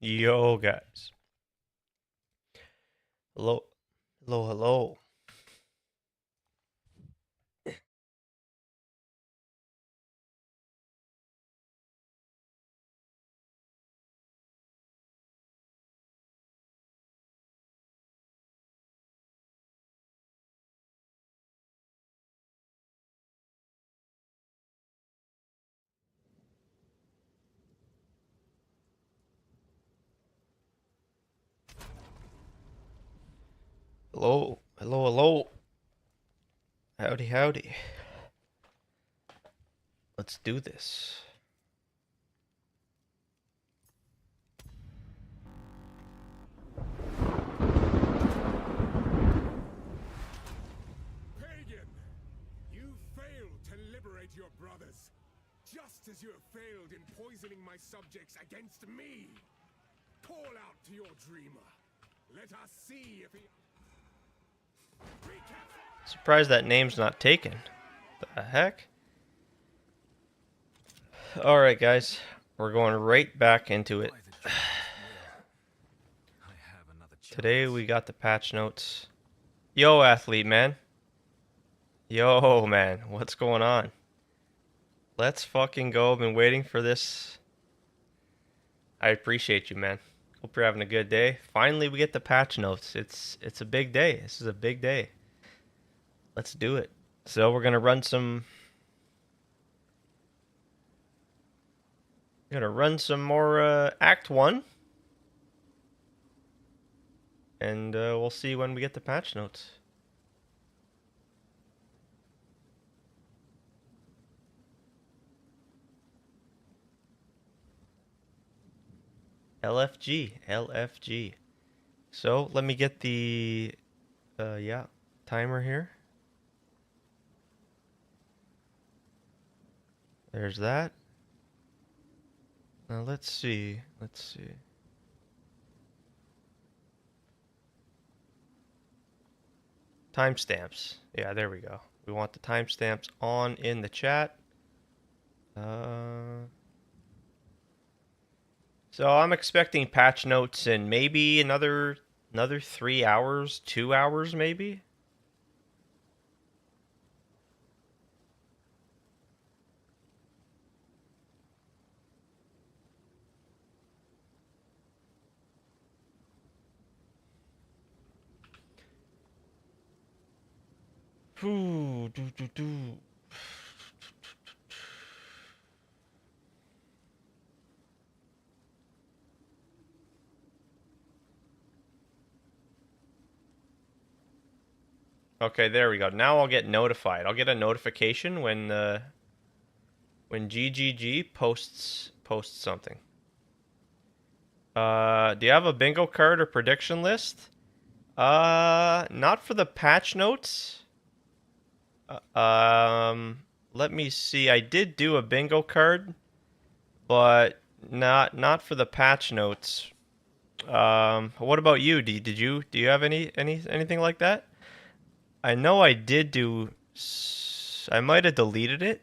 Yo, guys. Hello, hello, hello. Hello, hello, hello. Howdy, howdy. Let's do this. Pagan! You failed to liberate your brothers, just as you have failed in poisoning my subjects against me. Call out to your dreamer. Let us see if he... Surprised that name's not taken. The heck? Alright, guys. We're going right back into it. Today we got the patch notes. Yo, athlete, man. Yo, man. What's going on? Let's fucking go. I've been waiting for this. I appreciate you, man. Hope you're having a good day. Finally, we get the patch notes. It's a big day. This is a big day. Let's do it. So we're gonna run some. Gonna run some more Act One, and we'll see when we get the patch notes. LFG, LFG. So let me get the yeah, timer here. There's that. Now let's see. Let's see. Timestamps. Yeah, there we go. We want the timestamps on in the chat. So I'm expecting patch notes in maybe another 3 hours, 2 hours maybe. Ooh, do, do, do. Okay, there we go. Now I'll get notified. I'll get a notification when GGG posts something. Do you have a bingo card or prediction list? Not for the patch notes. Let me see. I did do a bingo card, but not for the patch notes. What about you? Do you have anything like that? I know I did do. I might have deleted it.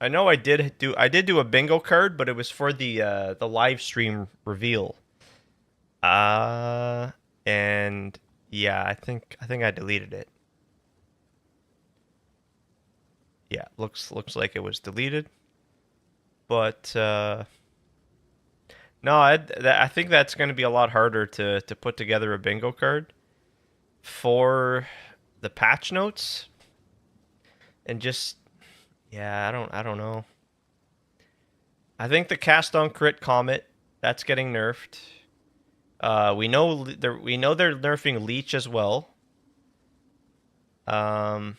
I know I did do a bingo card, but it was for the live stream reveal. Uh and yeah, I think I deleted it. Yeah, looks like it was deleted. But no, I think that's going to be a lot harder to put together a bingo card for the patch notes and just yeah, I don't know. I think the cast on crit comet that's getting nerfed. We know they're nerfing leech as well. Um,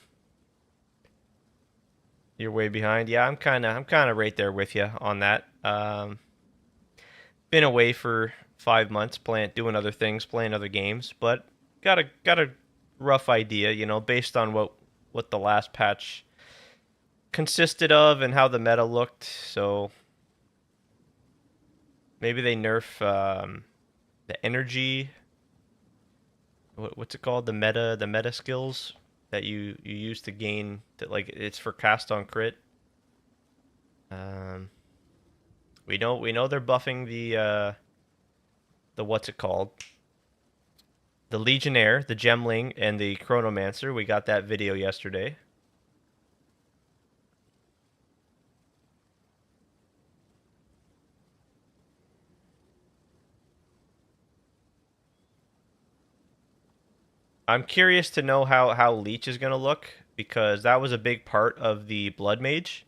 you're way behind. Yeah, I'm kind of right there with you on that. Been away for 5 months, doing other things, playing other games, but got a rough idea, based on what the last patch consisted of and how the meta looked. So maybe they nerf the energy. What's it called? The meta skills that you use to gain. That like it's for cast on crit. Um, We know they're buffing the what's it called? The Legionnaire, the Gemling, and the Chronomancer. We got that video yesterday. I'm curious to know how Leech is gonna look, because that was a big part of the Blood Mage.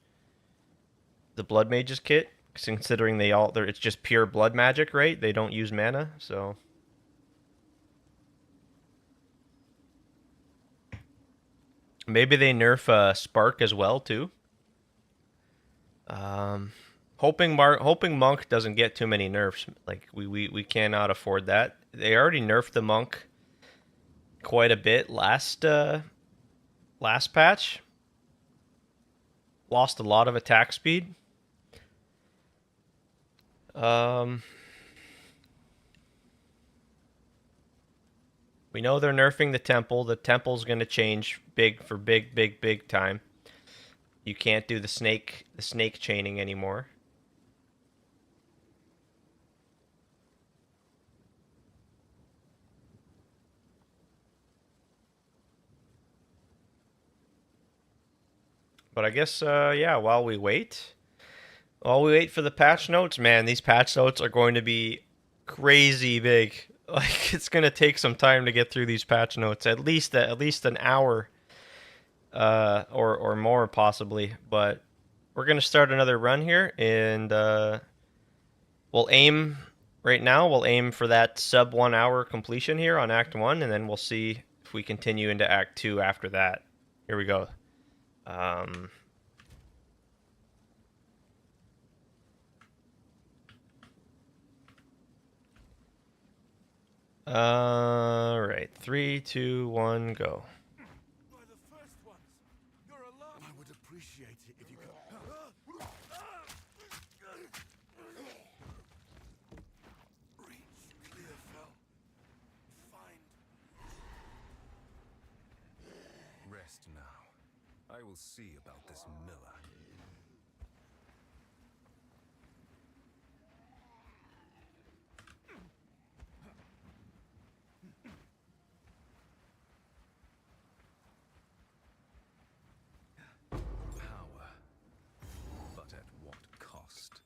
The Blood Mage's kit, considering it's just pure blood magic, right? They don't use mana, so maybe they nerf Spark as well too. Hoping Monk doesn't get too many nerfs. Like we cannot afford that. They already nerfed the Monk quite a bit last patch. Lost a lot of attack speed. We know they're nerfing the temple. The temple's going to change big time. You can't do the snake chaining anymore. But I guess yeah, while we wait for the patch notes, man, these patch notes are going to be crazy big. Like, it's gonna take some time to get through these patch notes, at least an hour, or more possibly. But we're gonna start another run here, and we'll aim right now. We'll aim for that sub 1 hour completion here on Act 1, and then we'll see if we continue into Act 2 after that. Here we go. All right, 3, 2, 1, go. By the first ones, you're alone. I would appreciate it if you could. Reach Clearfell. Find. Rest now. I will see about this Miller. Power. But at what cost?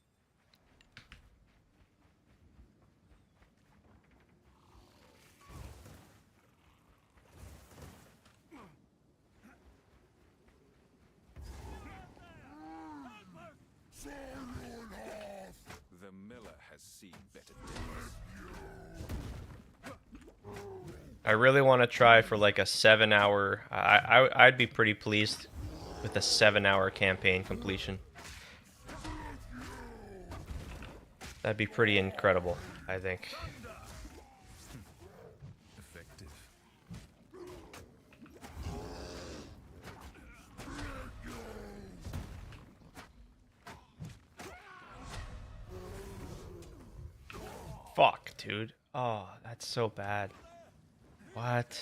The Miller has seen better days. I really want to try for like a 7-hour. I'd be pretty pleased with a 7-hour campaign completion. That'd be pretty incredible, I think. Effective. Fuck, dude. Oh, that's so bad. What?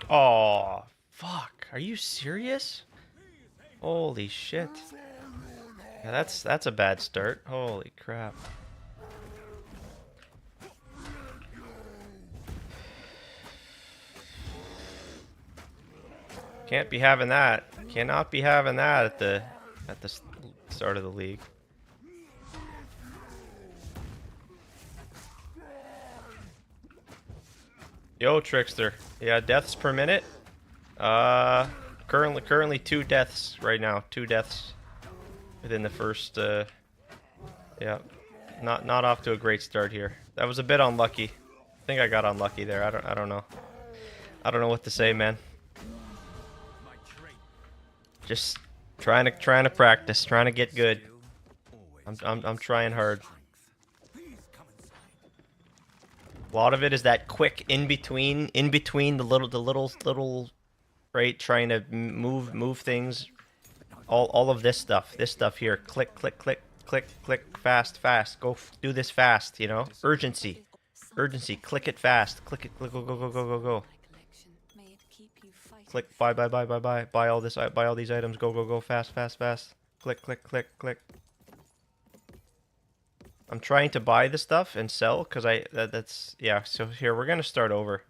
Oh, fuck. Are you serious? Holy shit. Yeah, that's a bad start. Holy crap. Can't be having that. Cannot be having that at the start of the league. Yo, Trickster. Yeah, deaths per minute. Currently 2 deaths right now. 2 deaths within the first. Yeah, not off to a great start here. That was a bit unlucky. I think I got unlucky there. I don't know. I don't know what to say, man. Just Trying to practice, trying to get good. Skill always I'm beats trying hard. strength. Please come inside. A lot of it is that quick in between the little right, trying to move things. All of this stuff here. Click, click, click, click, click, fast, fast. Go do this fast, you know? Urgency. Urgency. Click it fast. Click it, go, go, go, go, go, go. Click, buy, buy, buy, buy, buy. Buy all this, buy all these items. Go, go, go, fast, fast, fast. Click, click, click, click. I'm trying to buy the stuff and sell, because that's, yeah, so here, we're gonna start over.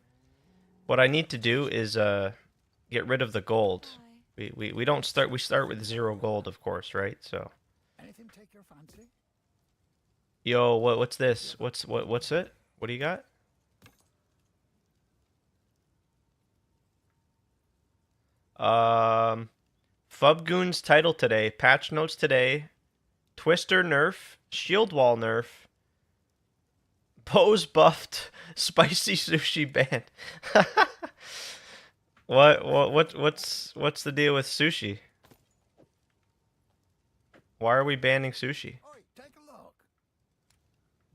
What I need to do is, get rid of the gold. We don't start, we start with 0 gold, of course, right? So. Anything take your fancy? Yo, what's this? What's it? What do you got? Fubgoon's title today, patch notes today, Twister nerf, shield wall nerf, Pose buffed, spicy sushi banned. What's the deal with sushi? Why are we banning sushi? Oi, take a look.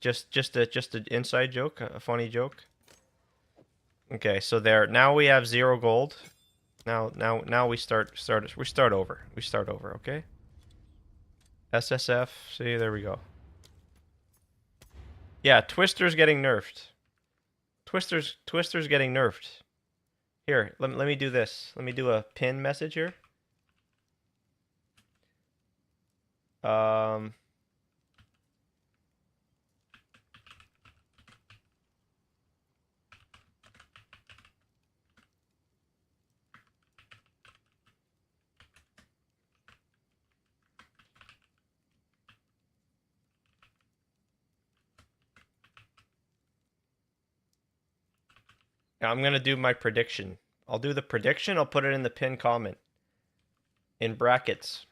Just an inside joke, a funny joke. Okay, so there. Now we have 0 gold. Now we start over. We start over, okay? SSF. See, there we go. Yeah, Twister's getting nerfed. Twister's getting nerfed. Here, let me do this. Let me do a pin message here. Now I'm gonna do my prediction. I'll do the prediction. I'll put it in the pin comment. In brackets.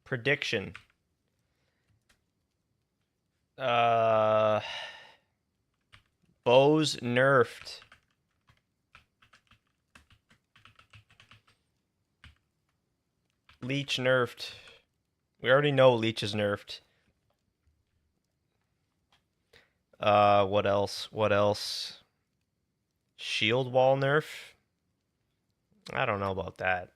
Prediction. Bows nerfed. Leech nerfed. We already know Leech is nerfed. What else? What else? Shield wall nerf? I don't know about that.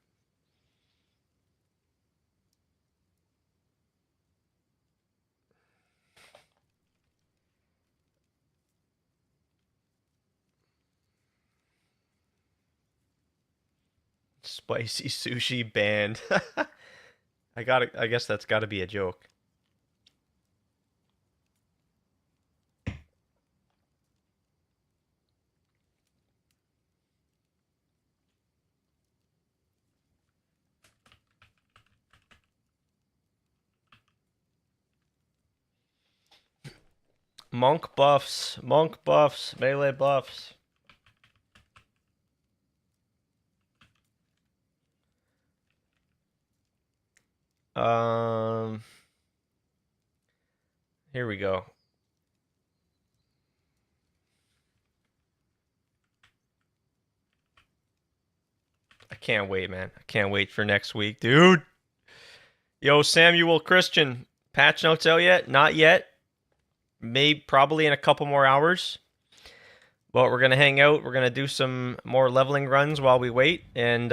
Spicy sushi banned. I guess that's gotta be a joke. Monk buffs, melee buffs. Here we go. I can't wait, man. I can't wait for next week, dude. Yo, Samuel Christian, patch notes out yet? Not yet. Maybe probably in a couple more hours. But we're gonna hang out. We're gonna do some more leveling runs while we wait, and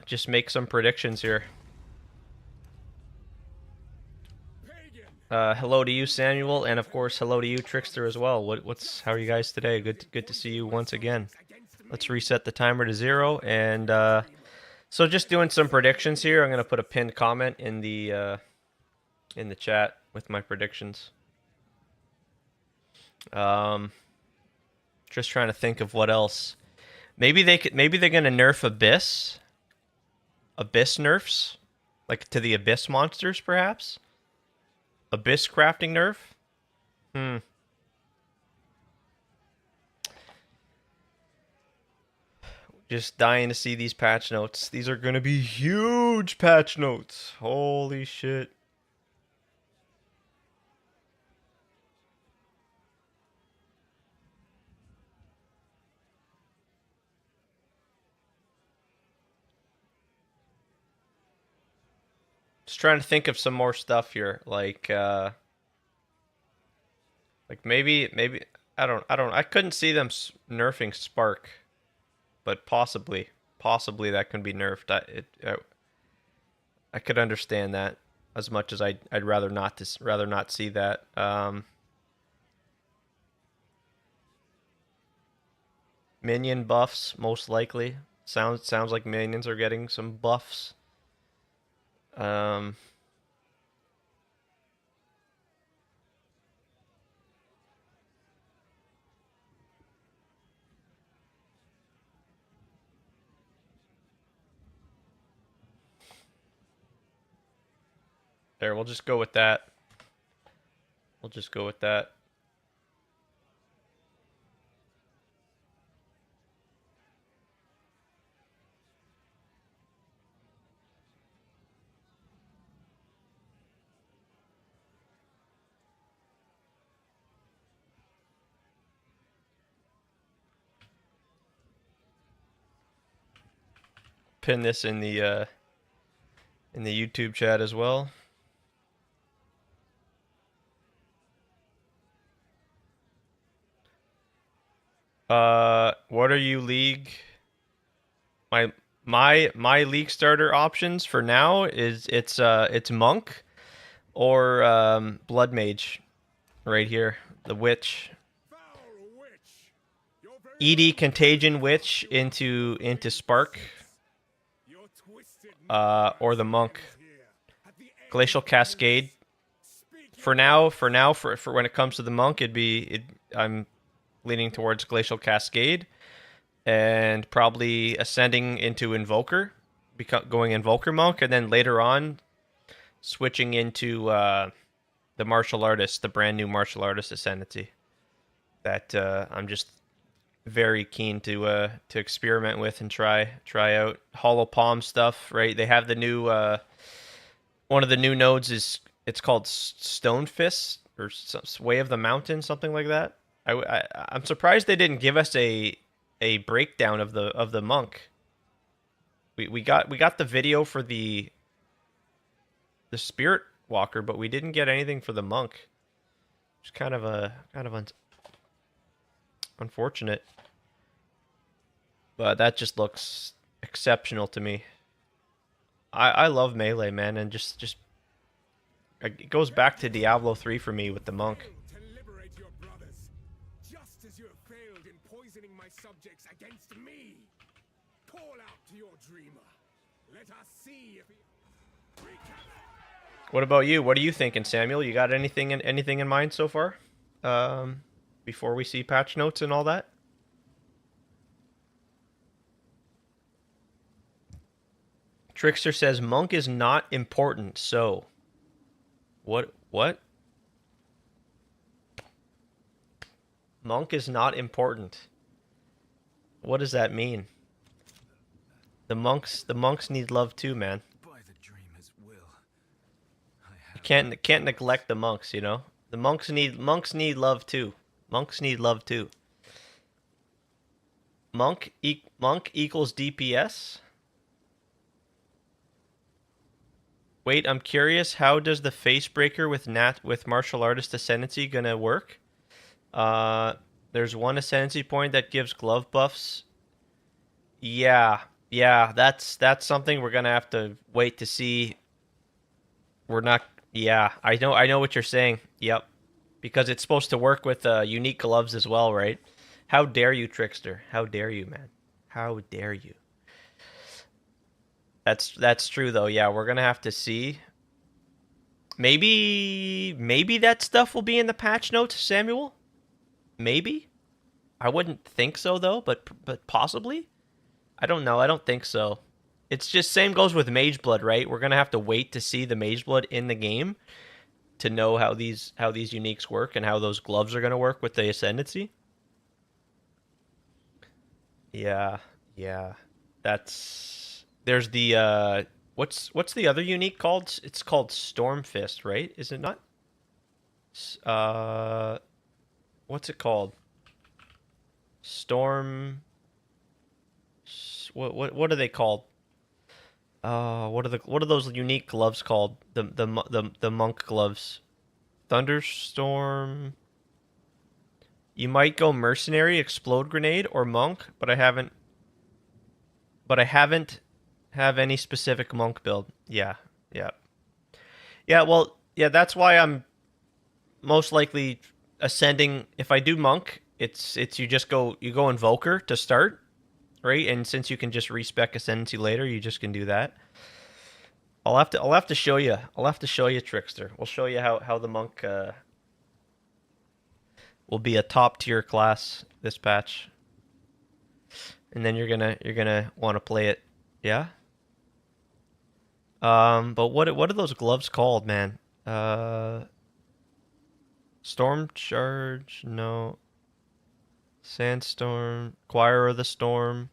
just make some predictions here. Hello to you, Samuel, and of course, hello to you, Trickster, as well. How are you guys today? Good to see you once again. Let's reset the timer to 0, and so just doing some predictions here. I'm gonna put a pinned comment in the chat with my predictions. Just trying to think of what else. Maybe they're gonna nerf Abyss. Abyss nerfs, like to the Abyss monsters, perhaps. Abyss crafting nerf. Just dying to see these patch notes. These are gonna be huge patch notes. Holy shit. Just trying to think of some more stuff here, like maybe I couldn't see them nerfing Spark, but possibly that can be nerfed. I could understand that as much as I'd rather not see that. Minion buffs most likely. Sounds like minions are getting some buffs. Um, there, we'll just go with that. We'll just go with that. Pin this in the YouTube chat as well. What are you league? My league starter options for now is it's Monk or Blood Mage right here. The Witch. Foul witch! Your very ED Contagion Witch into Spark. Your twisted Or the Monk. here at the end Glacial Cascade. speak For now, for when it comes to the Monk, I'm leaning towards Glacial Cascade and probably ascending into Invoker, going Invoker Monk, and then later on switching into the Martial Artist, the brand new Martial Artist Ascendancy that I'm just very keen to experiment with and try out. Hollow Palm stuff, right? They have the new one of the new nodes it's called Stone Fist or Way of the Mountain, something like that. I'm surprised they didn't give us a breakdown of the Monk. We got the video for the Spirit Walker, but we didn't get anything for the Monk. It's kind of unfortunate. But that just looks exceptional to me. I love melee, man, and just it goes back to Diablo 3 for me with the Monk. to liberate your brothers, just as you have failed in poisoning my subjects against me. Call out to your dreamer. Let us see if he... What about you? What are you thinking, Samuel? You got anything in mind so far? Before we see patch notes and all that? Trickster says Monk is not important, so what? Monk is not important. What does that mean? The monks need love too, man. By the dreamer's will, I have Can't neglect the monks, you know? The monks need love too. Monks need love too. Monk equals DPS? Wait, I'm curious, how does the Facebreaker with Martial Artist Ascendancy gonna work? There's one Ascendancy point that gives glove buffs. Yeah, that's something we're gonna have to wait to see. We're not. Yeah, I know what you're saying. Yep, because it's supposed to work with unique gloves as well, right? How dare you, Trickster? How dare you, man? How dare you? That's true though. Yeah, we're gonna have to see. Maybe that stuff will be in the patch notes, Samuel. Maybe. I wouldn't think so though, but possibly. I don't know. I don't think so. It's just same goes with Mageblood, right? We're gonna have to wait to see the Mageblood in the game to know how these uniques work and how those gloves are gonna work with the Ascendancy. Yeah, yeah. There's the what's the other unique called? It's called Storm Fist, right? Is it not? What's it called? Storm. What are they called? what are those unique gloves called? The monk gloves. Thunderstorm. You might go mercenary, explode grenade, or monk, but I haven't have any specific monk build. Yeah, yeah. Yeah, well, yeah, that's why I'm most likely ascending. If I do monk, it's you go invoker to start, right? And since you can just respec ascendancy later, you just can do that. I'll have to show you. I'll have to show you Trickster. We'll show you how the monk will be a top tier class this patch. And then you're gonna want to play it. Yeah? But what are those gloves called, man? Storm Charge, no. Sandstorm, Choir of the Storm.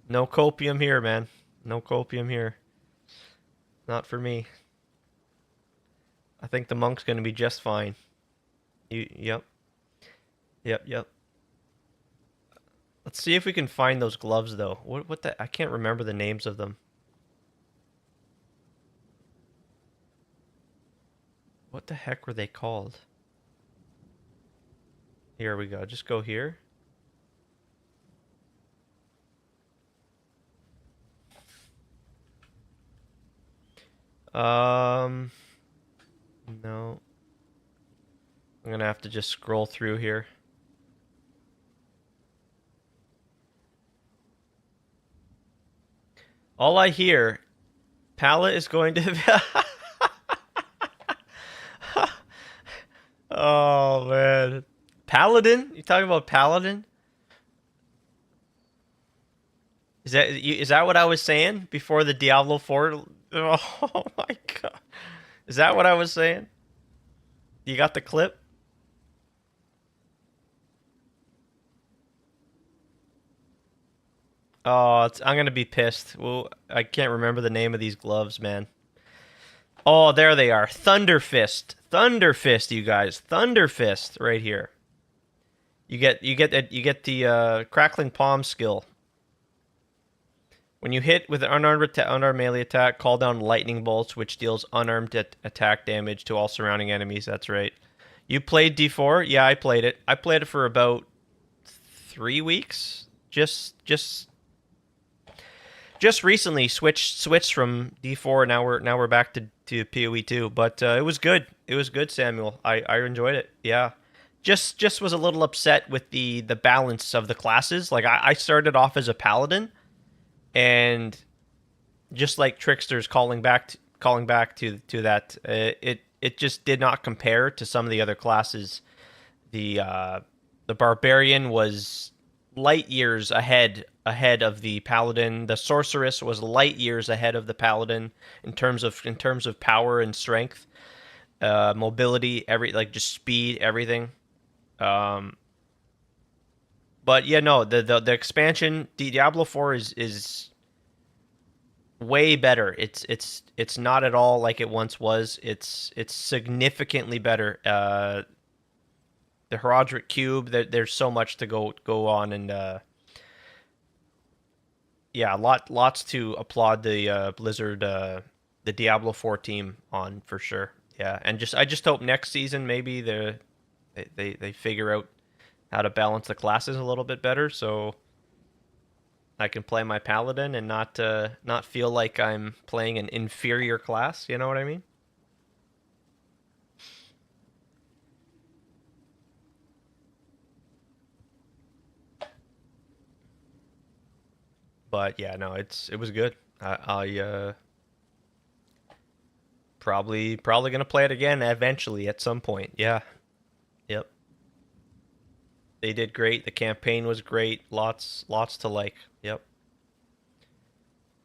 No copium here, man. No copium here. Not for me. I think the monk's gonna be just fine. Yep. Yep. Let's see if we can find those gloves, though. What the... I can't remember the names of them. What the heck were they called? Here we go. Just go here. No. I'm gonna have to just scroll through here. All I hear, Pala is going to... Oh, man. Paladin? You talking about Paladin? Is that what I was saying before the Diablo 4? Oh my god. Is that what I was saying? You got the clip? Oh, I'm gonna be pissed. Well, I can't remember the name of these gloves, man. Oh, there they are. Thunderfist. Thunderfist, you guys. Thunderfist right here. You get the crackling palm skill. When you hit with an unarmed melee attack, call down lightning bolts, which deals unarmed attack damage to all surrounding enemies. That's right. You played D4? Yeah, I played it. I played it for about 3 weeks. Just recently switched from D4. Now we're back to PoE 2. But it was good. It was good, Samuel. I enjoyed it. Yeah. Just was a little upset with the balance of the classes. Like I started off as a paladin, and just like Trickster's calling back to that, it just did not compare to some of the other classes. The barbarian was light years ahead of the paladin. The sorceress was light years ahead of the paladin in terms of power and strength, mobility, just speed, everything. But yeah, no, the expansion, Diablo 4 is way better. It's not at all like it once was. It's significantly better. The Herodric Cube, there's so much to go on, and yeah, lots to applaud the Blizzard, the Diablo 4 team on, for sure. Yeah, and I just hope next season maybe they figure out how to balance the classes a little bit better, so I can play my paladin and not feel like I'm playing an inferior class. You know what I mean? But yeah, no, it was good. I probably gonna play it again eventually at some point. Yeah. Yep. They did great. The campaign was great. Lots to like. Yep.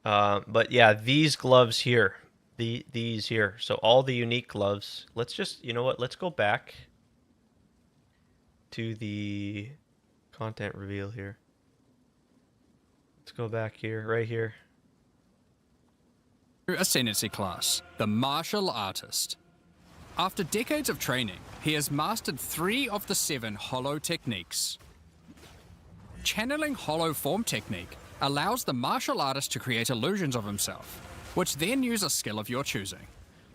But yeah, these gloves here, these here. So all the unique gloves. Let's just, you know what? Let's go back to the content reveal here. Let's go back here, right here. Ascendancy class, the Martial Artist. After decades of training, he has mastered 3 of the 7 hollow techniques. Channeling hollow form technique allows the martial artist to create illusions of himself, which then use a skill of your choosing.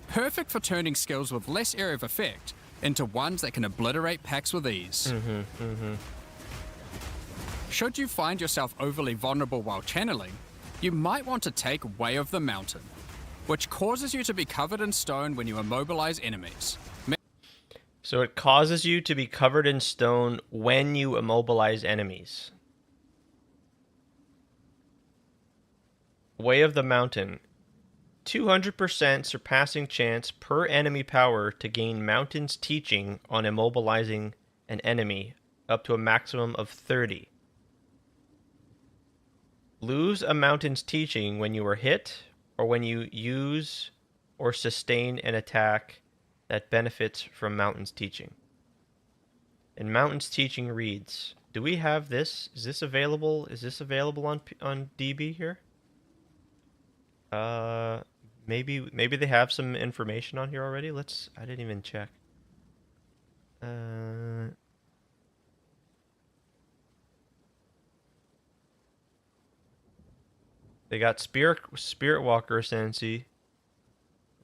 Perfect for turning skills with less area of effect into ones that can obliterate packs with ease. Should you find yourself overly vulnerable while channeling, you might want to take Way of the Mountain, which causes you to be covered in stone when you immobilize enemies. So it causes you to be covered in stone when you immobilize enemies. Way of the Mountain. 200% surpassing chance per enemy power to gain Mountain's teaching on immobilizing an enemy, up to a maximum of 30. Lose a Mountain's teaching when you are hit, or when you use or sustain an attack that benefits from Mountain's teaching. And Mountain's teaching reads, do we have this? Is this available? Is this available on DB here? Maybe they have some information on here already. I didn't even check. They got Spirit Walker Ascendancy,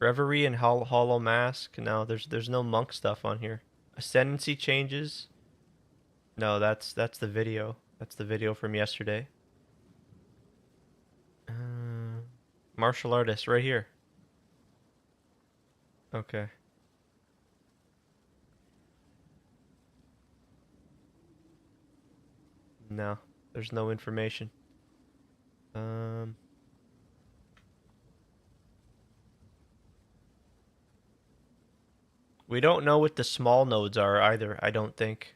Reverie and Hollow Mask. No, there's no monk stuff on here. Ascendancy changes. No, that's the video. That's the video from yesterday. Martial artist right here. Okay. No, there's no information. We don't know what the small nodes are either, I don't think.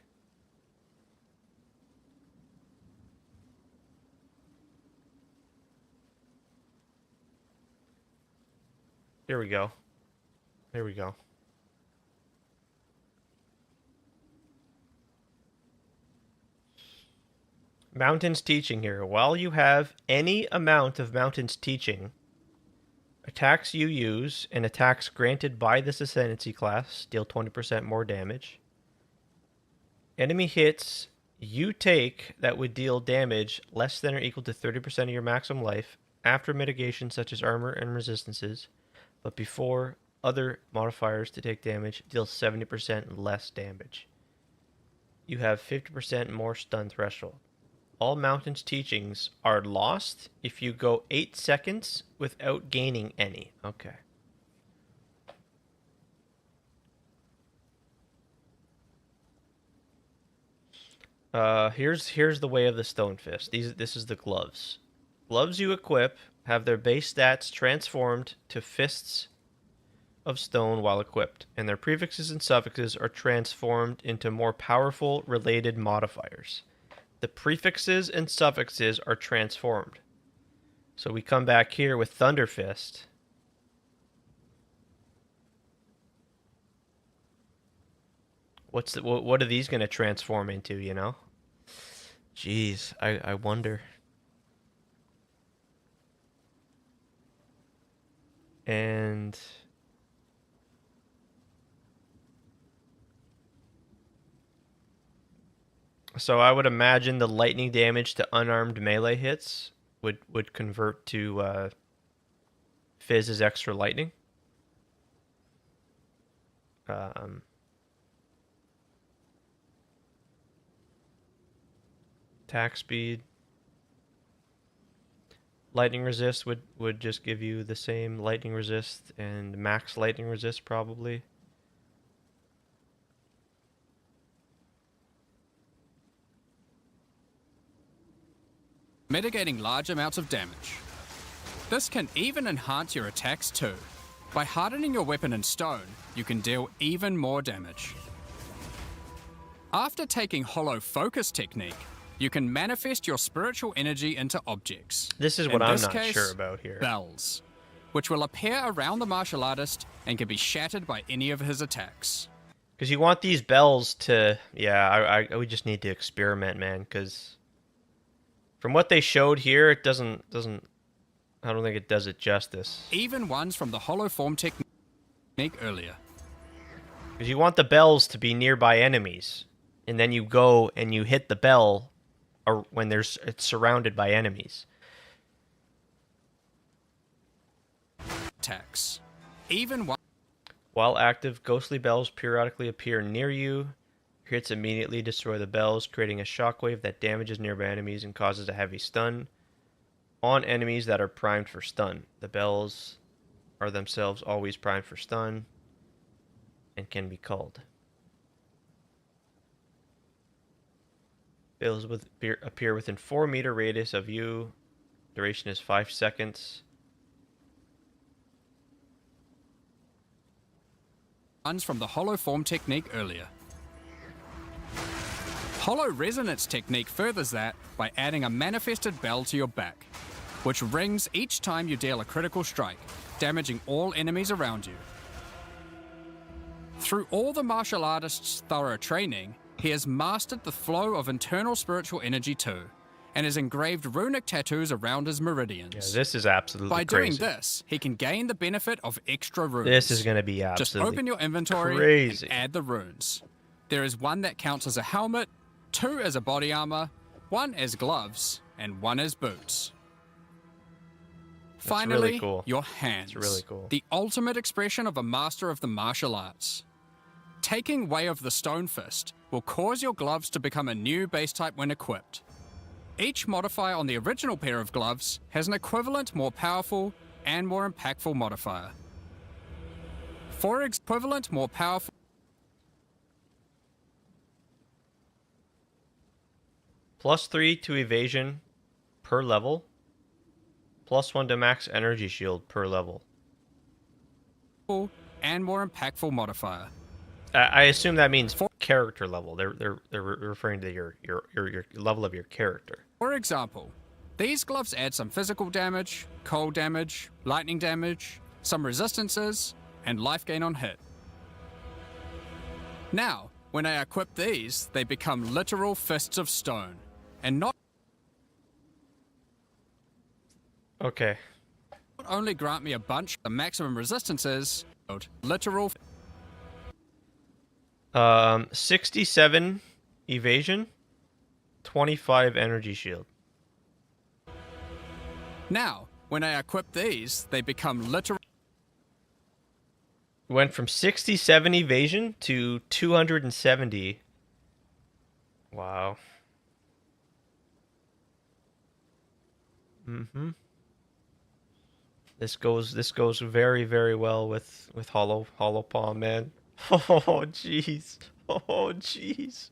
Here we go. There we go. Mountain's teaching here. While you have any amount of Mountain's teaching, attacks you use and attacks granted by this Ascendancy class deal 20% more damage. Enemy hits you take that would deal damage less than or equal to 30% of your maximum life after mitigation such as armor and resistances, but before other modifiers to take damage deal 70% less damage. You have 50% more stun threshold. All Mountain's teachings are lost if you go 8 seconds without gaining any. Okay. Here's the Way of the Stone Fist. This is the gloves. Gloves you equip have their base stats transformed to fists of stone while equipped, and their prefixes and suffixes are transformed into more powerful related modifiers. The prefixes and suffixes are transformed. So we come back here with Thunder Fist. What are these going to transform into, you know? Jeez, I wonder. And so I would imagine the lightning damage to unarmed melee hits would convert to Fizz's extra lightning. Attack speed. Lightning resist would just give you the same lightning resist and max lightning resist probably. Mitigating large amounts of damage. This can even enhance your attacks too. By hardening your weapon in stone, you can deal even more damage. After taking Hollow Focus technique, you can manifest your spiritual energy into objects. This is what I'm not sure about here. Bells, which will appear around the martial artist and can be shattered by any of his attacks. Because you want these bells to... Yeah, we just need to experiment, man, because... From what they showed here, it doesn't... I don't think it does it justice. Even ones from the Hollow Form technique earlier. Because you want the bells to be nearby enemies. And then you go and you hit the bell when it's surrounded by enemies. Attacks. Even one. While active, ghostly bells periodically appear near you. Hits immediately destroy the bells, creating a shockwave that damages nearby enemies and causes a heavy stun on enemies that are primed for stun. The bells are themselves always primed for stun and can be called. Bells appear within 4-meter radius of you. Duration is 5 seconds. Ones from the hollow form technique earlier. Hollow resonance technique furthers that by adding a manifested bell to your back, which rings each time you deal a critical strike, damaging all enemies around you. Through all the martial artist's thorough training, he has mastered the flow of internal spiritual energy too, and has engraved runic tattoos around his meridians. Yeah, this is absolutely By crazy. doing this, he can gain the benefit of extra runes. This is going to be absolutely Just open your inventory crazy. and add the runes. There is one that counts as a helmet, 2 as a body armor, 1 as gloves, and 1 as boots. Finally, really cool. your hands. It's really cool. The ultimate expression of a master of the martial arts. Taking Way of the Stone Fist will cause your gloves to become a new base type when equipped. Each modifier on the original pair of gloves has an equivalent, more powerful, and more impactful modifier. For equivalent, more powerful. +3 to evasion per level. +1 to max energy shield per level. And more impactful modifier. I assume that means character level. They're referring to your level of your character. For example, these gloves add some physical damage, cold damage, lightning damage, some resistances, and life gain on hit. Now, when I equip these, they become literal fists of stone, and not Okay. only grant me a bunch of maximum resistances, literal 67 evasion, 25 energy shield. Now, when I equip these, they become literal Went from 67 evasion to 270. Wow. This goes very, very well with Hollow Palm, man. Oh jeez. Oh jeez.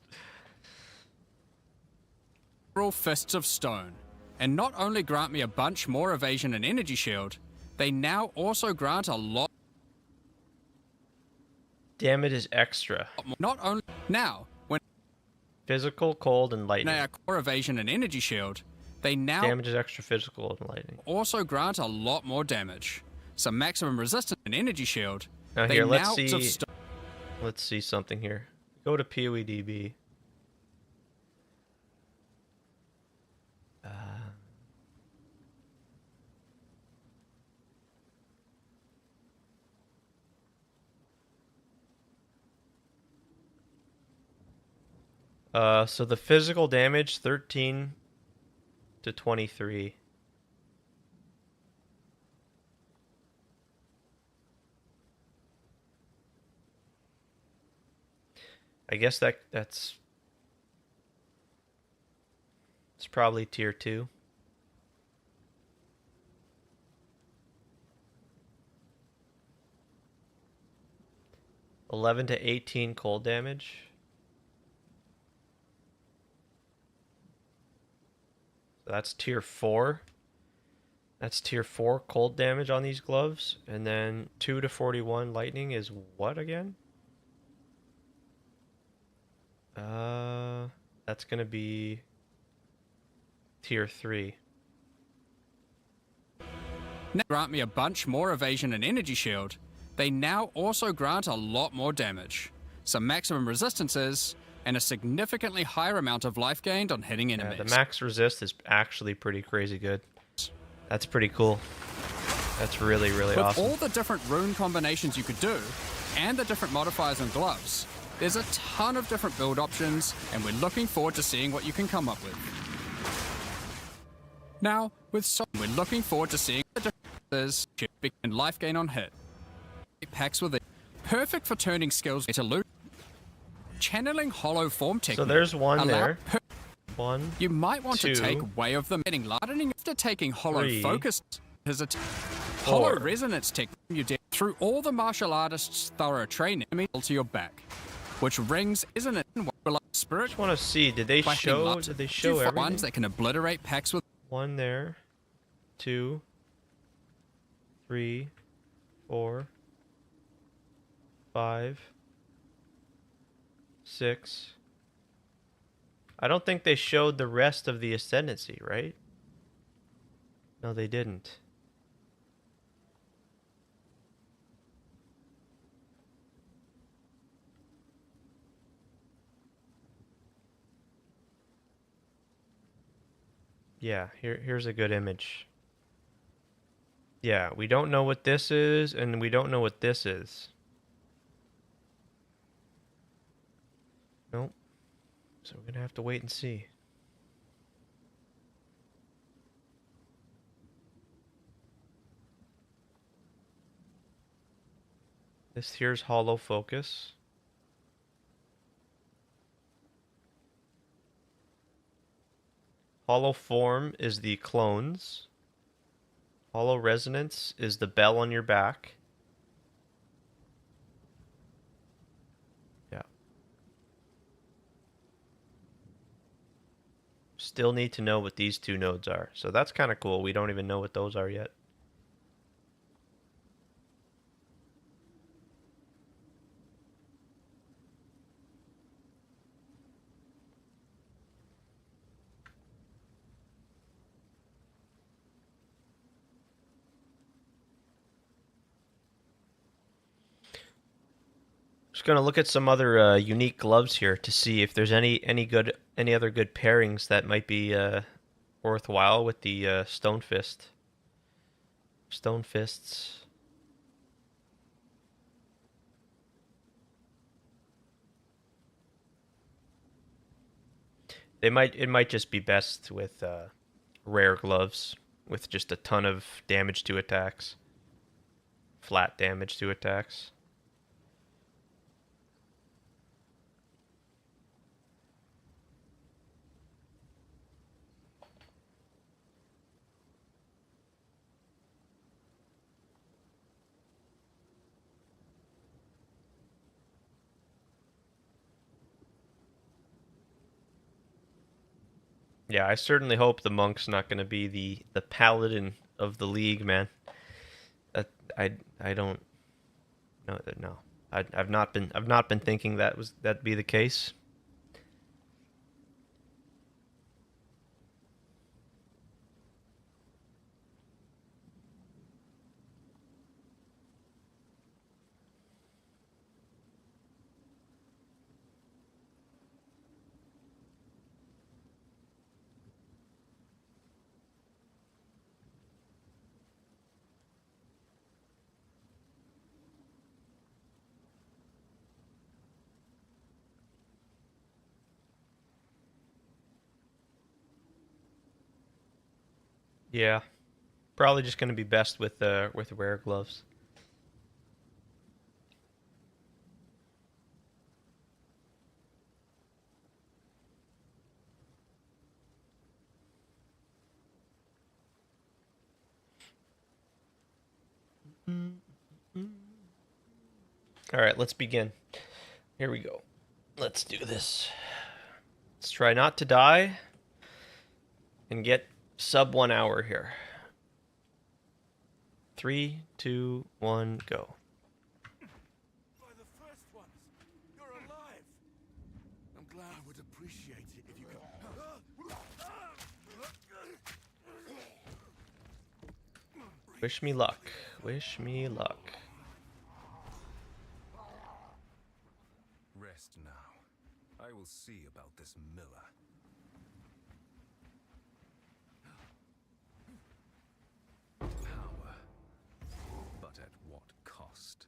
fists of stone, and not only grant me a bunch more evasion and energy shield, they now also grant a lot Damn, it is extra. more. Not only now, when Physical, cold, and lightning. I acquire evasion and energy shield, they now Damage is extra physical and lightning. also grant a lot more damage. Some maximum resistance and energy shield. Now They here, let's now see. of sto- Let's see something here. Go to PoEDB. So the physical damage 13 to 23. I guess that's it's probably tier 2. $11 to $18 cold damage. So that's tier 4. That's tier 4 cold damage on these gloves. And then 2 to 41 lightning is what again? That's gonna be tier 3. now grant me a bunch more evasion and energy shield. They now also grant a lot more damage. Some maximum resistances, and a significantly higher amount of life gained on hitting Yeah, enemies. the max resist is actually pretty crazy good. That's pretty cool. That's really, really With awesome. all the different rune combinations you could do, and the different modifiers on gloves, there's a ton of different build options, and we're looking forward to seeing what you can come up with. Now, with we're looking forward to seeing the differences in life gain on hit. Packs with it. Perfect for turning skills into loot. Channeling hollow form technique. So there's one there. One. You might want two, to take way of the getting lightning after taking hollow three, focus. His hollow four. resonance technique you did through all the martial artist's thorough training to your back, which rings isn't it like spirit. Just want to see. Did they show? Did they show everything? Ones that can obliterate packs with One there. 2, 3, 4, 5, 6. I don't think they showed the rest of the ascendancy, right? No, they didn't. Yeah, here's a good image. Yeah, we don't know what this is, and we don't know what this is. Nope. So we're gonna have to wait and see. This here's hollow focus. Hollow form is the clones. Hollow resonance is the bell on your back. Yeah. Still need to know what these two nodes are. So that's kind of cool. We don't even know what those are yet. Just gonna look at some other unique gloves here to see if there's any other good pairings that might be worthwhile with the Stone Fist. Stone Fists. It might just be best with rare gloves with just a ton of damage to attacks. Flat damage to attacks. Yeah, I certainly hope the monk's not going to be the paladin of the league, man. I don't no. I've not been thinking that'd be the case. Yeah, probably just going to be best with rare gloves. All right, let's begin. Here we go. Let's do this. Let's try not to die and get sub 1 hour here. 3, 2, 1, go. By the first ones, you're alive. I'm glad I would appreciate it if you could. Wish me luck. Wish me luck. Rest now. I will see about this Miller. Power. But at what cost?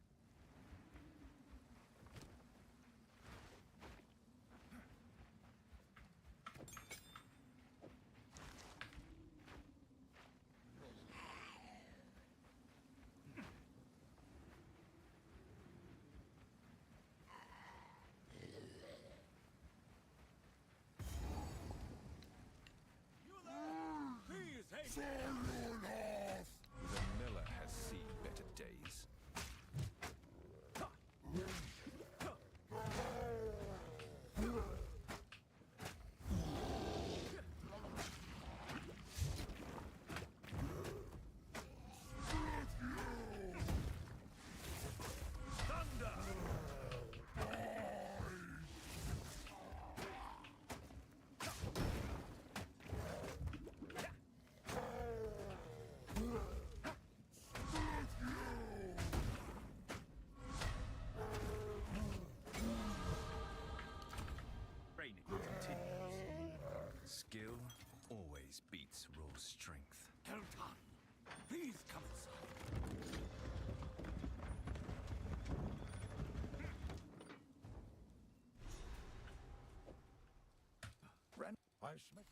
Smith.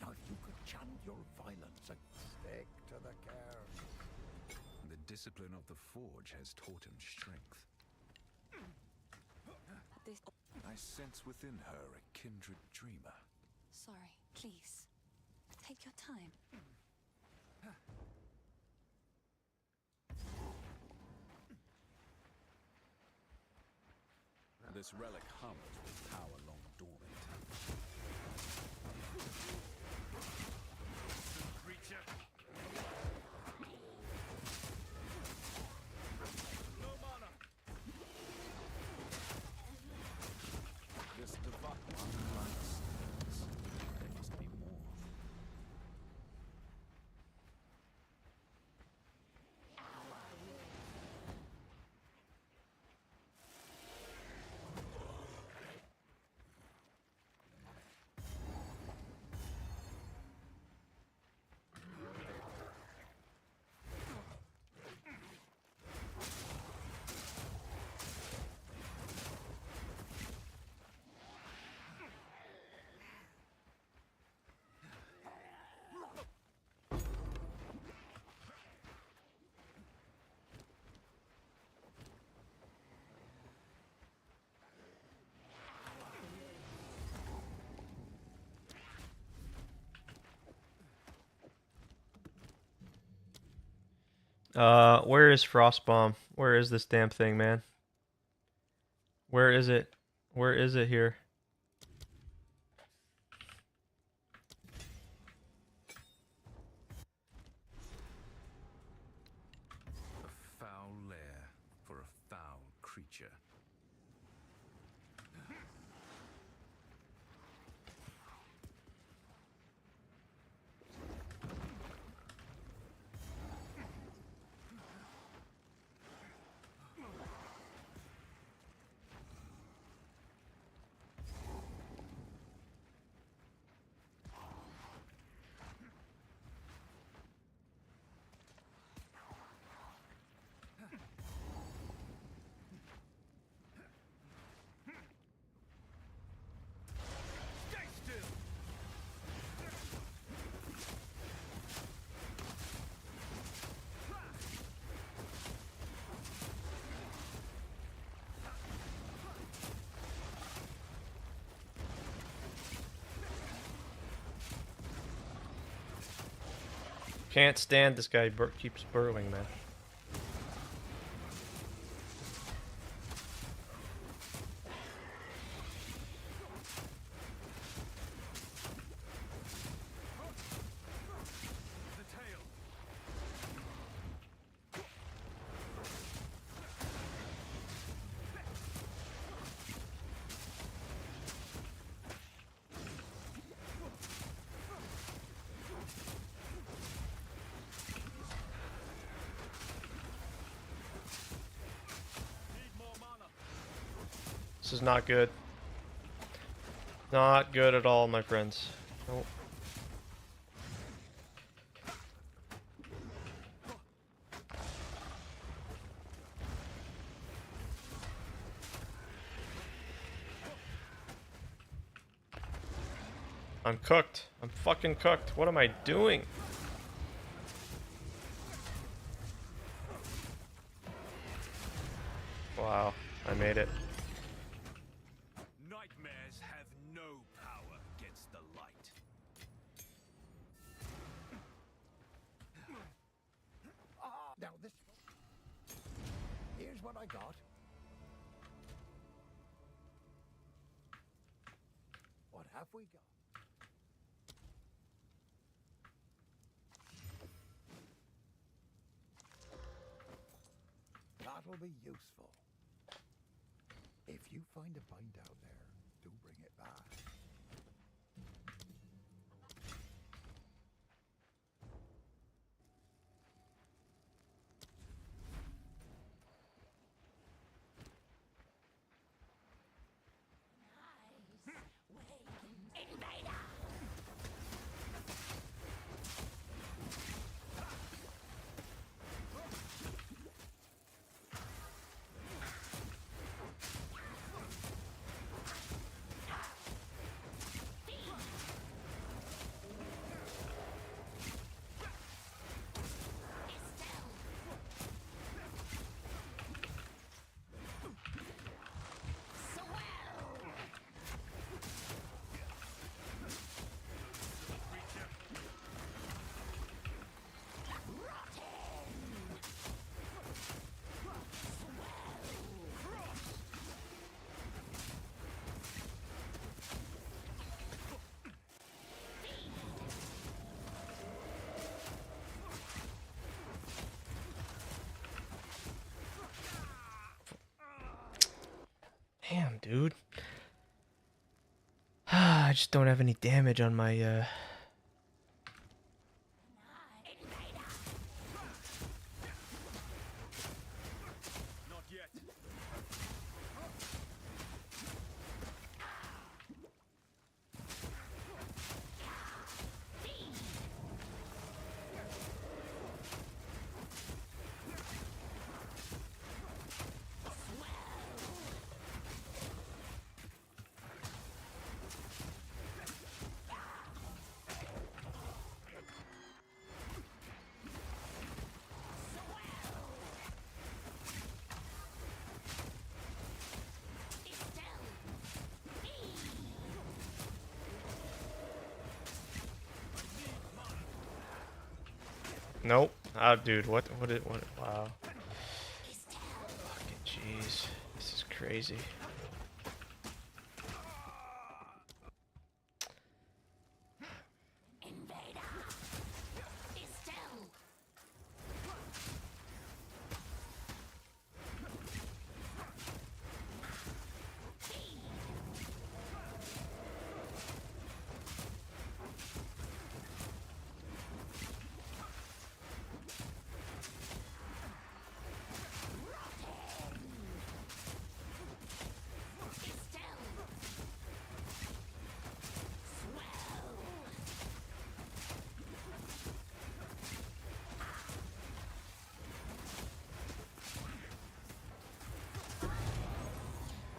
Now, if you could chant your violence and stick to the care. The discipline of the forge has taught him strength. This. I sense within her a kindred dreamer. Sorry, please. Take your time. This relic hums with power long dormant. Creature! No mana! This device. There must be more. Where is Frostbomb? Where is this damn thing, man? Where is it? Where is it here? A foul lair for a foul creature. Can't stand this guy. Keeps burrowing, man. This is not good. Not good at all, my friends. Nope. I'm cooked. I'm fucking cooked. What am I doing? Wow, I made it. Nightmares have no power against the light. Now this. Here's what I got. What have we got? That'll be useful. If you find a bind out there, do bring it back. Damn, dude. I just don't have any damage on my Not yet. Nope. Oh, dude, what, wow. Fucking jeez. This is crazy.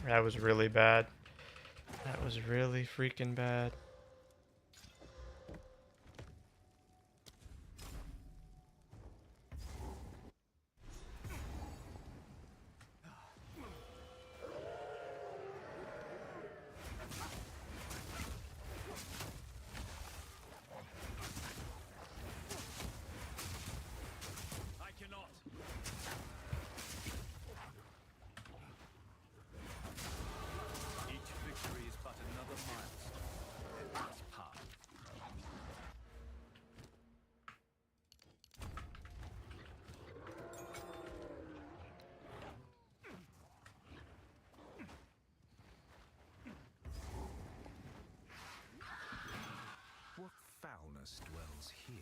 That was really bad. That was really freaking bad. I cannot. Each victory is but another milestone. That's part. What foulness dwells here?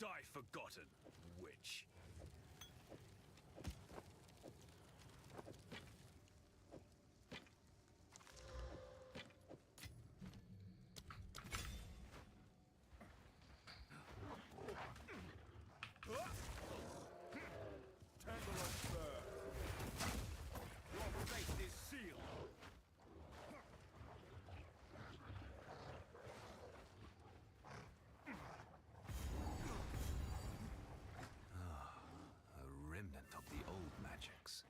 Die forgotten, witch. Tangle Fur. Your fate is sealed. A remnant of the old magics.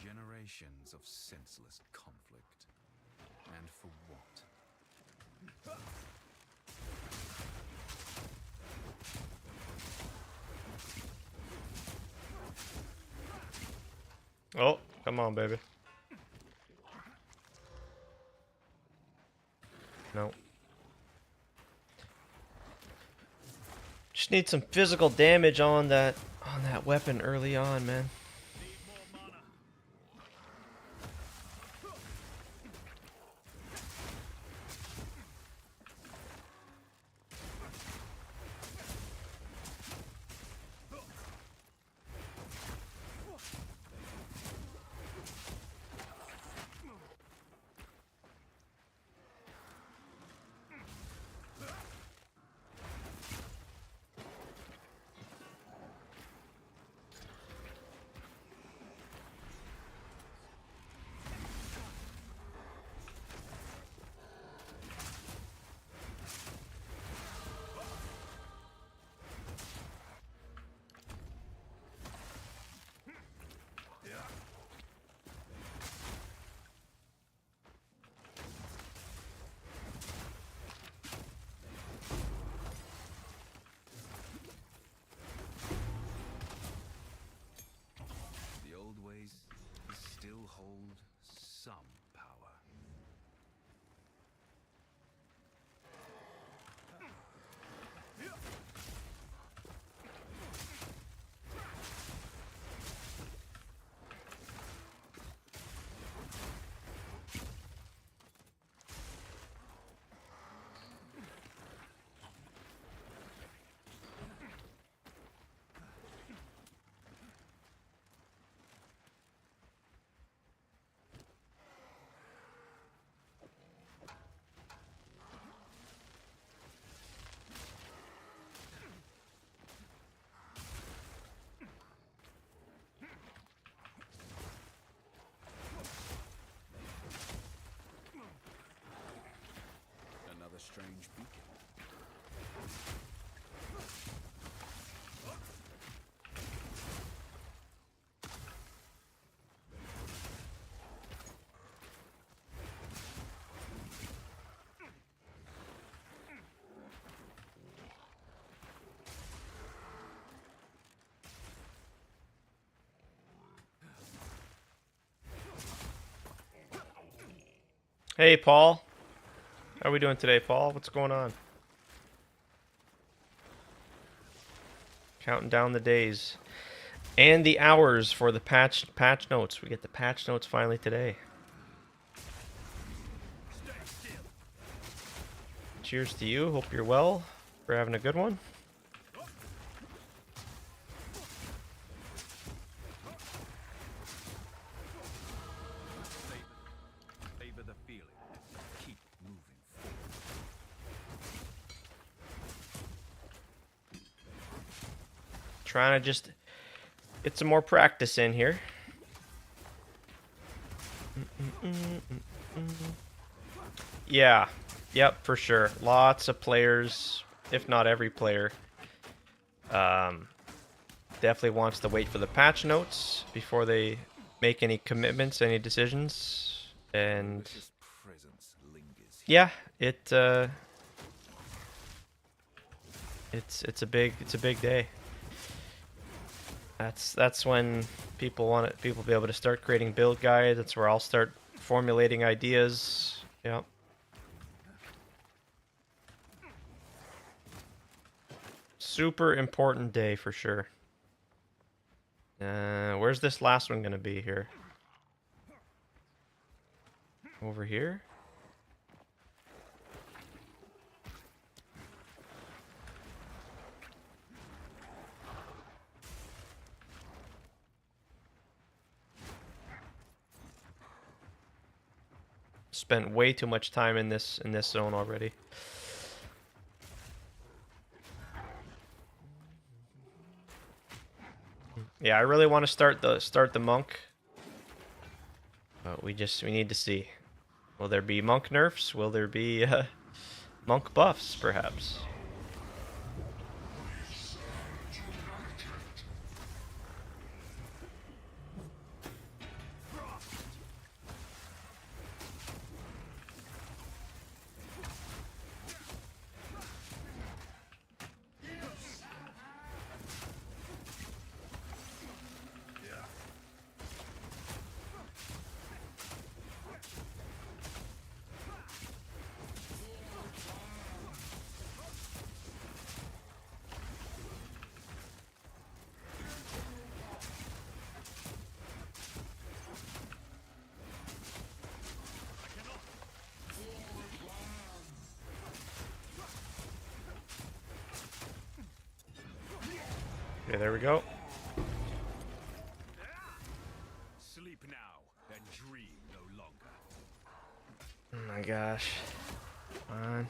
Generations of senseless conflict. And for what? Oh, come on, baby. No. Just need some physical damage on that weapon early on, man. Need more mana. Hey, Paul. How are we doing today, Paul? What's going on? Counting down the days and the hours for the patch notes. We get the patch notes finally today. Cheers to you. Hope you're well. We're having a good one. Favor the feeling. Keep moving forward. Trying to just get some more practice in here. Yeah. Yep, for sure. Lots of players, if not every player, definitely wants to wait for the patch notes before they make any commitments, any decisions. And His presence lingers. yeah, it's a big day. That's when people be able to start creating build guides. That's where I'll start formulating ideas. Yeah. Super important day for sure. Where's this last one gonna be here? Over here? Spent way too much time in this zone already. Yeah, I really want to start the monk. But we need to see. Will there be monk nerfs? Will there be monk buffs, perhaps? Okay, there we go. Sleep now and dream no longer. Oh my gosh. Come on.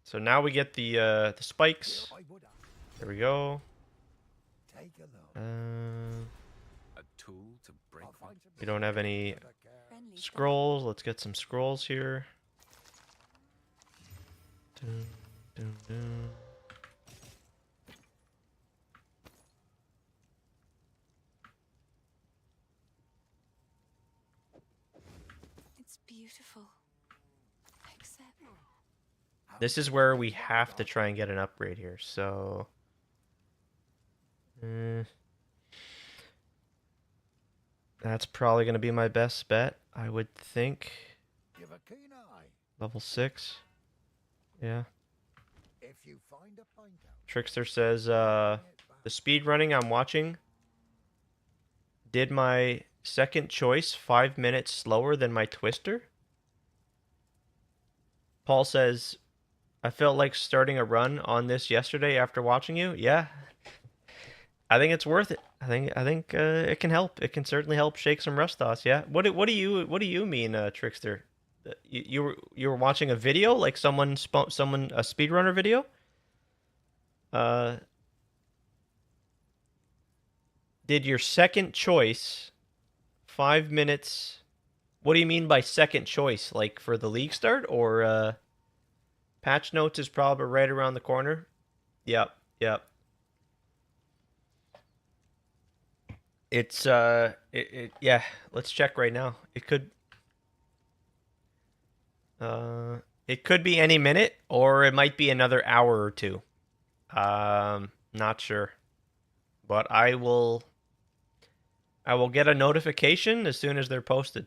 So now we get the spikes. I would There we go. take a look. A tool to break I'll from find some We don't have any for the care. Friendly scrolls. Let's get some scrolls here. Dun, dun, dun. It's beautiful. Except This is where we have to try and get an upgrade here. So, that's probably going to be my best bet, I would think. Give a keen eye. Level 6. Yeah. If you find a pint out, Trickster says, the speed running I'm watching did my second choice 5 minutes slower than my twister. Paul says, I felt like starting a run on this yesterday after watching you. Yeah. I think it's worth it. I think it can help. It can certainly help shake some rust offs. Yeah. What do you mean, Trickster? You were watching a video, like a speedrunner video? Did your second choice 5 minutes? What do you mean by second choice? Like for the league start, or patch notes is probably right around the corner? Yep. It's yeah, let's check right now. It could be any minute, or it might be another hour or two. Not sure, but I will get a notification as soon as they're posted.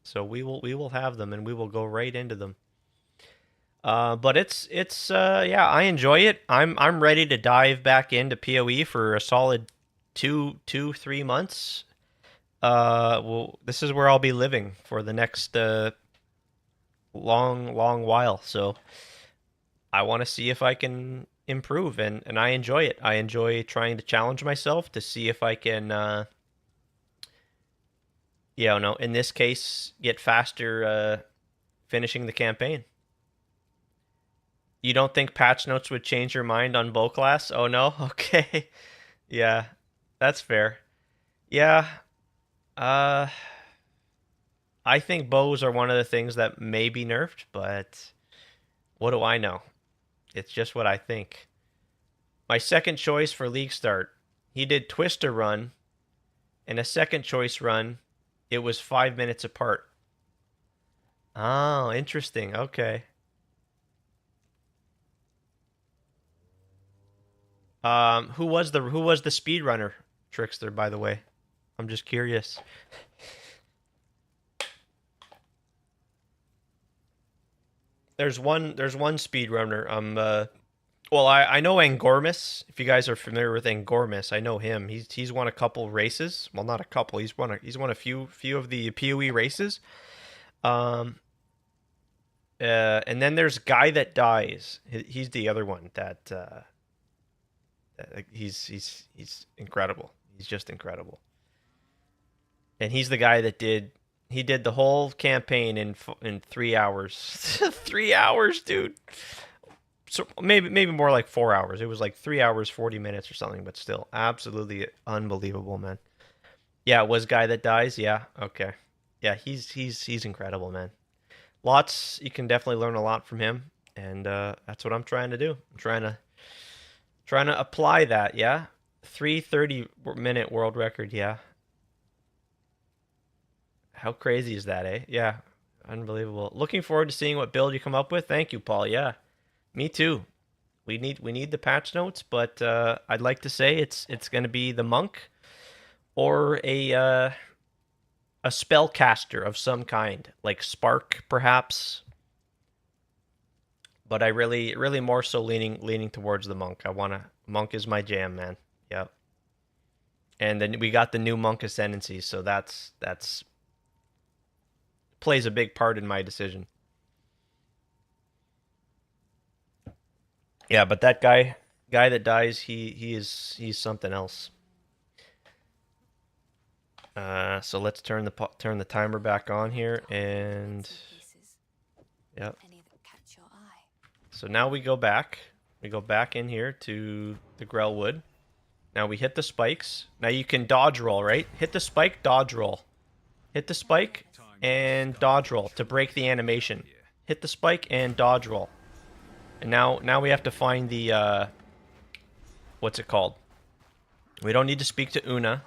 So we will have them, and we will go right into them. But it's yeah, I enjoy it. I'm ready to dive back into PoE for a solid 3 months. Well, this is where I'll be living for the next long while. So I want to see if I can improve, and I enjoy it. I enjoy trying to challenge myself to see if I can, yeah, no, in this case, get faster finishing the campaign. You don't think patch notes would change your mind on bow class? Oh no? Okay. Yeah, that's fair. Yeah. I think bows are one of the things that may be nerfed, but what do I know? It's just what I think. My second choice for League Start, he did Twister run, and a second choice run, it was 5 minutes apart. Oh, interesting. Okay. Who was the speedrunner, Trickster, by the way? I'm just curious. There's one speedrunner. Well, I know Angormus. If you guys are familiar with Angormus, I know him. He's won a couple races. Well, not a couple. He's won a few of the PoE races. And then there's Guy That Dies. He's the other one that he's incredible. He's just incredible. And he's the guy that did the whole campaign in 3 hours. 3 hours, dude. So maybe more like 4 hours. It was like 3 hours 40 minutes or something, but still absolutely unbelievable, man. Yeah, it was Guy That Dies. Yeah, okay. Yeah, he's incredible, man. Lots, you can definitely learn a lot from him, and that's what I'm trying to do. I'm trying to apply that, yeah. 3:30-minute world record, yeah. How crazy is that, eh? Yeah, unbelievable. Looking forward to seeing what build you come up with. Thank you, Paul. Yeah, me too. We need the patch notes, but I'd like to say it's going to be the monk or a spellcaster of some kind, like Spark, perhaps. But I really more so leaning towards the monk. Monk is my jam, man. Yep. And then we got the new monk ascendancy, so that's plays a big part in my decision. Yeah, but that guy that dies, he's something else. So let's turn the timer back on here, and yep. So now we go back. We go back in here to the Grellwood. Now we hit the spikes. Now you can dodge roll, right? Hit the spike, dodge roll. Hit the spike and dodge roll to break the animation. Hit the spike and dodge roll. And now we have to find the what's it called? We don't need to speak to Una.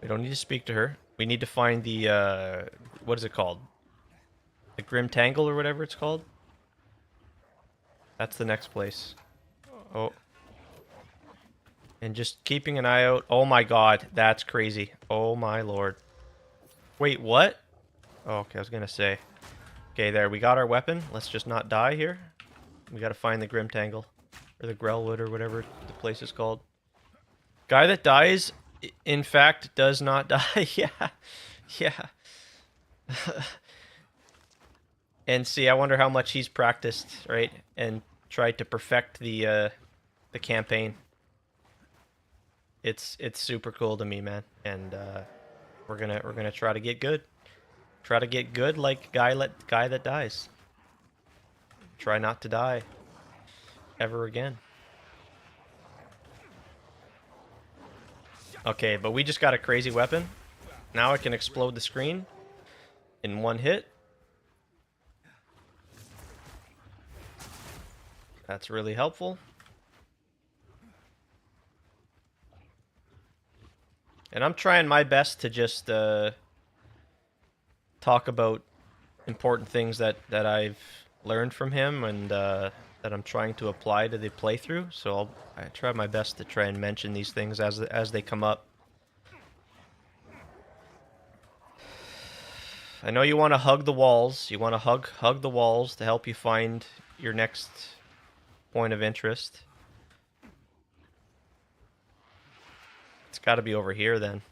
We don't need to speak to her. We need to find the what is it called? The Grim Tangle or whatever it's called. That's the next place. Oh. And just keeping an eye out. Oh my god, that's crazy. Oh my lord. Wait, what? Oh, okay, I was gonna say. Okay, there, we got our weapon. Let's just not die here. We gotta find the Grim Tangle. Or the Grellwood or whatever the place is called. Guy That Dies, in fact, does not die. Yeah. Yeah. And see, I wonder how much he's practiced, right? And tried to perfect the campaign. It's super cool to me, man. And we're gonna try to get good. Try to get good like Guy That Dies. Try not to die ever again. Okay, but we just got a crazy weapon. Now I can explode the screen in one hit. That's really helpful. And I'm trying my best to just talk about important things that I've learned from him, and that I'm trying to apply to the playthrough. So I try my best to try and mention these things as they come up. I know you want to hug the walls. You want to hug the walls to help you find your next point of interest. It's got to be over here then.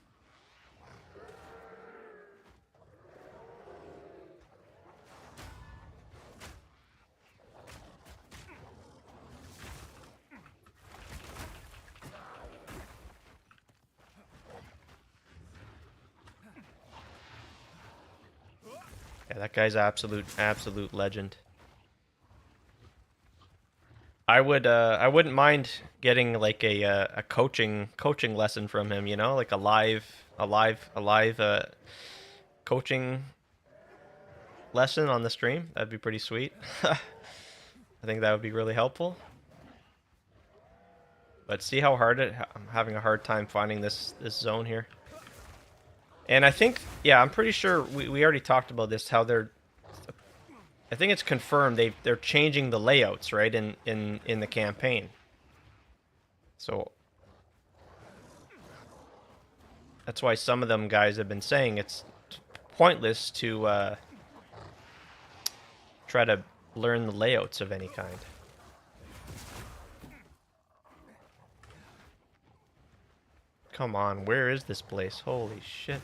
Yeah, that guy's absolute legend. I wouldn't mind getting like a coaching lesson from him, you know, like a live coaching lesson on the stream. That'd be pretty sweet. I think that would be really helpful. But see how hard I'm having a hard time finding this zone here. And I think, yeah, I'm pretty sure we already talked about this, how I think it's confirmed they're changing the layouts, right, in the campaign. So that's why some of them guys have been saying it's pointless to try to learn the layouts of any kind. Come on, where is this place? Holy shit.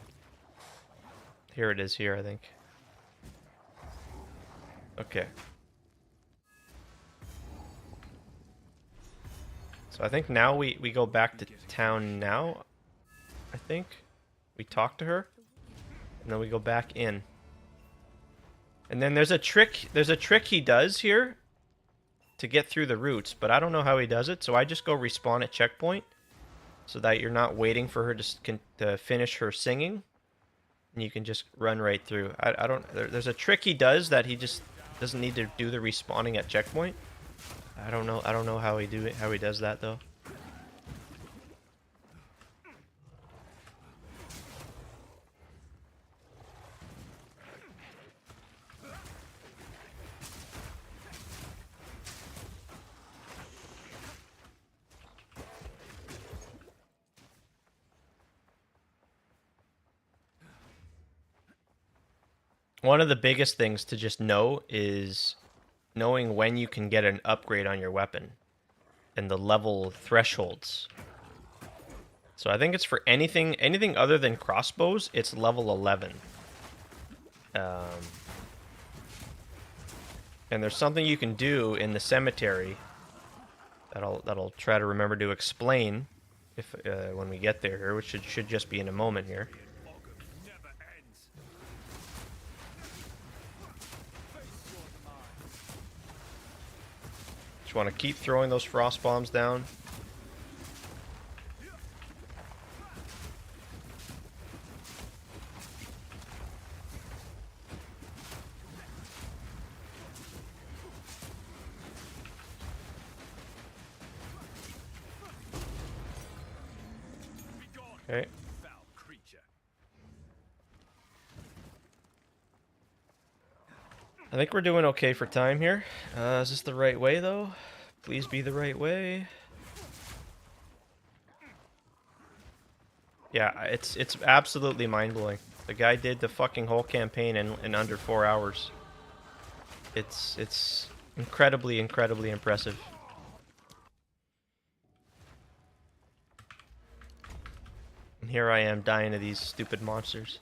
Here it is here, I think. Okay. So I think now we go back to town now. I think. We talk to her. And then we go back in. And then there's a trick he does here to get through the roots, but I don't know how he does it, so I just go respawn at checkpoint so that you're not waiting for her to finish her singing. And you can just run right through. I don't. There's a trick he does that he just doesn't need to do the respawning at checkpoint. I don't know how he does that though. One of the biggest things to just know is knowing when you can get an upgrade on your weapon and the level thresholds. So I think it's for anything other than crossbows, it's level 11. And there's something you can do in the cemetery that'll try to remember to explain if when we get there, which should just be in a moment here. Just want to keep throwing those frost bombs down. Okay. I think we're doing okay for time here. Is this the right way, though? Please be the right way. Yeah, it's absolutely mind-blowing. The guy did the fucking whole campaign in under 4 hours. It's incredibly impressive. And here I am dying to these stupid monsters.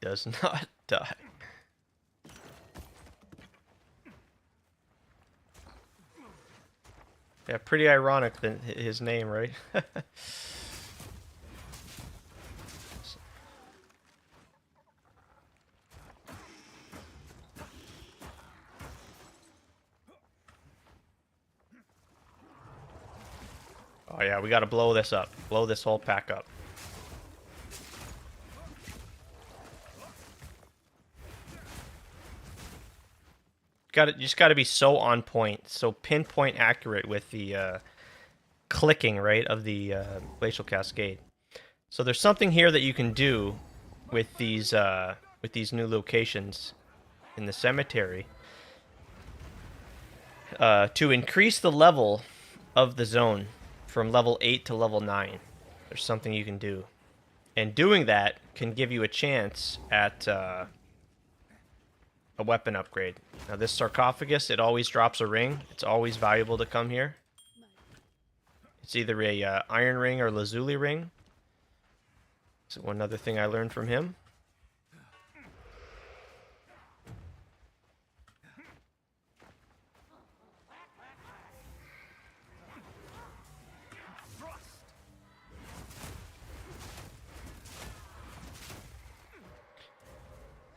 Does not die. Yeah, pretty ironic than his name, right? Oh yeah, we gotta blow this up. Blow this whole pack up. just got to be so on point, so pinpoint accurate with the clicking, right, of the glacial cascade. So there's something here that you can do with these new locations in the cemetery to increase the level of the zone from level 8 to level 9. There's something you can do. And doing that can give you a chance at a weapon upgrade. Now this sarcophagus, it always drops a ring. It's always valuable to come here. It's either a iron ring or lazuli ring. So one other thing I learned from him.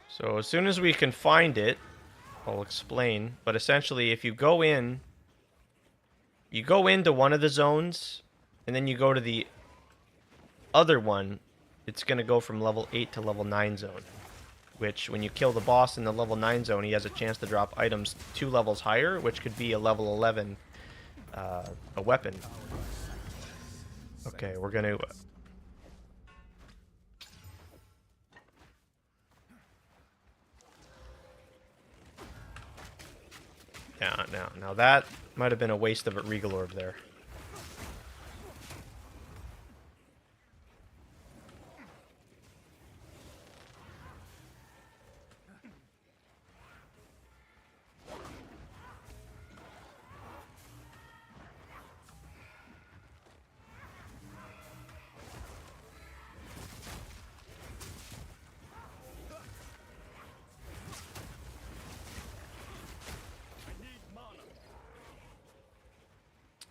So as soon as we can find it, I'll explain. But essentially, if you go into one of the zones, and then you go to the other one, it's going to go from level 8 to level 9 zone. Which, when you kill the boss in the level 9 zone, he has a chance to drop items 2 levels higher, which could be a level 11 a weapon. Okay, we're going to... Now that might have been a waste of a Regal Orb there.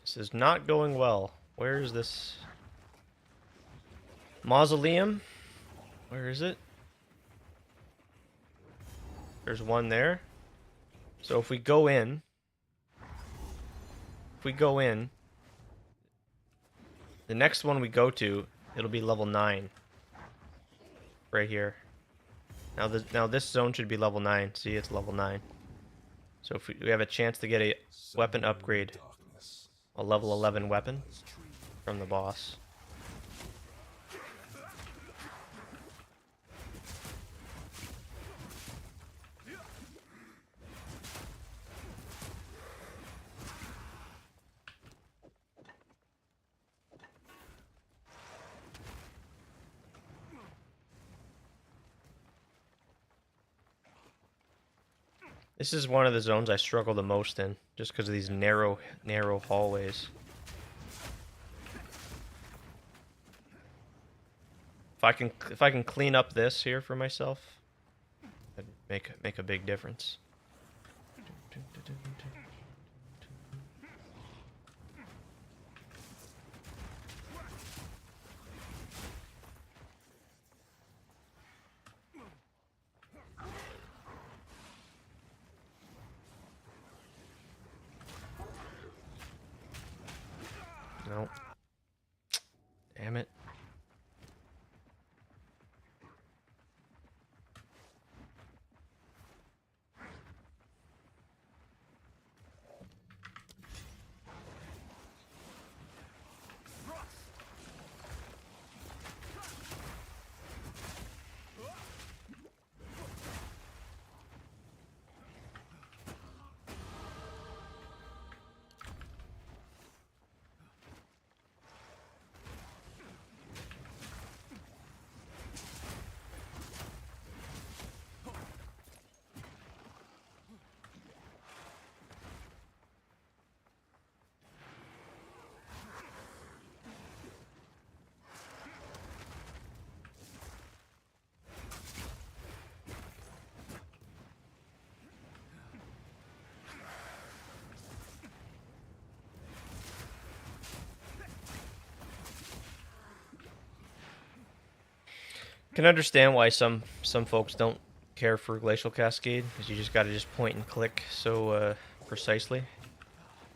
This is not going well. Where is this mausoleum? Where is it? There's one there. So if we go in, the next one we go to, it'll be level 9. Right here. Now this zone should be level 9. See, it's level 9. So if we have a chance to get a weapon upgrade. A level 11 weapon from the boss. This is one of the zones I struggle the most in, just because of these narrow hallways. If I can clean up this here for myself, that'd make a big difference. No. Damn it. Can understand why some folks don't care for Glacial Cascade, because you just got to just point and click so precisely.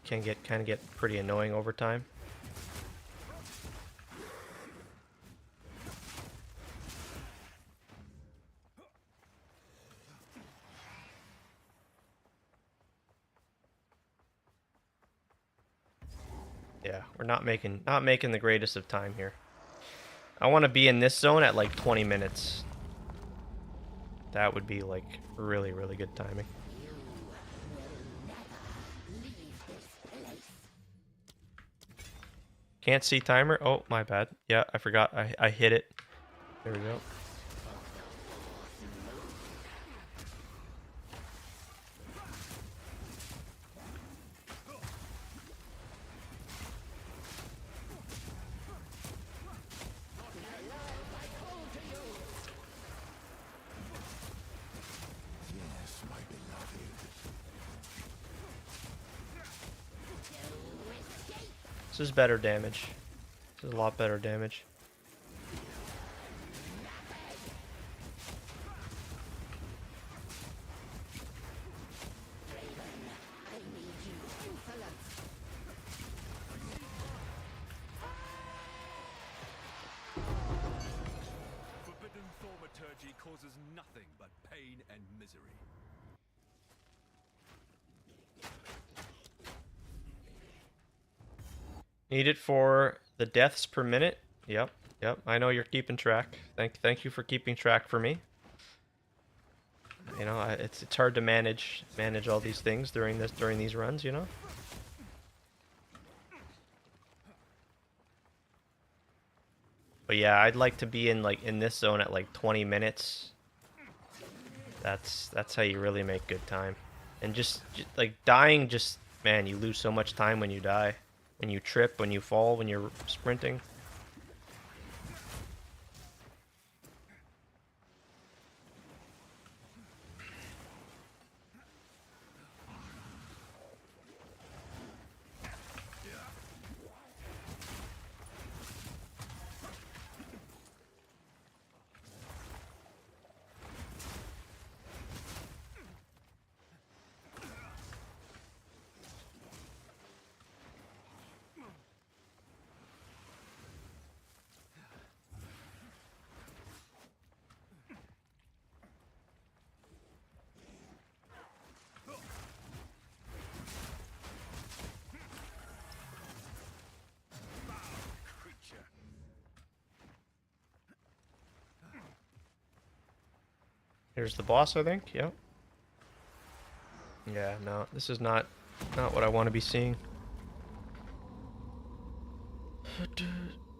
Can kind of get pretty annoying over time. Yeah, we're not making the greatest of time here. I want to be in this zone at like 20 minutes. That would be like really, really good timing. Can't see timer. Oh, my bad. Yeah, I forgot. I hit it. There we go. Yes, my beloved. This is better damage. This is a lot better damage. Forbidden thaumaturgy causes nothing but pain and misery. Need it for the deaths per minute. Yep, yep. I know you're keeping track. Thank you for keeping track for me. You know, it's hard to manage all these things during these runs. You know. But yeah, I'd like to be in this zone at like 20 minutes. That's how you really make good time. And just like dying, just man, you lose so much time when you die. When you trip, when you fall, when you're sprinting. Here's the boss, I think. Yep. Yeah, no, this is not what I want to be seeing.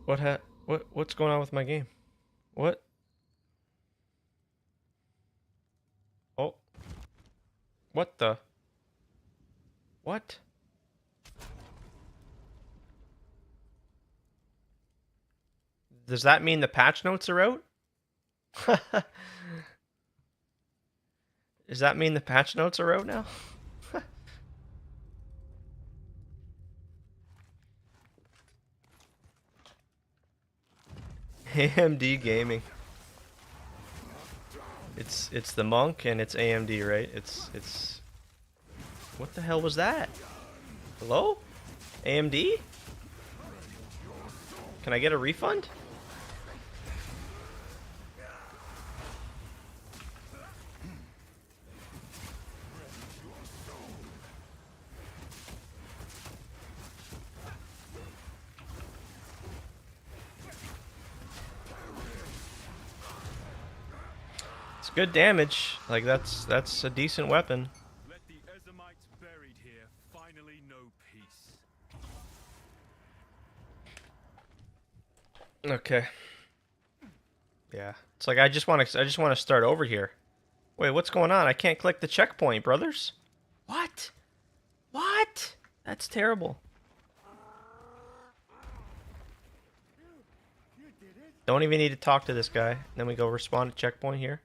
What's going on with my game? What? Oh. What the? What? Does that mean the patch notes are out? Does that mean the patch notes are out now? AMD Gaming. It's the Monk and it's AMD, right? It's what the hell was that? Hello? AMD? Can I get a refund? It's good damage. Like that's a decent weapon. Let the Ezamites buried here finally know peace. Okay. Yeah. It's like I just want to start over here. Wait, what's going on? I can't click the checkpoint, brothers. What? What? That's terrible. Don't even need to talk to this guy. Then we go respawn at checkpoint here.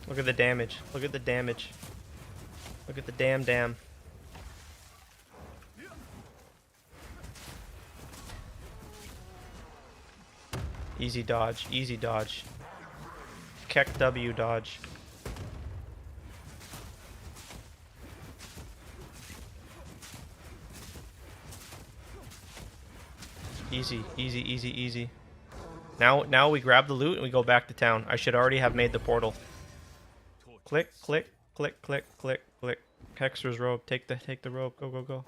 Look at the damage. Look at the damage. Look at the damn. Easy dodge. Easy dodge. Keck W dodge. Easy, easy, easy, easy. Now we grab the loot and we go back to town. I should already have made the portal. Click, click, click, click, click, click. Hexer's robe. Take the robe. Go, go, go.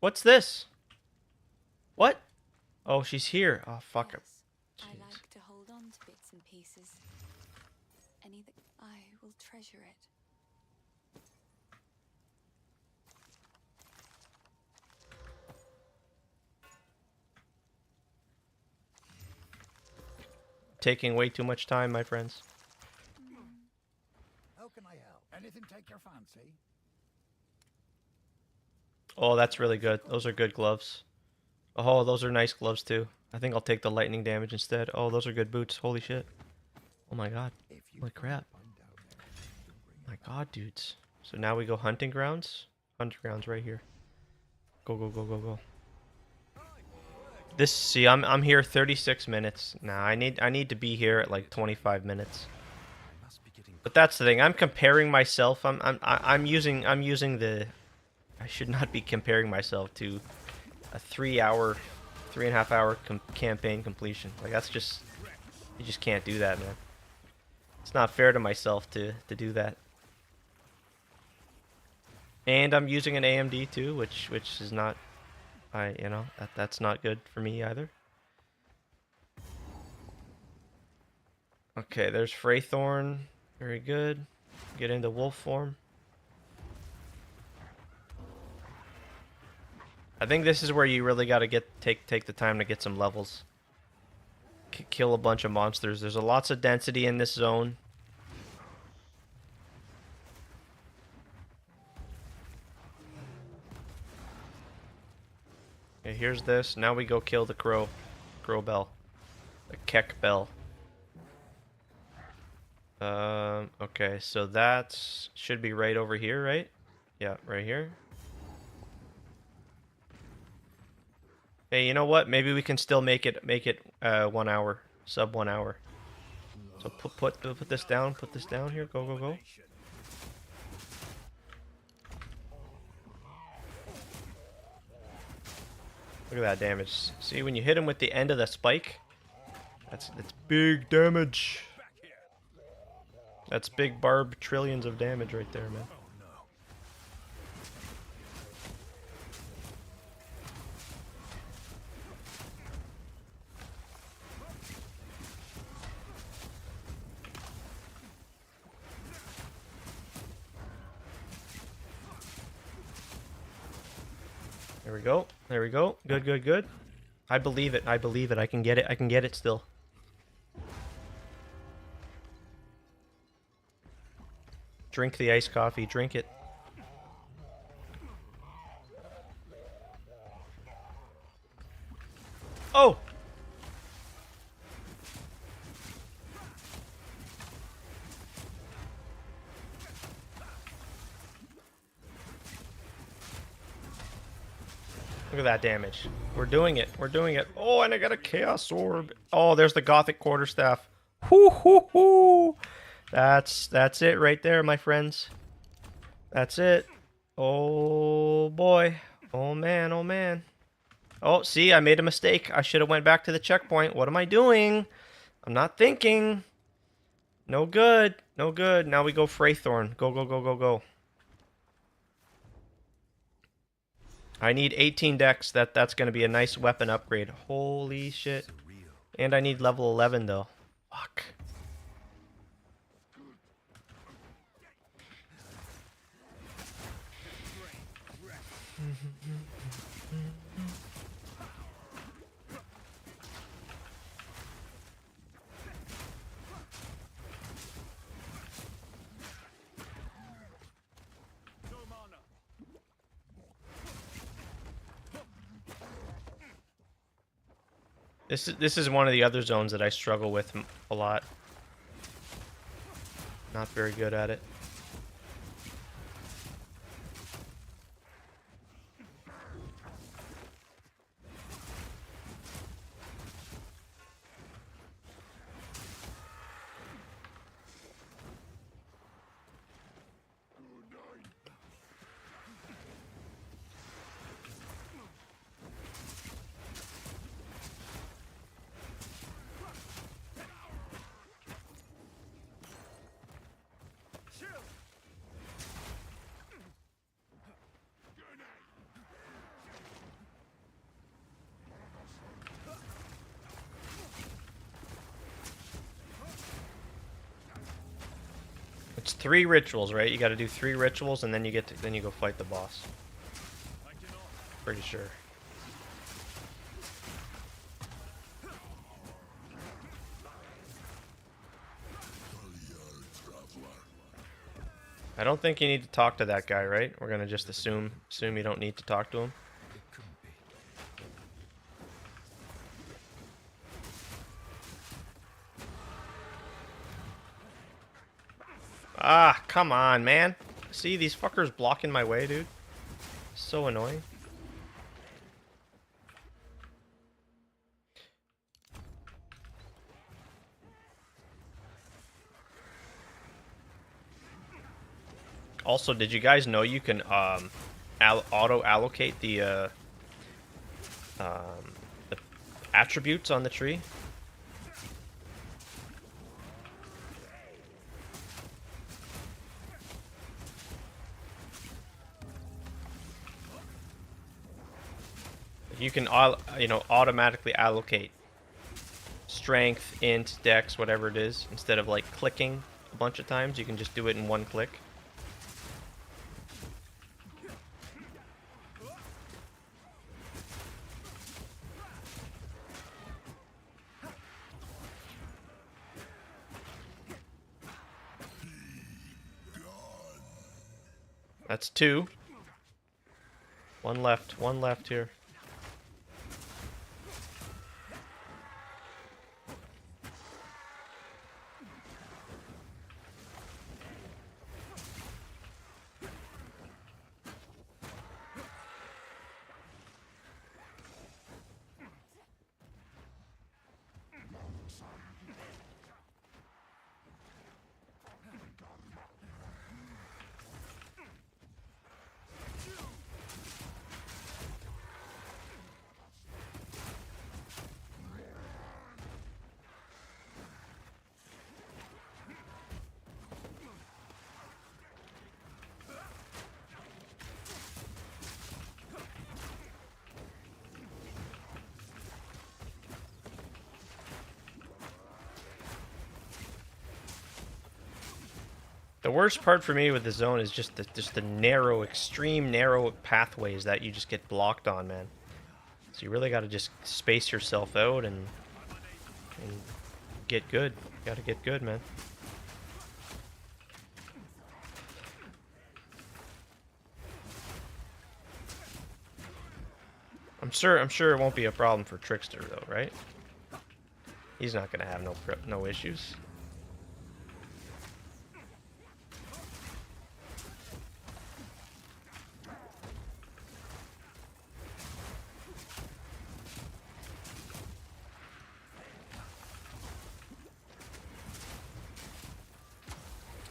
What's this? What? Oh, she's here. Oh, fuck it. Yes, I Jeez. like to hold on to bits and pieces. Anything, I will treasure it. Taking way too much time, my friends. How can I help? Anything take your fancy? Oh, that's really good. Those are good gloves. Oh, those are nice gloves too. I think I'll take the lightning damage instead. Oh, those are good boots. Holy shit. Oh my god. If you Holy crap. find down there, you can bring My god, dudes. So now we go hunting grounds. Hunting grounds right here. Go, go, go, go, go. This, see, I'm here 36 minutes. Nah, I need to be here at like 25 minutes. Must be getting But that's the thing. I'm comparing myself. I'm using the. I should not be comparing myself to a 3.5 hour campaign completion. Like that's just, you just can't do that, man. It's not fair to myself to do that. And I'm using an AMD too, which is not, that's not good for me either. Okay, there's Freythorn. Very good. Get into wolf form. I think this is where you really got to take the time to get some levels. Kill a bunch of monsters. There's lots of density in this zone. Okay, here's this. Now we go kill the crow bell. The Keck bell. Okay, so that should be right over here, right? Yeah, right here. Hey, you know what? Maybe we can still make it 1 hour, sub 1 hour. So put this down. Put this down here. Go, go, go. Look at that damage. See, when you hit him with the end of the spike, that's big damage. That's big barb trillions of damage right there, man. There we go. There we go. Good, good, good. I believe it. I believe it. I can get it. I can get it still. Drink the iced coffee. Drink it. Oh! Look at that damage. We're doing it. We're doing it. Oh, and I got a Chaos Orb. Oh, there's the Gothic Quarterstaff. Hoo hoo hoo! That's it right there, my friends. That's it. Oh boy. Oh man, oh man. Oh, see, I made a mistake. I should have went back to the checkpoint. What am I doing? I'm not thinking. No good. No good. Now we go Freythorn. Go, go, go, go, go. I need 18 dex. That's going to be a nice weapon upgrade. Holy shit. And I need level 11 though. Fuck. This is one of the other zones that I struggle with a lot. Not very good at it. It's 3 rituals, right? You got to do 3 rituals, and then you get to, then you go fight the boss. Pretty sure. I don't think you need to talk to that guy, right? We're gonna just assume you don't need to talk to him. It couldn't be. Ah, come on, man. See, these fuckers blocking my way, dude. So annoying. Also, did you guys know you can auto-allocate the attributes on the tree? You can, you know, automatically allocate strength, int, dex, whatever it is, instead of like clicking a bunch of times. You can just do it in one click. That's 2. One left here. The worst part for me with the zone is just the narrow, extreme narrow pathways that you just get blocked on, man. So you really got to just space yourself out and get good. Got to get good, man. I'm sure it won't be a problem for Trickster though, right? He's not gonna have no issues.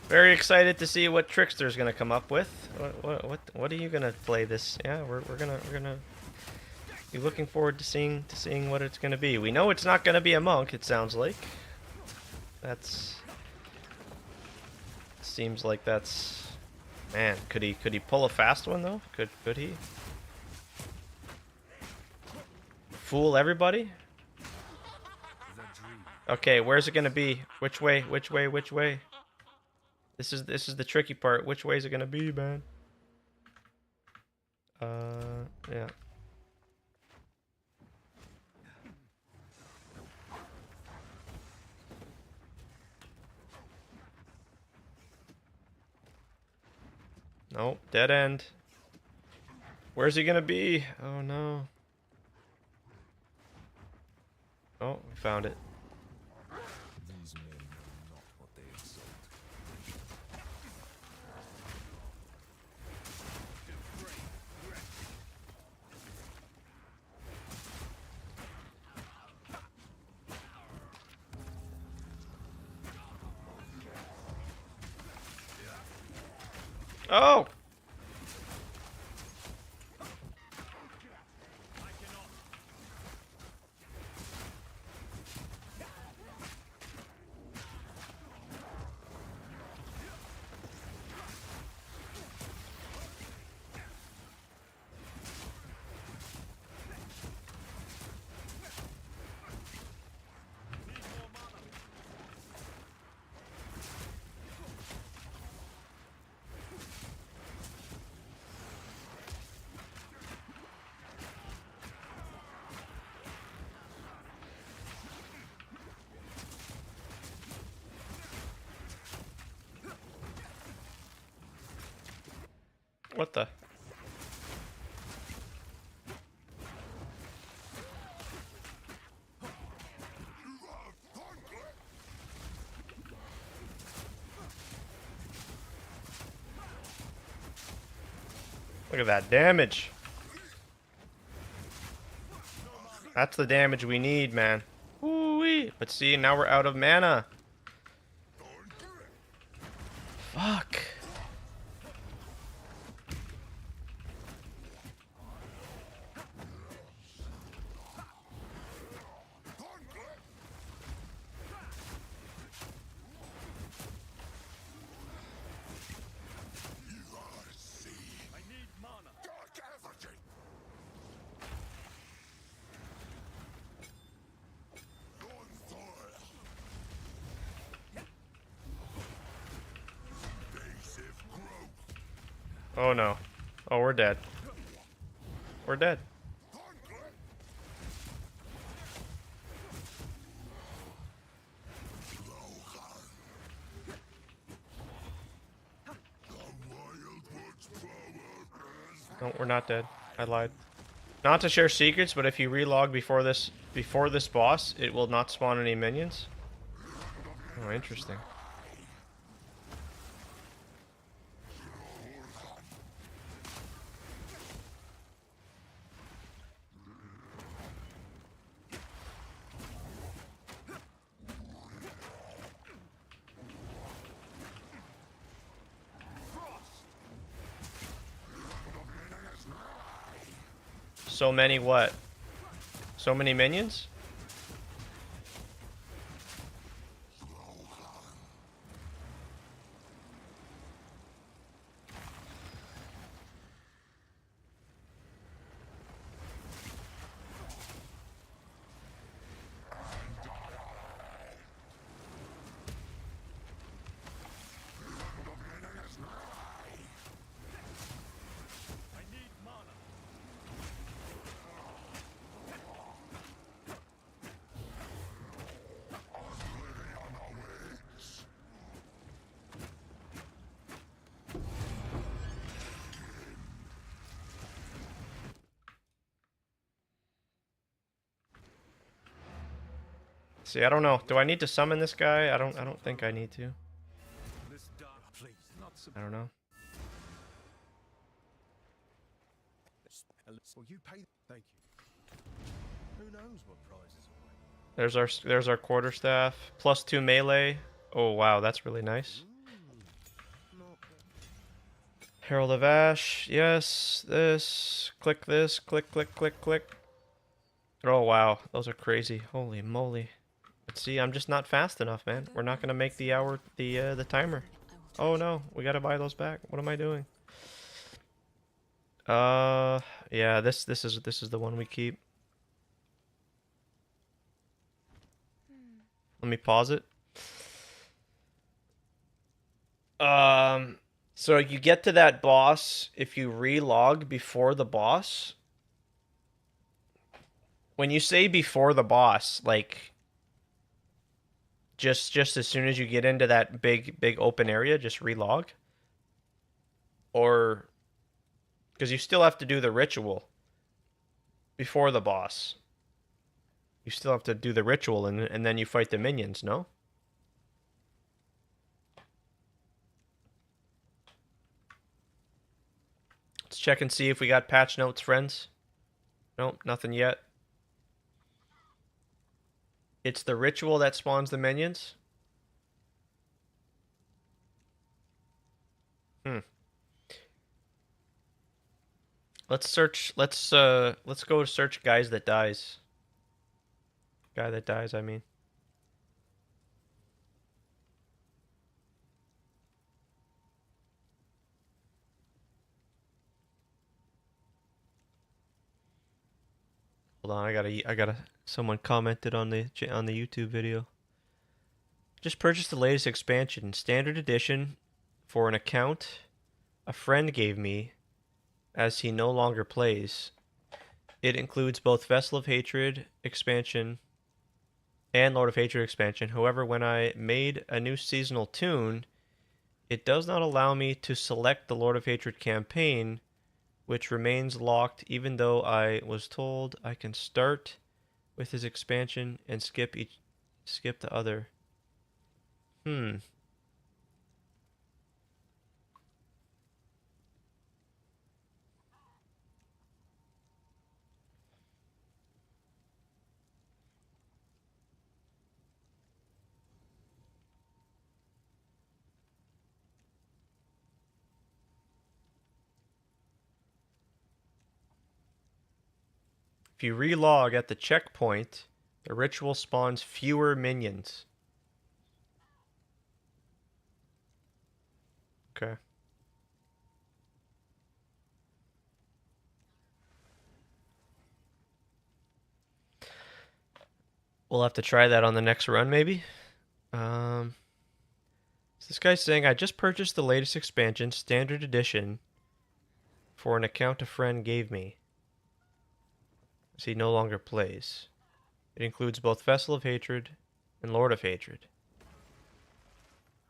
Very excited to see what Trickster's gonna come up with. What are you gonna play this? Yeah, we're gonna be looking forward to seeing what it's gonna be. We know it's not gonna be a monk. It sounds like. Seems like that's. Man, could he pull a fast one though? Could he? Fool everybody? Okay, where's it gonna be? Which way? Which way? Which way? This is the tricky part. Which way is it gonna be, man? Yeah. Nope, dead end. Where's he gonna be? Oh no. Oh, we found it. These men know not what they exalt. Oh! What the? Look at that damage. That's the damage we need, man. Woo-wee. But see, now we're out of mana. Fuck. Oh no. Oh, we're dead. We're dead. No, we're not dead. I lied. Not to share secrets, but if you relog before this boss, it will not spawn any minions. Oh, interesting. So many what? So many minions? See, I don't know. Do I need to summon this guy? I don't think I need to. This dark, please, not so. I don't know. Well, you pay. Thank you. Who knows what prizes await? There's our quarterstaff. +2 melee. Oh wow, that's really nice. Herald of Ash. Yes. This. Click this. Click, click, click, click. Oh wow, those are crazy. Holy moly. But see, I'm just not fast enough, man. We're not gonna make the hour, the timer. Oh no, we gotta buy those back. What am I doing? Yeah, this is the one we keep. Let me pause it. So you get to that boss if you relog before the boss. When you say before the boss, like just as soon as you get into that big open area, just relog. Or because you still have to do the ritual before the boss. You still have to do the ritual and then you fight the minions, no? Let's check and see if we got patch notes, friends. Nope, nothing yet. It's the ritual that spawns the minions? Let's search, let's go to search guys that dies. Guy that dies, I mean. Hold on, I gotta. Someone commented on the YouTube video. Just purchased the latest expansion, Standard Edition, for an account a friend gave me, as he no longer plays. It includes both Vessel of Hatred expansion and Lord of Hatred expansion. However, when I made a new seasonal tune, It does not allow me to select the Lord of Hatred campaign, which remains locked even though I was told I can start with his expansion and skip the other. If you relog at the checkpoint, the ritual spawns fewer minions. Okay. We'll have to try that on the next run, maybe. So this guy's saying, I just purchased the latest expansion, Standard Edition, for an account a friend gave me, as he no longer plays. It includes both Vessel of Hatred and Lord of Hatred.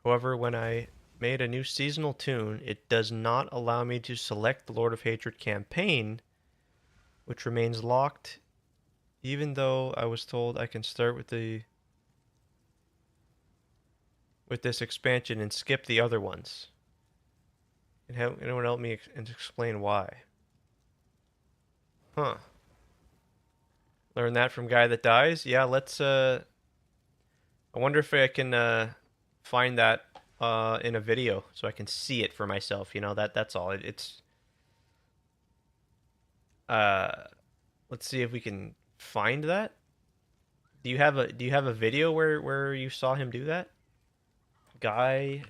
However, when I made a new seasonal tune, it does not allow me to select the Lord of Hatred campaign, which remains locked, even though I was told I can start with this expansion and skip the other ones. And how anyone help me explain why? Huh. Learn that from guy that dies? Yeah, let's I wonder if I can find that in a video so I can see it for myself, you know, that's all. It's let's see if we can find that. Do you have a video where you saw him do that? Guy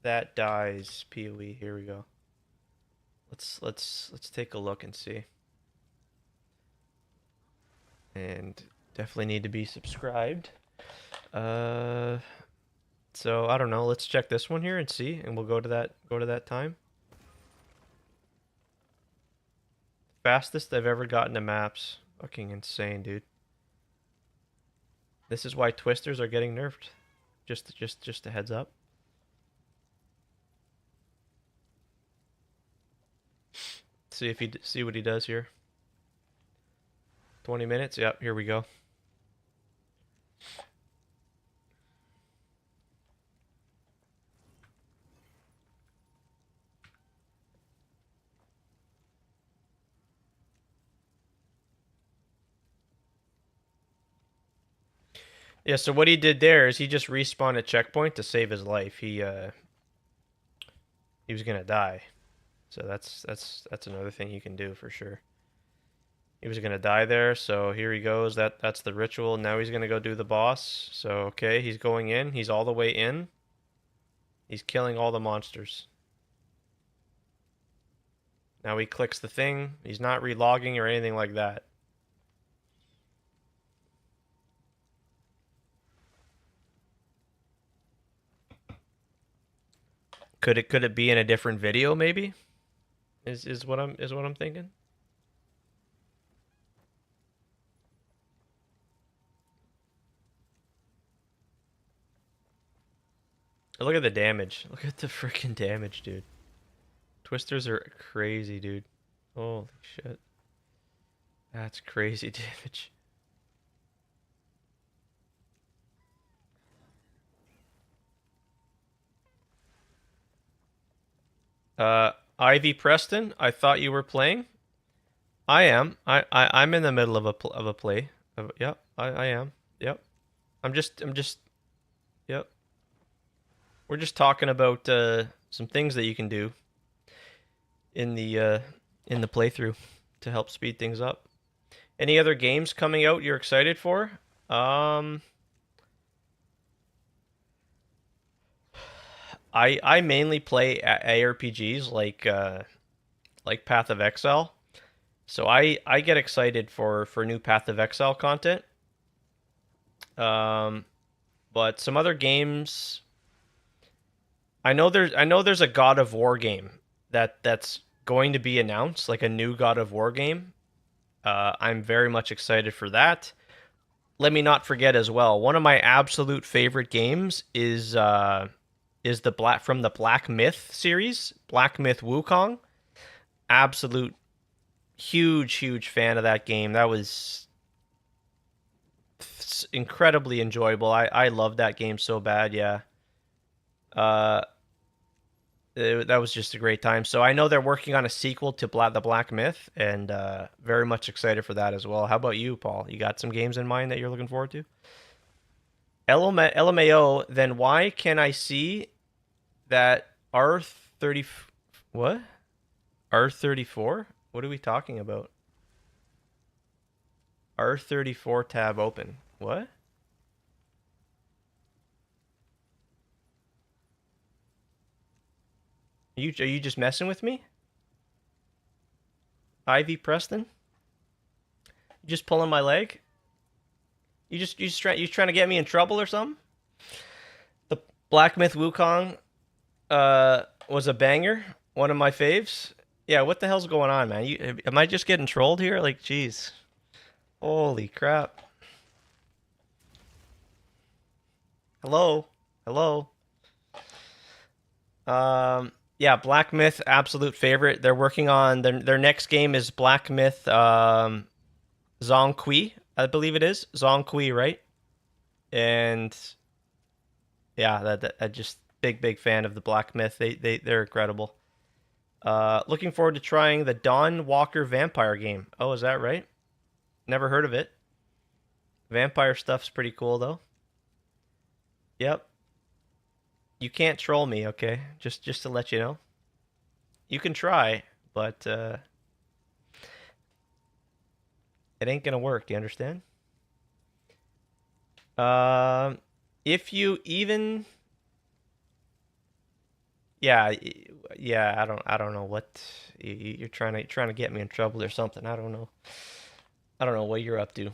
that dies PoE. Here we go. Let's take a look and see. And definitely need to be subscribed. So I don't know. Let's check this one here and see, and we'll go to that time. Fastest I've ever gotten to maps. Fucking insane, dude. This is why twisters are getting nerfed. Just a heads up. See what he does here. 20 minutes. Yep, here we go. Yeah, so what he did there is he just respawned a checkpoint to save his life. He was gonna die. So that's another thing you can do for sure. He was gonna die there, so here he goes. That's the ritual. Now he's gonna go do the boss. So okay, he's going in. He's all the way in. He's killing all the monsters. Now he clicks the thing. He's not relogging or anything like that. Could it be in a different video maybe? Is what I'm thinking. Look at the damage. Look at the freaking damage, dude. Twisters are crazy, dude. Holy shit. That's crazy damage. Ivy Preston, I thought you were playing. I am. I'm in the middle of a play. Yep, I am. Yep. I'm just. Yep. We're just talking about some things that you can do in the playthrough to help speed things up. Any other games coming out you're excited for? I mainly play ARPGs like Path of Exile. So I get excited for new Path of Exile content. But some other games, I know there's a God of War game that's going to be announced, like a new God of War game. I'm very much excited for that. Let me not forget as well, one of my absolute favorite games is is the Black Myth series, Black Myth Wukong. Absolute huge fan of that game. That was incredibly enjoyable. I love that game so bad. Yeah. That was just a great time. So I know they're working on a sequel to the Black Myth, and very much excited for that as well. How about you, Paul? You got some games in mind that you're looking forward to? LMAO, then why can I see that R30... What? R34? What are we talking about? R34 tab open. What? Are you just messing with me? Ivy Preston? You just pulling my leg? You trying to get me in trouble or something? The Black Myth Wukong was a banger, one of my faves. Yeah, what the hell's going on, man? Am I just getting trolled here? Like, jeez. Holy crap. Hello? Hello? Yeah, Black Myth, absolute favorite. They're working on their next game is Black Myth Zhong Kui, I believe it is. Zhong Kui, right? And yeah, that just big fan of the Black Myth. They're incredible. Looking forward to trying the Dawn Walker Vampire game. Oh, is that right? Never heard of it. Vampire stuff's pretty cool though. Yep. You can't troll me, okay? Just to let you know. You can try, but it ain't gonna work. Do you understand? If you even, yeah, I don't know what you're trying to get me in trouble or something. I don't know what you're up to.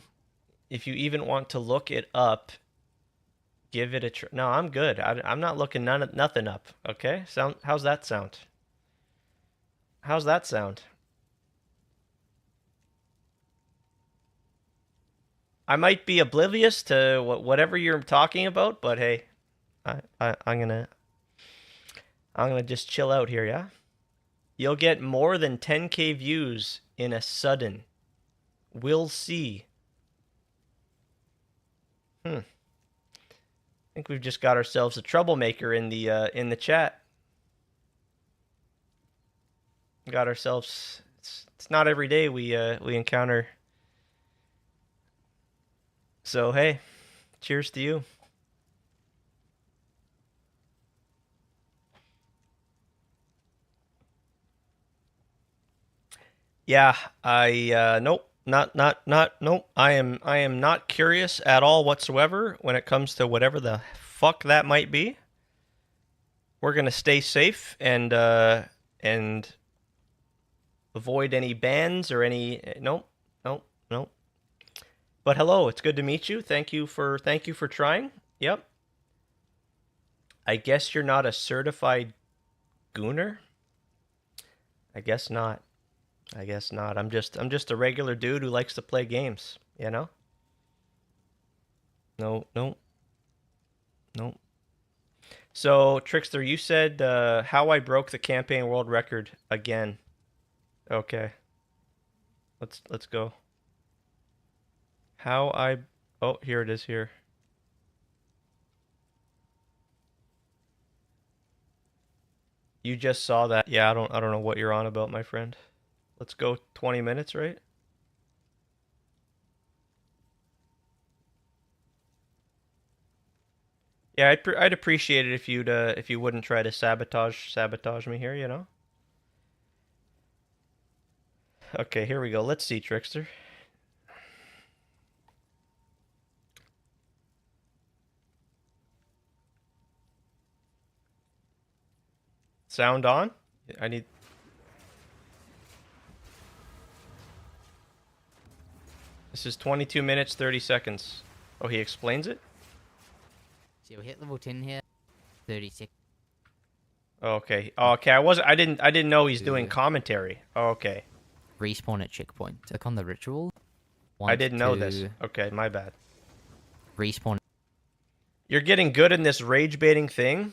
If you even want to look it up, give it a try. No, I'm good. I'm not looking nothing up. Okay, how's that sound? How's that sound? I might be oblivious to whatever you're talking about, but hey, I'm gonna just chill out here, yeah? You'll get more than 10k views in a sudden. We'll see. I think we've just got ourselves a troublemaker in the chat. Got ourselves. It's not every day we encounter. So hey, cheers to you. Yeah, nope, nope. I am not curious at all whatsoever when it comes to whatever the fuck that might be. We're gonna stay safe and avoid any bans or any nope. But hello, it's good to meet you. Thank you for trying. Yep. I guess you're not a certified gooner? I guess not. I'm just a regular dude who likes to play games, you know? No. So, Trickster, you said how I broke the campaign world record again. Okay. Let's go. Oh, here it is here. You just saw that. Yeah, I don't know what you're on about, my friend. Let's go 20 minutes, right? Yeah, I'd appreciate it if you wouldn't try to sabotage me here, you know? Okay, here we go. Let's see, Trickster. Sound on? I need... This is 22 minutes, 30 seconds. Oh, he explains it? So we hit level 10 here. 36. Okay. Oh, okay. I didn't know he's doing commentary. Oh, okay. Respawn at checkpoint. Click on the ritual. I didn't know this. Okay, my bad. Respawn. You're getting good in this rage baiting thing.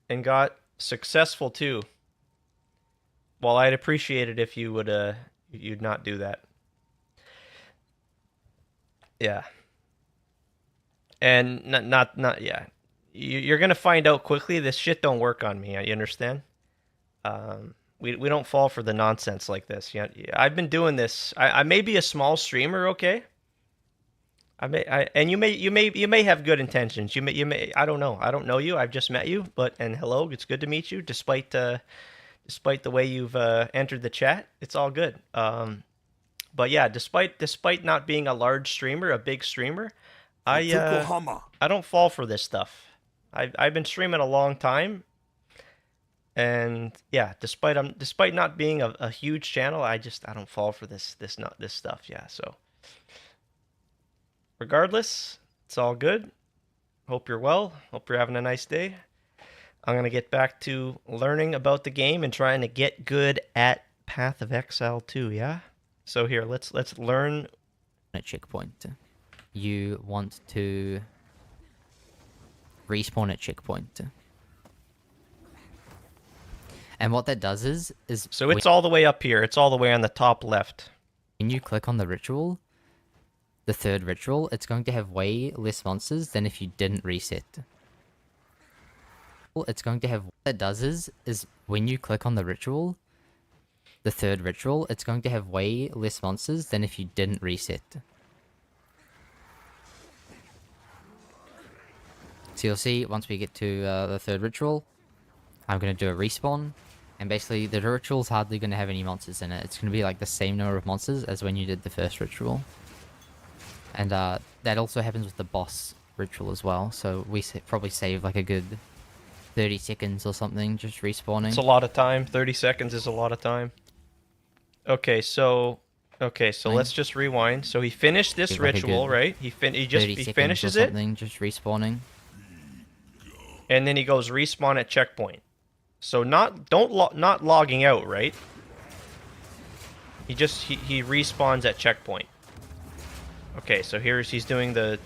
and got successful too. Well, I'd appreciate it if you would you'd not do that. Yeah. And not yeah. You're gonna find out quickly. This shit don't work on me. You understand? We don't fall for the nonsense like this. Yeah, I've been doing this. I may be a small streamer, okay? And you may have good intentions. You may I don't know. I don't know you. I've just met you. And hello, it's good to meet you. Despite the way you've entered the chat, it's all good. But yeah, despite not being a large streamer, a big streamer, I don't fall for this stuff. I've been streaming a long time, and yeah, despite not being a huge channel, I don't fall for this stuff. Yeah, so regardless, it's all good. Hope you're well. Hope you're having a nice day. I'm gonna get back to learning about the game and trying to get good at Path of Exile 2. Yeah. So here, let's learn. At checkpoint, you want to respawn at checkpoint. And what that does is so it's all the way up here. It's all the way on the top left. when you click on the ritual, the third ritual, it's going to have way less monsters than if you didn't reset. It's going to have, what that does is when you click on the ritual, the third ritual, it's going to have way less monsters than if you didn't reset. So you'll see, once we get to the third ritual, I'm going to do a respawn, and basically the ritual's hardly going to have any monsters in it. It's going to be like the same number of monsters as when you did the first ritual. And that also happens with the boss ritual as well, so we probably save like a good 30 seconds or something just respawning. It's a lot of time. 30 seconds is a lot of time. Okay, so let's just rewind. So he finished this Give like a ritual, good right? He finishes or it, something, just respawning. and then he goes respawn at checkpoint. So not logging out, right? He respawns at checkpoint. Okay, so he's doing the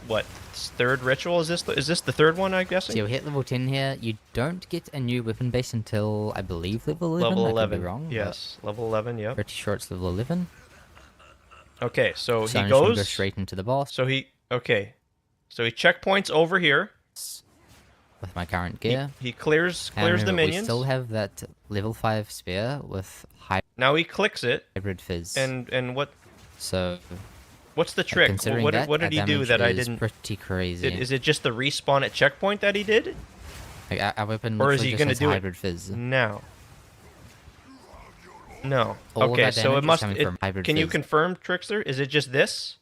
third ritual? Is this the third one, I'm guessing? So you'll hit level 10 here. You don't get a new weapon base until I believe level 11. Level I 11. could be wrong. Yes, level 11. Yep. Pretty sure it's level 11. Okay, so So he I'm just gonna goes go straight into the boss So he checkpoints over here. with my current gear. He clears And the remember, minions. We still have that level 5 spear with Now he clicks it, hybrid fizz. and So what's the trick? considering What did he do that I didn't? Pretty crazy. Is it just the respawn at checkpoint that he did? Like, our weapon Or is literally he just gonna has do it hybrid fizz. Now. No. All of Okay, our so damage it is must. coming from hybrid Can you fizz. confirm, Trickster? Is it just this?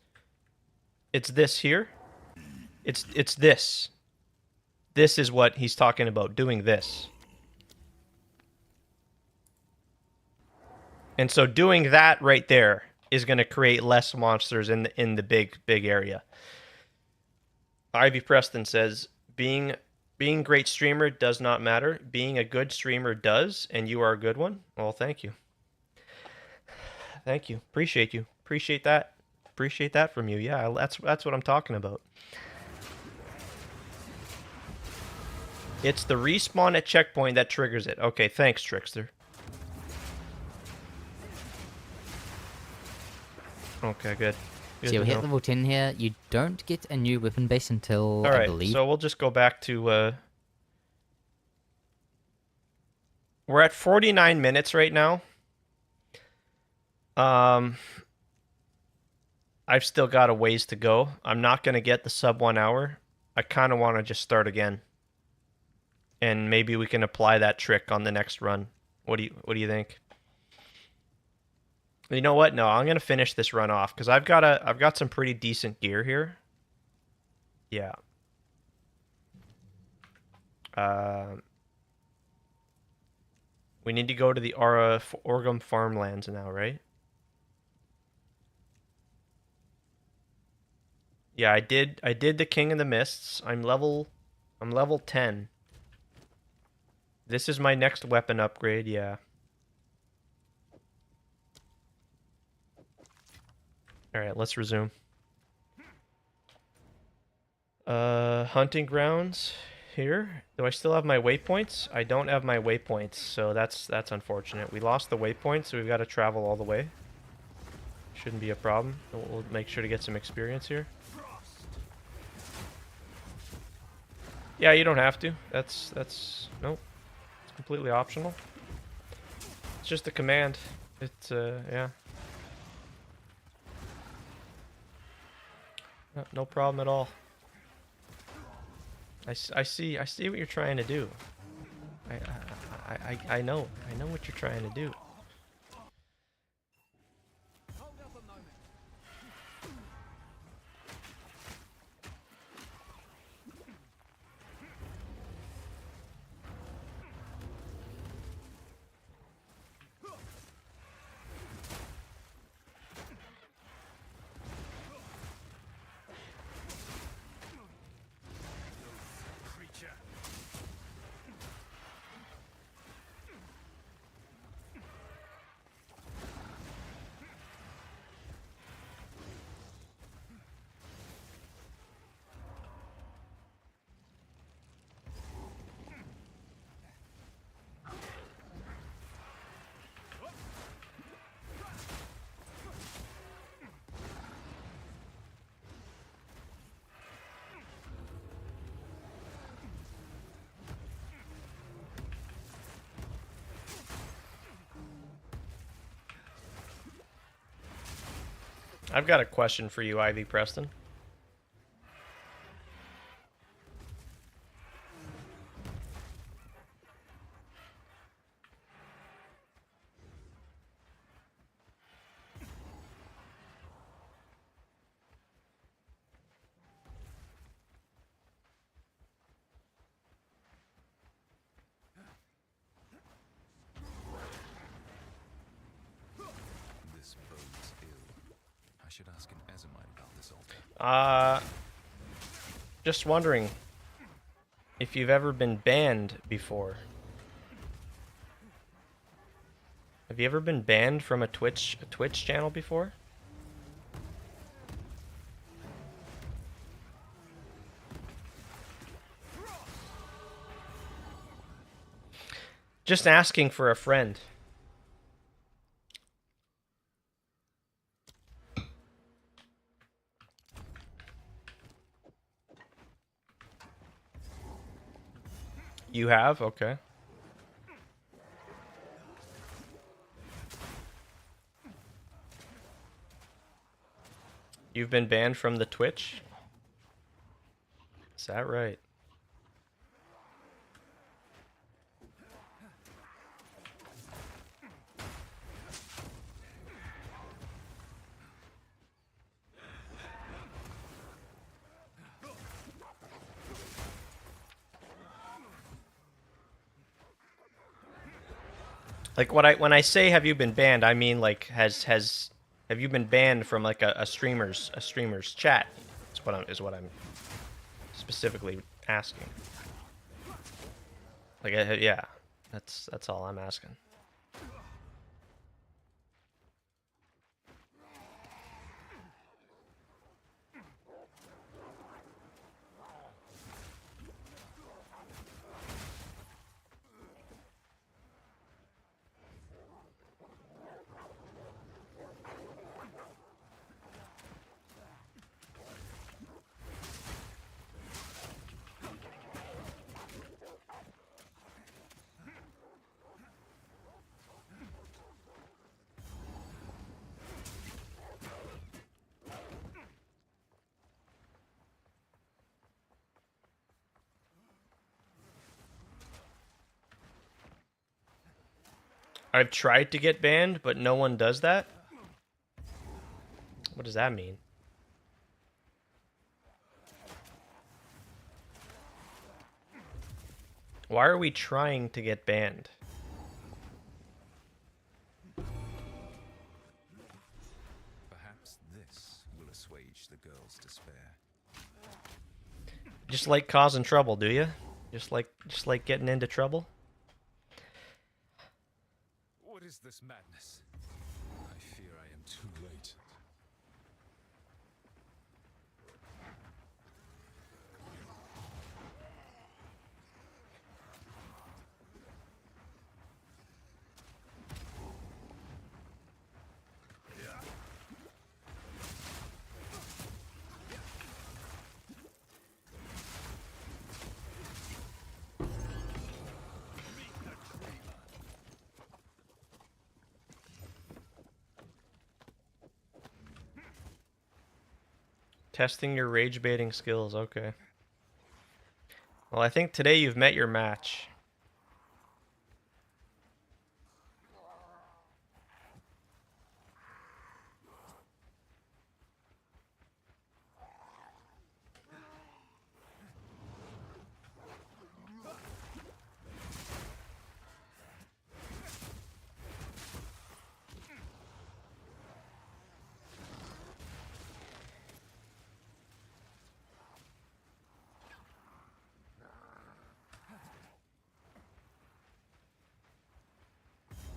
It's this here. It's this. This is what he's talking about. Doing this. And so doing that right there is going to create less monsters in the big area. Ivy Preston says being great streamer does not matter. Being a good streamer does, and you are a good one. Well, thank you. Thank you. Appreciate you. Appreciate that. Appreciate that from you. Yeah, that's what I'm talking about. It's the respawn at checkpoint that triggers it. Okay, thanks, Trickster. Okay, good. So you'll hit level 10 here. You don't get a new weapon base until, All I right, believe. so we'll just go back to... We're at 49 minutes right now. I've still got a ways to go. I'm not going to get the sub 1 hour. I kind of want to just start again. And maybe we can apply that trick on the next run. What do you think? You know what? No, I'm gonna finish this run off because I've got some pretty decent gear here. Yeah. We need to go to the Orgum farmlands now, right? Yeah, I did the King of the Mists. I'm level 10. This is my next weapon upgrade, yeah. Alright, let's resume. Hunting grounds. here. Do I still have my waypoints? I don't have my waypoints, so that's unfortunate. We lost the waypoints, so we've got to travel all the way. Shouldn't be a problem. We'll make sure to get some experience here. Yeah, you don't have to. That's nope. It's completely optional. It's just a command. It's yeah. No problem at all. I see what you're trying to do. I know what you're trying to do. I've got a question for you, Ivy Preston. This bodes ill. I should ask an Ezomite about this altar. Just wondering if you've ever been banned before. Have you ever been banned from a Twitch channel before? Just asking for a friend. You have? Okay. You've been banned from the Twitch? Is that right? Like when I say have you been banned, I mean like have you been banned from like a streamer's chat? Is what I'm specifically asking. Like yeah, that's all I'm asking. I've tried to get banned, but no one does that? What does that mean? Why are we trying to get banned? Perhaps this will assuage the girl's despair. Just like causing trouble, do you? Just like getting into trouble? What is this madness? I fear I am too late. Testing your rage baiting skills. Okay. Well, I think today you've met your match.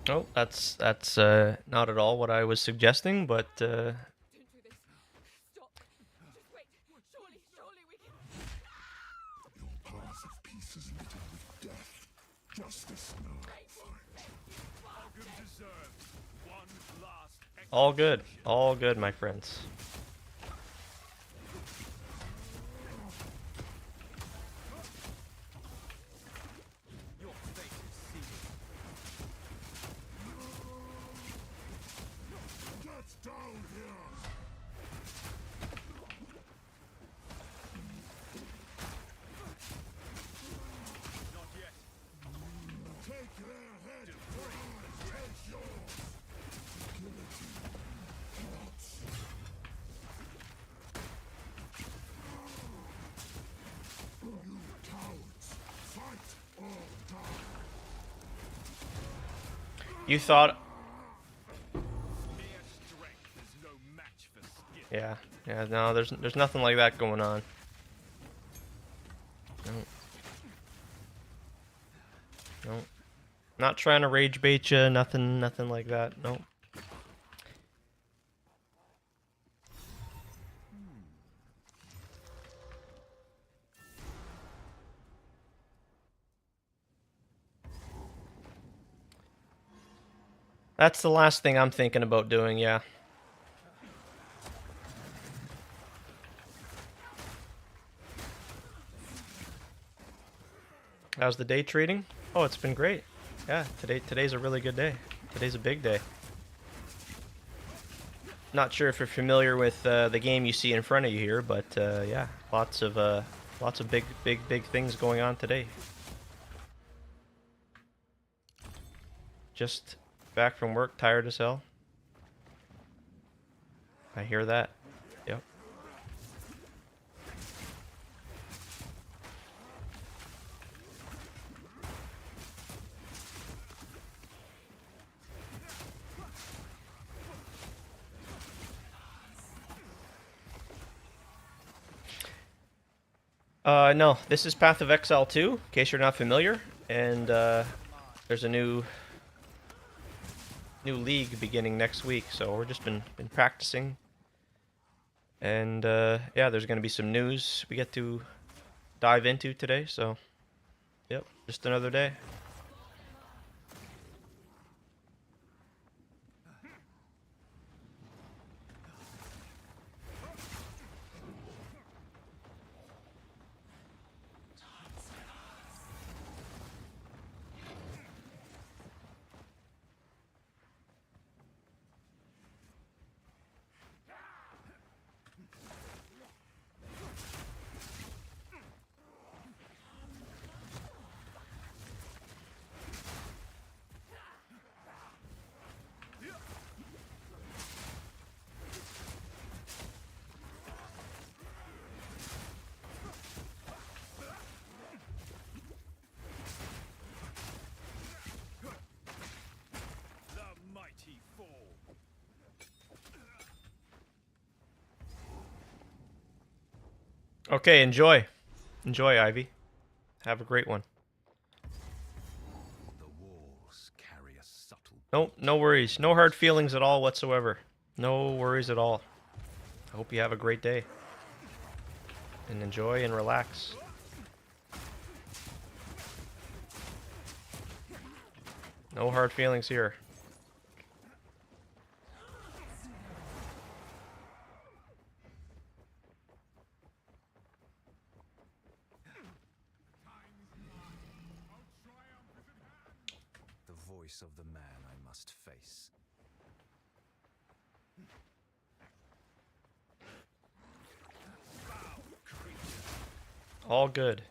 Oh, that's not at all what I was suggesting, but Don't do this. Stop. Just wait. Surely we can. Your path of peace is littered with death. Justice no all good, my friends. Get down here! Take their head! Take yours! You cowards! Fight or die! You thought. Yeah, no, there's nothing like that going on. No. Not trying to rage bait you, nothing like that. No. That's the last thing I'm thinking about doing, yeah. How's the day treating? Oh, it's been great. Yeah, today's a really good day. Today's a big day. Not sure if you're familiar with the game you see in front of you here, but yeah, lots of big things going on today. Just back from work, tired as hell. I hear that. Yep. No, this is Path of Exile 2, in case you're not familiar, and there's a new league beginning next week, so we're just been practicing, and yeah, there's gonna be some news we get to dive into today, so yep, just another day. Okay, enjoy, Ivy. Have a great one. The walls carry a subtle. Nope, no worries, no hard feelings at all whatsoever. No worries at all. I hope you have a great day. And enjoy and relax. No hard feelings here. The voice of the man I must face. All good.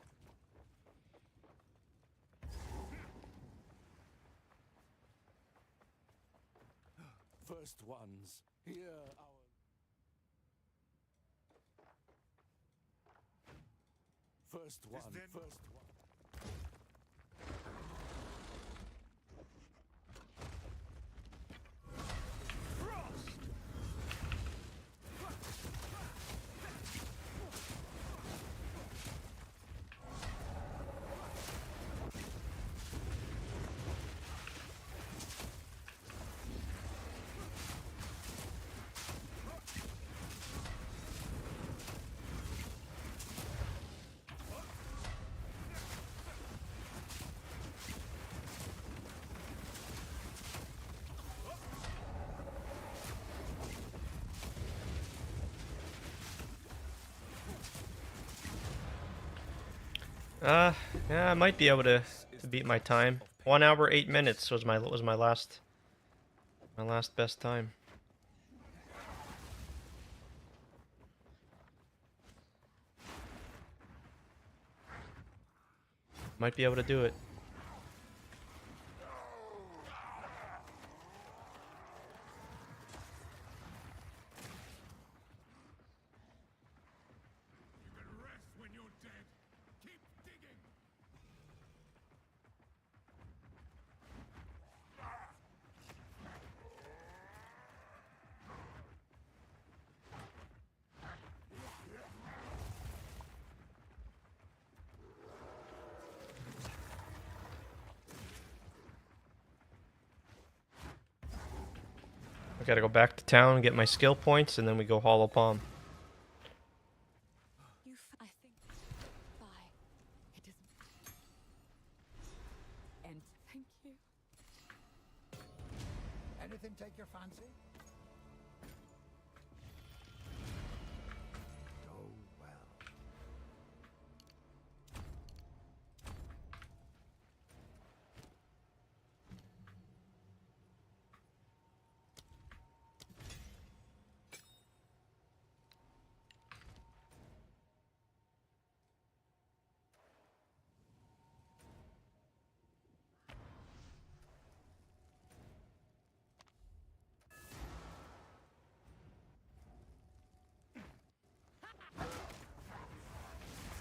First ones, hear our... First one, first one. Yeah, I might be able to beat my time. 1 hour 8 minutes was my last best time. Might be able to do it. You can rest when you're dead. Keep digging. I gotta go back to town and get my skill points, and then we go Hollow Palm. I think. Bye. It isn't. And thank you. Anything take your fancy? Oh, well.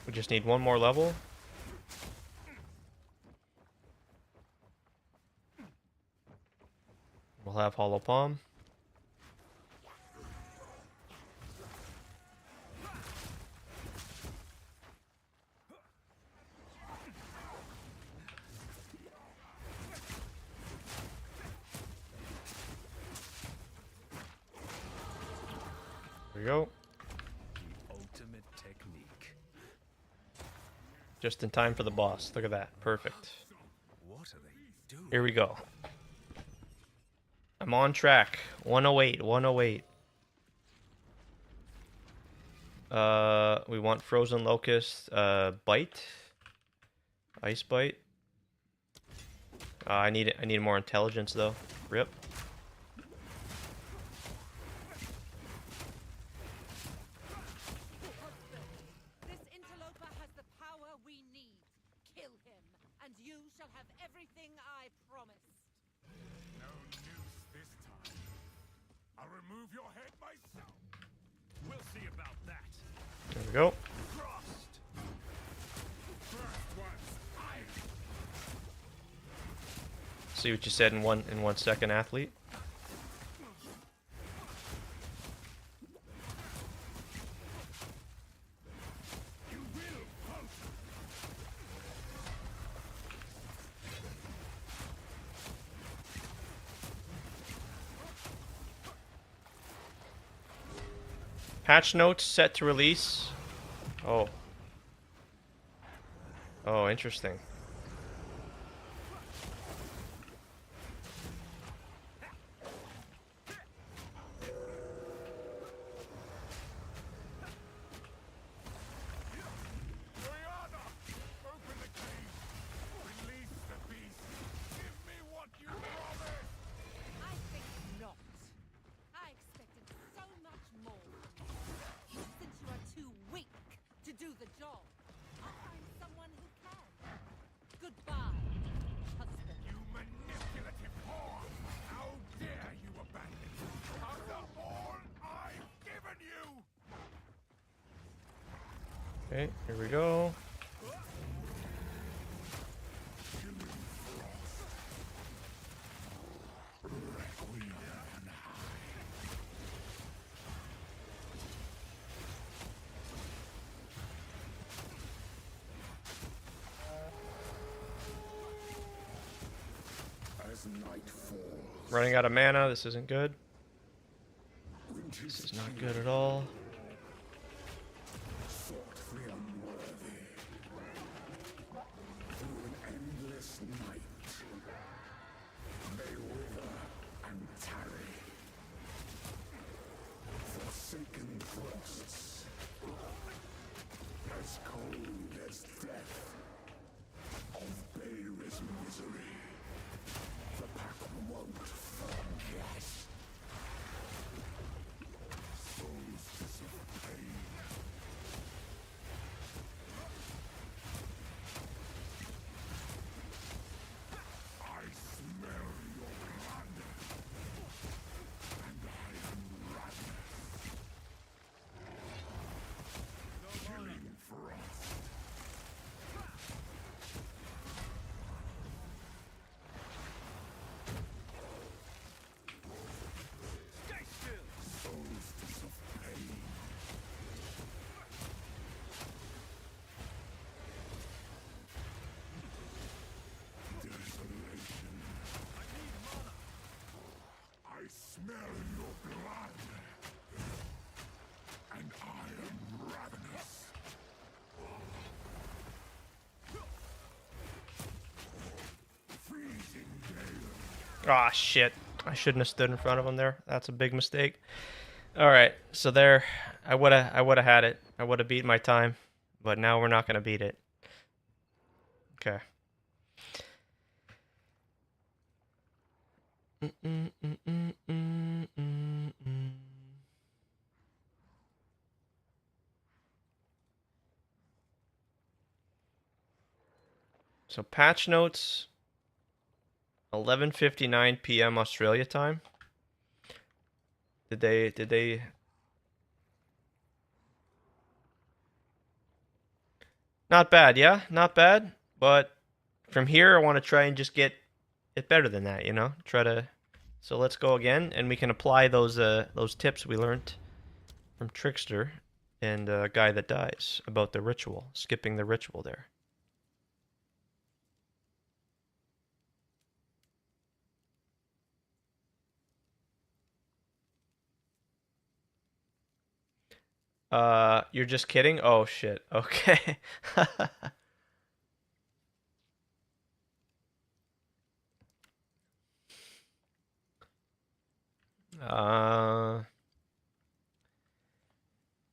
We just need one more level. We'll have Hollow Palm. There we go. The ultimate technique. Just in time for the boss. Look at that. Perfect. What are they doing? Here we go. I'm on track. 108, 108. We want Frozen Locust, Bite. Ice Bite. I need more intelligence though. Rip. This interloper has the power we need. Kill him, and you shall have everything I promised. No noose this time. I'll remove your head myself. We'll see about that. There we go. Frost. First ones, See what you said in 1 second, athlete. Patch notes set to release. Oh. Oh, interesting. Oriana! Open the cage! Release the beast! Give me what you promised! I think not. I expected so much more. Since you are too weak to do the job, I Okay, here we go. As night falls, Running out of mana. This isn't good. This is not good at all. sought the unworthy. Through an endless night, they wither and tarry. Forsaken frosts, as cold as death, of Bayra's misery. The pack won't forget. Solstice of pain. I smell your blood, and I am ravenous. Killing frost. Solstice of pain. Desolation. I smell your blood, and I am ravenous. Freezing gale. Ah, shit. I shouldn't have stood in front of him there. That's a big mistake. All right, so there, I would have had it. I would have beat my time, but now we're not gonna beat it. Okay. So patch notes, 11:59 p.m. Australia time. Did they Not bad, yeah? Not bad, but from here I want to try and just get it better than that, you know? Try to So let's go again and we can apply those tips we learned from Trickster and Guy That Dies about the ritual, skipping the ritual there. You're just kidding? Oh shit. Okay.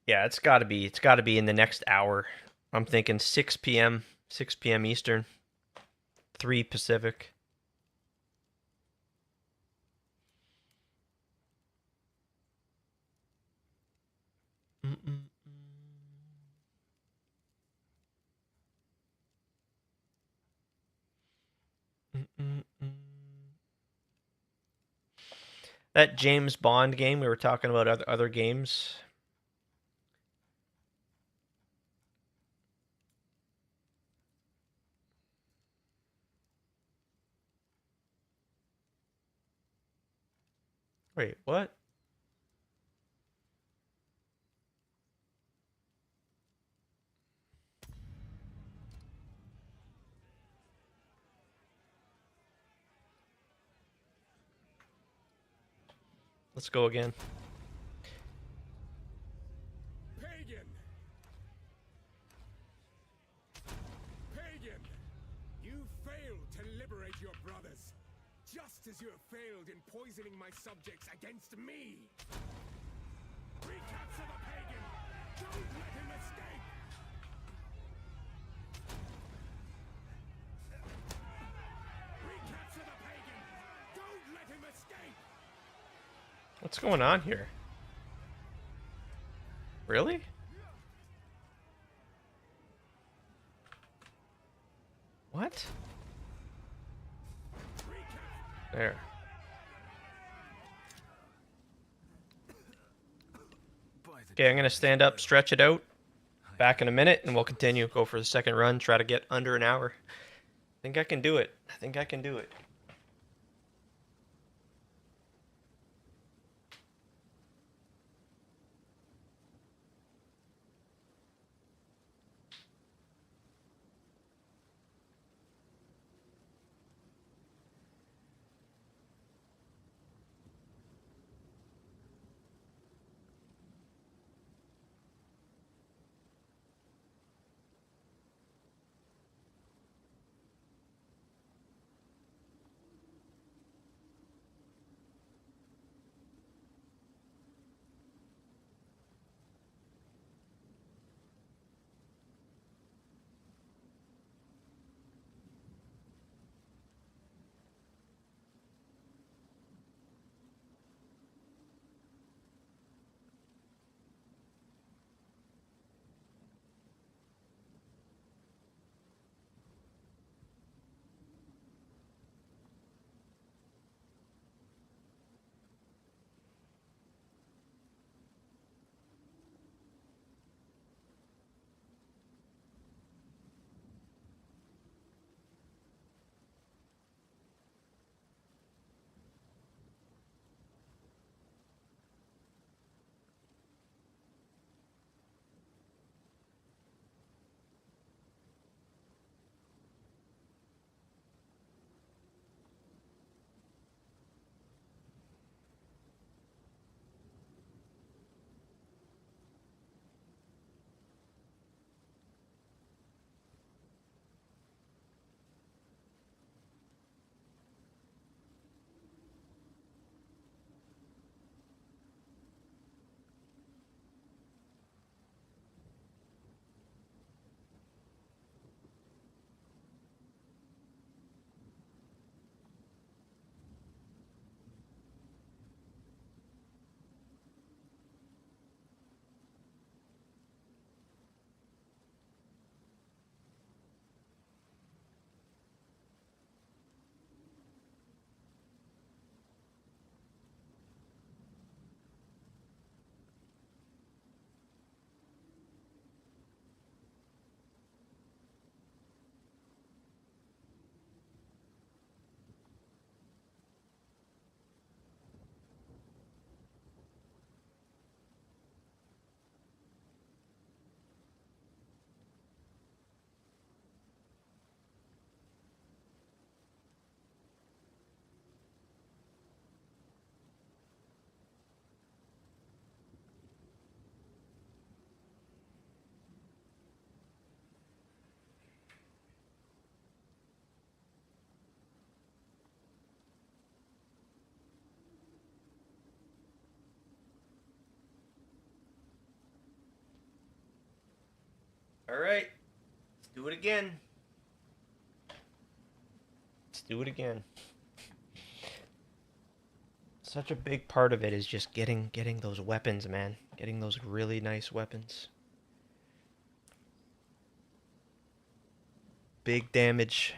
Yeah, it's got to be in the next hour. I'm thinking 6 p.m. Eastern, 3 Pacific. That James Bond game, we were talking about other games. Wait, what? Let's go again. Pagan! Pagan! You failed to liberate your brothers, just as you have failed in poisoning my subjects against me! Recapture the Pagan! Don't let him escape! Recapture the Pagan! Don't let him escape! What's going on here? Really? What? There. Okay, I'm gonna stand up, stretch it out, back in a minute, and we'll continue. Go for the second run. Try to get under an hour. I think I can do it. I think I can do it. All right, let's do it again. Let's do it again. Such a big part of it is just getting those weapons, man. Getting those really nice weapons. Big damage.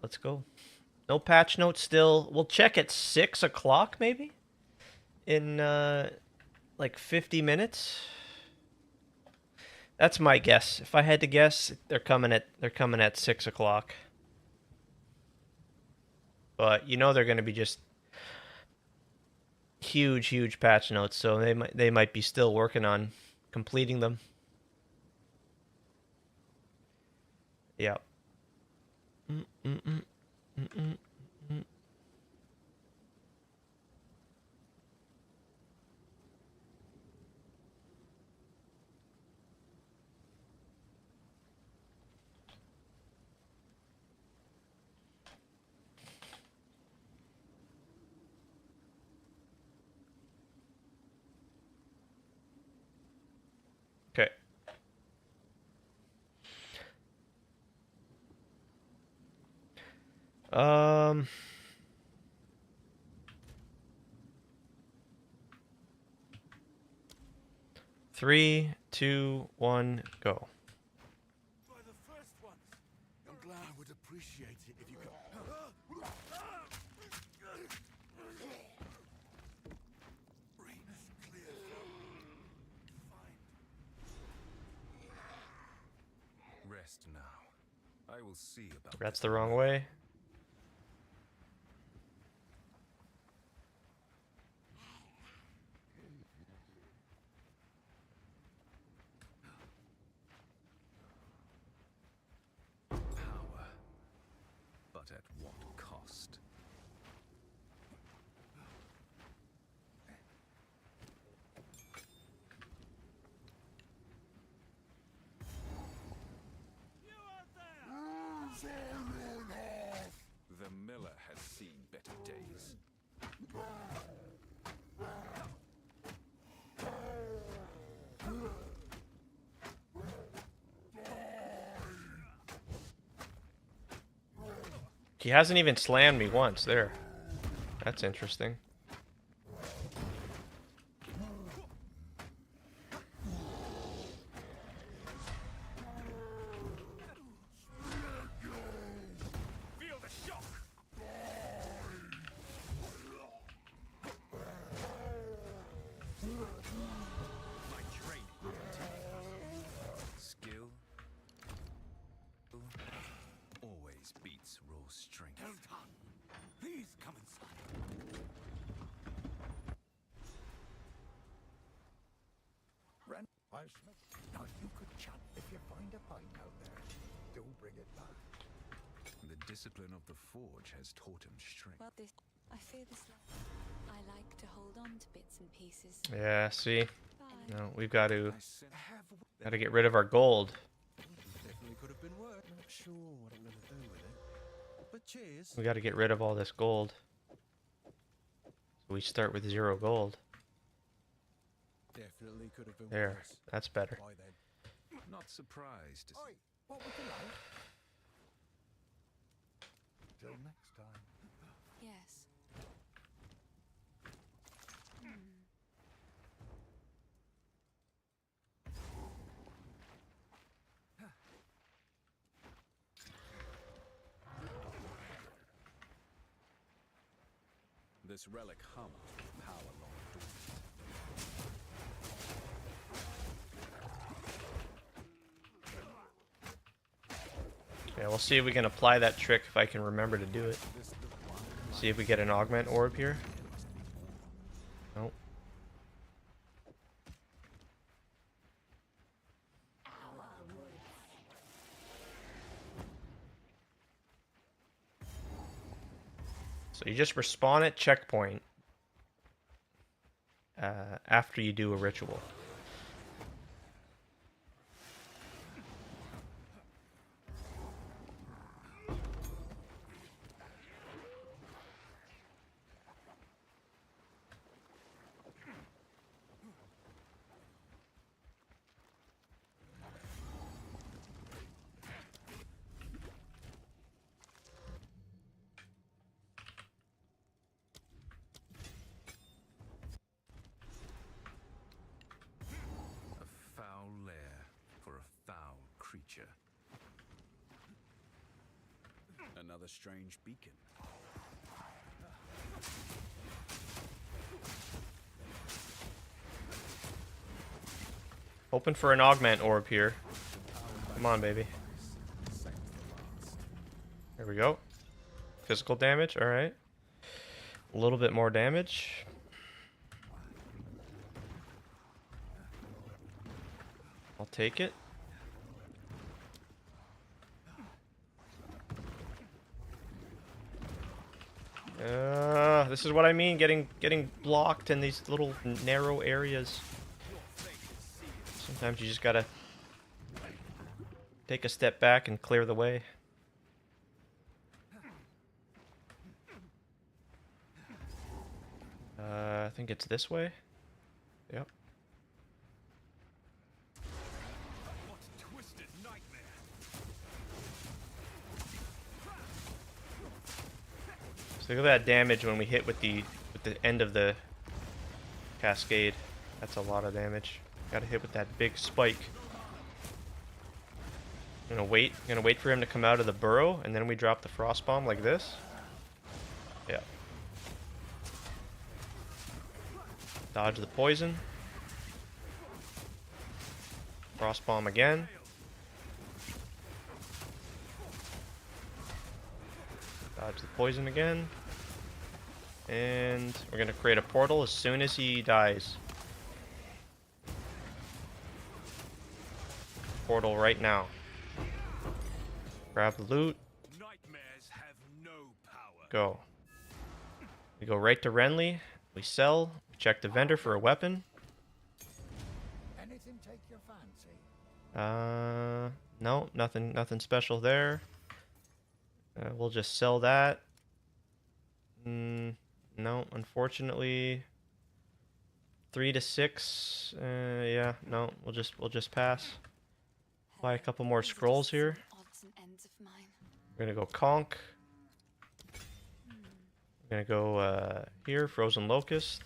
Let's go. No patch notes still. We'll check at 6 o'clock maybe? In like 50 minutes. That's my guess. If I had to guess, they're coming at 6 o'clock. But you know they're going to be just huge patch notes, so they might be still working on completing them. Yeah. Okay. Three, two, one, go. By the first ones. I'm glad I would appreciate it if you could. Rain is clear. Fine. Rest now. I will see about That's this the wrong murder. way. Power. But at what cost? The miller has seen better days. He hasn't even slammed me once there. That's interesting. Feel the shock! My training continues. Skill always beats raw strength. Elton, please come inside. Ren, I'll smith. Now you could chant if you find a pine out there. Do bring it back. The discipline of the forge has taught him strength. Well, I fear this. I like to hold on to bits and pieces. Yeah, see? Bye. No, we've got to Have get rid of our gold. Definitely could have been worse. Not sure what I'm gonna do with it. But cheers. We got to get rid of all this gold. So we start with 0 gold. Definitely could have been There, worse. that's better. Bye then. Not surprised to Oi, see. what would you like? Till next time. Yes. This relic hums with power long dormant. Yeah, we'll see if we can apply that trick if I can remember to do it. See if we get an augment orb here. Nope. So you just respawn at checkpoint after you do a ritual. A foul lair for a foul creature. Another strange beacon. Hoping for an augment orb here. Come on, baby. There we go. Physical damage, alright. A little bit more damage. I'll take it. This is what I mean, getting blocked in these little narrow areas. Sometimes you just gotta take a step back and clear the way. I think it's this way. Yep. What a twisted nightmare! So look at that damage when we hit with the end of the cascade. That's a lot of damage. Gotta hit with that big spike. Gonna wait for him to come out of the burrow, and then we drop the frost bomb like this. Yeah. Dodge the poison. Frost bomb again. Dodge the poison again. And we're gonna create a portal as soon as he dies. Portal right now. Grab the loot. Nightmares have no power. Go. We go right to Renly. We sell. We check the vendor for a weapon. Anything take your fancy? No, nothing special there. We'll just sell that. No, unfortunately. 3 to 6. Yeah, no, we'll just pass. Buy a couple more scrolls here. Odds and ends of mine. We're gonna go conch. We're gonna go here, Frozen Locust.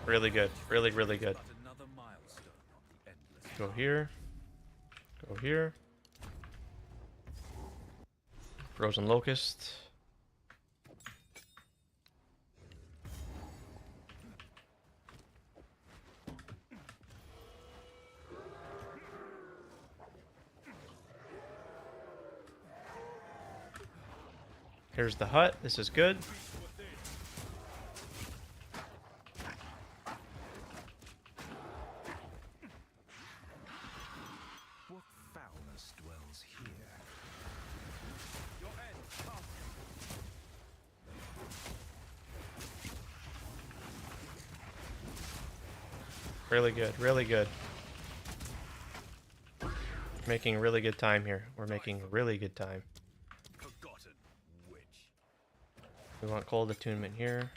Really good. Really good. But another milestone on the endless. Go here. Go here. Frozen Locust. Here's the hut. This is good. What foulness dwells here? Really good. Really good. Making really good time here. We're making really good time. Forgotten witch. We want Cold Attunement here.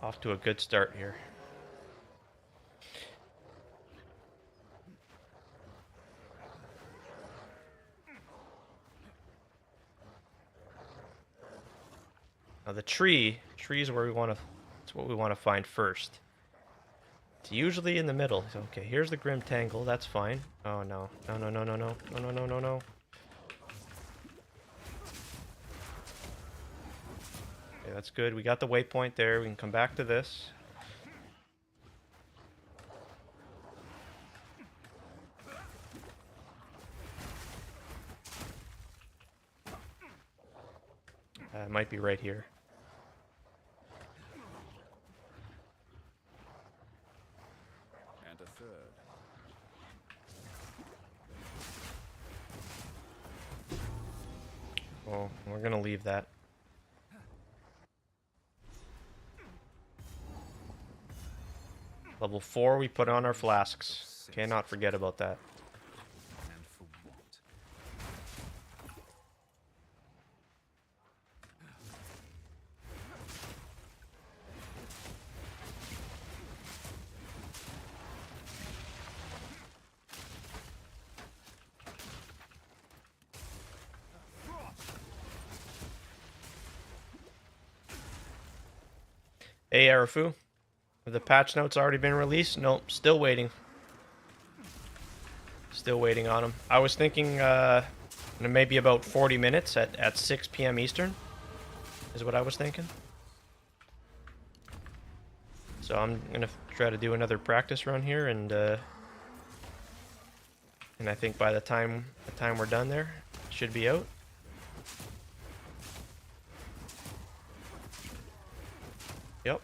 Off to a good start here. Now the tree is where we want to. It's what we want to find first. It's usually in the middle. Okay, here's the Grim Tangle. That's fine. Oh no, no, no, no, no, no, no, no, no, no, no. Okay, that's good. We got the waypoint there. We can come back to this. It might be right here. And a third. Oh, we're gonna leave that. Level 4, we put on our flasks. Cannot forget about that. And for what? Hey, Arafu. Have the patch notes already been released? Nope, still waiting. Still waiting on them. I was thinking maybe about 40 minutes at 6 p.m. Eastern is what I was thinking. So I'm gonna try to do another practice run here, and I think by the time we're done there, it should be out. Yep.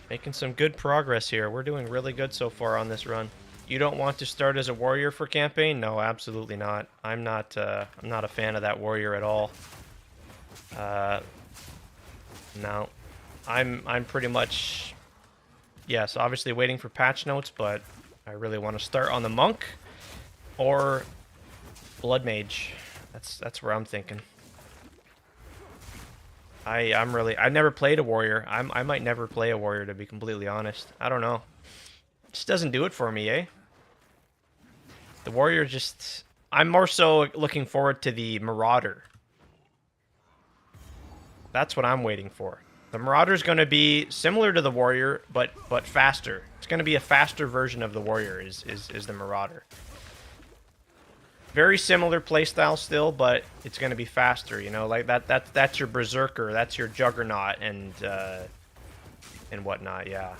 Making some good progress here. We're doing really good so far on this run. You don't want to start as a warrior for campaign? No, absolutely not. I'm not a fan of that warrior at all. No. I'm pretty much, yes, obviously waiting for patch notes, but I really want to start on the monk Or Blood Mage. That's where I'm thinking. I've never played a warrior. I might never play a warrior, to be completely honest. I don't know. Just doesn't do it for me, eh? The warrior just... I'm more so looking forward to the Marauder. That's what I'm waiting for. The Marauder's going to be similar to the warrior, but faster. It's going to be a faster version of the warrior is the Marauder. Very similar playstyle still, but it's going to be faster, you know, like that's your Berserker, that's your Juggernaut and whatnot, yeah.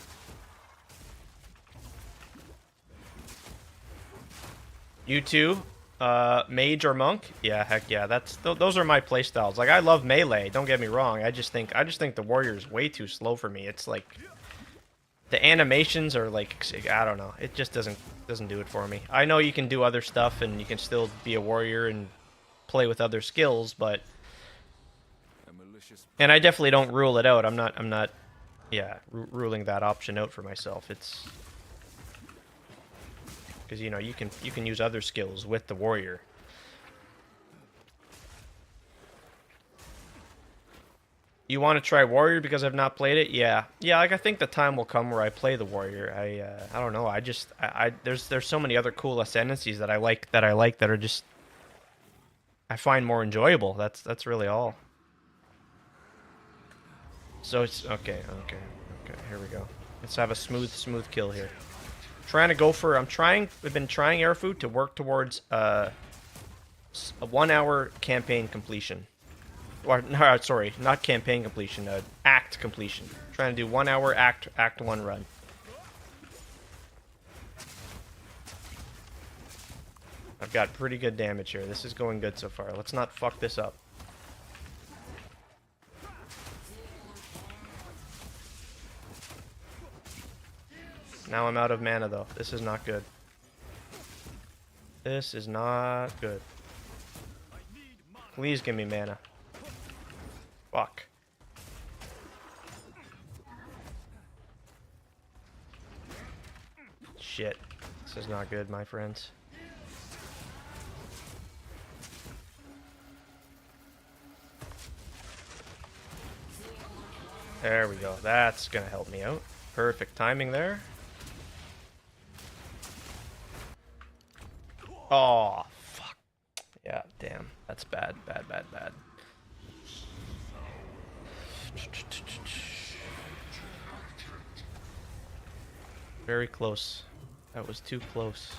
You too? Mage or Monk? Yeah, heck yeah. Those are my playstyles. Like, I love melee, don't get me wrong. I just think the warrior is way too slow for me. It's like the animations are like, I don't know. It just doesn't do it for me. I know you can do other stuff and you can still be a warrior and play with other skills, but and I definitely don't rule it out. I'm not yeah, ruling that option out for myself. It's because, you know, you can use other skills with the warrior. You want to try warrior because I've not played it? Yeah, like I think the time will come where I play the warrior. I don't know. There's so many other cool ascendancies that I like that are just I find more enjoyable. That's really all. So it's okay. Here we go. Let's have a smooth kill here. I've been trying Airfood to work towards a 1 hour campaign completion. Or, no, sorry, not campaign completion, act completion. Trying to do 1 hour act 1 run. I've got pretty good damage here. This is going good so far. Let's not fuck this up. Now I'm out of mana though. This is not good. This is not good. Please give me mana. Fuck. Shit. This is not good, my friends. There we go. That's gonna help me out. Perfect timing there. Oh, fuck. Yeah, damn. That's bad. Bad. Very close. That was too close.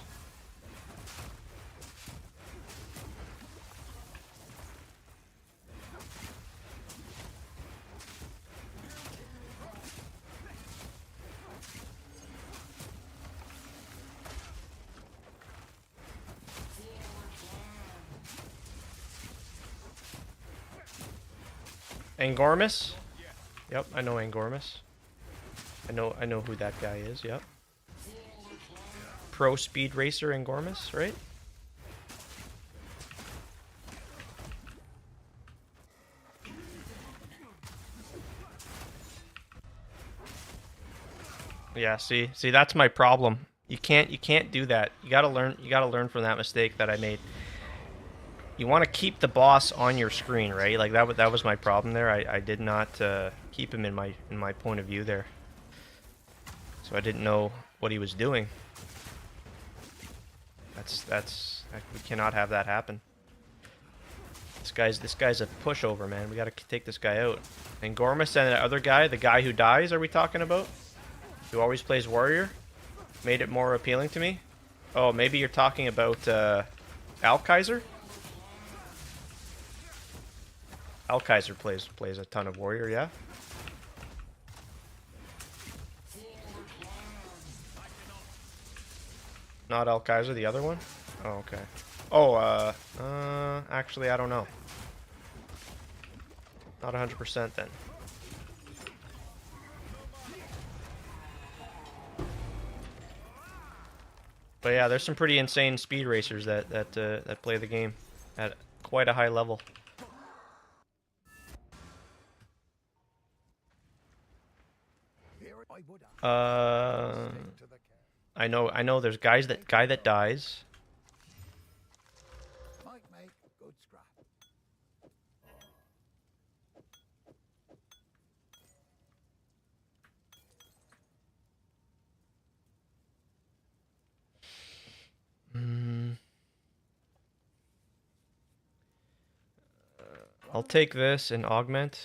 Angormus? Yep, I know Angormus. I know who that guy is, yep. Pro Speed Racer Angormus, right? Yeah, see that's my problem. You can't do that. You gotta learn from that mistake that I made. You want to keep the boss on your screen, right? Like that was my problem there. I did not keep him in my point of view there, so I didn't know what he was doing. We cannot have that happen. This guy's a pushover, man. We gotta take this guy out. And Gormus and the other guy, the guy who dies, are we talking about? Who always plays warrior? Made it more appealing to me. Oh, maybe you're talking about Alkaiser? Alkaiser plays a ton of warrior, yeah. Not Alkaiser, the other one? Oh, okay. Oh, actually, I don't know. Not 100% then. But yeah, there's some pretty insane speed racers that play the game at quite a high level. I know there's guy that dies. I'll take this and augment.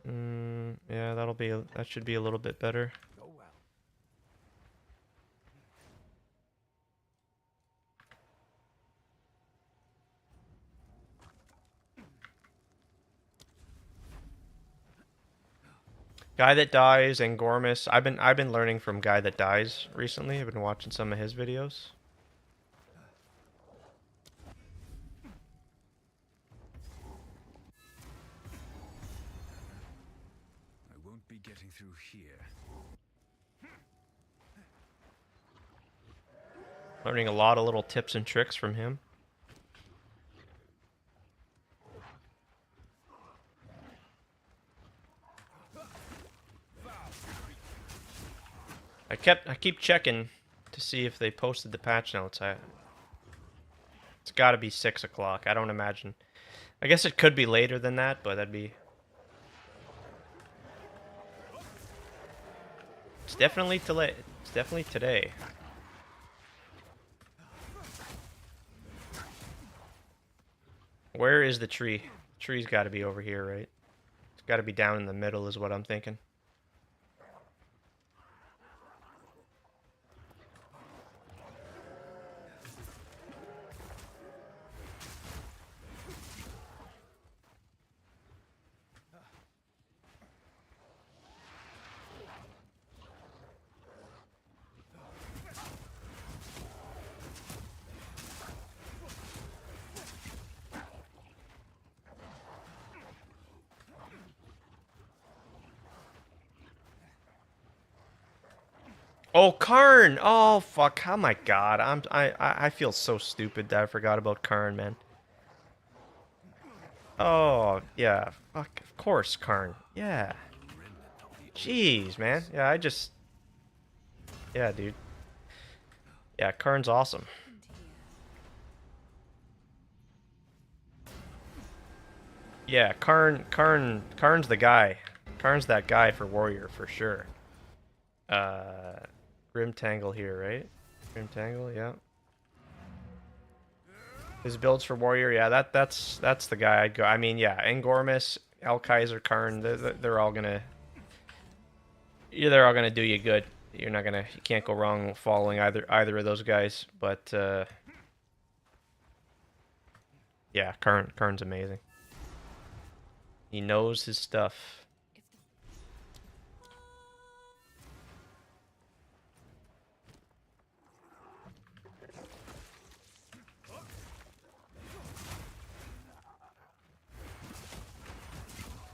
Yeah, that should be a little bit better. Go well. Guy That Dies and Gormus. I've been learning from Guy That Dies recently. I've been watching some of his videos. I won't be getting through here. Learning a lot of little tips and tricks from him. I keep checking to see if they posted the patch notes. It's got to be 6 o'clock. I don't imagine. I guess it could be later than that, but that'd be. It's definitely today. It's definitely today. Where is the tree? The tree's got to be over here, right? It's got to be down in the middle, is what I'm thinking. Oh, Karn! Oh, fuck. Oh, my God. I feel so stupid that I forgot about Karn, man. Oh, yeah. Fuck. Of course, Karn. Yeah. Jeez, man. Yeah, Yeah, dude. Yeah, Karn's awesome. Yeah, Karn's the guy. Karn's that guy for warrior, for sure. Grim Tangle here, right? Grim Tangle, yeah. His builds for warrior, yeah. That's the guy I'd go. I mean, yeah. Engormus, Alkaiser, Karn, they're all gonna. Yeah, they're all gonna do you good. You can't go wrong following either of those guys. But yeah, Karn's amazing. He knows his stuff.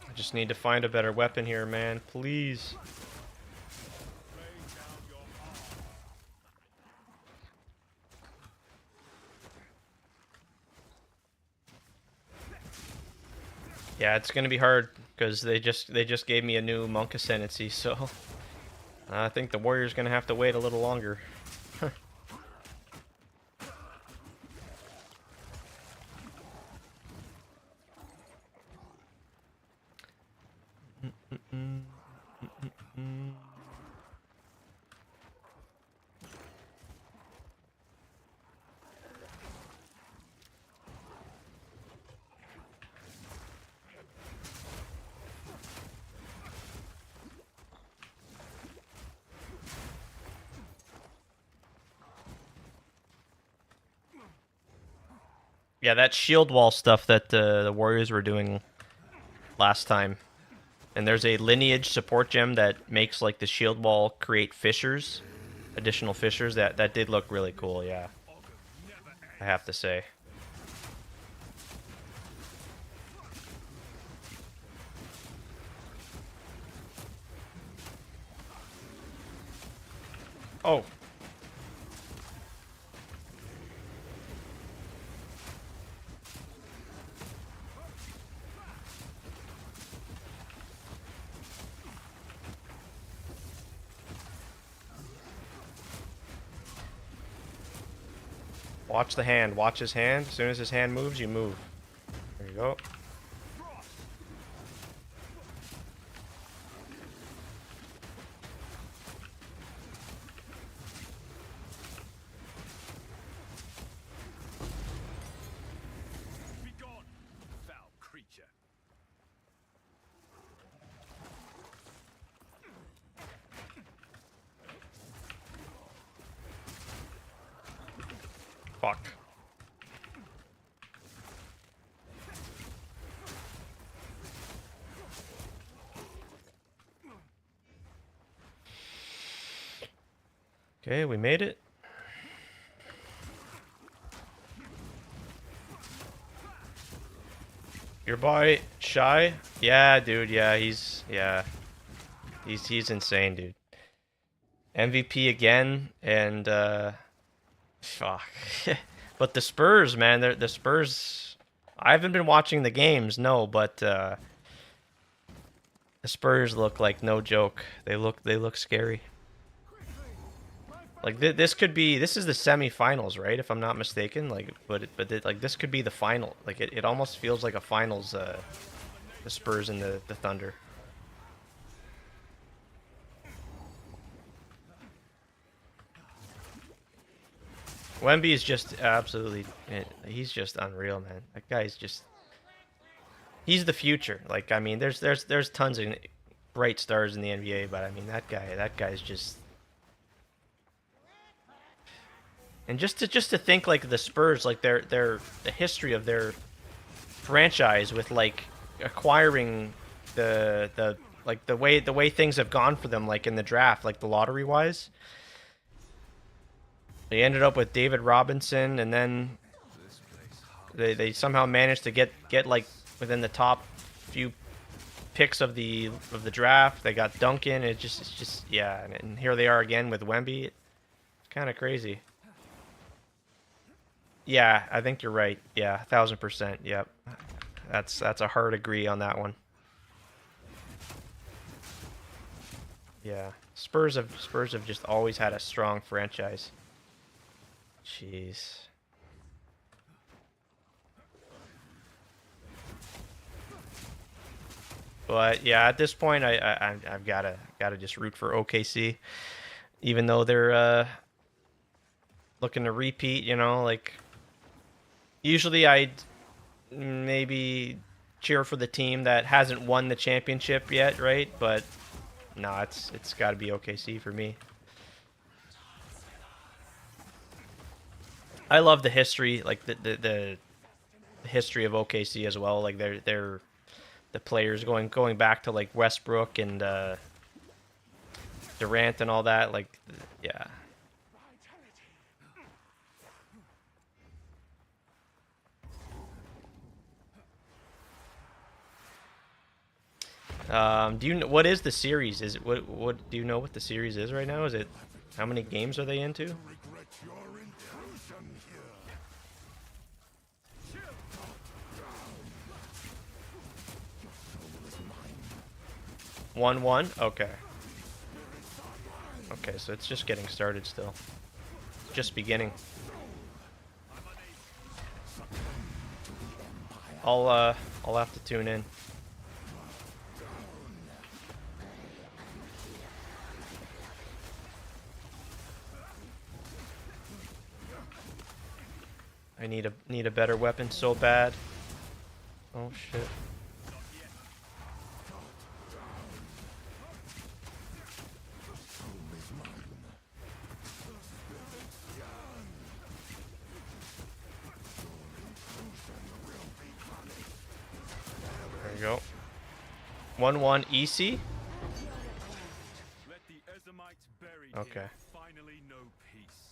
I just need to find a better weapon here, man. Please. Yeah, it's gonna be hard because they just gave me a new monk ascendancy, so I think the warrior's gonna have to wait a little longer. Yeah, that shield wall stuff that the warriors were doing last time. And there's a lineage support gem that makes like the shield wall create fissures, additional fissures. That did look really cool, yeah. I have to say. Oh. Watch the hand. Watch his hand. As soon as his hand moves, you move. There you go. Be gone, foul creature. Fuck. Okay, we made it. Your boy Shy? Yeah, dude. Yeah, he's insane, dude. MVP again, and fuck. But the Spurs, man, the Spurs. I haven't been watching the games, no, but the Spurs look like no joke. They look scary. Like this could be, this is the semifinals, right? If I'm not mistaken. Like, like this could be the final. Like it almost feels like a finals. The Spurs and the Thunder. Wemby is just absolutely, he's just unreal, man. That guy's just, he's the future. Like, I mean, there's tons of bright stars in the NBA, but I mean that guy's just. And just to think like the Spurs, like the history of their franchise with like acquiring the like the way things have gone for them, like in the draft, like the lottery wise. They ended up with David Robinson, and then they somehow managed to get like within the top few picks of the draft. They got Duncan. It's just yeah, and here they are again with Wemby. It's kind of crazy. Yeah, I think you're right. Yeah, 1000%. Yep, that's a hard agree on that one. Yeah, Spurs have just always had a strong franchise. Jeez. But yeah, at this point, I've gotta just root for OKC, even though they're looking to repeat. You know, like usually I'd maybe cheer for the team that hasn't won the championship yet, right? But no, it's got to be OKC for me. I love the history, like the history of OKC as well. Like they're the players going back to like Westbrook and Durant and all that. Like, yeah. Do you know what is the series? Is it what do you know what the series is right now? Is it how many games are they into? 1-1? Okay. Okay, so it's just getting started still. Just beginning. I'll have to tune in. I need a better weapon so bad. Oh shit. There you go. 1-1 EC. Okay. Finally know peace.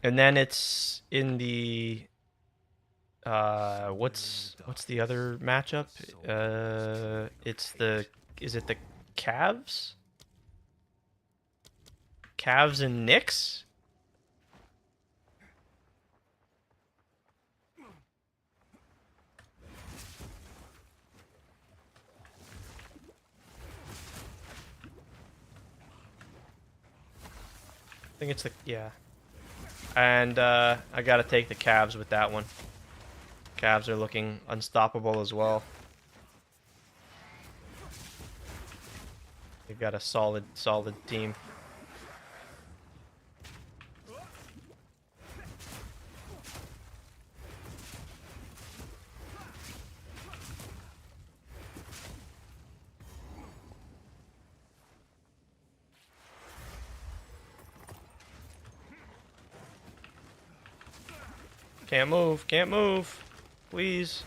And then it's in the what's the other matchup? Is it the Cavs? Cavs and Knicks? I think it's the, yeah. And I gotta take the Cavs with that one. Cavs are looking unstoppable as well. They've got a solid team. Can't move. Can't move. Please.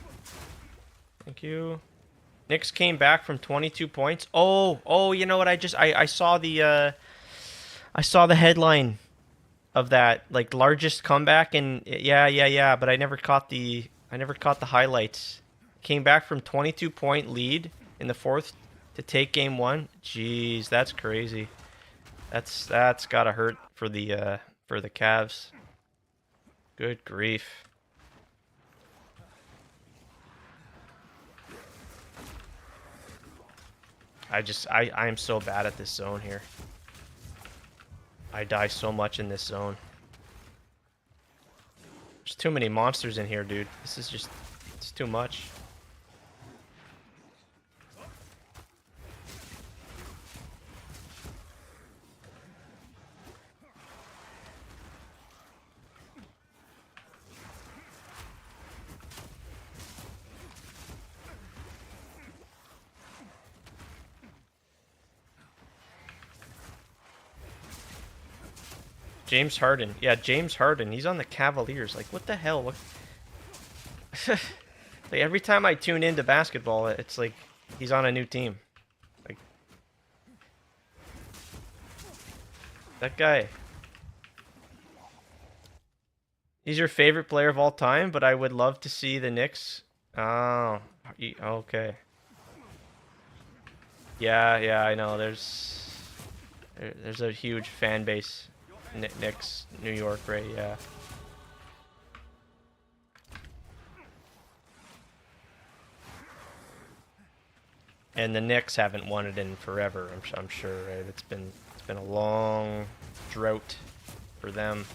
Thank you. Nyx came back from 22 points. Oh, you know what? I saw the headline of that, like, largest comeback, and yeah, but I never caught the highlights. Came back from 22-point lead in the fourth to take game one. Jeez, that's crazy. That's gotta hurt for the Cavs. Good grief. I am so bad at this zone here. I die so much in this zone. There's too many monsters in here, dude. This is just, it's too much. James Harden. Yeah, James Harden. He's on the Cavaliers. Like, what the hell? What? Like, every time I tune into basketball, it's like he's on a new team. Like, that guy. He's your favorite player of all time, but I would love to see the Knicks. Oh, okay. Yeah, I know. There's a huge fan base. Knicks, New York, right? Yeah. And the Knicks haven't won it in forever. I'm sure, right? It's been a long drought for them.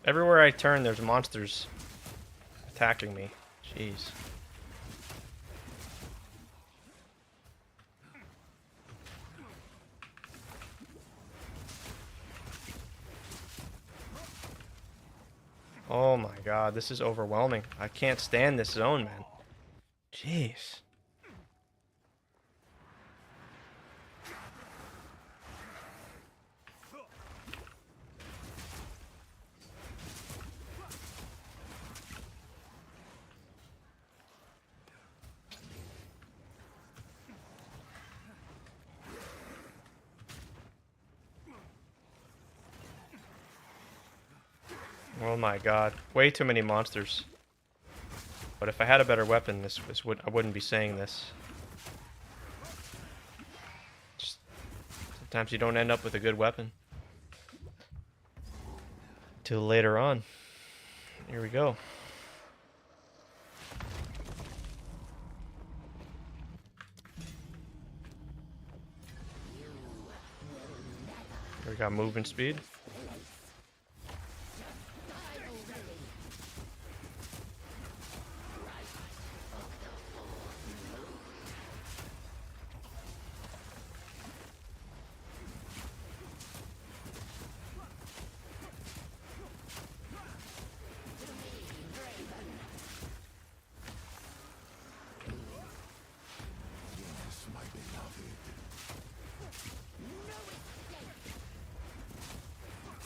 Everywhere I turn, there's monsters attacking me. Jeez. Oh my god, this is overwhelming. I can't stand this zone, man. Jeez. Oh my god, way too many monsters. But if I had a better weapon, I wouldn't be saying this. Just, sometimes you don't end up with a good weapon. Till later on. Here we go. We got movement speed.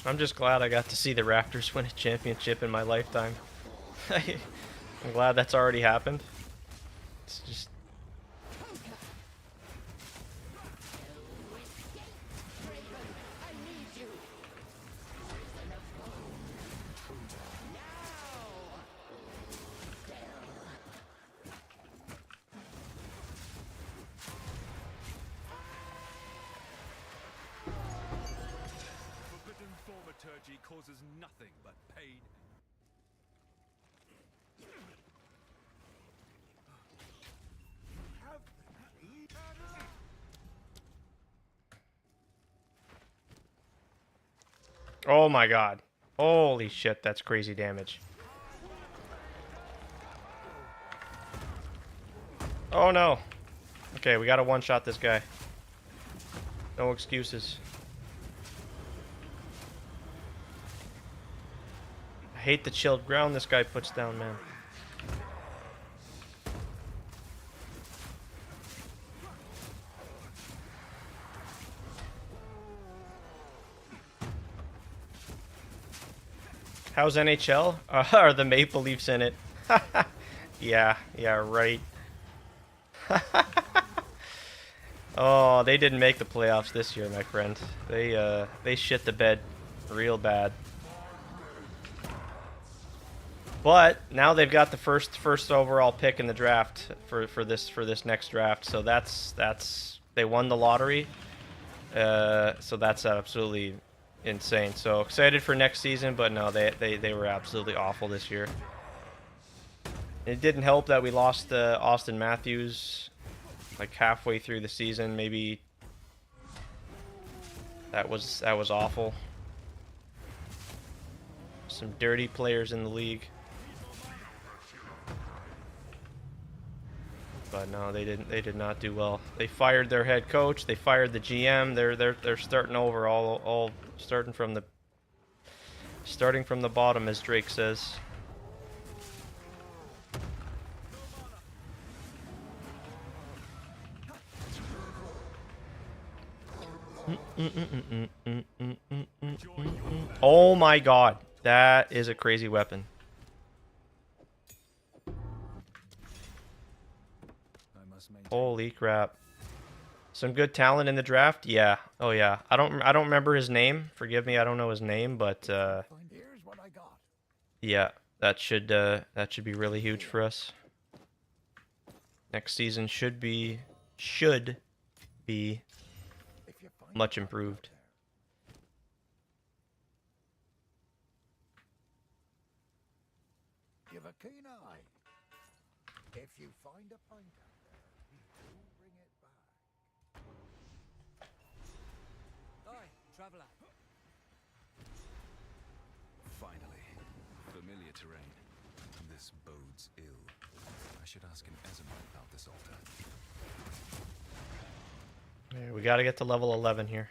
I'm just glad I got to see the Raptors win a championship in my lifetime. I'm glad that's already happened. It's just... causes nothing but pain. Oh my god. Holy shit, that's crazy damage. Oh no. Okay, we gotta one-shot this guy. No excuses. I hate the chilled ground this guy puts down, man. How's NHL? Are the Maple Leafs in it? Yeah, right. Oh, they didn't make the playoffs this year, my friend. They shit the bed real bad. But now they've got the first overall pick in the draft for this next draft. So that's they won the lottery. So that's absolutely insane. So excited for next season, but no, they were absolutely awful this year. It didn't help that we lost Austin Matthews like halfway through the season. Maybe that was awful. Some dirty players in the league. But no, they did not do well. They fired their head coach. They fired the GM. They're starting over, all starting from the bottom, as Drake says. Oh my God, that is a crazy weapon. Holy crap. Some good talent in the draft? Yeah. Oh yeah. I don't remember his name. Forgive me, I don't know his name, but Here's what I got. yeah, that should be really huge for us. Next season should be If you find much it, improved. Give a keen eye. If you find a pint out there, do bring it back. Oi, traveler. Finally, familiar terrain. This bodes ill. I should ask an Ezomite about this altar. Yeah, we gotta get to level 11 here.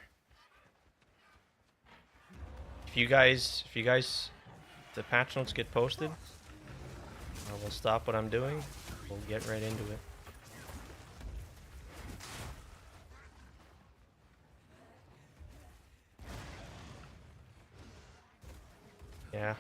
If you guys, the patch notes get posted, I will stop what I'm doing. We'll get right into it. Yeah.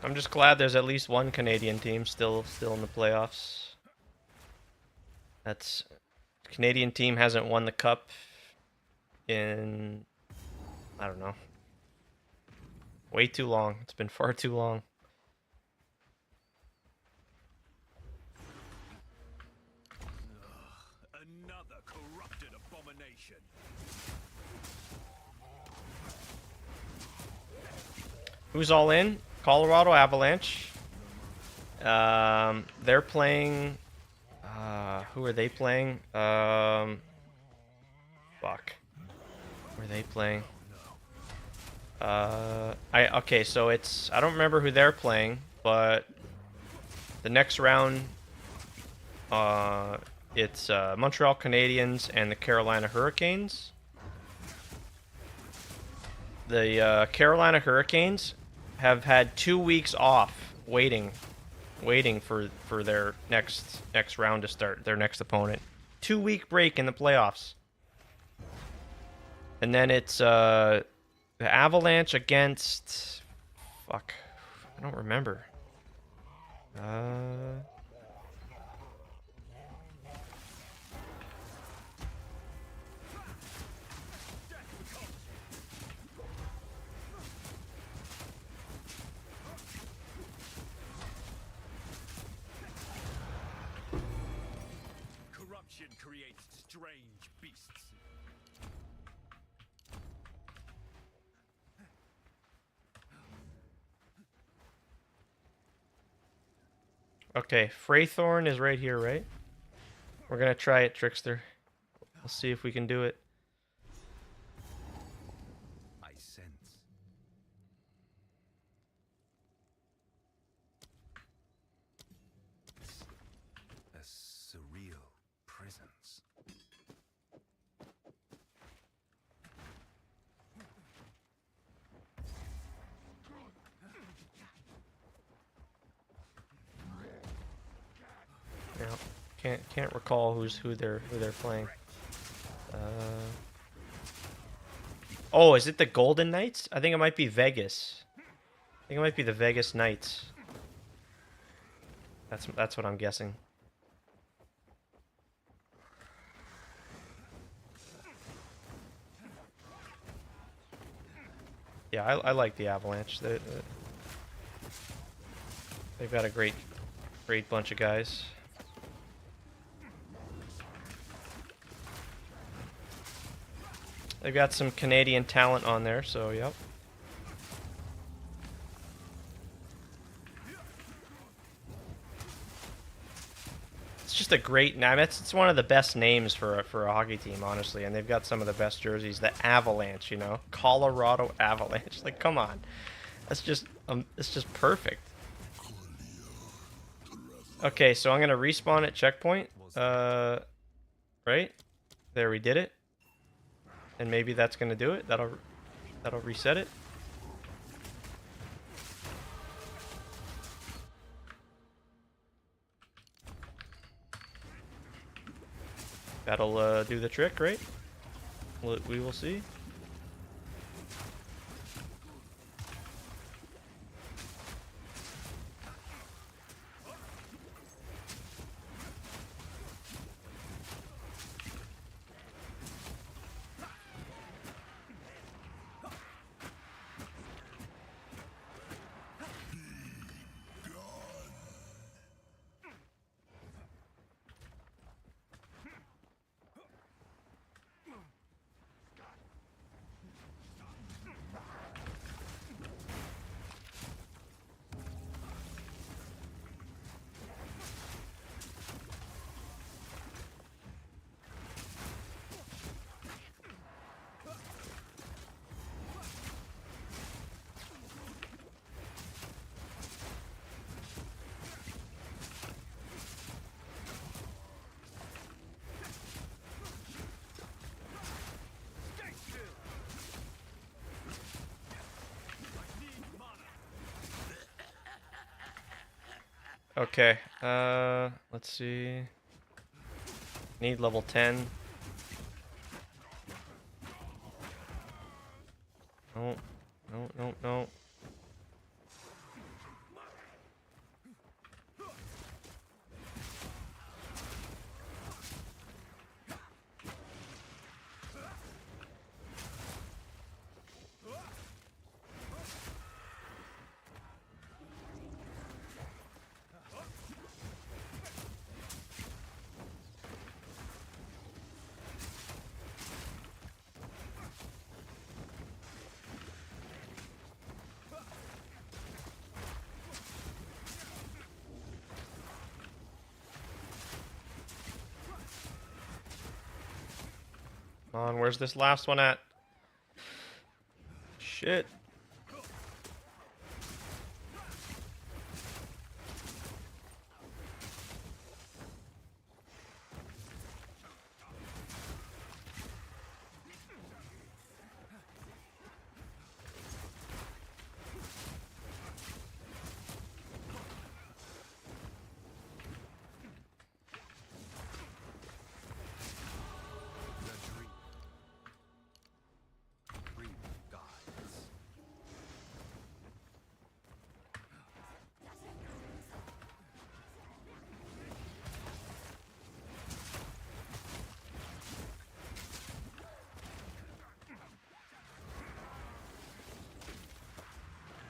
I'm just glad there's at least one Canadian team still in the playoffs. That's Canadian team hasn't won the cup in, I don't know, way too long. It's been far too long. Another corrupted abomination. Who's all in? Colorado Avalanche. They're playing. Who are they playing? Fuck. Who are they playing? Okay, so it's, I don't remember who they're playing, but the next round, it's Montreal Canadiens and the Carolina Hurricanes. The Carolina Hurricanes have had 2 weeks off waiting for their next round to start, their next opponent. 2-week break in the playoffs. And then it's the Avalanche against, fuck, I don't remember. Confusion creates strange beasts. Okay, Freythorn is right here, right? We're gonna try it, Trickster. We'll see if we can do it. I sense. A surreal presence. Yeah, can't recall who they're playing. Oh, is it the Golden Knights? I think it might be Vegas. I think it might be the Vegas Knights. That's what I'm guessing. Yeah, I like the Avalanche. They've got a great bunch of guys. They've got some Canadian talent on there, so yep. It's just a great name. It's one of the best names for a hockey team, honestly, and they've got some of the best jerseys. The Avalanche, you know, Colorado Avalanche. Like, come on, that's just it's just perfect. Okay, so I'm gonna respawn at checkpoint. Right there, we did it. And maybe that's gonna do it. That'll reset it. That'll do the trick, right? We will see. Okay, let's see. Need level 10. No, no, no, no. Come on, where's this last one at? Shit.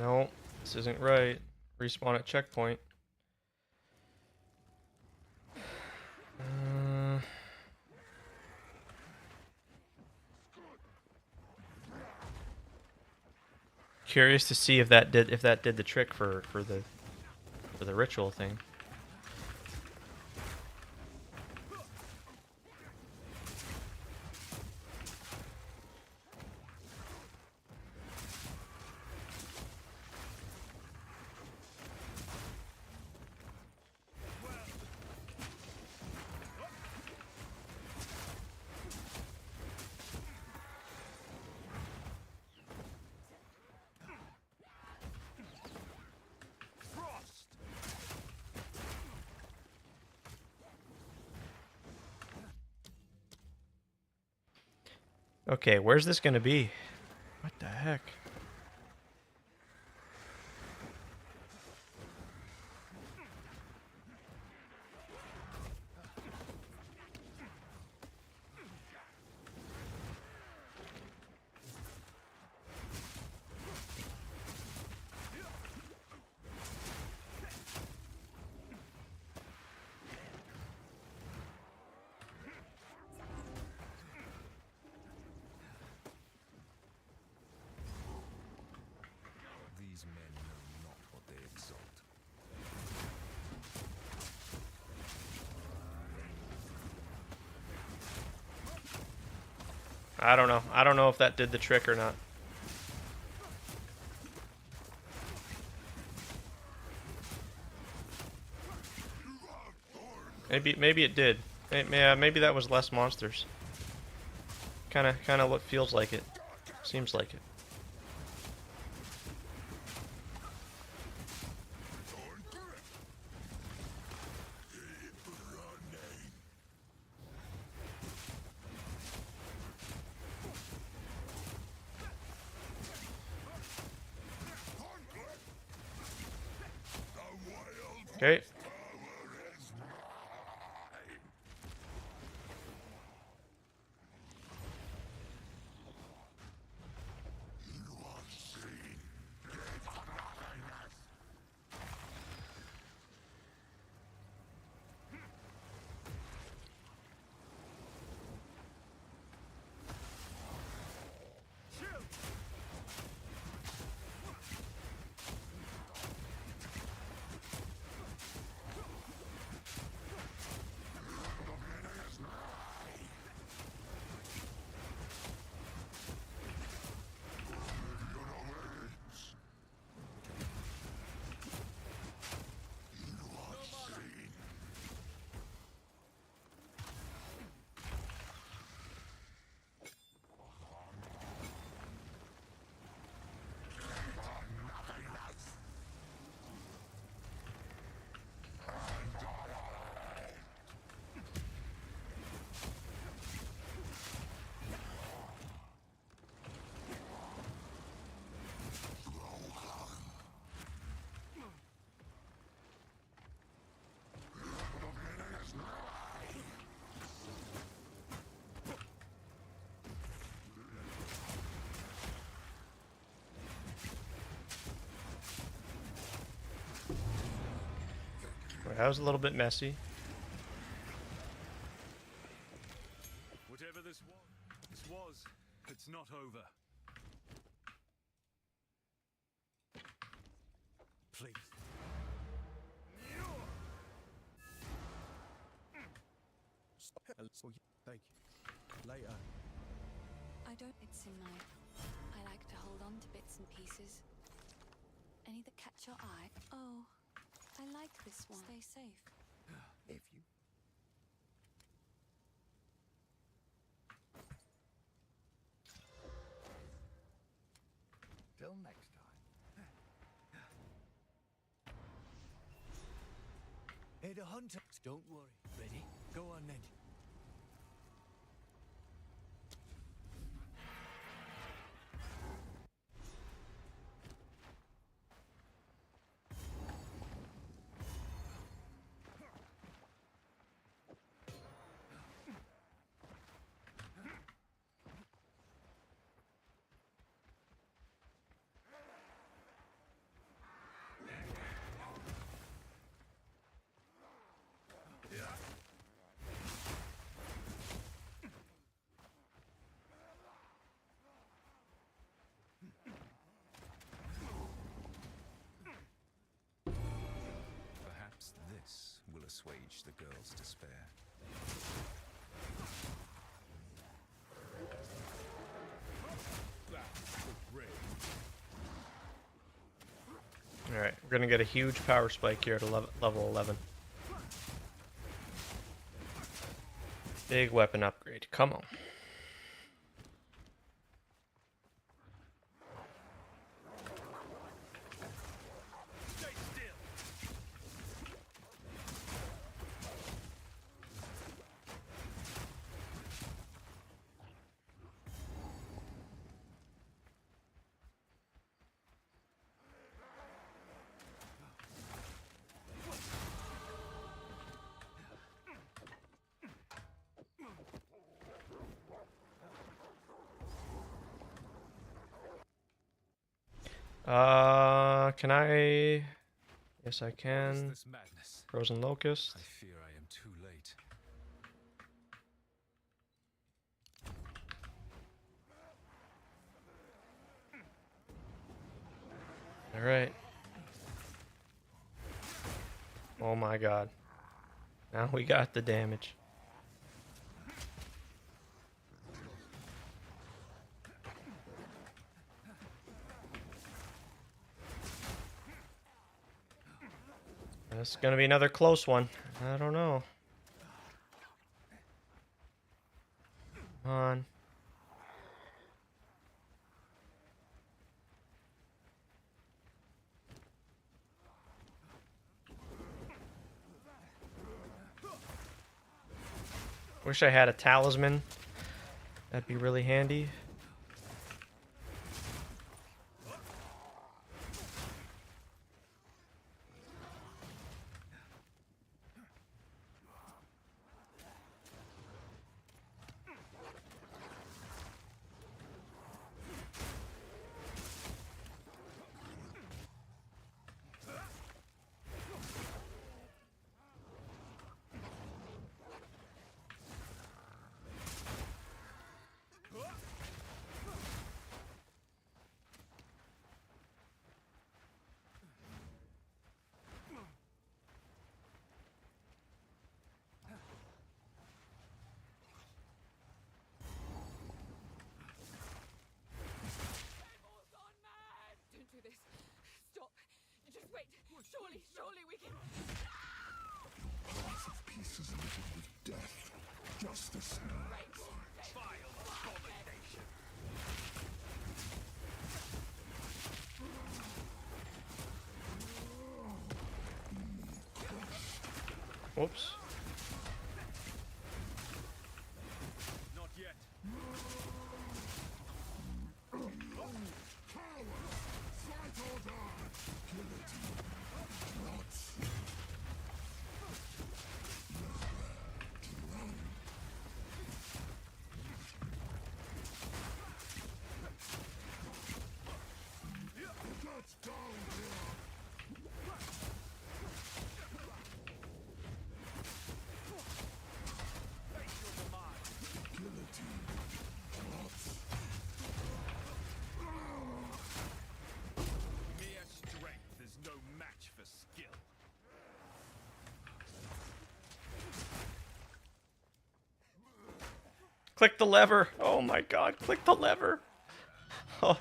No, this isn't right. Respawn at checkpoint. curious to see if that did the trick for the ritual thing. Okay, where's this gonna be? What the heck? These men know not what they exalt. I don't know. I don't know if that did the trick or not. Maybe it did. Yeah, maybe that was less monsters. Kind of what feels like it. Seems like it. Okay. That was a little bit messy. Whatever this was, it's not over. Please. Thank you. Later. I don't. It's in my. I like to hold on to bits and pieces. Any that catch your eye. Oh, I like this one. Stay safe. If you till next time. Hey, the hunter. Don't worry. Ready? Go on then. assuage the girl's despair. Alright, we're gonna get a huge power spike here at level 11. Big weapon upgrade. Come on. Can I? Yes, I What is can. this madness? Frozen Locust. I fear I am too late. Alright. Oh my god. Now we got the damage. This is gonna be another close one. I don't know. Come on. Wish I had a talisman. That'd be really handy. Don't do this. Stop. Just wait. Surely we can. Lots of pieces littered with death. Justice and Whoops. Not yet. Mere strength is no match for skill. Click the lever. Oh my god, click the lever. Oh.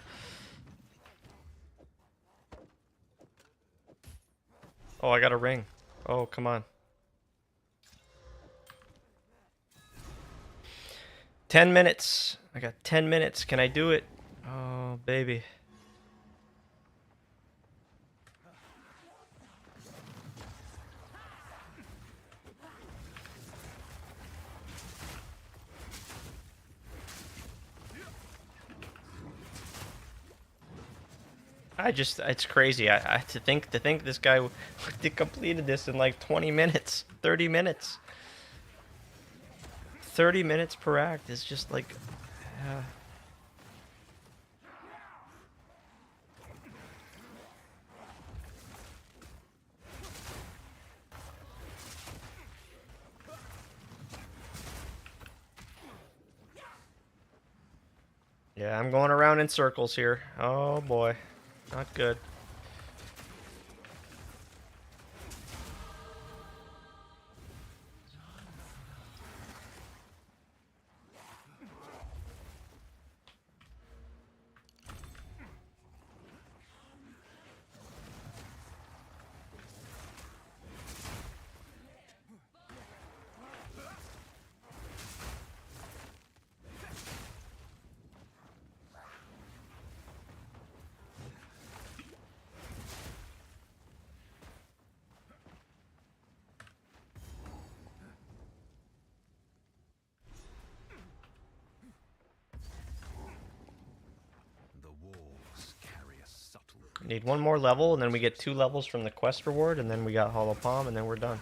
Oh, I got a ring. Oh, come on. 10 minutes. I got 10 minutes. Can I do it? Oh, baby. It's crazy. I to think this guy completed this in like 20 minutes, 30 minutes. 30 minutes per act is just like, yeah, I'm going around in circles here. Oh boy, not good. Need one more level, and then we get 2 levels from the quest reward, and then we got Hollow Palm, and then we're done.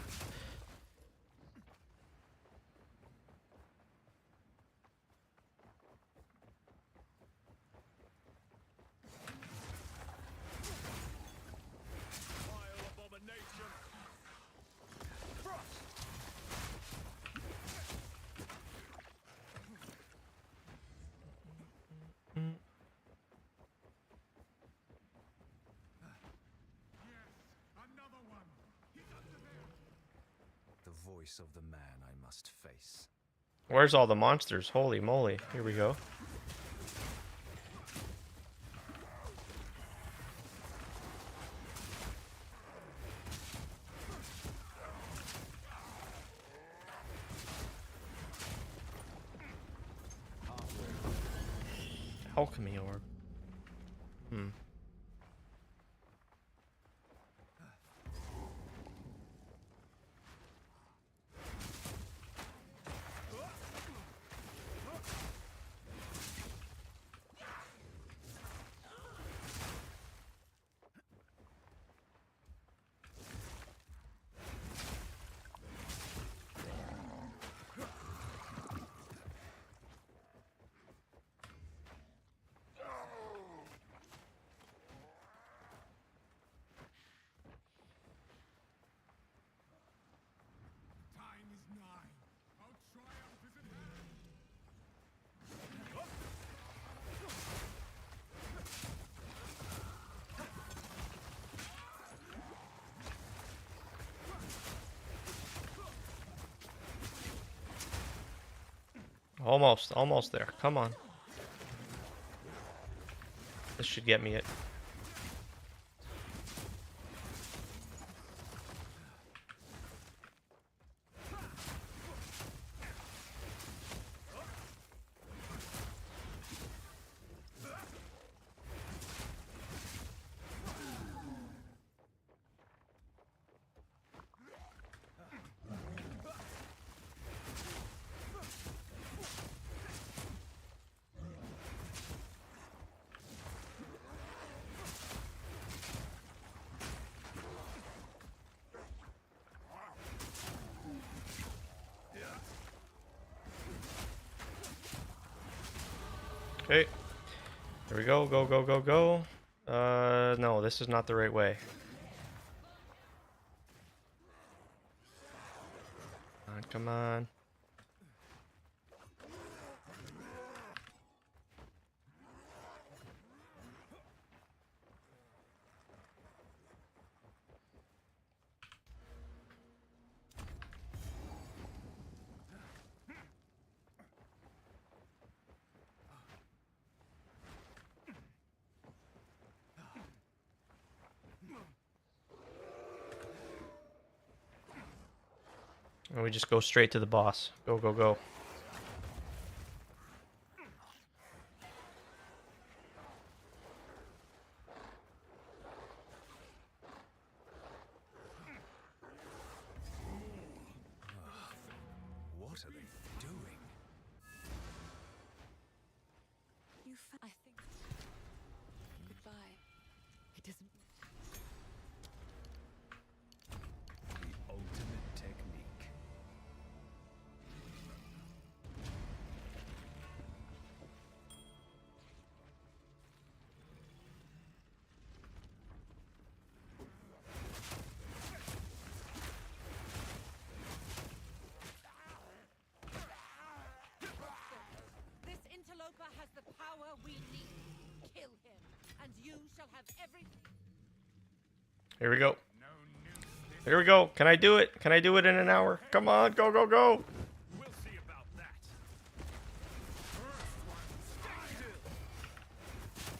Another one. He's under there. The voice of the man I must face. Where's all the monsters? Holy moly. Here we go. Alchemy orb. Time is nigh. Our triumph is at hand. Almost there. Come on. This should get me it. Okay. Here we go. Go, go, go, go. No, this is not the right way. Come on. And we just go straight to the boss. Go, go, go. What are they doing? I think. Goodbye. It doesn't. The ultimate technique. This interloper has the power we need. Kill him, and you shall have everything. Here we go. Here we go. Can I do it? Can I do it in an hour? Come on. Go, go, go. We'll see about that.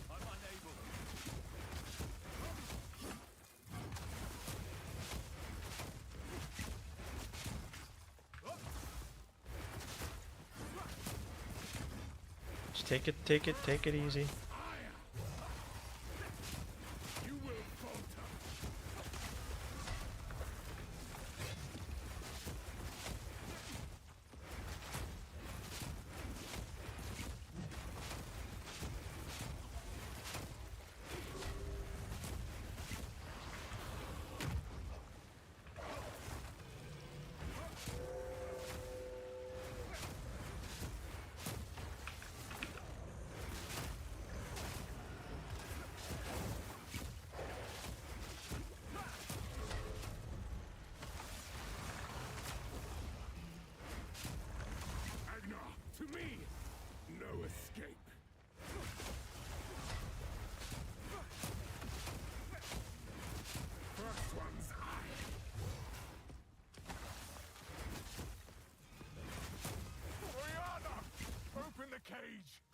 I'm unable. Just take it easy. You will falter.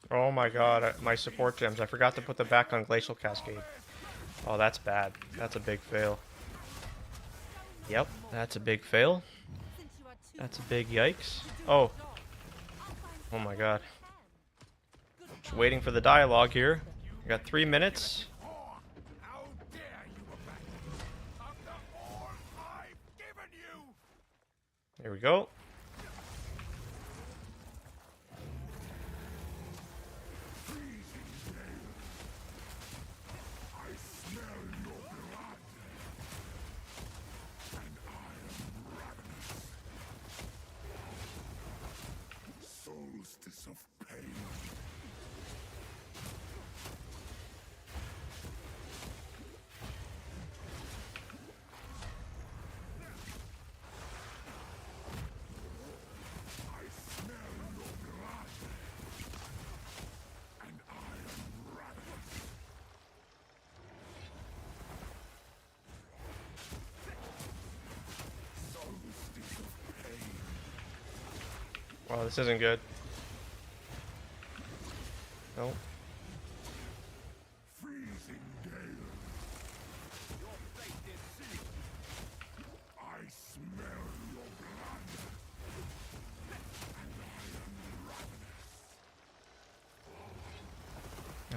Oh my god, my support gems. I forgot to put them back on Glacial Cascade. Oh, that's bad. That's a big fail. Yep, that's a big fail. That's a big yikes. Oh. Oh my god. Just waiting for the dialogue here. We got 3 minutes. How dare you abandon me after all I've given you? Here we go. I smell your blood, and I am ravenous. Solstice of pain. I smell your blood, and I am ravenous. Solstice of pain. Wow, this isn't good. Nope. Freezing gale. Your fate is sealed. I smell your blood, and I am ravenous.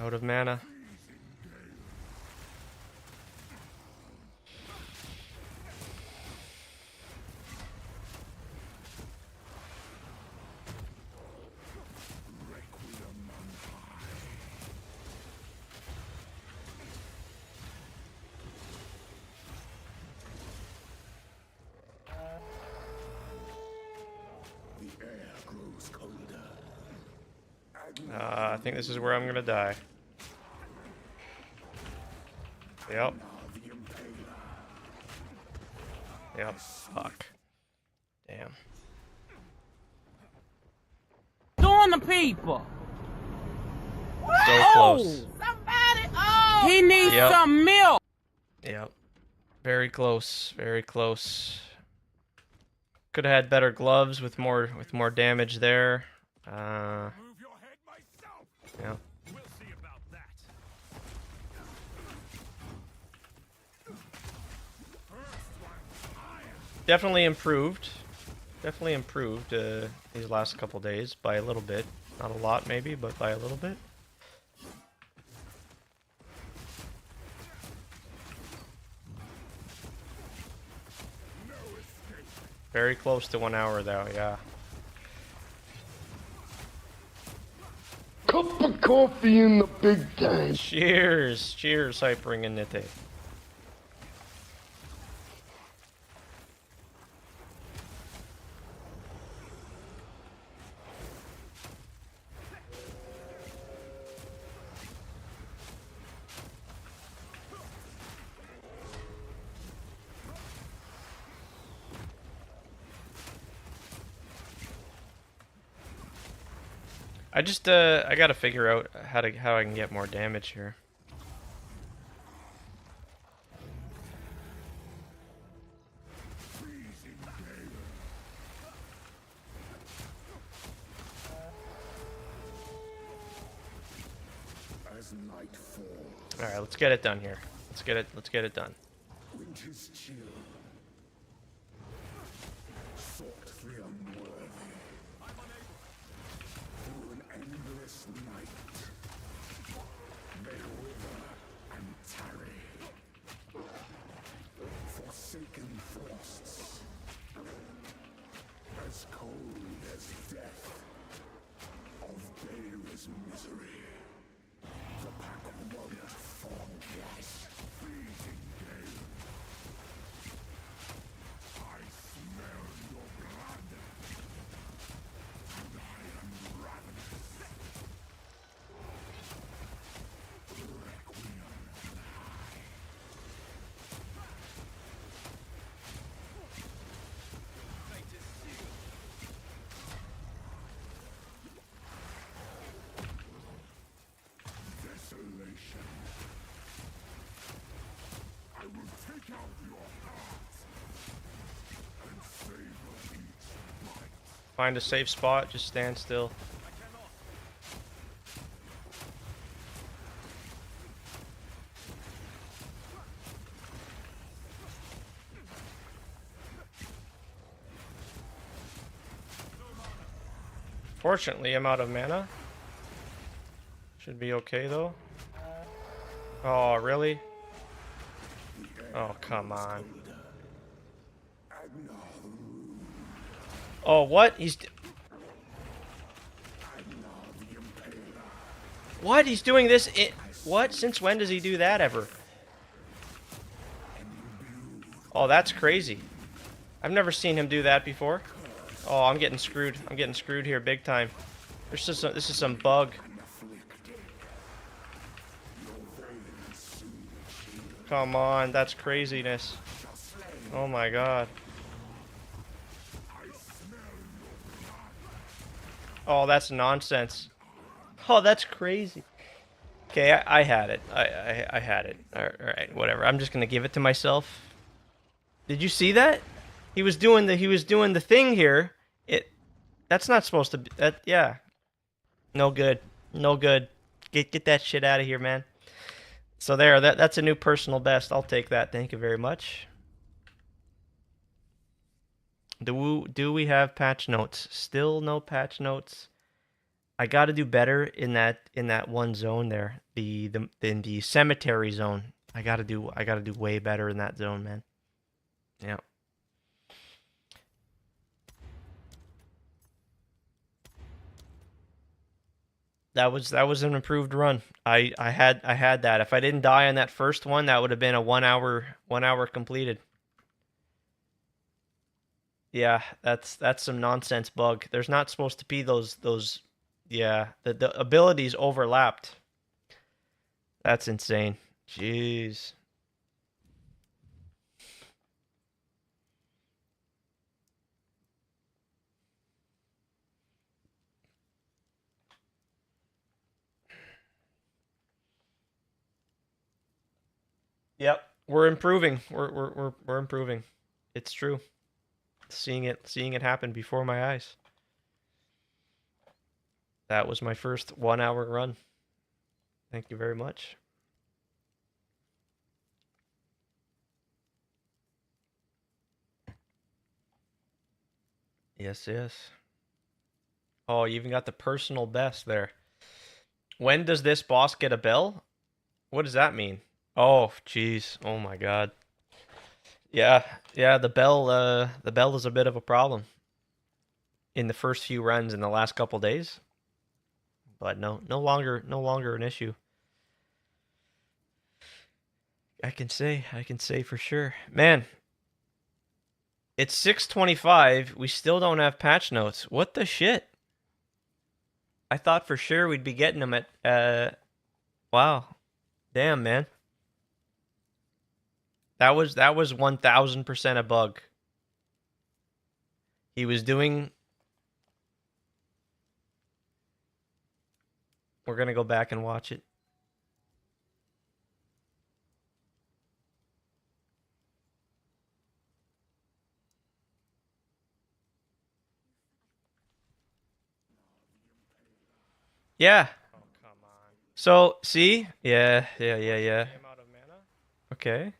Out of mana. Freezing gale. Requiem on high. The air grows colder. I think this is where I'm gonna die. Yep. The impaler. Yep. Fuck. Damn. Doing the people. So close. Somebody, he needs Yep. some milk. Yep. Very close. Very close. Could have had better gloves with more damage there. Move your head myself. Yeah. We'll see about that. Definitely improved. Definitely improved these last couple days by a little bit. Not a lot maybe, but by a little bit. Very close to 1 hour though, yeah. Cup of coffee in the big time. Cheers! Cheers, Hypering and Nite. I just I gotta figure out how I can get more damage here. As night falls, All right, let's get it done here. Let's get it done. winter's chill. Sought the unworthy. I'm unable. Through an endless night, they wither and tarry. Forsaken frosts, as cold as death, of Bale's misery. The pack won't forget. Freezing gale. I smell your blood, and I am ravenous. Requiem on high. Fate is sealed. Desolation. I will take out your heart and savor each bite. Find a safe spot, just stand still. I cannot. Fortunately, I'm out of mana. Should be okay though. Oh, really? Oh, come on. Oh, what? What? He's doing this? What? Since when does he do that ever? Oh, that's crazy. I've never seen him do that before. Oh, I'm getting screwed. I'm getting screwed here big time. This is some bug. Come on, that's craziness. Oh my god. Oh, that's nonsense. Oh, that's crazy. Okay, I had it. I had it. Alright, whatever. I'm just gonna give it to myself. Did you see that? He was doing the thing here. That's not supposed to be that. Yeah. No good. No good. Get that shit out of here, man. So there, that's a new personal best. I'll take that. Thank you very much. Do we have patch notes? Still no patch notes. I got to do better in that one zone there. In the cemetery zone. I got to do way better in that zone, man. Yeah. That was an improved run. I had that. If I didn't die on that first one, that would have been a 1 hour completed. Yeah, that's some nonsense bug. There's not supposed to be those yeah, the abilities overlapped. That's insane. Jeez. Yep, we're improving. We're improving. It's true. Seeing it happen before my eyes. That was my first 1 hour run. Thank you very much. Yes, yes. Oh, you even got the personal best there. When does this boss get a bell? What does that mean? Oh, jeez. Oh my god. Yeah, the bell is a bit of a problem in the first few runs in the last couple days. But no longer an issue. I can say for sure. Man, it's 6:25. We still don't have patch notes. What the shit? I thought for sure we'd be getting them at wow. Damn, man. That was 1000% a bug. He was doing. We're gonna go back and watch it. Yeah. Oh, come on. So, see? Yeah. I'm out of mana? Okay.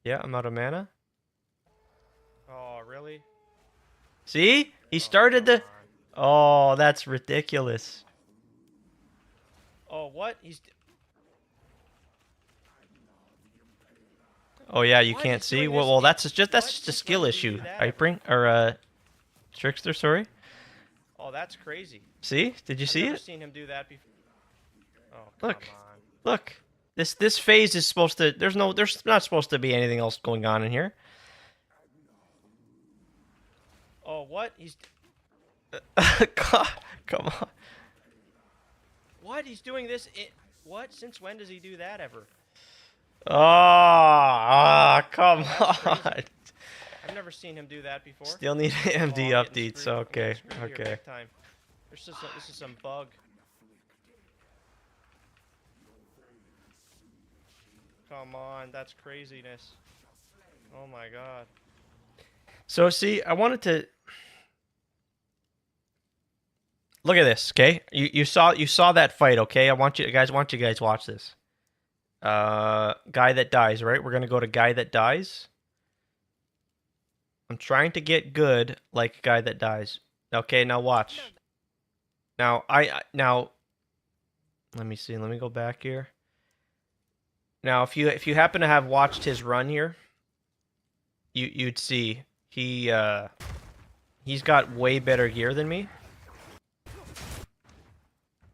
Yeah, I'm out of mana. Oh, really? See? He started the... Oh, that's ridiculous. Oh, what? Oh, yeah, you can't see? Well, that's just a skill issue. Hypering? Or, Trickster, sorry. Oh, that's crazy. See? Did you see it? I've never seen him do that before. Oh, come on. Look. This phase is supposed to... There's not supposed to be anything else going on in here. Oh, what? God, come on. What? He's doing this... What? Since when does he do that ever? Oh, come on. I've never seen him do that before. Still need AMD updates. Okay. This is some bug. Come on, that's craziness. Oh my god. So see, I wanted to look at this, okay? You saw that fight, okay? I want you guys watch this. Guy that dies, right? We're gonna go to guy that dies. I'm trying to get good like guy that dies. Okay, now watch. Now, now, let me see. Let me go back here. Now, if you happen to have watched his run here, you'd see he's got way better gear than me.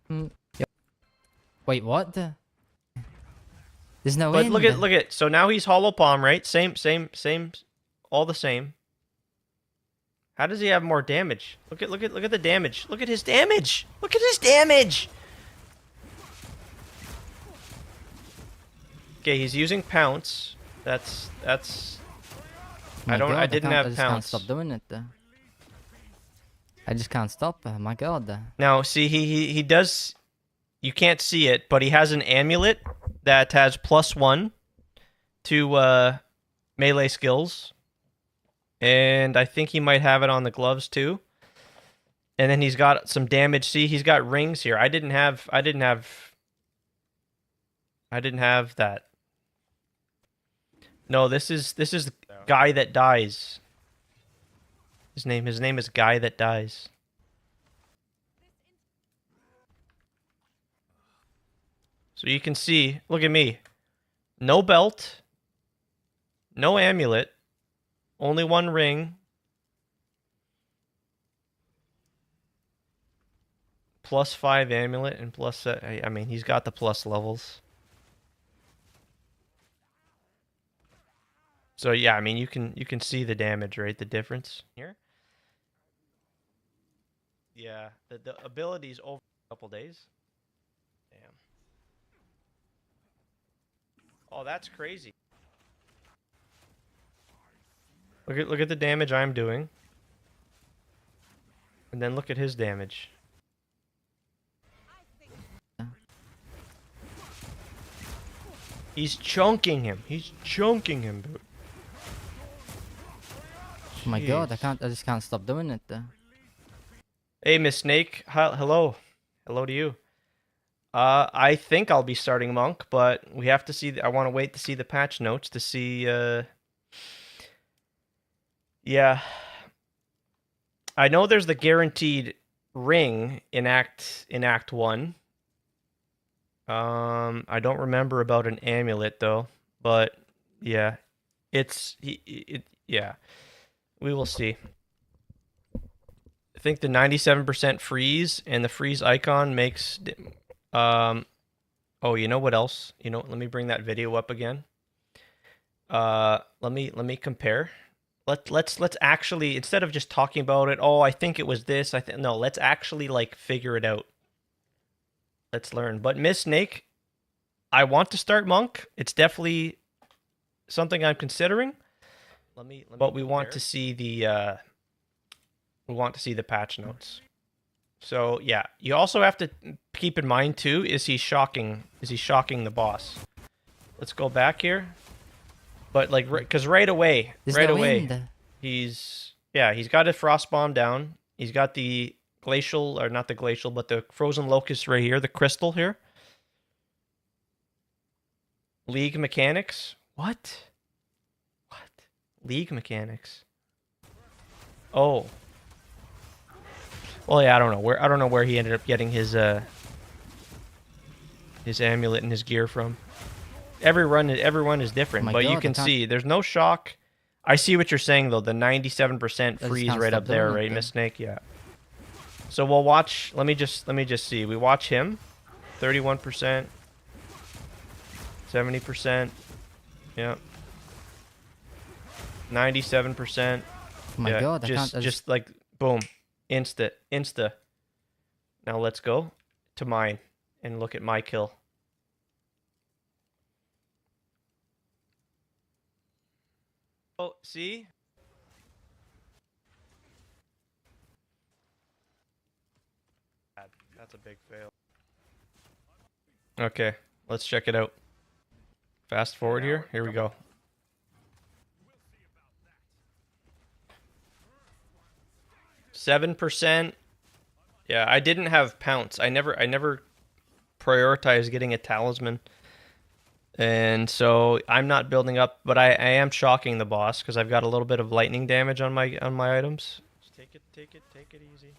Yep. Wait, what? There's no But end. look at. So now he's hollow palm, right? Same, all the same. How does he have more damage? Look at the damage. Look at his damage. Look at his damage. Okay, he's using pounce. That's. My God, I didn't have I just can't pounce. stop doing it. I just can't stop. My God. Now, see, he does. You can't see it, but he has an amulet that has +1 to melee skills, and I think he might have it on the gloves too. And then he's got some damage. See, he's got rings here. I didn't have that. No, this is the guy that dies. His name is Guy That Dies. So you can see, look at me. No belt, no amulet, only one ring. +5 amulet and plus, I mean, he's got the plus levels. So yeah, I mean, you can see the damage, right? The difference here. Yeah, the abilities over a couple days. Damn. Oh, that's crazy. Look at the damage I'm doing. And then look at his damage. He's chunking him. He's chunking him, dude. Oh my God, Jeez. I just can't stop doing it. Hey, Miss Snake. Hello. Hello to you. I think I'll be starting Monk, but we have to see. I want to wait to see the patch notes to see. Yeah. I know there's the guaranteed ring in Act 1. I don't remember about an amulet though, but yeah, yeah. We will see. I think the 97% freeze and the freeze icon makes oh, you know what else? You know, let me bring that video up again. Let me compare. Let's actually, instead of just talking about it, oh, I think it was this, no, let's actually like figure it out. Let's learn. But Miss Snake, I want to start Monk. It's definitely something I'm considering. But we want to see the patch notes. So yeah, you also have to keep in mind too, is he shocking the boss? Let's go back here. But like, because right away, he's got a frost bomb down. He's got the glacial, or not the glacial, but the frozen locust right here, the crystal here. League mechanics. What? League mechanics. Oh. Well, yeah, I don't know where he ended up getting his amulet and his gear from. Every run is different, but you can see there's no shock. I see what you're saying though. The 97% freeze right up there, right, Miss Snake? Yeah. So we'll watch. Let me just see. We watch him. 31%. 70%. Yeah. 97%. Oh my God, just like boom, insta. Now let's go to mine and look at my kill. Oh, see? That's a big fail. Okay, let's check it out. Fast forward here. Here we go. %. Yeah, I didn't have pounce. I never prioritized getting a talisman. And so I'm not building up, but I am shocking the boss because I've got a little bit of lightning damage on my items. Just take it easy.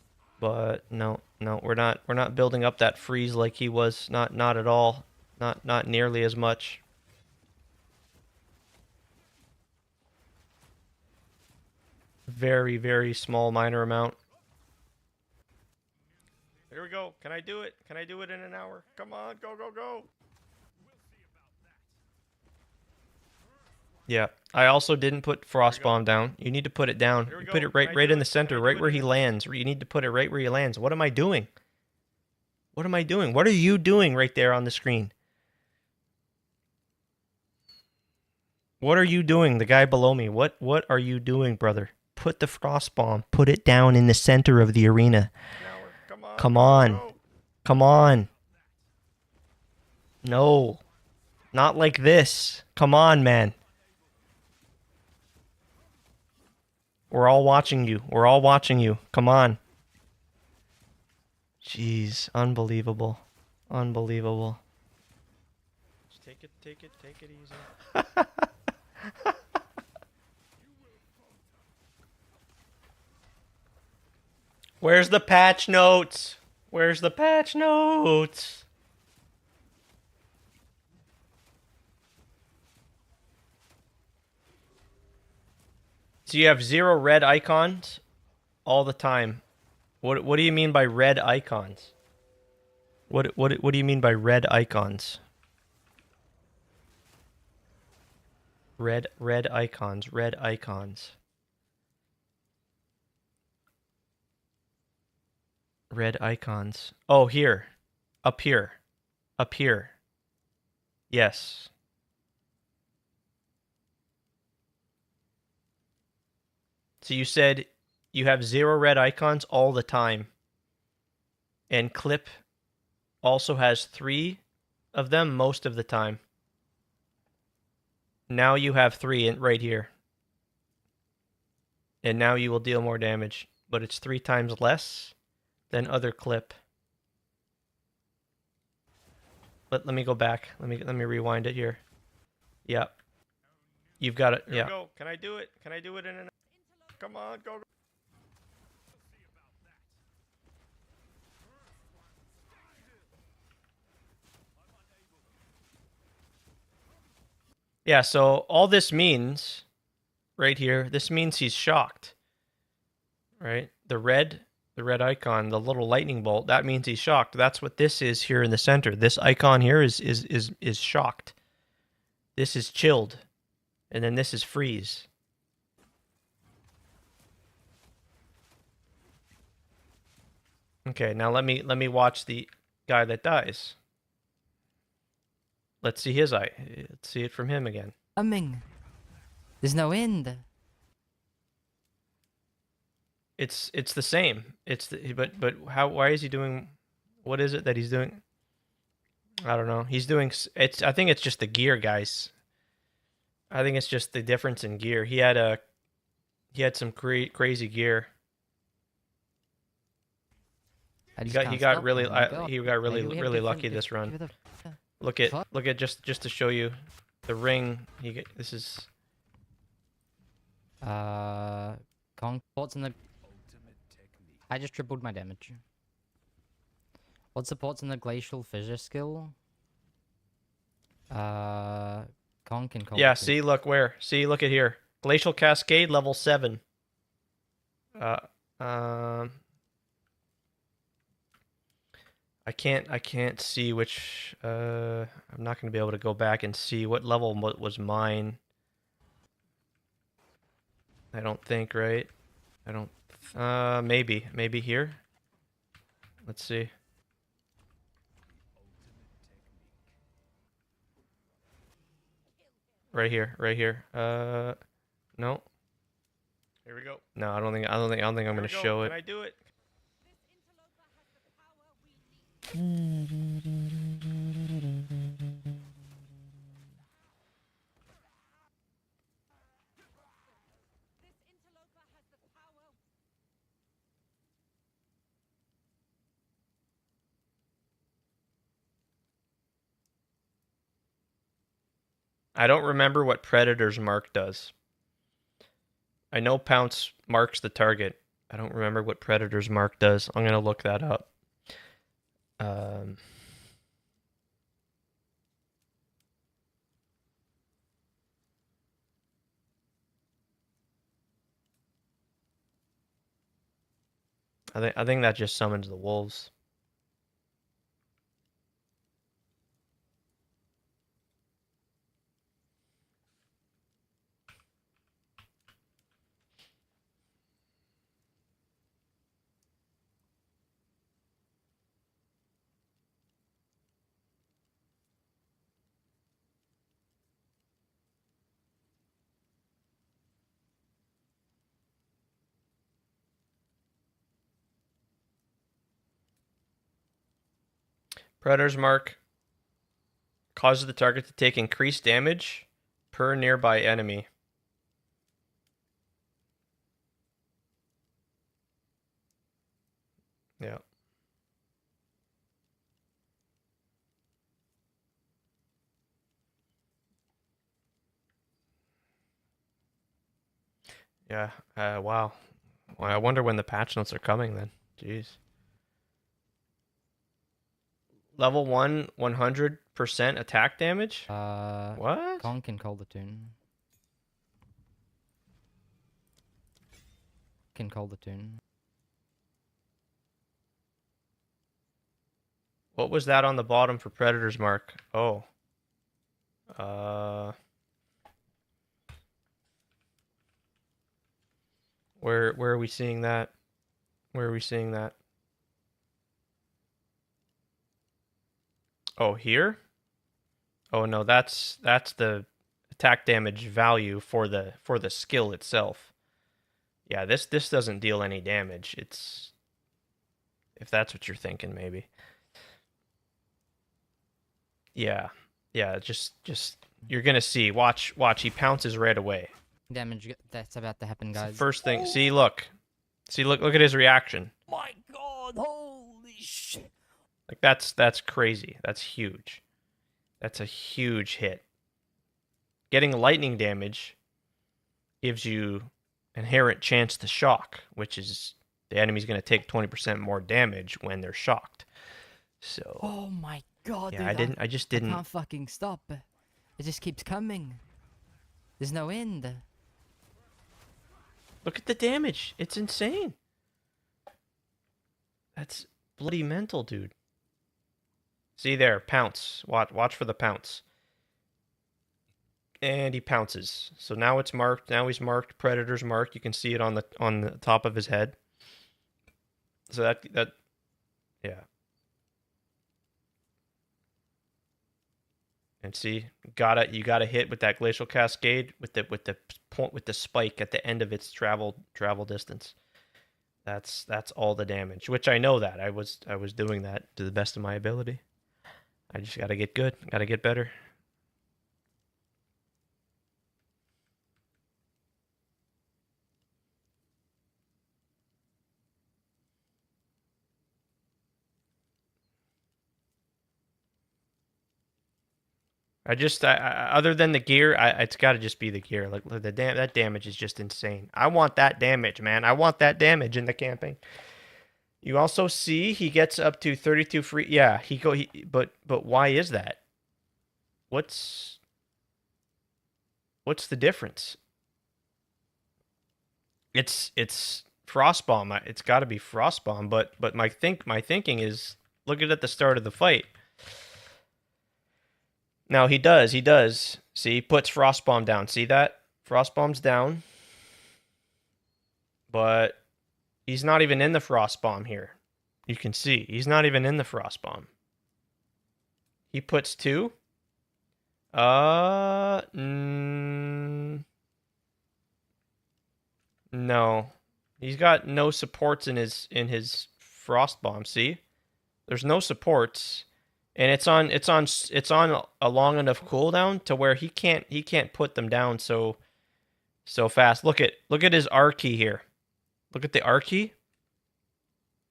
But no, we're not building up that freeze like he was. Not at all. Not nearly as much. Very, very small minor amount. Here we go. Can I do it? Can I do it in an hour? Come on, go, go, go. Yeah, I also didn't put Frost Bomb down. You need to put it down. You put it right in the center, right where he lands. You need to put it right where he lands. What am I doing? What am I doing? What are you doing right there on the screen? What are you doing? The guy below me. What are you doing, brother? Put the Frost Bomb. Put it down in the center of the arena. Come on. Come on. No. Not like this. Come on, man. We're all watching you. We're all watching you. Come on. Jeez. Unbelievable. Unbelievable. Just take it easy. Where's the patch notes? Where's the patch notes? So you have 0 red icons all the time. What do you mean by red icons? What do you mean by red icons? Red icons, red icons. Red icons. Oh, here. Up here. Up here. Yes. So you said you have 0 red icons all the time. And Clip also has 3 of them most of the time. Now you have 3 right here. And now you will deal more damage. But it's 3 times less than other Clip. Let me go back. Let me rewind it here. Yeah. You've got it. Yeah. Here we go. Can I do it? Can I do it in an... Come on, go. Yeah, so all this means right here, this means he's shocked. Right? The red icon, the little lightning bolt, that means he's shocked. That's what this is here in the center. This icon here is shocked. This is chilled. And then this is freeze. Okay, now let me watch the guy that dies. Let's see his eye. Let's see it from him again. Coming. There's no end. It's the same. But how? Why is he doing? What is it that he's doing? I don't know. He's doing. I think it's just the gear, guys. I think it's just the difference in gear. He had some crazy gear. He got really lucky this run. Look at just to show you the ring. This is Kong supports in the... I just tripled my damage. What supports in the Glacial Fissure skill? Kong can... Yeah, see, look where. See, look at here. Glacial Cascade, level 7. I can't see which... I'm not going to be able to go back and see what level was mine. I don't think, right? I don't... maybe here? Let's see. Right here. No. Here we go. No, I don't think I'm going to show it. Can I do it? I don't remember what Predator's mark does. I know Pounce marks the target. I don't remember what Predator's Mark does. I'm gonna look that up. I think that just summons the wolves. Predator's Mark causes the target to take increased damage per nearby enemy. Yeah. Yeah. Wow. Well, I wonder when the patch notes are coming then. Jeez. Level 1, 100% attack damage? What? Kong can call the tune. Can call the tune. What was that on the bottom for Predator's Mark? Oh. Where are we seeing that? Where are we seeing that? Oh, here? Oh no, that's the attack damage value for the skill itself. Yeah, this doesn't deal any damage. It's, if that's what you're thinking, maybe. Yeah. Yeah, just you're gonna see. Watch, he pounces right away. Damage that's about to happen, guys. First thing, see, look. See, look at his reaction. My god, holy shit. Like that's crazy. That's huge. That's a huge hit. Getting lightning damage gives you inherent chance to shock, which is the enemy's going to take 20% more damage when they're shocked. So oh my god, yeah, dude, I just didn't. I can't fucking stop. It just keeps coming. There's no end. Look at the damage. It's insane. That's bloody mental, dude. See there, pounce. Watch for the pounce. And he pounces. So now it's marked. Now he's marked. Predator's Mark. You can see it on the top of his head. So that yeah. And see, you gotta hit with that Glacial Cascade with the spike at the end of its travel distance. That's all the damage. Which I know that I was doing that to the best of my ability. I just gotta get good. Gotta get better. Other than the gear, it's got to just be the gear. Like that damage is just insane. I want that damage, man. I want that damage in the camping. You also see he gets up to 32 free. Yeah, but why is that? What's the difference? It's Frostbomb. It's got to be Frostbomb. But my thinking is, look at the start of the fight. Now he does. See, he puts Frostbomb down. See that? Frostbomb's down. But he's not even in the Frostbomb here. You can see, he's not even in the Frostbomb. He puts 2. No. He's got no supports in his Frostbomb, see? There's no supports. And it's on a long enough cooldown to where he can't put them down so fast. Look at his R key here. Look at the R key.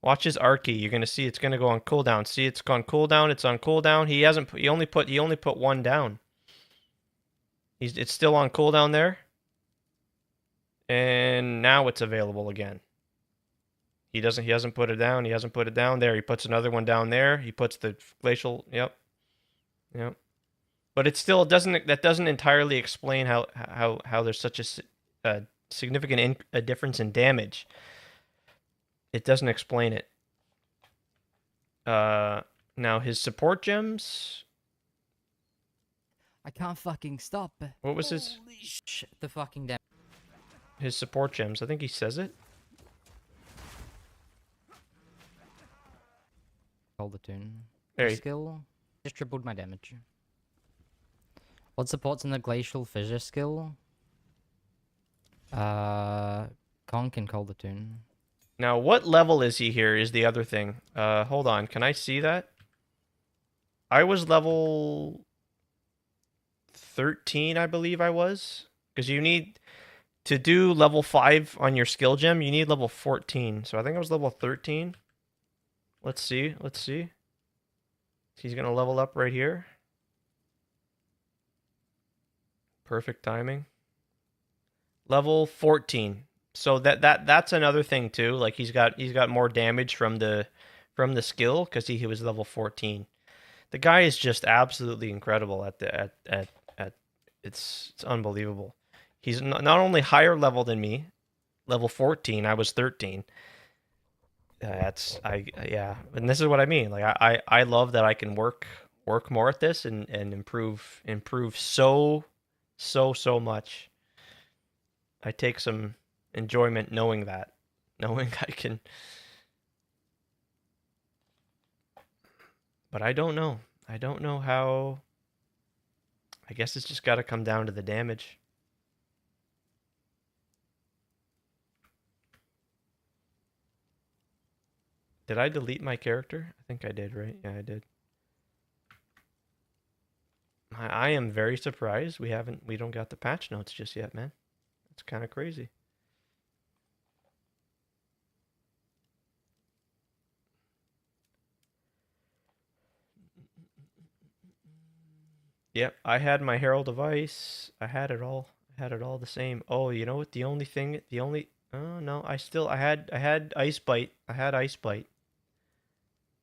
Watch his R key. You're gonna see it's gonna go on cooldown. See, it's gone cooldown. It's on cooldown. He only put 1 down. It's still on cooldown there. And now it's available again. He hasn't put it down. He hasn't put it down there. He puts another one down there. He puts the glacial. Yep. Yep. But it still doesn't. That doesn't entirely explain how there's such a significant a difference in damage. It doesn't explain it. Now his support gems. I can't fucking stop. What was his? Holy shit, the fucking damage. His support gems. I think he says it. Hold the tune. There you- Skill. Just tripled my damage. What supports in the glacial fissure skill? Conk and Cold the Tune. Now, what level is he here is the other thing. Hold on. Can I see that? I was level 13, I believe I was. Because you need to do level 5 on your skill gem, you need level 14. So I think I was level 13. Let's see. Let's see. He's going to level up right here. Perfect timing. Level 14. So that's another thing too. Like he's got more damage from the skill because he was level 14. The guy is just absolutely incredible at it's unbelievable. He's not only higher level than me, level 14. I was 13. Yeah, and this is what I mean. Like I love that I can work more at this and improve so much. I take some enjoyment knowing I can. But I don't know. I don't know how. I guess it's just got to come down to the damage. Did I delete my character? I think I did, right? Yeah, I did. I am very surprised we don't got the patch notes just yet, man. It's kind of crazy. Yep, I had my Herald of Ice. I had it all. I had it all the same. Oh, you know what? Oh no, I had Ice Bite. I had Ice Bite.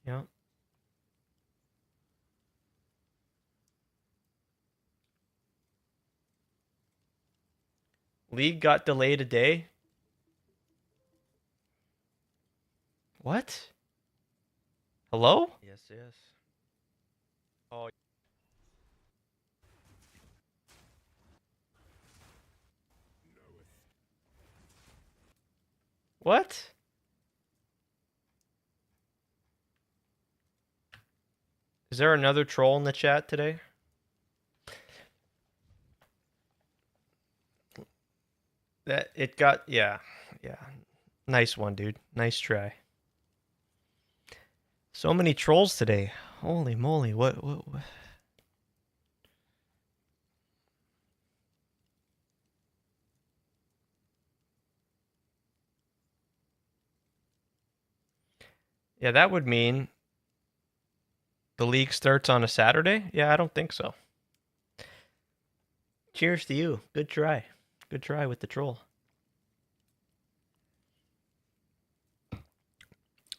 Yeah. League got delayed a day. What? Hello? Yes, yes. Oh. What? Is there another troll in the chat today? Yeah. Nice one, dude. Nice try. So many trolls today. Holy moly, what? Yeah, that would mean the league starts on a Saturday? Yeah, I don't think so. Cheers to you. Good try. Good try with the troll.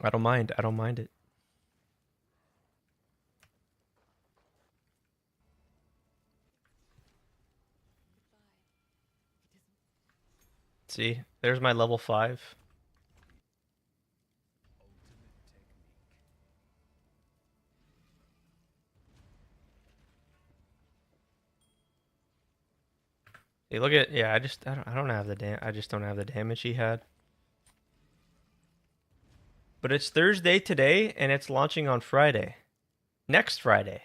I don't mind. I don't mind it. See, there's my level 5. Hey, look at I don't have the damage he had. But it's Thursday today and it's launching on Friday. Next Friday.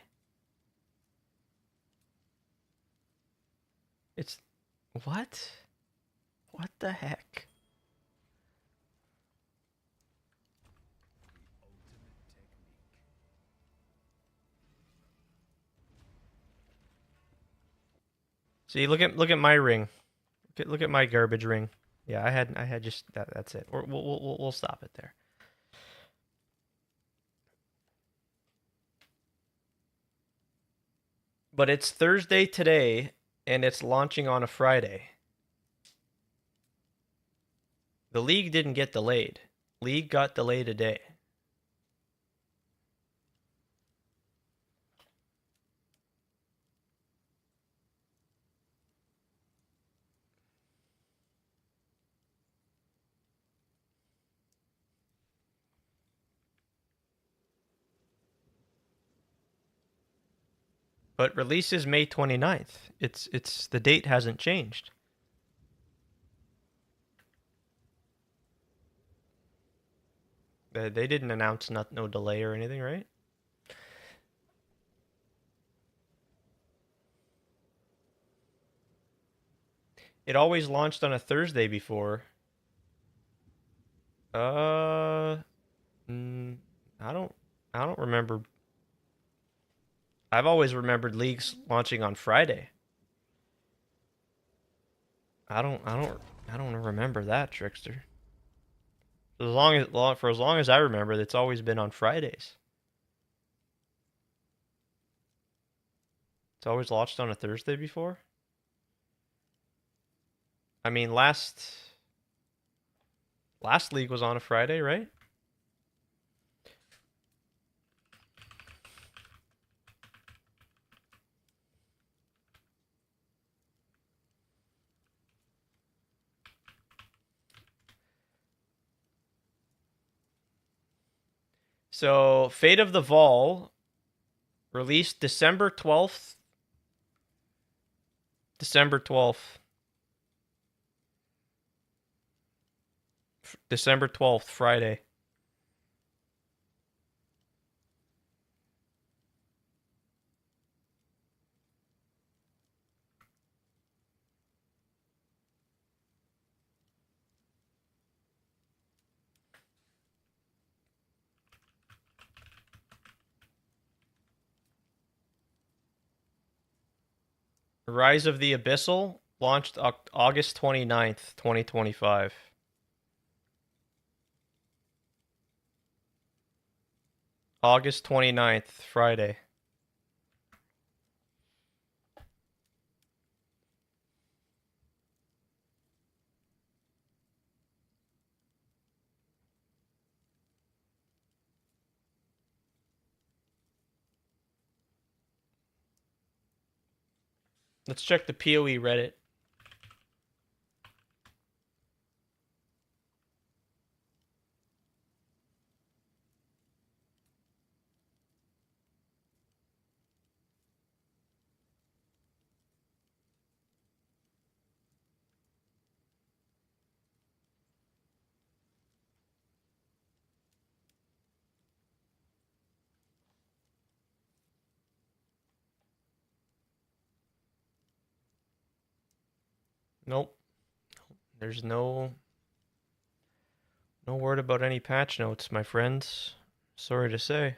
It's what? What the heck? See, look at my ring. Look at my garbage ring. Yeah, I had just that's it. We'll stop it there. But it's Thursday today and it's launching on a Friday. The league didn't get delayed. League got delayed a day. But release is May 29th. It's the date hasn't changed. They didn't announce no delay or anything, right? It always launched on a Thursday before. I don't remember. I've always remembered leagues launching on Friday. I don't remember that, Trickster. For as long as I remember, it's always been on Fridays. It's always launched on a Thursday before. I mean, last league was on a Friday, right? So, Fate of the Vol released December 12th. December 12th. December 12th, Friday. Rise of the Abyssal launched August 29th, 2025. August 29th, Friday. Let's check the PoE Reddit. Nope. There's no word about any patch notes, my friends. Sorry to say.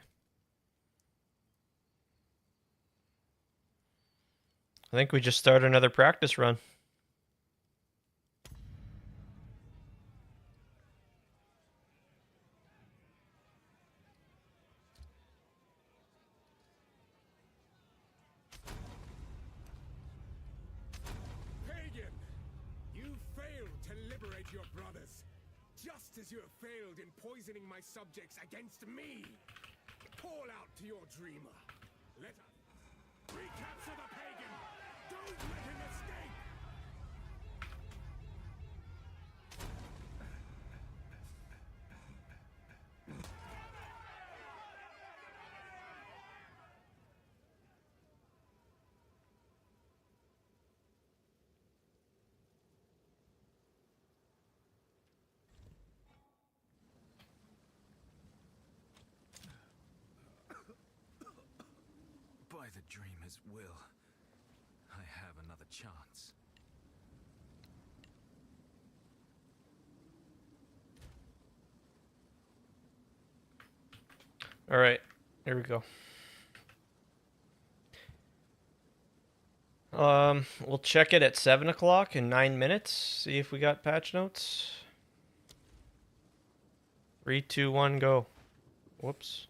I think we just started another practice run. Pagan! You failed to liberate your brothers, just as you have failed in poisoning my subjects against me. Call out to your dreamer. Let us recapture the pagan. Don't let him escape. By the dreamer's will, I have another chance. All right, here we go. We'll check it at 7 o'clock in 9 minutes. See if we got patch notes. 3, 2, 1, go. Whoops.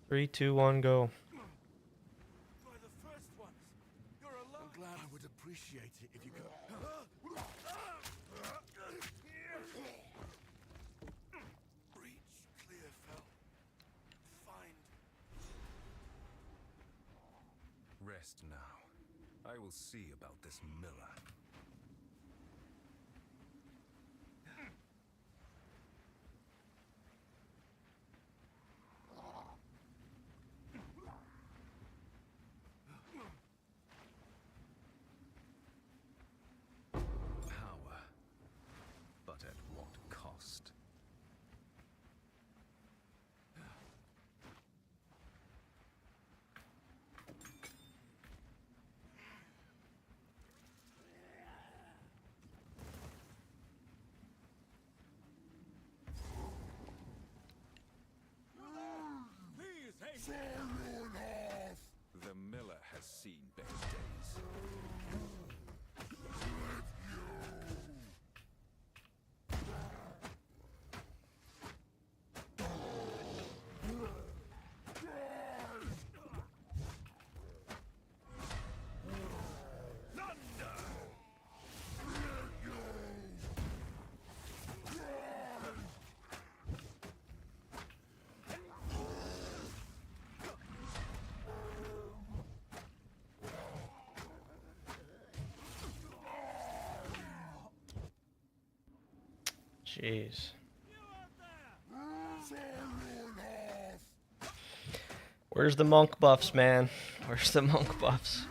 3, 2, 1, go. I'm glad I would appreciate it if you could. rest now. I will see about this miller. Power, but at what cost? The miller has seen better days. Jeez. Where's the monk buffs, man? Where's the monk buffs?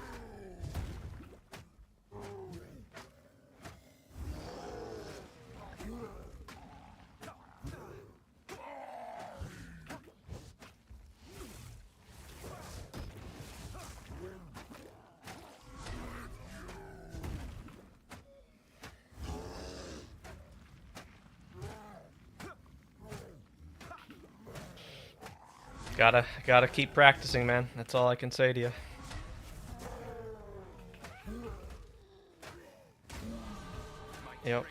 Gotta keep practicing, man. That's all I can say to you. Yep.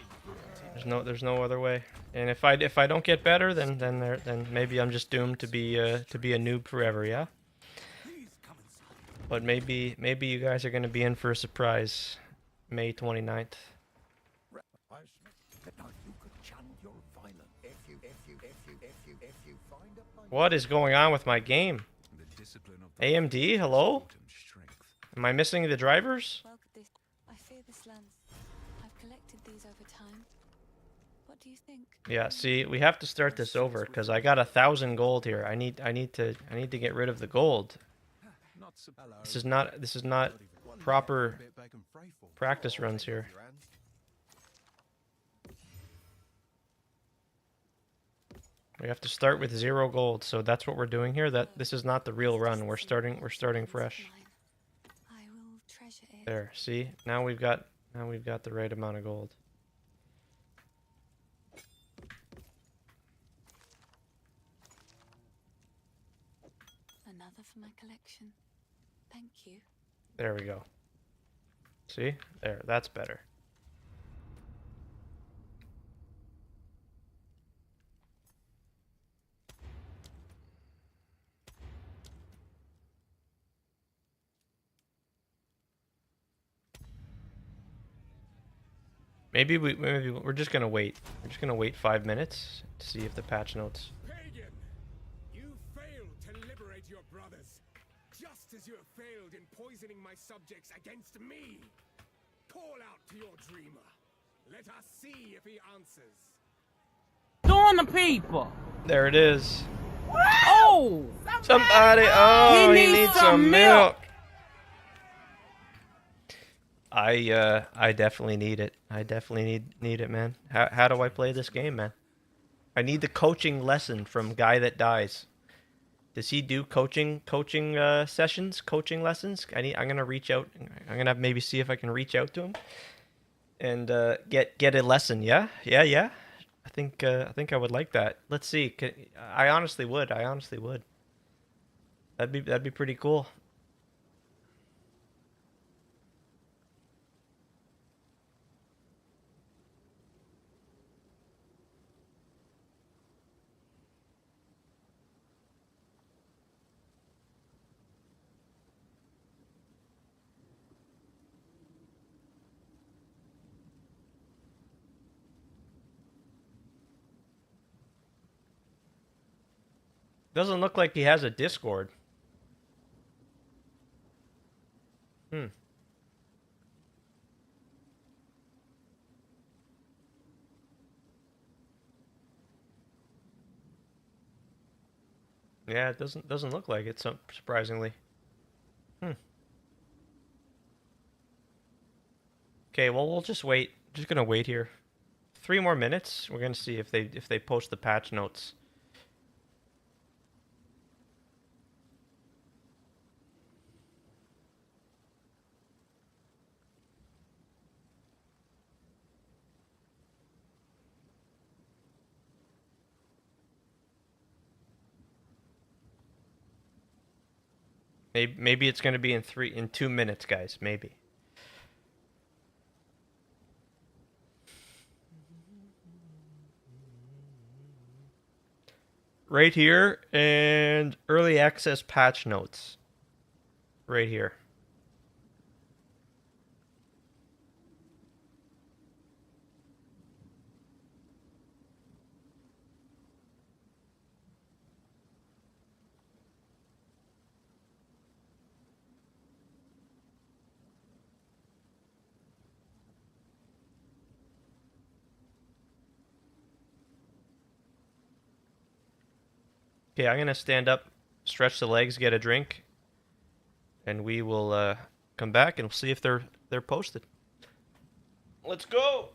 There's no other way. And if I don't get better, then maybe I'm just doomed to be a noob forever, yeah? But maybe you guys are gonna be in for a surprise, May 29th. What is going on with my game? AMD, hello? Am I missing the drivers? I fear this lens. I've collected these over time. What do you think? Yeah, see, we have to start this over because I got 1,000 gold here. I need to get rid of the gold. This is not proper practice runs here. We have to start with 0 gold, so that's what we're doing here. This is not the real run. We're starting fresh. I will treasure it. There, see? Now we've got the right amount of gold. Another for my collection. Thank you. There we go. See? There, that's better. Maybe we're just gonna wait. We're just gonna wait 5 minutes to see if the patch notes. Pagan, you failed to liberate your brothers, just as you have failed in poisoning my subjects against me. Call out to your dreamer. Let us see if he answers. Doing the people. There it is. Oh! Somebody! Oh, he needs some milk. I definitely need it. I definitely need it, man. How do I play this game, man? I need the coaching lesson from Guy That Dies. Does he do coaching sessions, coaching lessons? I'm gonna reach out. I'm gonna maybe see if I can reach out to him and get a lesson. Yeah. I think I would like that. Let's see. I honestly would. That'd be pretty cool. Doesn't look like he has a Discord. Hmm. Yeah, it doesn't look like it, surprisingly. Hmm. Okay, well we'll just wait. Just gonna wait here. 3 more minutes. We're gonna see if they post the patch notes. Maybe it's gonna be in 2 minutes, guys. Maybe. Right here, and early access patch notes. Right here. Okay, I'm gonna stand up, stretch the legs, get a drink, and we will come back and we'll see if they're posted. Let's go.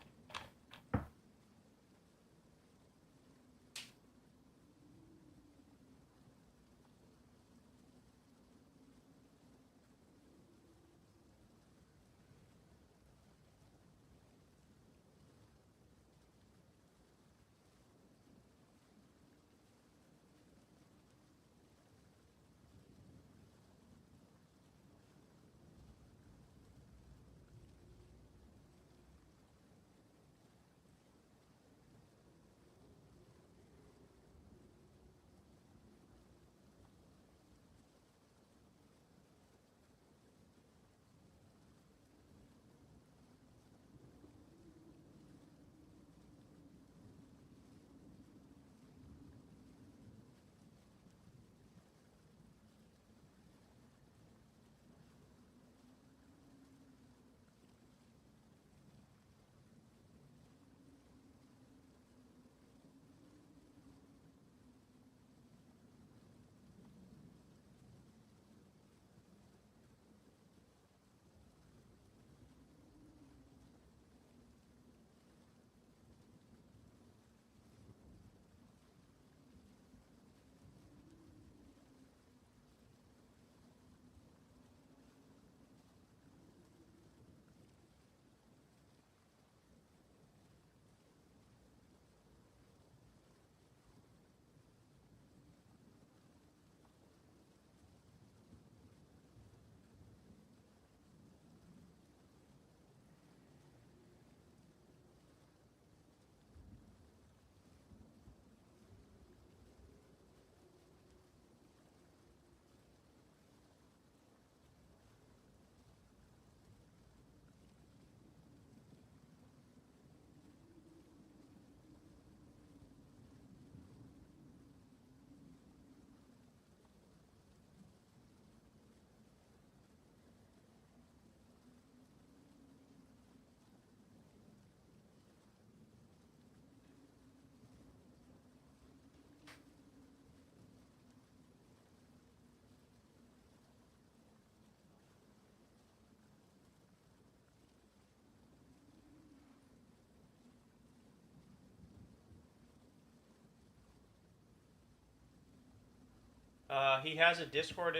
He has a Discord.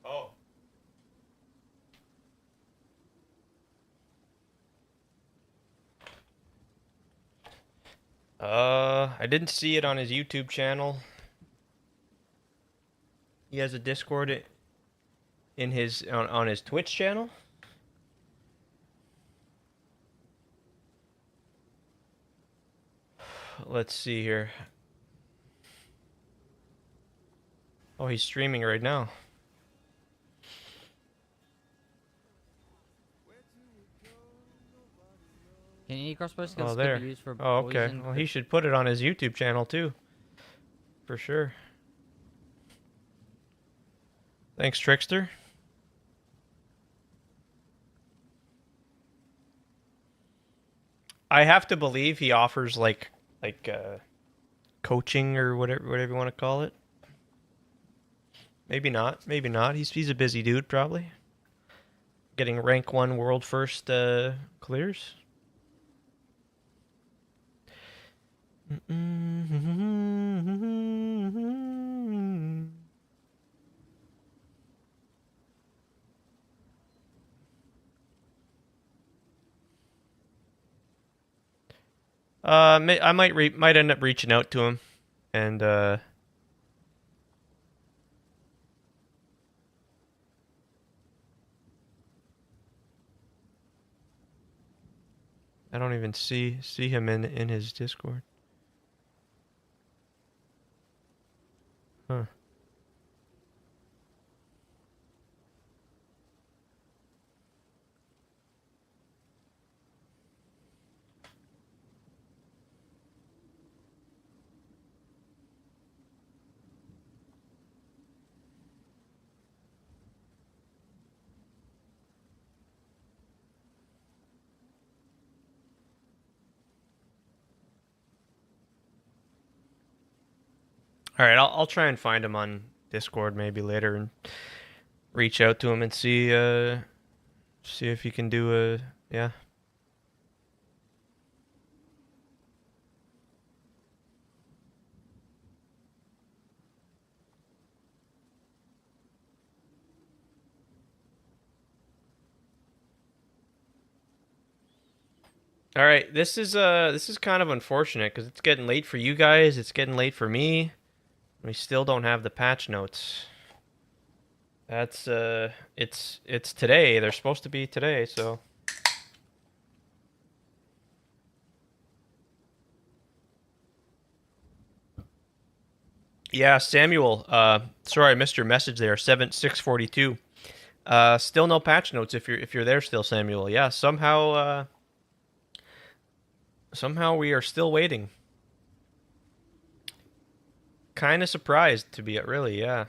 Oh. I didn't see it on his YouTube channel. He has a Discord in his on his Twitch channel. Let's see here. Oh, he's streaming right now. Can any crossbow skills Oh, still there. be used for Oh, okay. poison? Well, he should put it on his YouTube channel too. For sure. Thanks, Trickster. I have to believe he offers like coaching or whatever you want to call it. Maybe not. Maybe not. He's a busy dude probably. Getting rank 1 world first clears. I might end up reaching out to him, and I don't even see him in his Discord. Huh. All right, I'll try and find him on Discord maybe later and reach out to him and see if he can do a yeah. All right, this is kind of unfortunate because it's getting late for you guys. It's getting late for me. We still don't have the patch notes. That's it's today. They're supposed to be today, so. Yeah, Samuel. Sorry I missed your message there. 642. Still no patch notes if you're there still, Samuel. Yeah, somehow we are still waiting. Kind of surprised to be really, yeah.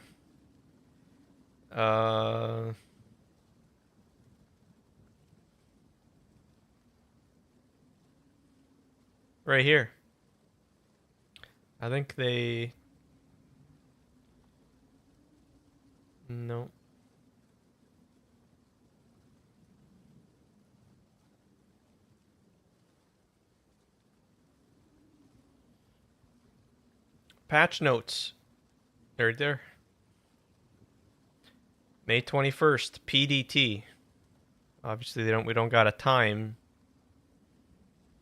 Right here. I think they... No. Patch notes. Right there. May 21st, PDT. Obviously we don't got a time.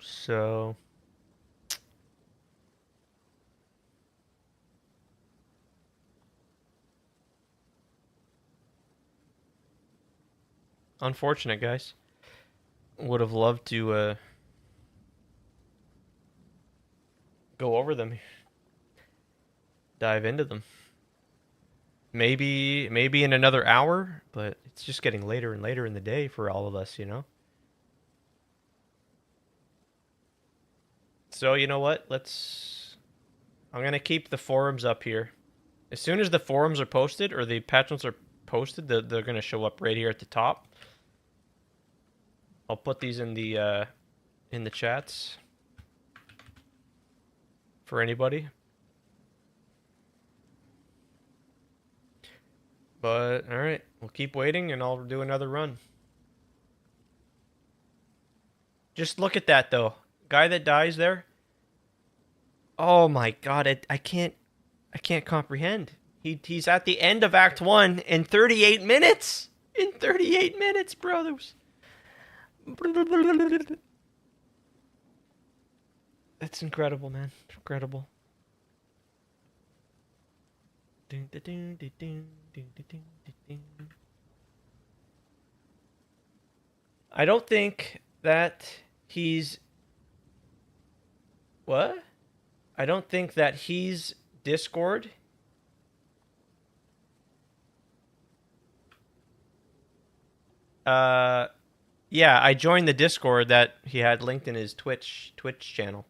So unfortunate, guys. Would have loved to go over them. Dive into them. Maybe in another hour, but it's just getting later and later in the day for all of us, you know? So, you know what? I'm going to keep the forums up here. As soon as the forums are posted, or the patch notes are posted, they're going to show up right here at the top. I'll put these in the chats for anybody. But, alright, we'll keep waiting and I'll do another run. Just look at that, though. Guy that dies there. Oh my god, I can't comprehend. He's at the end of Act 1 in 38 minutes! In 38 minutes, brothers! That's incredible, man. Incredible. I don't think that he's... What? I don't think that he's Discord. Yeah, I joined the Discord that he had linked in his Twitch channel.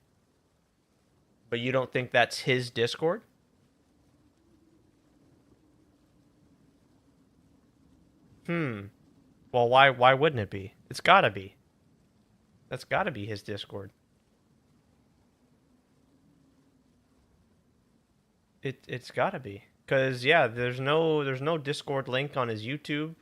But you don't think that's his Discord? Well, why wouldn't it be? It's gotta be. That's gotta be his Discord. It's gotta be. Cause yeah, there's no Discord link on his YouTube.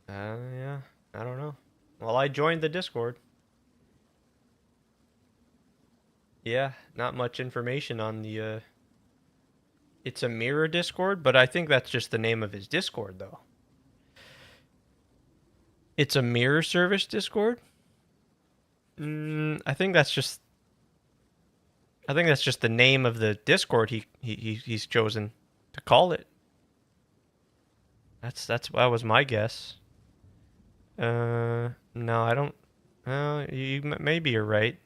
Yeah, I don't know. Well, I joined the Discord. Yeah, not much information on the it's a mirror Discord, but I think that's just the name of his Discord though. It's a mirror service Discord? I think that's just the name of the Discord he's chosen to call it. That was my guess. No, I don't. Maybe you're right.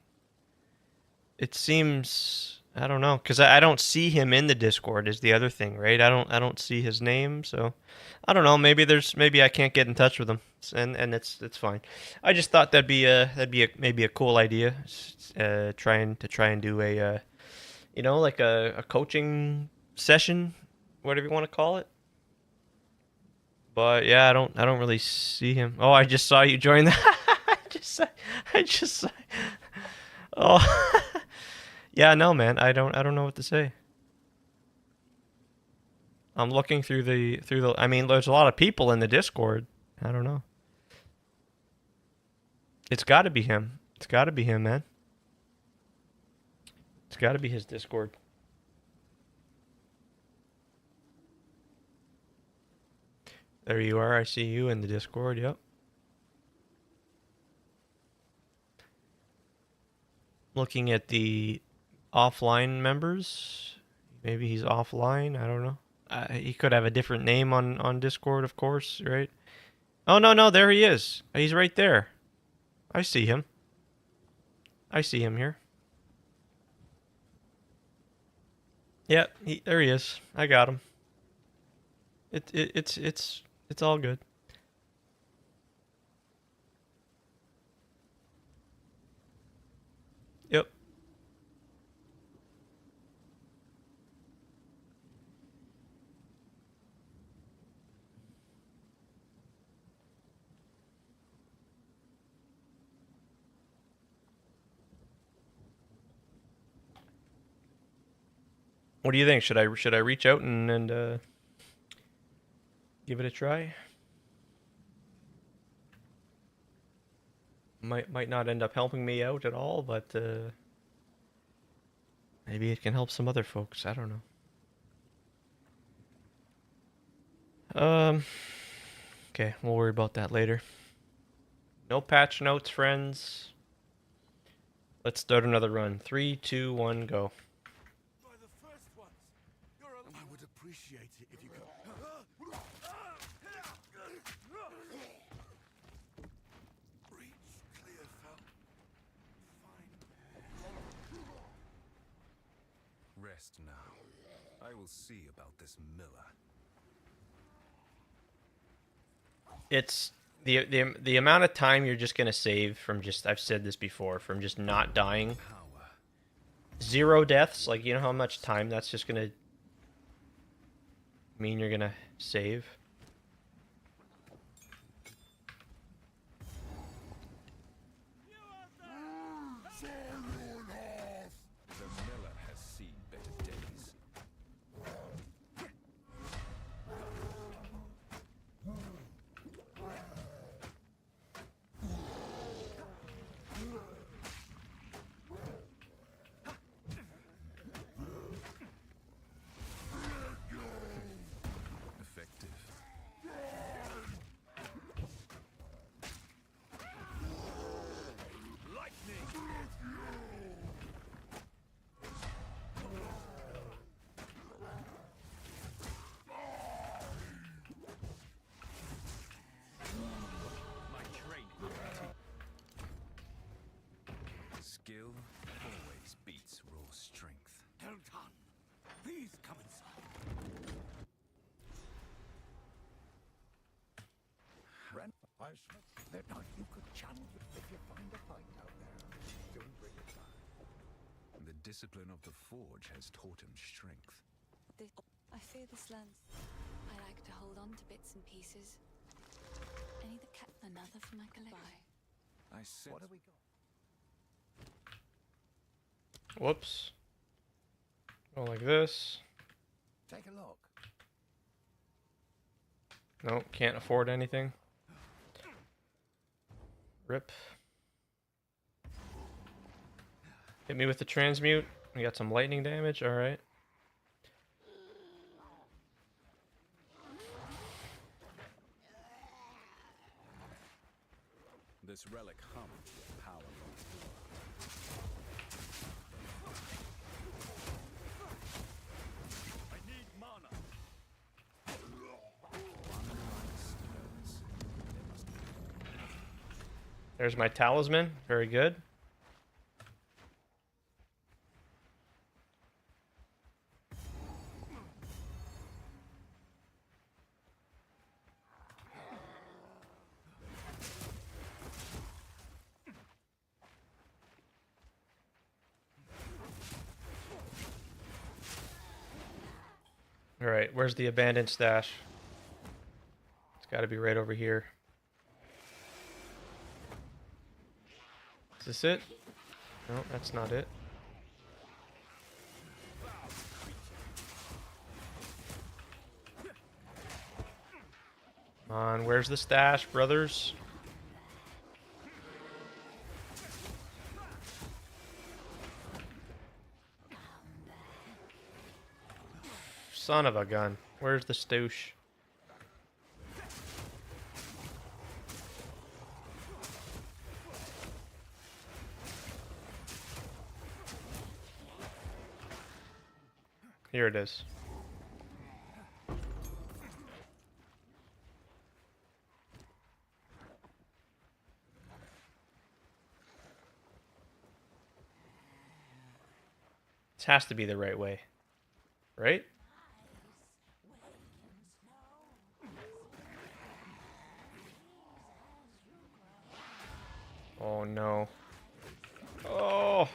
It seems, I don't know, because I don't see him in the Discord is the other thing, right? I don't see his name, so I don't know. Maybe I can't get in touch with him, and it's fine. I just thought that'd be maybe a cool idea, try and do a like a coaching session, whatever you want to call it. But yeah, I don't really see him. Oh, I just saw you join that. I just saw. Oh. Yeah, no, man. I don't know what to say. I'm looking through the I mean, there's a lot of people in the Discord. I don't know. It's got to be him. It's got to be him, man. It's got to be his Discord. There you are. I see you in the Discord. Yep. Looking at the offline members. Maybe he's offline. I don't know. He could have a different name on Discord, of course, right? Oh, no, there he is. He's right there. I see him. I see him here. Yeah, there he is. I got him. It's all good. Yep. What do you think? Should I reach out and give it a try? Might not end up helping me out at all, but maybe it can help some other folks. I don't know. Okay, we'll worry about that later. No patch notes, friends. Let's start another run. 3, 2, 1, go. I would appreciate it if you could. Breach clear, Fel. Fine. Rest now. I will see about this Miller. It's the amount of time you're just gonna save from just, I've said this before, from just not dying. 0 deaths, like, you know how much time that's just gonna mean you're gonna save? The Miller has seen better days. Effective. My training. Skill always beats raw strength. Deltan, please come inside. Ren, now if you could channel if you find a fight out there, don't bring it back. The discipline of the forge has taught him strength. I fear this lands. I like to hold on to bits and pieces. Any that another for my collection. I sense. What have we got? Whoops. Go like this. Take a look. Nope, can't afford anything. Rip. Hit me with the transmute. We got some lightning damage, alright. This relic hums with power. I need mana. There's my talisman. Very good. Alright, where's the abandoned stash? It's got to be right over here. Is this it? No, that's not it. Come on, where's the stash, brothers? Son of a gun. Where's the stoosh? Here it is. This has to be the right way. Right? Oh no. Oh!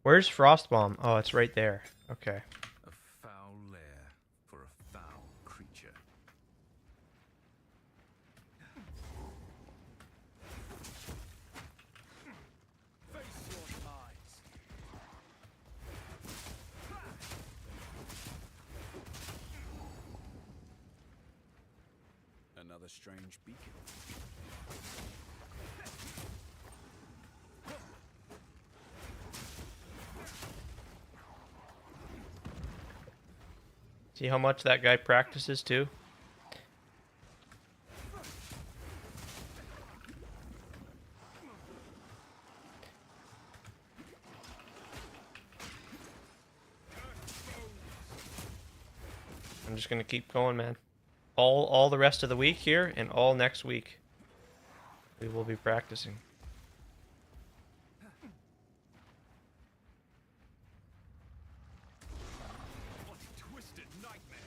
Where's Frostbomb? Oh, it's right there. Okay. A foul lair for a foul creature. Face your eyes. Another strange beacon. See how much that guy practices too? I'm just gonna keep going, man. All the rest of the week here and all next week. We will be practicing. What a twisted nightmare.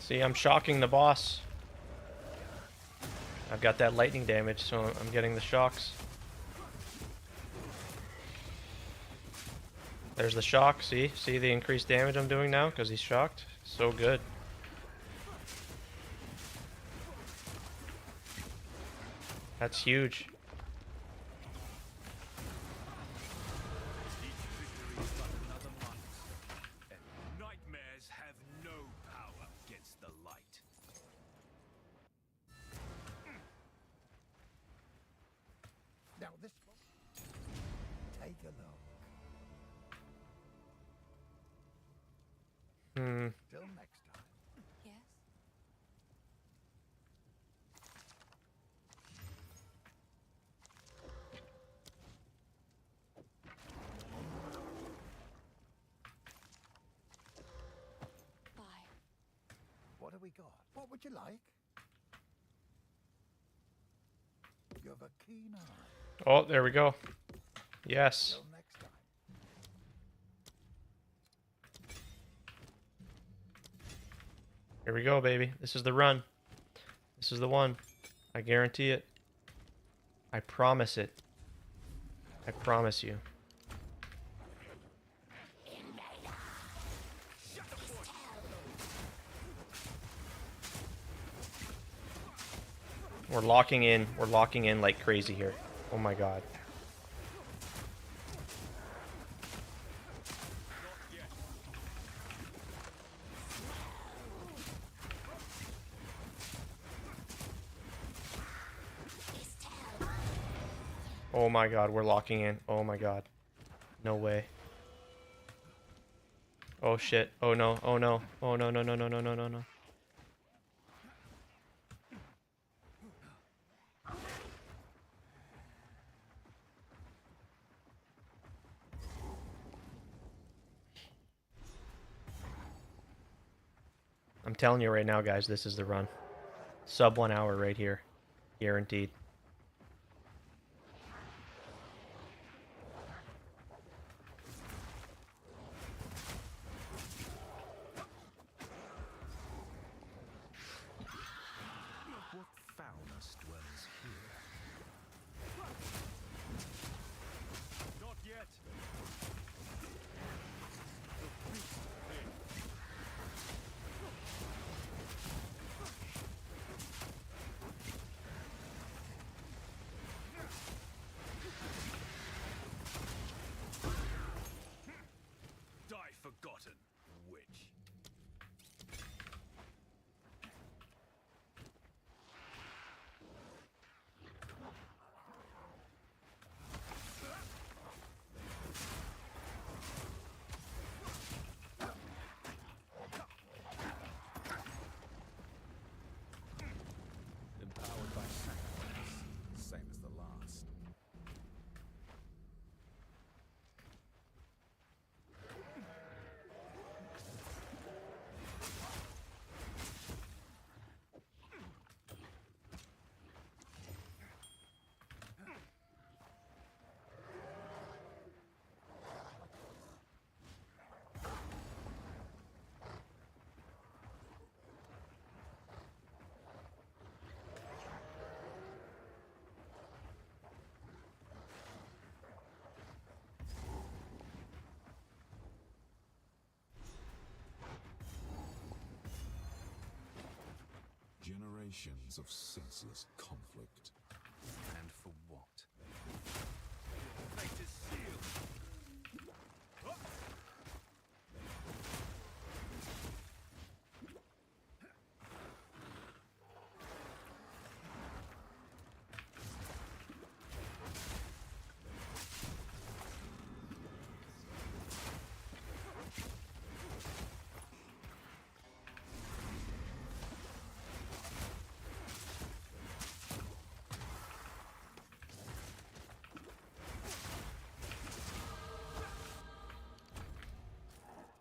See, I'm shocking the boss. I've got that lightning damage, so I'm getting the shocks. There's the shock, see? See the increased damage I'm doing now because he's shocked? So good. That's huge. Nightmares have no power against the light. Now this one. Take a look. Till next time. Yes? Bye. What have we got? What would you like? You have a keen eye. Oh, there we go. Yes. Till next Here we go, baby. This is the run. This is the one. I guarantee it. I promise it. I promise you. We're locking in. We're locking in like crazy here. Oh my god. Oh my god, we're locking in. Oh my god. No way. Oh shit. Oh no. Oh no. Oh no no no no no no no no. I'm telling you right now, guys, this is the run. Sub 1 hour right here. Guaranteed. What foulness dwells here? Not yet. Die forgotten, witch. Empowered by sacrifice, same as the last. Generations of senseless conflict. And for what? Fate is sealed.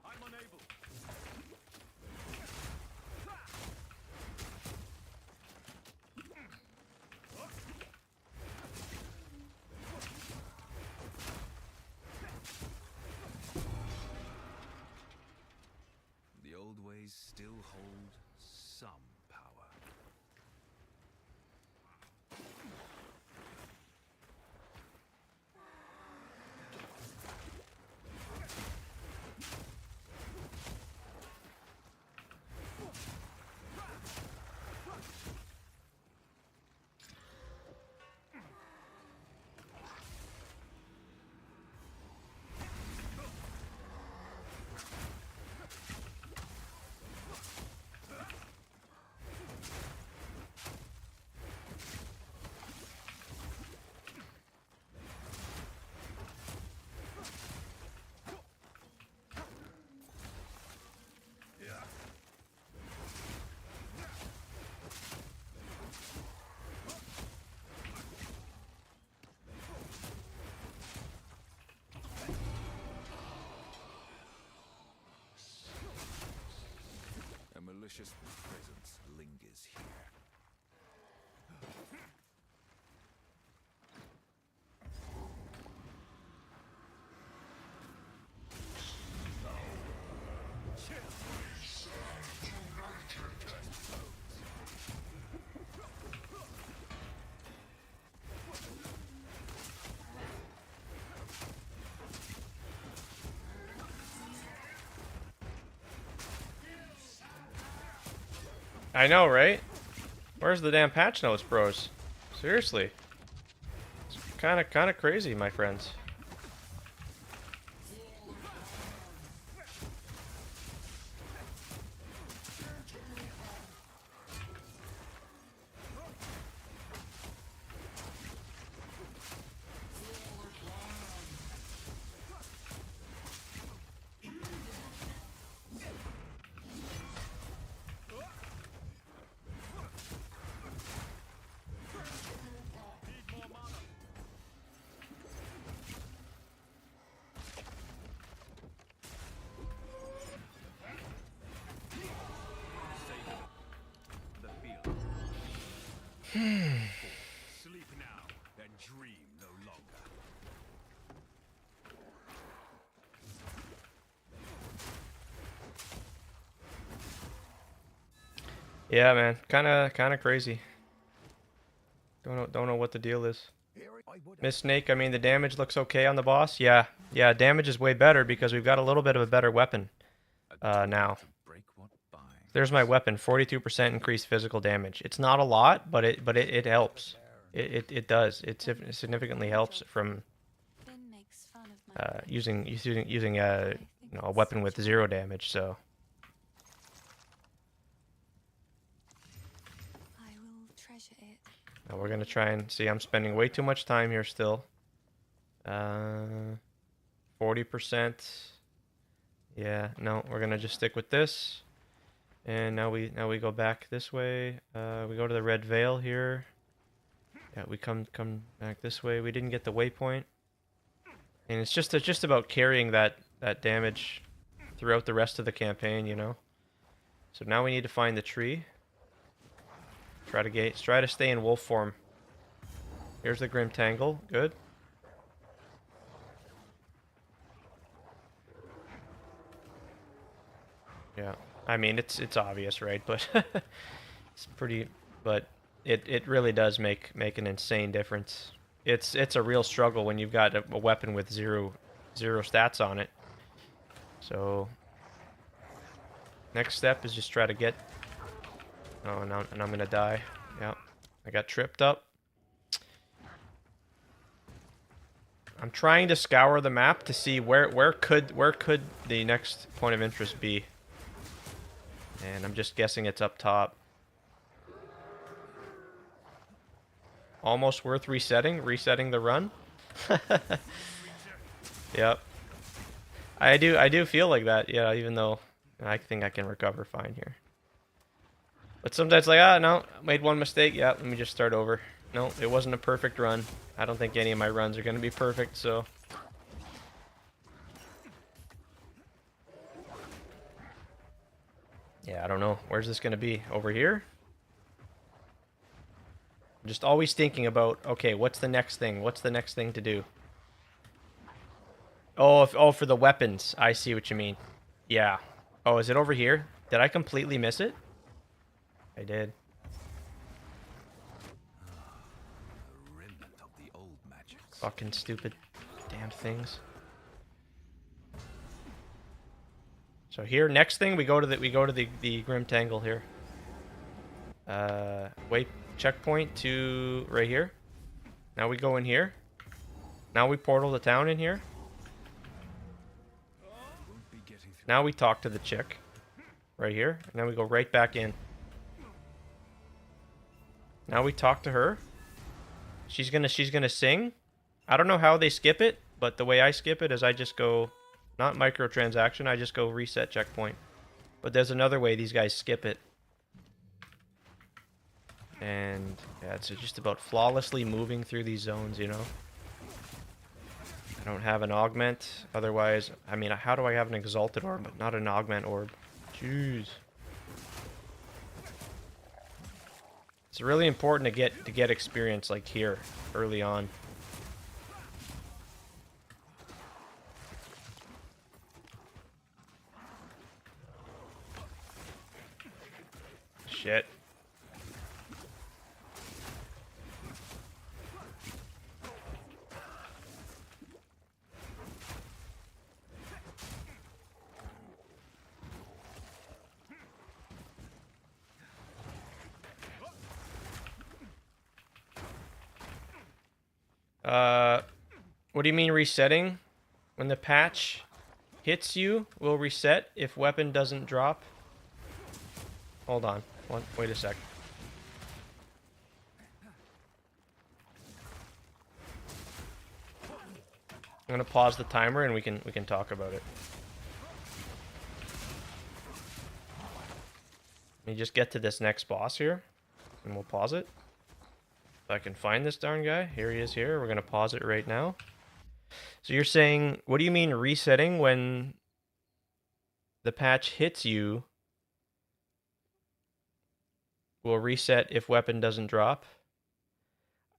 I'm unable. The old ways still hold some power. A malicious presence lingers here. I know, right? Where's the damn patch notes, bros? Seriously. It's kind of crazy, my friends. Sleep now and dream no longer. Yeah, man. Kind of crazy. Don't know what the deal is. Miss Snake, I mean, the damage looks okay on the boss. Yeah, damage is way better because we've got a little bit of a better weapon now. There's my weapon, 42% increased physical damage. It's not a lot, but it helps. It does. It significantly helps from using a a weapon with 0 damage. So. I will treasure it. Now we're gonna try and see. I'm spending way too much time here still. 40%. Yeah, no, we're gonna just stick with this. And now we go back this way. We go to the Red Veil here. Yeah, we come back this way. We didn't get the waypoint. And it's just about carrying that damage throughout the rest of the campaign, you know. So now we need to find the tree. Try to stay in wolf form. Here's the Grim Tangle. Good. Yeah. I mean, it's obvious, right? But it's pretty. But it really does make an insane difference. It's a real struggle when you've got a weapon with zero stats on it. So next step is just try to get. Oh, no, and I'm gonna die. Yeah, I got tripped up. I'm trying to scour the map to see where could the next point of interest be. And I'm just guessing it's up top. Almost worth resetting the run. Yep. I do feel like that, yeah, even though I think I can recover fine here. But sometimes like, no, made one mistake, yeah, let me just start over. No, it wasn't a perfect run. I don't think any of my runs are going to be perfect, so. Yeah, I don't know. Where's this going to be? Over here? I'm just always thinking about, okay, what's the next thing? What's the next thing to do? Oh, for the weapons. I see what you mean. Yeah. Oh, is it over here? Did I completely miss it? I did. Fucking stupid damn things. So here, next thing we go to the Grim Tangle here. Wait, checkpoint to right here. Now we go in here. Now we portal the town in here. Now we talk to the chick right here, and then we go right back in. Now we talk to her. She's gonna sing. I don't know how they skip it, but the way I skip it is I just go, not microtransaction, I just go reset checkpoint. But there's another way these guys skip it. And yeah, it's just about flawlessly moving through these zones, you know. I don't have an augment, otherwise, I mean, how do I have an exalted orb but not an augment orb? Jeez. It's really important to get experience like here early on. Shit. What do you mean resetting? When the patch hits you, will reset if weapon doesn't drop. Hold on. Wait a sec. I'm gonna pause the timer and we can talk about it. Let me just get to this next boss here, and we'll pause it. If I can find this darn guy, here he is here. We're gonna pause it right now. So you're saying, what do you mean resetting when the patch hits you? Will reset if weapon doesn't drop?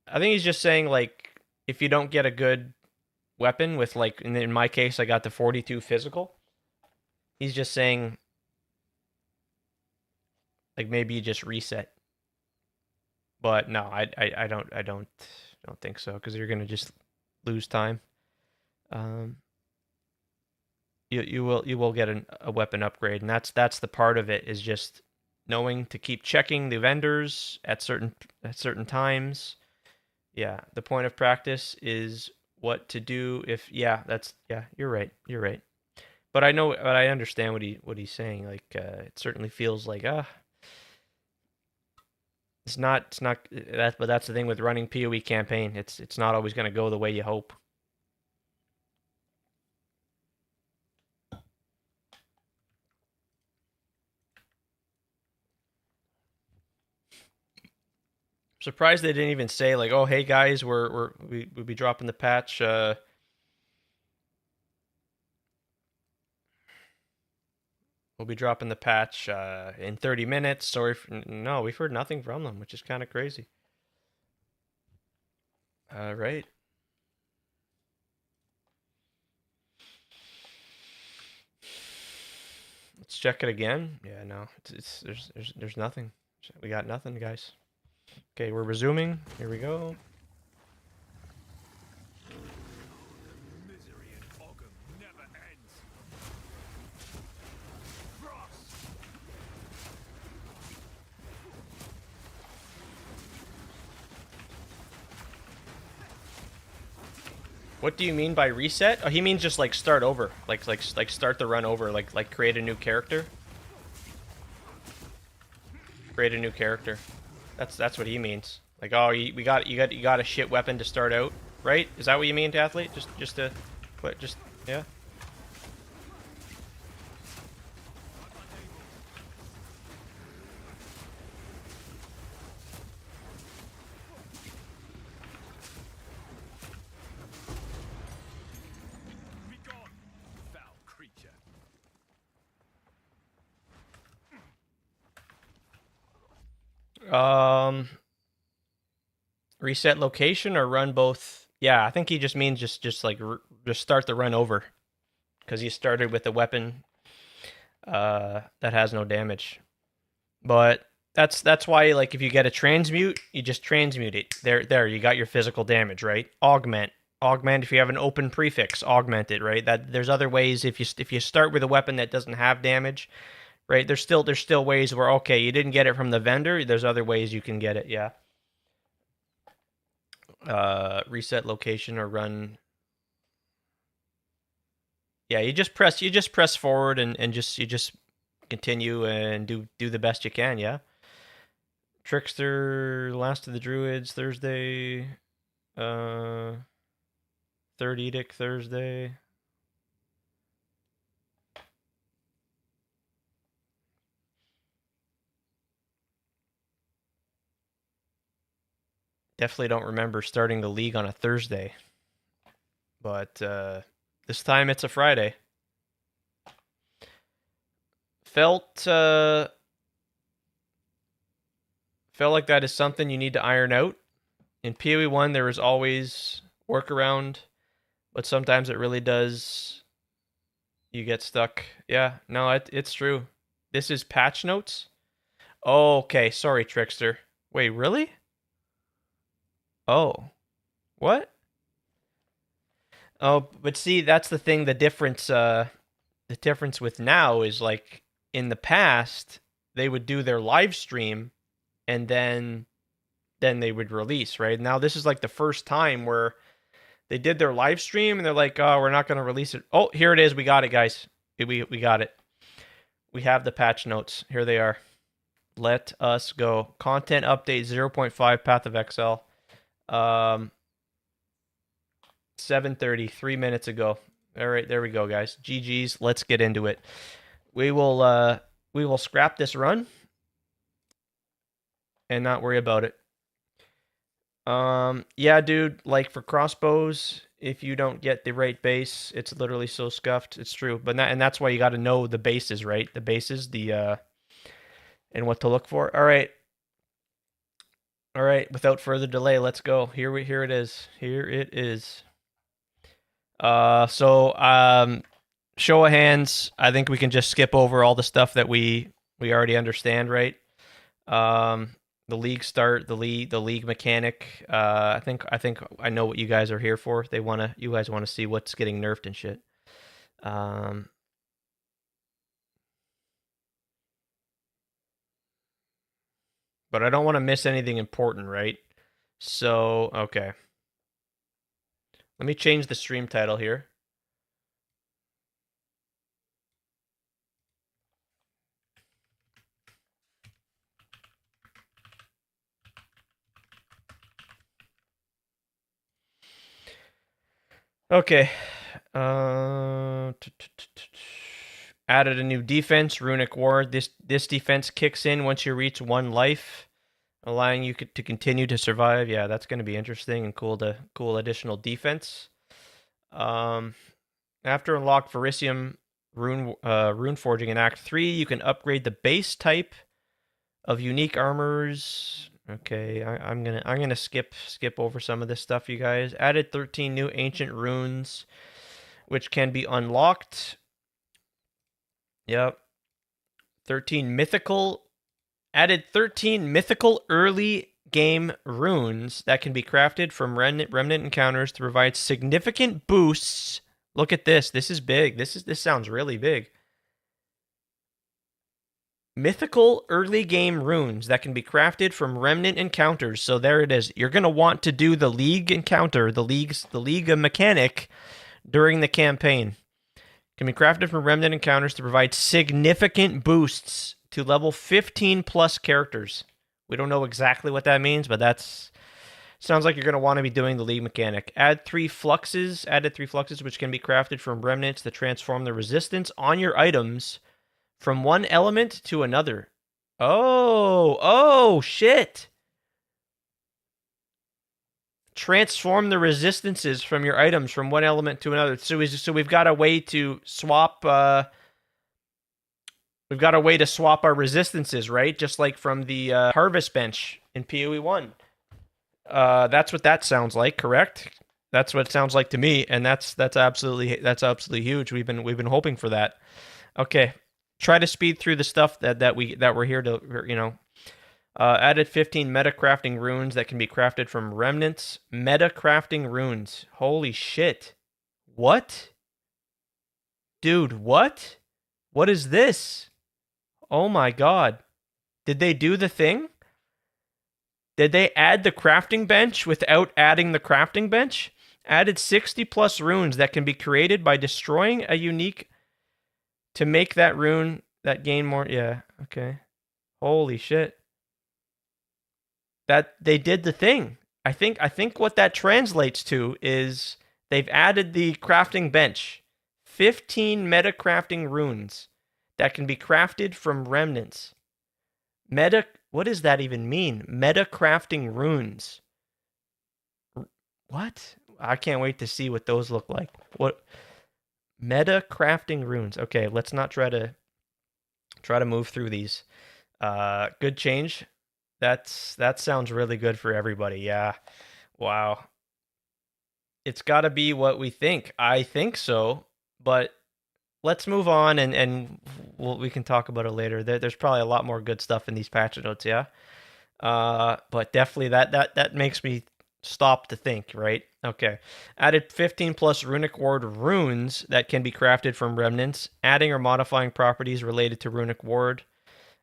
I think he's just saying, like, if you don't get a good weapon with, like, in my case, I got the 42 physical. He's just saying, like, maybe you just reset. But no, I don't think so, because you're gonna just lose time. You will get a weapon upgrade, and that's the part of it, is just knowing to keep checking the vendors at certain times. Yeah, the point of practice is what to do if you're right. But I understand what he's saying. Like, it certainly feels like it's not that, but that's the thing with running PoE campaign. It's not always going to go the way you hope. Surprised they didn't even say, like, oh, hey guys, we'll be dropping the patch. We'll be dropping the patch in 30 minutes. Sorry, no, we've heard nothing from them, which is kind of crazy. Right. Let's check it again. Yeah, no, there's nothing. We got nothing, guys. Okay, we're resuming. Here we go. Misery and Ogham never ends. What do you mean by reset? Oh, he means just like start over, like start the run over, like create a new character. Create a new character. That's what he means. Like, oh, you got a shit weapon to start out, right? Is that what you mean, athlete? Just to, what? Just yeah. Reset location or run both? Yeah, I think he just means just start the run over, because he started with a weapon that has no damage. But that's why, like, if you get a transmute, you just transmute it. There, you got your physical damage, right? Augment if you have an open prefix, augment it, right? That there's other ways. If you start with a weapon that doesn't have damage, right? There's still ways where, okay, you didn't get it from the vendor. There's other ways you can get it. Yeah. Reset location or run. Yeah, you just press forward and just continue and do the best you can. Yeah. Trickster, Last of the Druids Thursday. Third Edict Thursday. Definitely don't remember starting the league on a Thursday. But this time it's a Friday. Felt like that is something you need to iron out. In PoE 1, there is always workaround, but sometimes it really does. You get stuck. Yeah, no, it's true. This is patch notes? Oh, okay, sorry, Trickster. Wait, really? Oh. What? Oh, but see, that's the thing, the difference with now is, like, in the past, they would do their live stream and then they would release, right? Now this is like the first time where They did their live stream and they're like, oh, we're not going to release it. Oh, here it is. We got it, guys. We got it. We have the patch notes. Here they are. Let us go. Content update 0.5 Path of Exile. 7:30, 3 minutes ago. All right, there we go, guys. GG's. Let's get into it. We will scrap this run and not worry about it. Yeah, dude, like for crossbows, if you don't get the right base, it's literally so scuffed. It's true. But that's why you got to know the bases, right? The bases, and what to look for. All right. All right, without further delay, let's go. Here it is. Here it is. Show of hands, I think we can just skip over all the stuff that we already understand, right? The league start, the league mechanic. I think I know what you guys are here for. You guys want to see what's getting nerfed and shit. But I don't want to miss anything important, right? So, okay. Let me change the stream title here. Okay. Added a new defense, Runic Ward. This defense kicks in once you reach 1 life, allowing you to continue to survive. Yeah, that's going to be interesting and cool additional defense. After unlock Verisium Rune Forging in Act 3, you can upgrade the base type of unique armors. Okay, I'm gonna skip over some of this stuff, you guys. Added 13 new ancient runes, which can be unlocked. Yep. 13 mythical. Added 13 mythical early game runes that can be crafted from remnant encounters to provide significant boosts. Look at this. This is big. This sounds really big. Mythical early game runes that can be crafted from remnant encounters. So there it is. You're going to want to do the league encounter, the league mechanic during the campaign. Can be crafted from remnant encounters to provide significant boosts to level 15 plus characters. We don't know exactly what that means, but sounds like you're going to want to be doing the league mechanic. Added 3 fluxes, which can be crafted from remnants to transform the resistance on your items from one element to another. Oh, shit. Transform the resistances from your items from one element to another. So we've got a way to swap. We've got a way to swap our resistances, right? Just like from the harvest bench in PoE 1. That's what that sounds like, correct? That's what it sounds like to me, and that's absolutely huge. We've been hoping for that. Okay, try to speed through the stuff that we're here to, added 15 meta crafting runes that can be crafted from remnants. Meta crafting runes. Holy shit. What? Dude, what? What is this? Oh my god. Did they do the thing? Did they add the crafting bench without adding the crafting bench? Added 60 plus runes that can be created by destroying a unique to make that rune that gain more. Yeah, okay. Holy shit. That they did the thing. I think what that translates to is they've added the crafting bench. 15 meta crafting runes that can be crafted from remnants. What does that even mean? Meta crafting runes. What? I can't wait to see what those look like. What? Meta crafting runes. Okay, let's not try to move through these. Good change. That sounds really good for everybody. Yeah. Wow. It's got to be what we think. I think so, but let's move on and we can talk about it later. There's probably a lot more good stuff in these patch notes, yeah. But definitely that makes me stop to think, right? Okay. Added 15 plus Runic Ward runes that can be crafted from remnants, adding or modifying properties related to Runic Ward.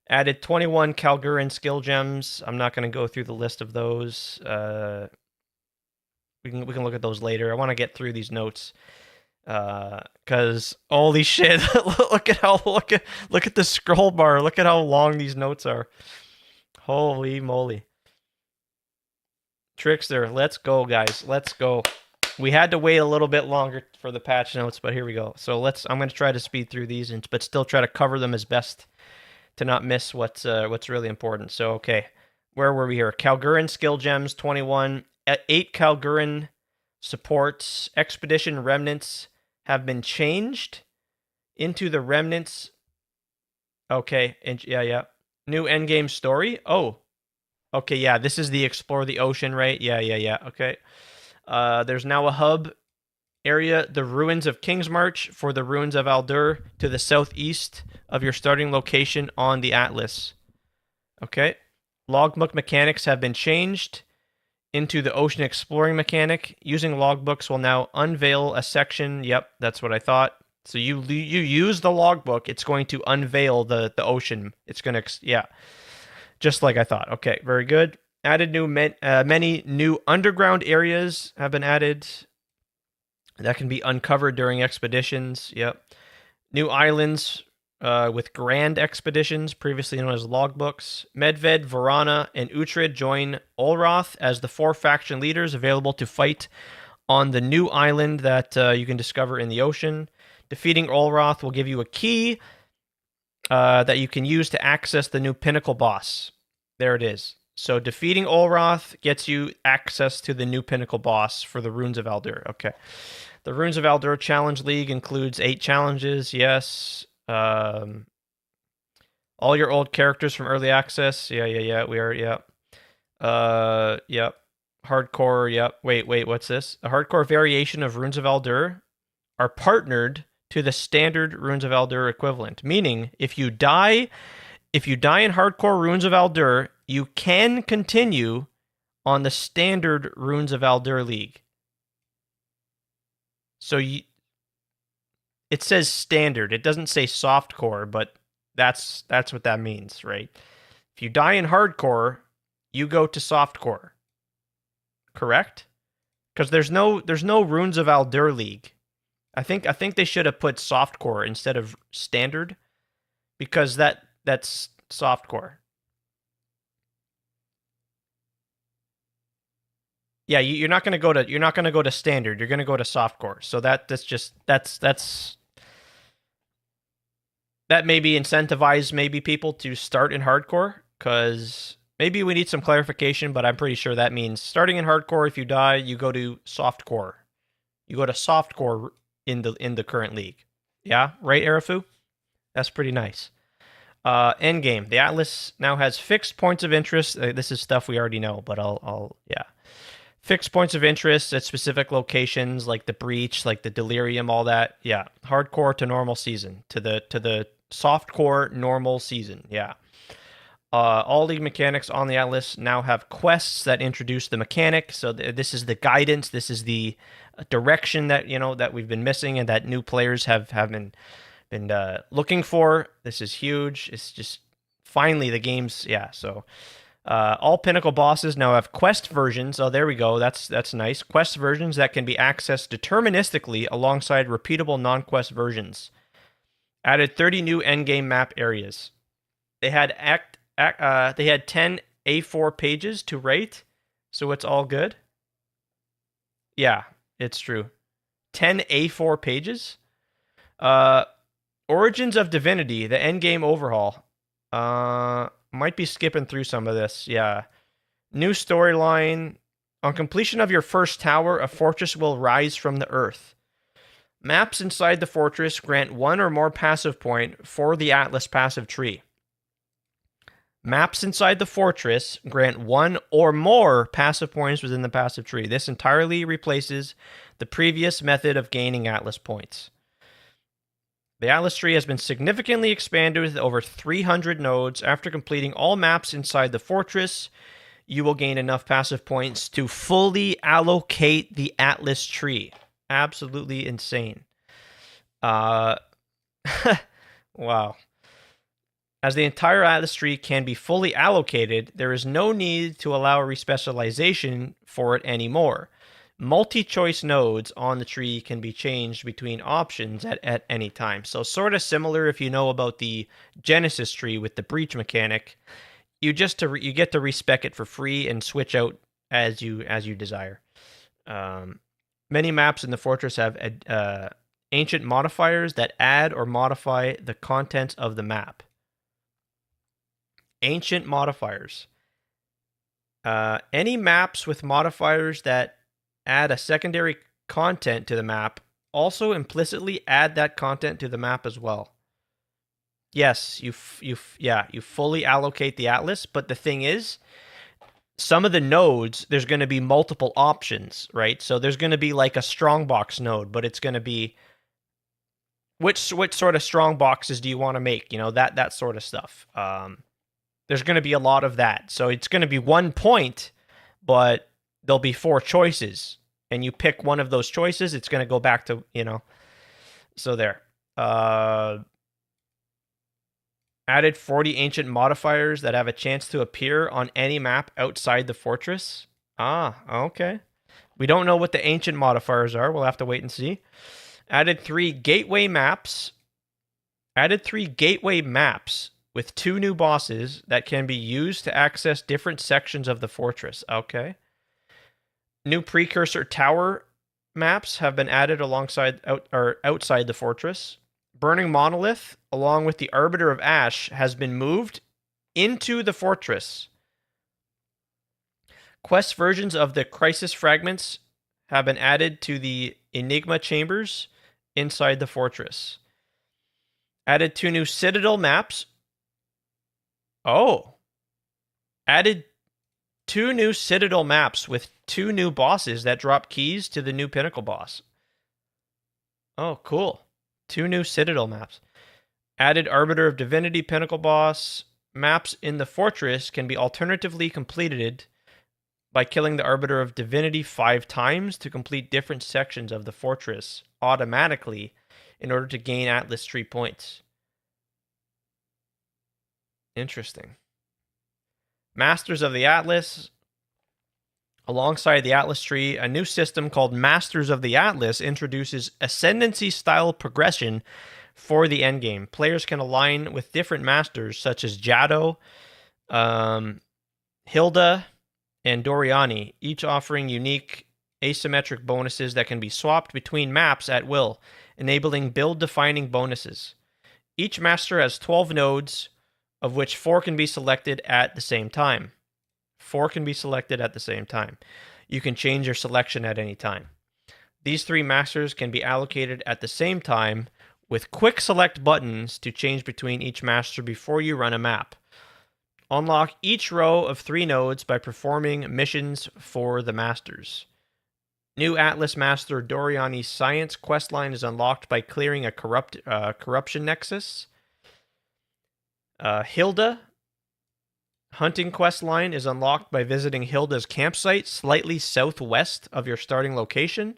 Added 21 Kalguran skill gems. I'm not going to go through the list of those. we can look at those later. I want to get through these notes. Cause holy shit, look at the scroll bar. Look at how long these notes are. Holy moly. Trickster, let's go, guys. Let's go. We had to wait a little bit longer for the patch notes, but here we go. So I'm going to try to speed through these, but still try to cover them as best to not miss what's really important. So, okay. Where were we here? Kalgurin skill gems, 21. 8 Kalgurin supports. Expedition remnants have been changed into the remnants. Okay. Yeah. New endgame story. Oh. Okay, yeah. This is the Explore the Ocean, right? Yeah. Okay. There's now a hub area, the Ruins of Kingsmarch, for the Ruins of Aldur to the southeast of your starting location on the Atlas. Okay. Logbook mechanics have been changed into the ocean exploring mechanic. Using logbooks will now unveil a section. Yep, that's what I thought. So you use the logbook, it's going to unveil the ocean. It's going to, yeah, just like I thought. Okay, very good. Added many new underground areas have been added that can be uncovered during expeditions. Yep. New islands with grand expeditions, previously known as logbooks. Medved, Varana, and Uhtred join Olroth as the 4 faction leaders available to fight on the new island that you can discover in the ocean. Defeating Olroth will give you a key that you can use to access the new pinnacle boss. There it is. So defeating Olroth gets you access to the new pinnacle boss for the Runes of Aldur. Okay. The Runes of Aldur Challenge League includes 8 challenges. Yes. All your old characters from early access. Yeah. We are. Yep. Yep. Hardcore. Yep. Wait. What's this? A hardcore variation of Runes of Aldur are partnered to the standard Runes of Aldur equivalent. Meaning, if you die in hardcore Runes of Aldur, you can continue on the standard Runes of Aldur League. So it says standard. It doesn't say softcore, but that's what that means, right? If you die in hardcore, you go to softcore. Correct? Because there's no Runes of Aldur League. I think they should have put softcore instead of standard, because that's softcore. Yeah, you're not going to go to standard. You're going to go to softcore. So that maybe incentivize people to start in hardcore, because maybe we need some clarification, but I'm pretty sure that means starting in hardcore, if you die, you go to softcore. You go to softcore in the current league. Yeah, right, Arafu? That's pretty nice. Endgame. The Atlas now has fixed points of interest. This is stuff we already know, but yeah. Fixed points of interest at specific locations, like the Breach, like the Delirium, all that. Yeah. Hardcore to normal season. To the softcore normal season. Yeah. All league mechanics on the Atlas now have quests that introduce the mechanic. So this is the guidance. This is the direction that that we've been missing and that new players have been looking for. This is huge. It's just finally the game's, yeah. So all Pinnacle bosses now have quest versions. Oh, there we go. That's nice. Quest versions that can be accessed deterministically alongside repeatable non-quest versions. Added 30 new endgame map areas. They had they had 10 A4 pages to rate, so it's all good. Yeah, it's true. 10 A4 pages. Origins of Divinity, the endgame overhaul. Might be skipping through some of this. Yeah. New storyline. On completion of your first tower, a fortress will rise from the earth. Maps inside the fortress grant 1 or more passive point for the Atlas passive tree. Maps inside the fortress grant 1 or more passive points within the passive tree. This entirely replaces the previous method of gaining Atlas points. The Atlas tree has been significantly expanded with over 300 nodes. After completing all maps inside the fortress, you will gain enough passive points to fully allocate the Atlas tree. Absolutely insane. Wow. As the entire Atlas tree can be fully allocated, there is no need to allow respecialization for it anymore. multi-choice nodes on the tree can be changed between options at any time. So sort of similar if you know about the Genesis tree with the breach mechanic. You you get to respec it for free and switch out as you desire. Many maps in the fortress have ancient modifiers that add or modify the contents of the map. Ancient modifiers. Any maps with modifiers that add a secondary content to the map also implicitly add that content to the map as well. Yes, you fully allocate the atlas, but the thing is, some of the nodes, there's going to be multiple options, right? So there's going to be like a strongbox node, but it's going to be which sort of strong boxes do you want to make? You know, that sort of stuff. There's going to be a lot of that. So it's going to be 1 point, but there'll be 4 choices. And you pick one of those choices, it's going to go back to, you know. So there. Added 40 ancient modifiers that have a chance to appear on any map outside the fortress. Ah, okay. We don't know what the ancient modifiers are. We'll have to wait and see. Added 3 gateway maps. Added 3 gateway maps with 2 new bosses that can be used to access different sections of the fortress. Okay. New precursor tower maps have been added outside the fortress. Burning Monolith, along with the Arbiter of Ash, has been moved into the fortress. Quest versions of the Crisis Fragments have been added to the Enigma chambers inside the fortress. Added 2 new Citadel maps. Oh. Added 2 new Citadel maps with 2 new bosses that drop keys to the new Pinnacle boss. Oh, cool. 2 new Citadel maps. Added Arbiter of Divinity Pinnacle boss. Maps in the fortress can be alternatively completed by killing the Arbiter of Divinity 5 times to complete different sections of the fortress automatically in order to gain Atlas Tree points. Interesting. Masters of the Atlas. Alongside the Atlas Tree, a new system called Masters of the Atlas introduces Ascendancy-style progression for the endgame. Players can align with different masters such as Jado, Hilda, and Doriani, each offering unique asymmetric bonuses that can be swapped between maps at will, enabling build-defining bonuses. Each master has 12 nodes, of which 4 can be selected at the same time. 4 can be selected at the same time. You can change your selection at any time. These 3 masters can be allocated at the same time with quick select buttons to change between each master before you run a map. Unlock each row of 3 nodes by performing missions for the masters. New Atlas Master Doriani's Science questline is unlocked by clearing a corruption nexus. Hilda Hunting quest line is unlocked by visiting Hilda's campsite slightly southwest of your starting location.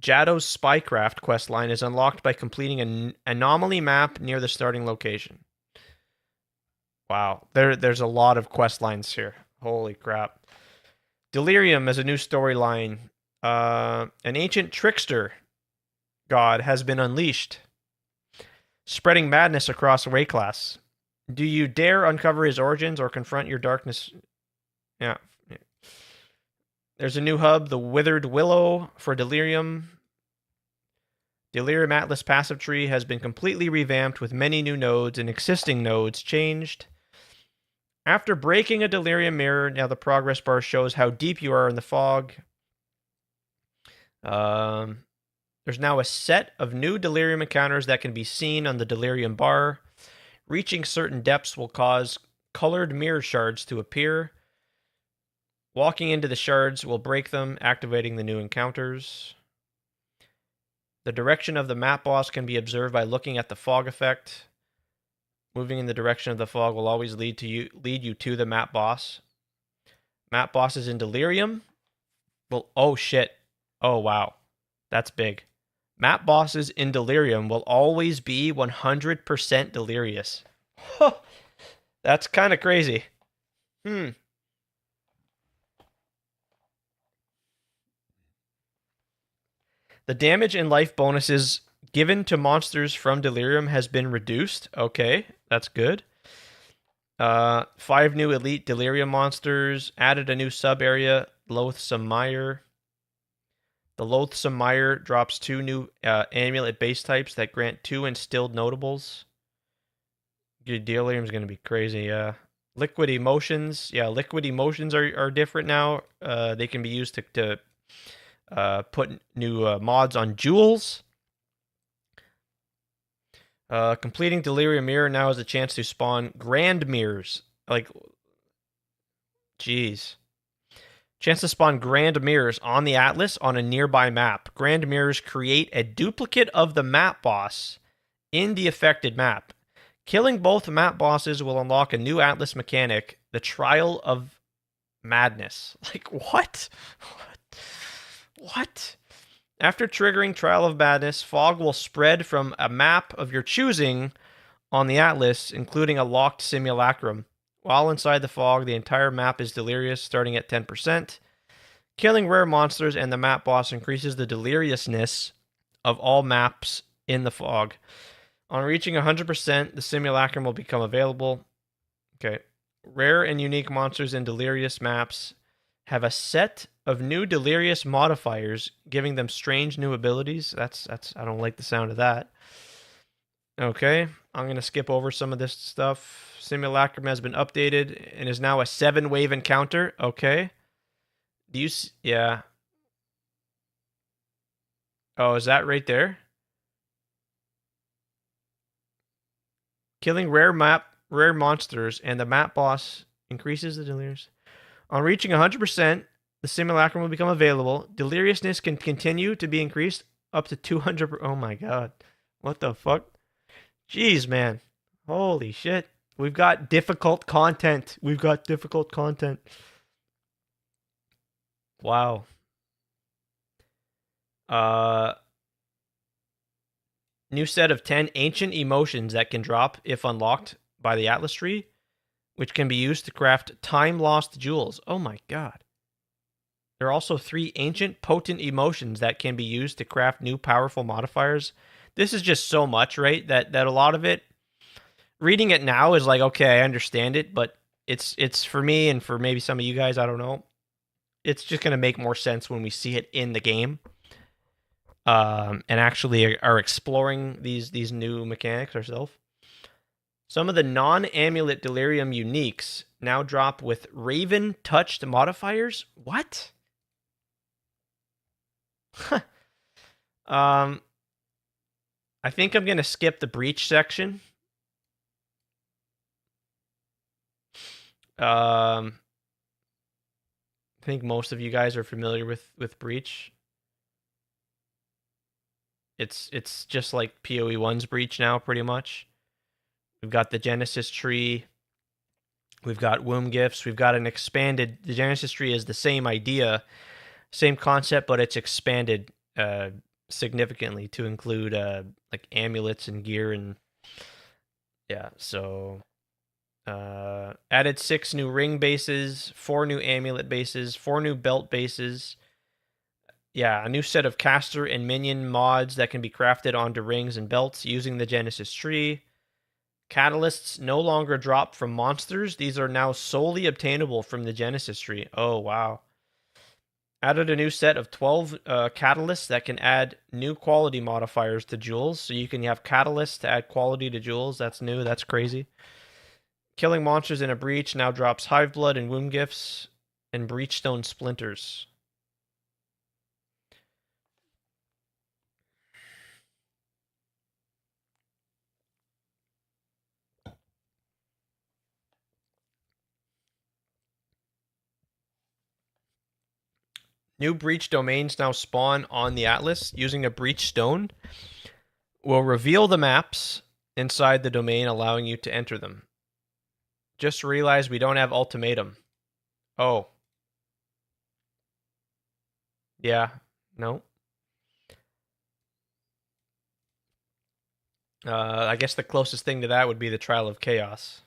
Jado's Spycraft quest line is unlocked by completing an anomaly map near the starting location. Wow, there's a lot of quest lines here. Holy crap. Delirium is a new storyline. An ancient trickster god has been unleashed, spreading madness across Wayclass. Do you dare uncover his origins or confront your darkness? Yeah. There's a new hub, the Withered Willow, for Delirium. Delirium Atlas passive tree has been completely revamped with many new nodes and existing nodes changed. After breaking a Delirium mirror, now the progress bar shows how deep you are in the fog. There's now a set of new Delirium encounters that can be seen on the Delirium bar. Reaching certain depths will cause colored mirror shards to appear. Walking into the shards will break them, activating the new encounters. The direction of the map boss can be observed by looking at the fog effect. Moving in the direction of the fog will always lead you to the map boss. Map bosses in Delirium will... Oh, shit. Oh, wow. That's big. Map bosses in Delirium will always be 100% delirious. That's kind of crazy. The damage and life bonuses given to monsters from Delirium has been reduced. Okay, that's good. 5 new elite Delirium monsters. Added a new sub-area, Loathsome Mire. The Loathsome Mire drops 2 new amulet base types that grant 2 instilled notables. Your Delirium's going to be crazy, yeah. Liquid Emotions. Yeah, Liquid Emotions are different now. They can be used to put new mods on jewels. Completing Delirium Mirror now has a chance to spawn Grand Mirrors. Like, jeez. Chance to spawn Grand Mirrors on the Atlas on a nearby map. Grand Mirrors create a duplicate of the map boss in the affected map. Killing both map bosses will unlock a new Atlas mechanic, the Trial of Madness. Like, what? What? After triggering Trial of Madness, fog will spread from a map of your choosing on the Atlas, including a locked simulacrum. While inside the fog, the entire map is delirious, starting at 10%. Killing rare monsters and the map boss increases the deliriousness of all maps in the fog. On reaching 100%, the simulacrum will become available. Okay. Rare and unique monsters in delirious maps have a set of new delirious modifiers, giving them strange new abilities. That's I don't like the sound of that. Okay, I'm going to skip over some of this stuff. Simulacrum has been updated and is now a 7-wave encounter. Okay. Do you yeah. Oh, is that right there? Killing rare monsters and the map boss increases the delirious. On reaching 100%, the simulacrum will become available. Deliriousness can continue to be increased up to 200. Oh my god. What the fuck? Jeez, man. Holy shit. We've got difficult content. We've got difficult content. Wow. New set of 10 ancient emotions that can drop if unlocked by the Atlas tree, which can be used to craft time-lost jewels. Oh my god. There are also 3 ancient potent emotions that can be used to craft new powerful modifiers. This is just so much, right? That a lot of it, reading it now is like, okay, I understand it, but it's for me and for maybe some of you guys, I don't know. It's just going to make more sense when we see it in the game. And actually are exploring these new mechanics ourselves. Some of the non-amulet Delirium uniques now drop with Raven-touched modifiers. What? I think I'm going to skip the Breach section. I think most of you guys are familiar with Breach. It's just like PoE 1's Breach now, pretty much. We've got the Genesis tree. We've got womb gifts. We've got an expanded... The Genesis tree is the same idea, same concept, but it's expanded significantly to include like amulets and gear and... Yeah, so... added 6 new ring bases, 4 new amulet bases, 4 new belt bases. Yeah, a new set of caster and minion mods that can be crafted onto rings and belts using the Genesis tree. Catalysts no longer drop from monsters. These are now solely obtainable from the Genesis tree. Oh, wow. Added a new set of 12 catalysts that can add new quality modifiers to jewels. So you can have catalysts to add quality to jewels. That's new. That's crazy. Killing monsters in a breach now drops Hive Blood and Womb Gifts and Breachstone Splinters. New breach domains now spawn on the Atlas. Using a breach stone will reveal the maps inside the domain, allowing you to enter them. Just realized we don't have ultimatum. Oh. Yeah. No. I guess the closest thing to that would be the Trial of Chaos.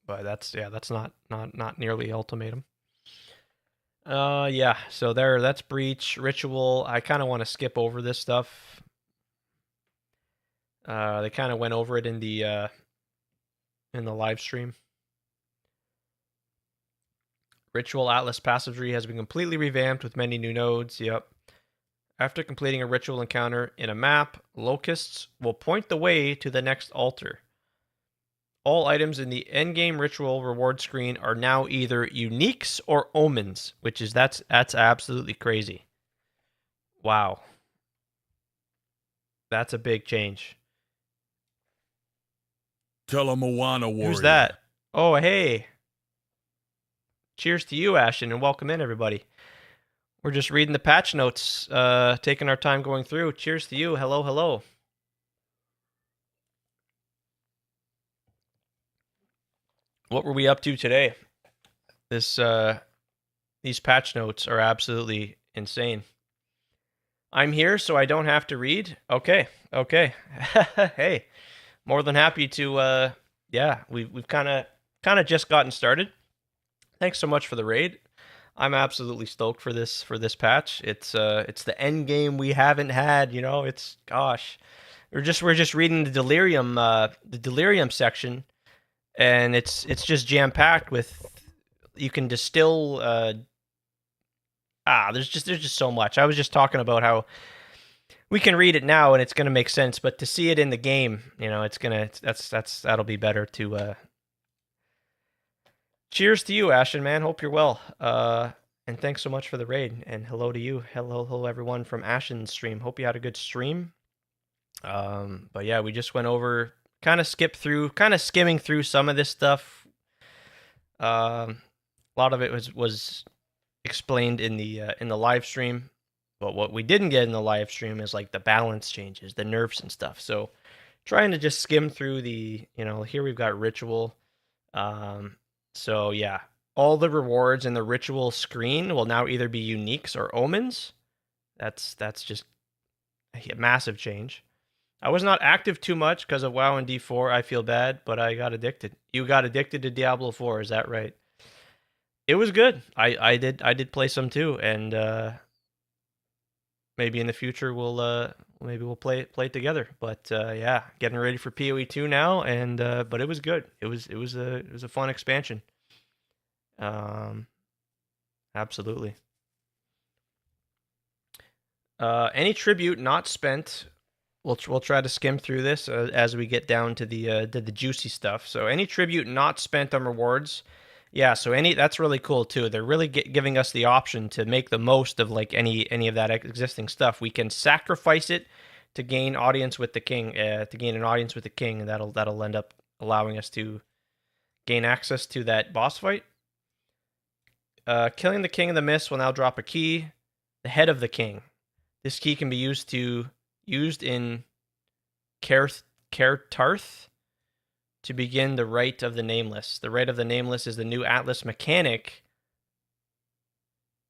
But that's not nearly ultimatum. Yeah, so that's Breach, Ritual. I kind of want to skip over this stuff. They kind of went over it in the live stream. Ritual Atlas passive tree has been completely revamped with many new nodes. Yep. After completing a ritual encounter in a map, locusts will point the way to the next altar. All items in the endgame ritual reward screen are now either uniques or omens, which is that's absolutely crazy. Wow. That's a big change. Tell a Moana warrior. Who's that? Oh, hey. Cheers to you, Ashton, and welcome in, everybody. We're just reading the patch notes, taking our time going through. Cheers to you. Hello, hello. What were we up to today? These patch notes are absolutely insane. I'm here, so I don't have to read. Okay. Hey, more than happy to. Yeah, we've kind of just gotten started. Thanks so much for the raid. I'm absolutely stoked for this patch. It's the end game we haven't had. You know, it's gosh, we're just reading the delirium section, and it's just jam packed with. You can distill. There's just so much. I was just talking about how we can read it now and it's gonna make sense, but to see it in the game, you know, that'll be better to. Cheers to you, Ashton, man. Hope you're well. And thanks so much for the raid. And hello to you. Hello, everyone from Ashton's stream. Hope you had a good stream. But yeah, we just went over, kind of skimming through some of this stuff. A lot of it was explained in the live stream. But what we didn't get in the live stream is like the balance changes, the nerfs and stuff. So trying to just skim through here we've got Ritual. So yeah, all the rewards in the ritual screen will now either be uniques or omens. That's just a massive change. I was not active too much because of WoW and D4. I feel bad, but I got addicted. You got addicted to Diablo 4, is that right? It was good. I did play some too, and maybe in the future we'll play it together. But yeah, getting ready for PoE 2 now, and but it was good. It was a fun expansion. Absolutely. Any tribute not spent, we'll try to skim through this as we get down to the juicy stuff. So any tribute not spent on rewards, yeah. So that's really cool too. They're really giving us the option to make the most of like any of that existing stuff. We can sacrifice it to gain audience with the king, and that'll end up allowing us to gain access to that boss fight. Killing the King of the Mist will now drop a key, the Head of the King. This key can be used in Kaer-Tarth to begin the Rite of the Nameless. The Rite of the Nameless is the new Atlas mechanic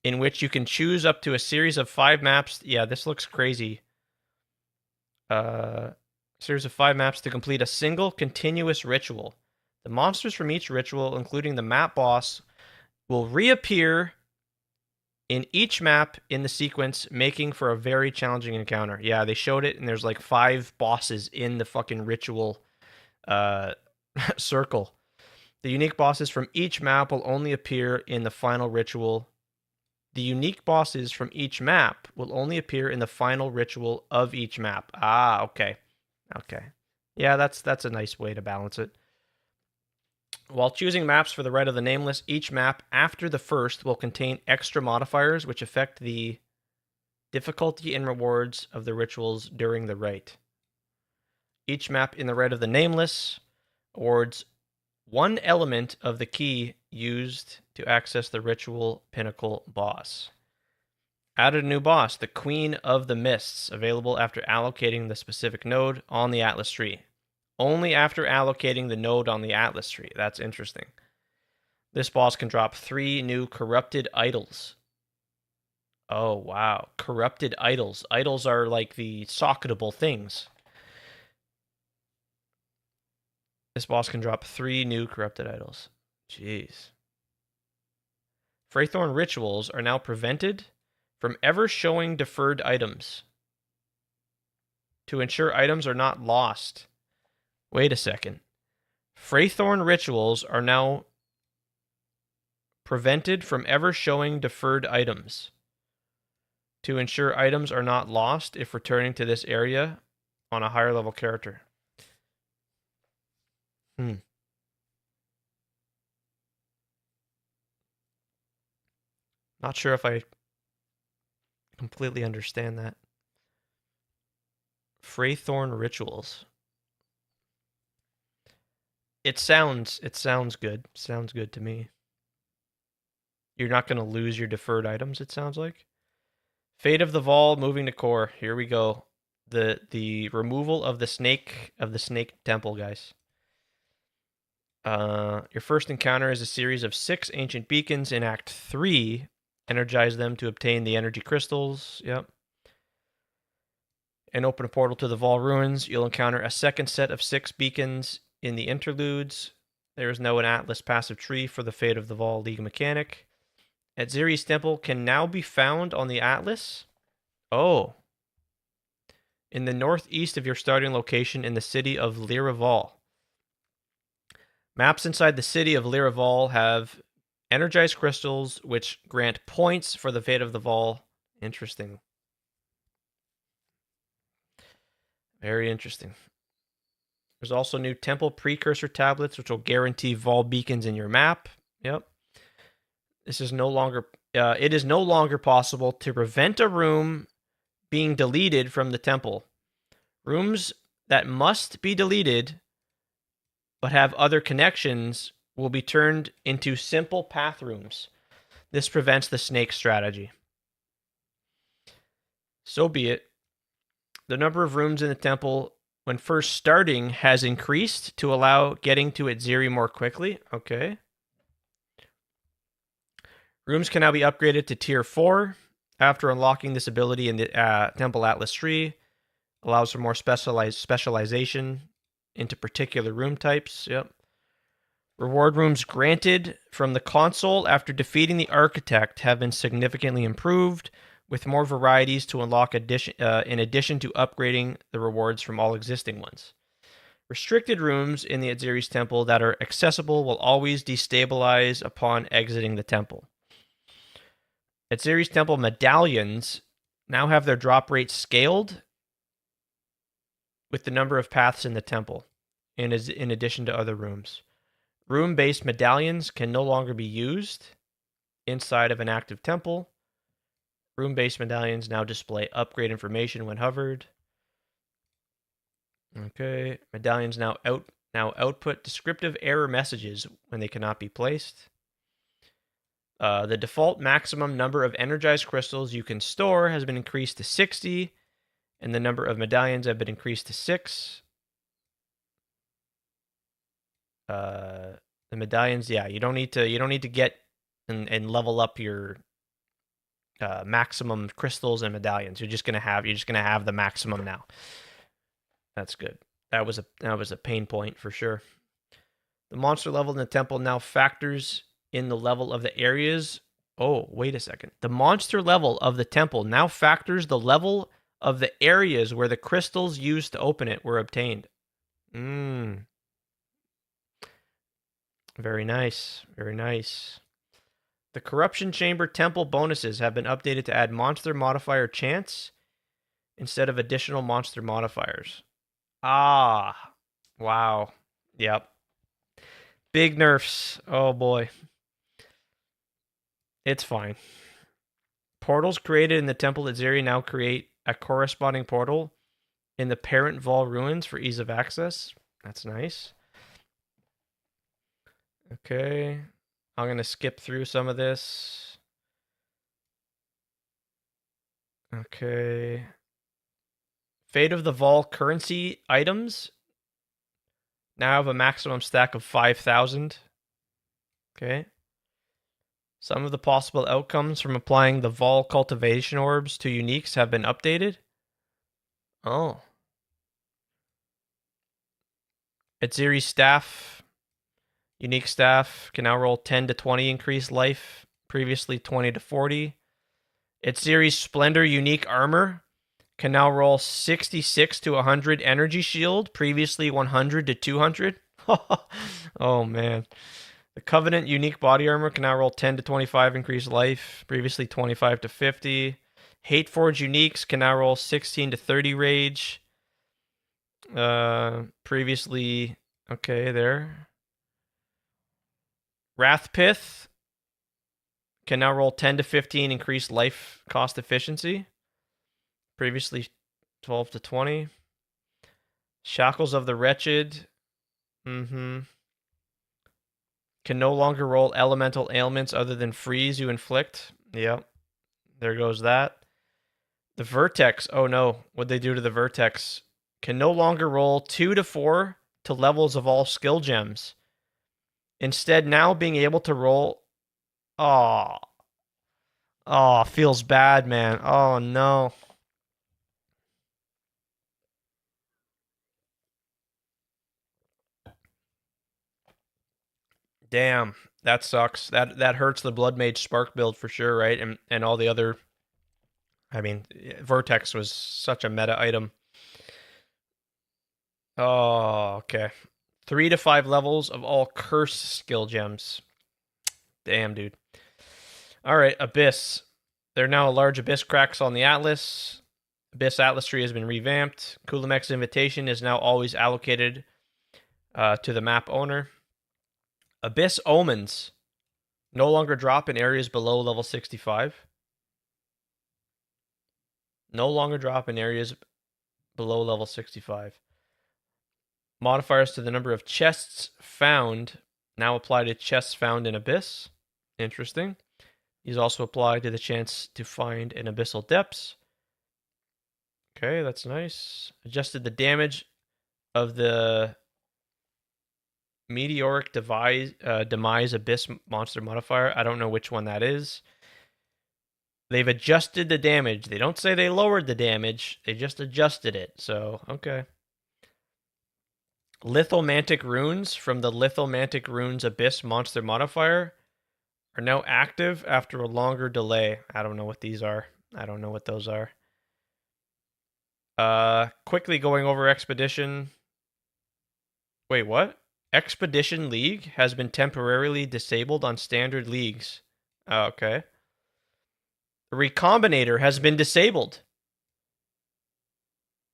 in which you can choose up to a series of 5 maps. Yeah, this looks crazy. Series of 5 maps to complete a single continuous ritual. The monsters from each ritual, including the map boss, will reappear in each map in the sequence, making for a very challenging encounter. Yeah, they showed it, and there's like 5 bosses in the fucking ritual circle. The unique bosses from each map will only appear in the final ritual. The unique bosses from each map will only appear in the final ritual of each map. Okay. Yeah, that's a nice way to balance it. While choosing maps for the Rite of the Nameless, each map after the first will contain extra modifiers which affect the difficulty and rewards of the rituals during the rite. Each map in the Rite of the Nameless awards one element of the key used to access the ritual pinnacle boss. Added a new boss, the Queen of the Mists, available after allocating the specific node on the Atlas tree. Only after allocating the node on the Atlas tree. That's interesting. This boss can drop 3 new corrupted idols. Oh, wow. Corrupted idols. Idols are like the socketable things. This boss can drop 3 new corrupted idols. Jeez. Freythorn rituals are now prevented from ever showing deferred items to ensure items are not lost. Wait a second. Freythorn rituals are now prevented from ever showing deferred items to ensure items are not lost if returning to this area on a higher level character. Not sure if I completely understand that. Freythorn rituals. It sounds good. Sounds good to me. You're not going to lose your deferred items, it sounds like. Fate of the Vol moving to core. Here we go. The removal of the snake temple, guys. Your first encounter is a series of 6 ancient beacons in Act 3. Energize them to obtain the energy crystals. Yep. And open a portal to the Vol ruins. You'll encounter a second set of 6 beacons in the interludes. There is now an Atlas passive tree for the Fate of the Vol League mechanic. Atziri's Temple can now be found on the Atlas. Oh. In the northeast of your starting location in the city of Lyraval. Maps inside the city of Lyraval have energized crystals, which grant points for the Fate of the Vol. Interesting. Very interesting. There's also new temple precursor tablets, which will guarantee Vol beacons in your map. Yep. This is no longer. It is no longer possible to prevent a room being deleted from the temple. Rooms that must be deleted but have other connections will be turned into simple path rooms. This prevents the snake strategy. So be it. The number of rooms in the temple when first starting has increased to allow getting to Atziri more quickly. Okay. Rooms can now be upgraded to Tier 4 after unlocking this ability in the Temple Atlas tree. Allows for more specialization into particular room types. Yep. Reward rooms granted from the console after defeating the Architect have been significantly improved, with more varieties to unlock in addition to upgrading the rewards from all existing ones. Restricted rooms in the Atziri's Temple that are accessible will always destabilize upon exiting the temple. Atziri's Temple medallions now have their drop rate scaled with the number of paths in the temple, in addition to other rooms. Room-based medallions can no longer be used inside of an active temple. Room-based medallions now display upgrade information when hovered. Okay, medallions now output descriptive error messages when they cannot be placed. The default maximum number of energized crystals you can store has been increased to 60, and the number of medallions have been increased to 6. The medallions, yeah, you don't need to get and level up your maximum crystals and medallions. You're just gonna have the maximum now. That's good. That was a pain point for sure. The monster level in the temple now factors in the level of the areas. Oh, wait a second. The monster level of the temple now factors the level of the areas where the crystals used to open it were obtained. Very nice. Very nice. The Corruption Chamber Temple bonuses have been updated to add monster modifier chance instead of additional monster modifiers. Ah, wow. Yep. Big nerfs. Oh boy. It's fine. Portals created in the Temple Atziri now create a corresponding portal in the parent Vol ruins for ease of access. That's nice. Okay. I'm going to skip through some of this. Okay. Fate of the Vol currency items now have a maximum stack of 5,000. Okay. Some of the possible outcomes from applying the Vol cultivation orbs to uniques have been updated. Oh. Atziri's staff. Unique staff can now roll 10 to 20 increased life previously 20 to 40. Its series Splendor Unique Armor can now roll 66 to 100 energy shield, previously 100 to 200. Oh man. The Covenant Unique Body Armor can now roll 10 to 25 increased life, previously 25 to 50. Hateforge Uniques can now roll 16 to 30 rage. Previously, okay, there. Wrathpith can now roll 10 to 15 increased life cost efficiency. Previously 12 to 20. Shackles of the Wretched. Can no longer roll elemental ailments other than freeze you inflict. Yep. There goes that. The Vertex. Oh no. What'd they do to the Vertex? Can no longer roll 2 to 4 to levels of all skill gems. Instead, now being able to roll... Oh, feels bad, man. Oh, no. Damn, that sucks. That hurts the Blood Mage Spark build for sure, right? And all the other... I mean, Vertex was such a meta item. Oh, okay. 3 to 5 levels of all curse skill gems. Damn, dude. Alright, Abyss. There are now large Abyss cracks on the Atlas. Abyss Atlas tree has been revamped. Kulamek's Invitation is now always allocated to the map owner. Abyss Omens no longer drop in areas below level 65. No longer drop in areas below level 65. Modifiers to the number of chests found now apply to chests found in Abyss. Interesting. These also apply to the chance to find in Abyssal Depths. Okay, that's nice. Adjusted the damage of the Meteoric Demise Abyss monster modifier. I don't know which one that is. They've adjusted the damage. They don't say they lowered the damage. They just adjusted it. So, okay. Lithomantic Runes from the Lithomantic Runes Abyss monster modifier are now active after a longer delay. I don't know what these are. I don't know what those are. Quickly going over Expedition. Wait, what? Expedition League has been temporarily disabled on standard leagues. Okay. The Recombinator has been disabled.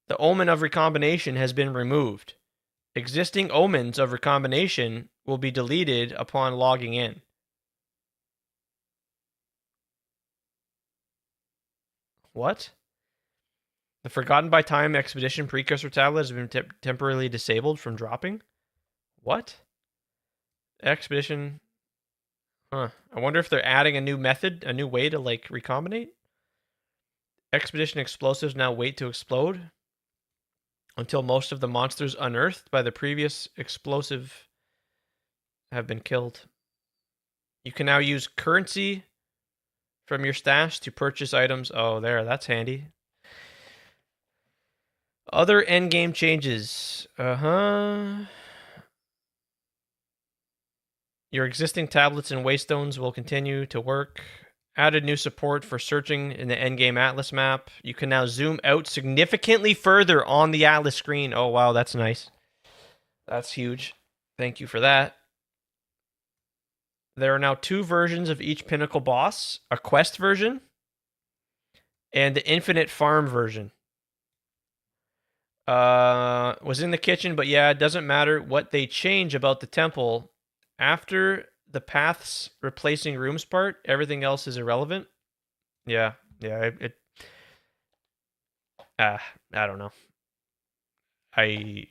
The Omen of Recombination has been removed. Existing omens of recombination will be deleted upon logging in. What? The Forgotten by Time Expedition Precursor tablet has been temporarily disabled from dropping? What? Expedition... Huh. I wonder if they're adding a new method, a new way to, like, recombinate? Expedition explosives now wait to explode until most of the monsters unearthed by the previous explosive have been killed. You can now use currency from your stash to purchase items. Oh, there, that's handy. Other endgame changes. Your existing tablets and waystones will continue to work. Added new support for searching in the endgame Atlas map. You can now zoom out significantly further on the Atlas screen. Oh, wow, that's nice. That's huge. Thank you for that. There are now 2 versions of each Pinnacle boss. A quest version and the Infinite Farm version. Was in the kitchen, but yeah, it doesn't matter what they change about the temple. After the paths replacing rooms part, everything else is irrelevant. Yeah, I don't know. I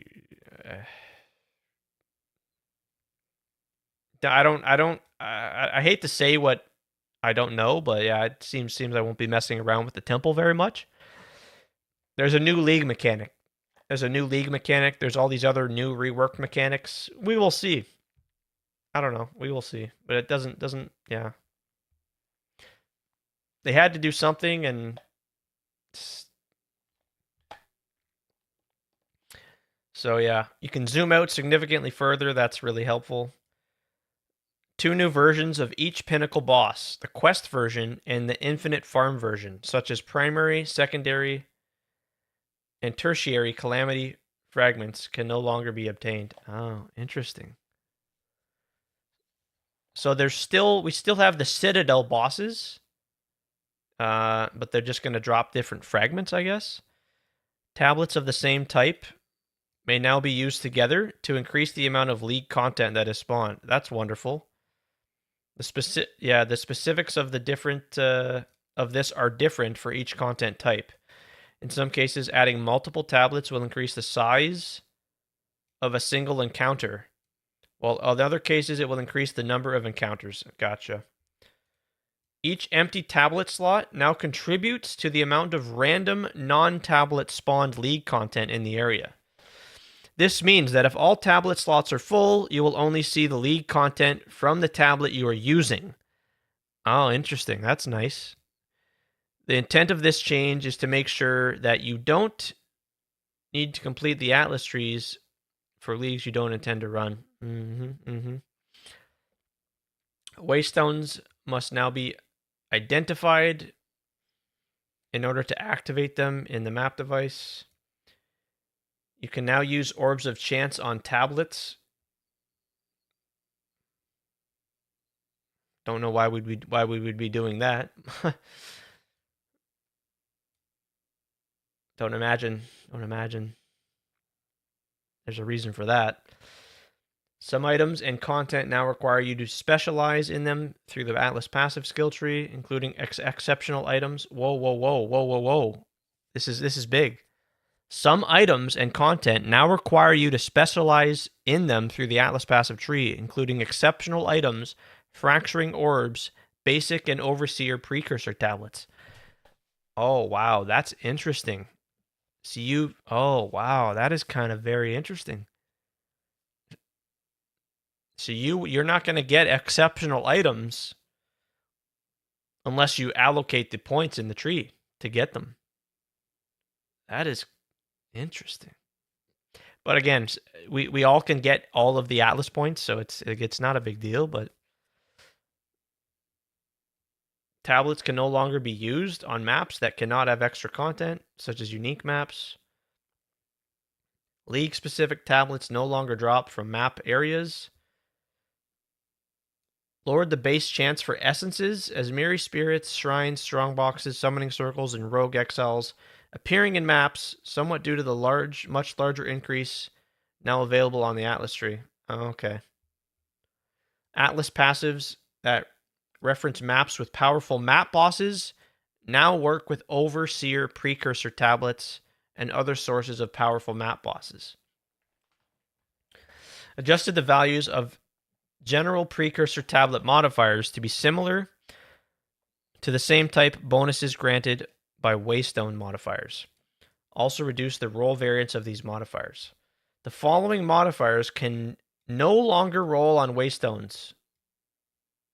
hate to say what I don't know, but yeah, it seems I won't be messing around with the temple very much. There's a new league mechanic. There's all these other new reworked mechanics. We will see. I don't know. We will see. But it doesn't, yeah. They had to do something, and so yeah, you can zoom out significantly further. That's really helpful. two new versions of each pinnacle boss, the quest version and the infinite farm version, such as primary, secondary, and tertiary calamity fragments can no longer be obtained. Oh, interesting. So we still have the Citadel bosses, but they're just going to drop different fragments, I guess. Tablets of the same type may now be used together to increase the amount of League content that is spawned. That's wonderful. The specifics of the different of this are different for each content type. In some cases, adding multiple tablets will increase the size of a single encounter, while in other cases it will increase the number of encounters. Gotcha. Each empty tablet slot now contributes to the amount of random non-tablet spawned League content in the area. This means that if all tablet slots are full, you will only see the League content from the tablet you are using. Oh, interesting. That's nice. The intent of this change is to make sure that you don't need to complete the Atlas trees for leagues you don't intend to run. Waystones must now be identified in order to activate them in the map device. You can now use Orbs of Chance on tablets. Don't know why we would be doing that. Don't imagine. There's a reason for that. Some items and content now require you to specialize in them through the Atlas passive skill tree, including exceptional items. Whoa. This is big. Some items and content now require you to specialize in them through the Atlas passive tree, including exceptional items, fracturing orbs, basic and overseer precursor tablets. Oh, wow, that's interesting. Oh, wow, that is kind of very interesting. So you're not going to get exceptional items unless you allocate the points in the tree to get them. That is interesting. But again, we all can get all of the Atlas points, so it's not a big deal, but tablets can no longer be used on maps that cannot have extra content, such as unique maps. League-specific tablets no longer drop from map areas. Lowered the base chance for essences as Mirror Spirits, Shrines, Strongboxes, Summoning Circles, and Rogue Exiles appearing in maps, somewhat due to the much larger increase now available on the Atlas tree. Oh, okay. Atlas passives that reference maps with powerful map bosses now work with Overseer precursor tablets and other sources of powerful map bosses. Adjusted the values of general precursor tablet modifiers to be similar to the same type bonuses granted by Waystone modifiers. Also reduce the roll variance of these modifiers. The following modifiers can no longer roll on Waystones.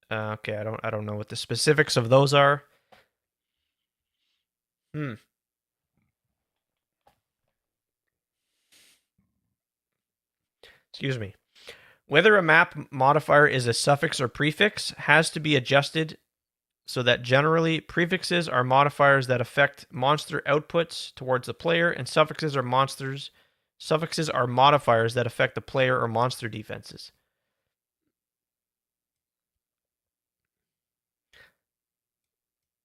Okay, I don't know what the specifics of those are. Excuse me. Whether a map modifier is a suffix or prefix has to be adjusted so that generally prefixes are modifiers that affect monster outputs towards the player, and suffixes are modifiers that affect the player or monster defenses.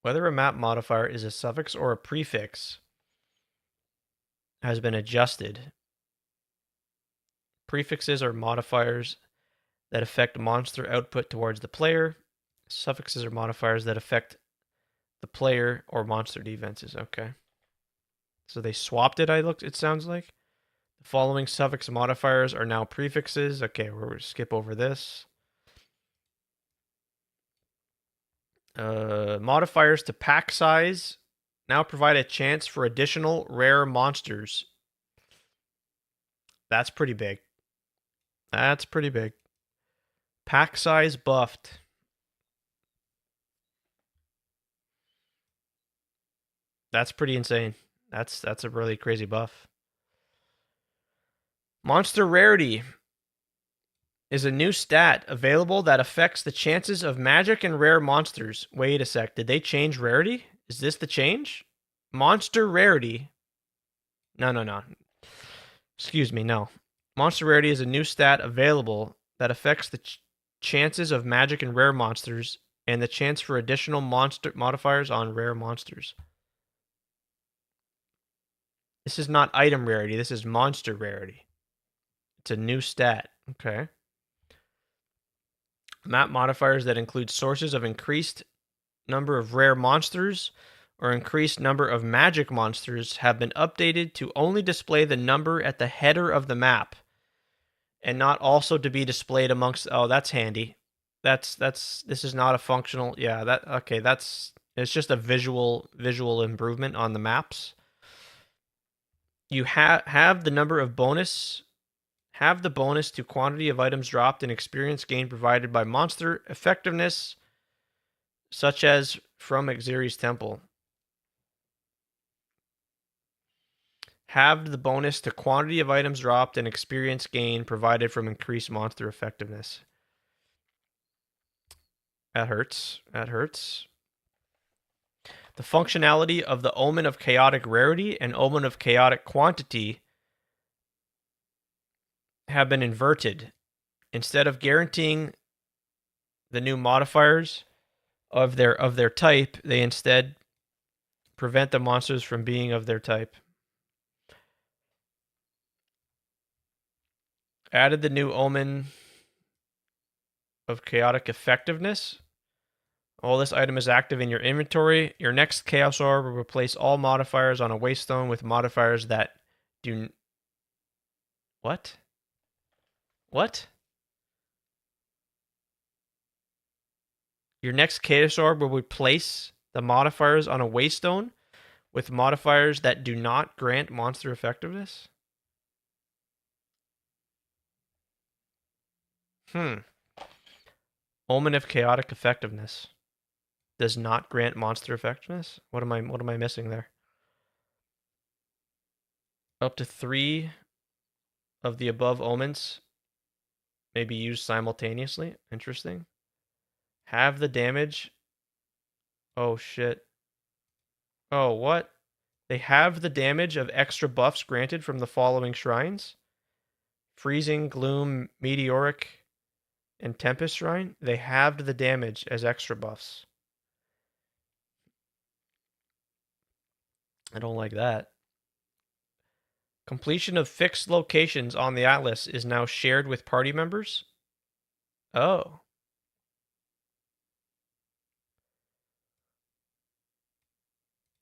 Whether a map modifier is a suffix or a prefix has been adjusted. Prefixes are modifiers that affect monster output towards the player. Suffixes are modifiers that affect the player or monster defenses. Okay. So they swapped it, it sounds like. The following suffix modifiers are now prefixes. Okay, we're going to skip over this. Modifiers to pack size now provide a chance for additional rare monsters. That's pretty big. That's pretty big. Pack size buffed. That's pretty insane. That's a really crazy buff. Monster rarity is a new stat available that affects the chances of magic and rare monsters. Wait a sec. Did they change rarity? Is this the change? Monster rarity. No. Excuse me, no. Monster rarity is a new stat available that affects the chances of magic and rare monsters and the chance for additional monster modifiers on rare monsters. This is not item rarity. This is monster rarity. It's a new stat. Okay. Map modifiers that include sources of increased number of rare monsters or increased number of magic monsters have been updated to only display the number at the header of the map and not also to be displayed amongst. Oh, that's handy. This is not a functional. Yeah, it's just a visual improvement on the maps. You have the number of bonus. Have the bonus to quantity of items dropped and experience gain provided by monster effectiveness, such as from Xeri's Temple. Have the bonus to quantity of items dropped and experience gain provided from increased monster effectiveness. That hurts. The functionality of the Omen of Chaotic Rarity and Omen of Chaotic Quantity have been inverted. Instead of guaranteeing the new modifiers of their type, they instead prevent the monsters from being of their type. Added the new Omen of Chaotic Effectiveness. While this item is active in your inventory, your next Chaos Orb will replace all modifiers on a Waystone with modifiers that do... What? Your next Chaos Orb will replace the modifiers on a Waystone with modifiers that do not grant monster effectiveness? Omen of Chaotic Effectiveness does not grant monster effectiveness? What am I missing there? Up to 3 of the above omens may be used simultaneously. Interesting. Have the damage. Oh shit. Oh, what? They have the damage of extra buffs granted from the following shrines: Freezing, Gloom, Meteoric, and Tempest Shrine. They halved the damage as extra buffs. I don't like that. Completion of fixed locations on the Atlas is now shared with party members. Oh.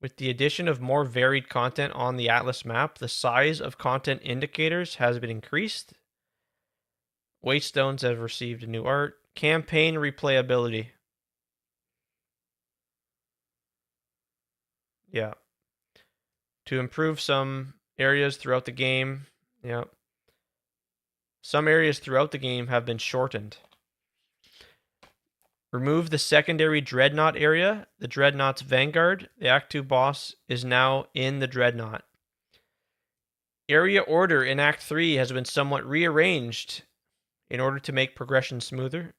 With the addition of more varied content on the Atlas map, the size of content indicators has been increased. Waystones have received new art. Campaign replayability. Yeah. To improve some areas throughout the game. Yeah. Some areas throughout the game have been shortened. Remove the secondary Dreadnought area. The Dreadnought's Vanguard. The Act 2 boss is now in the Dreadnought. Area order in Act 3 has been somewhat rearranged in order to make progression smoother.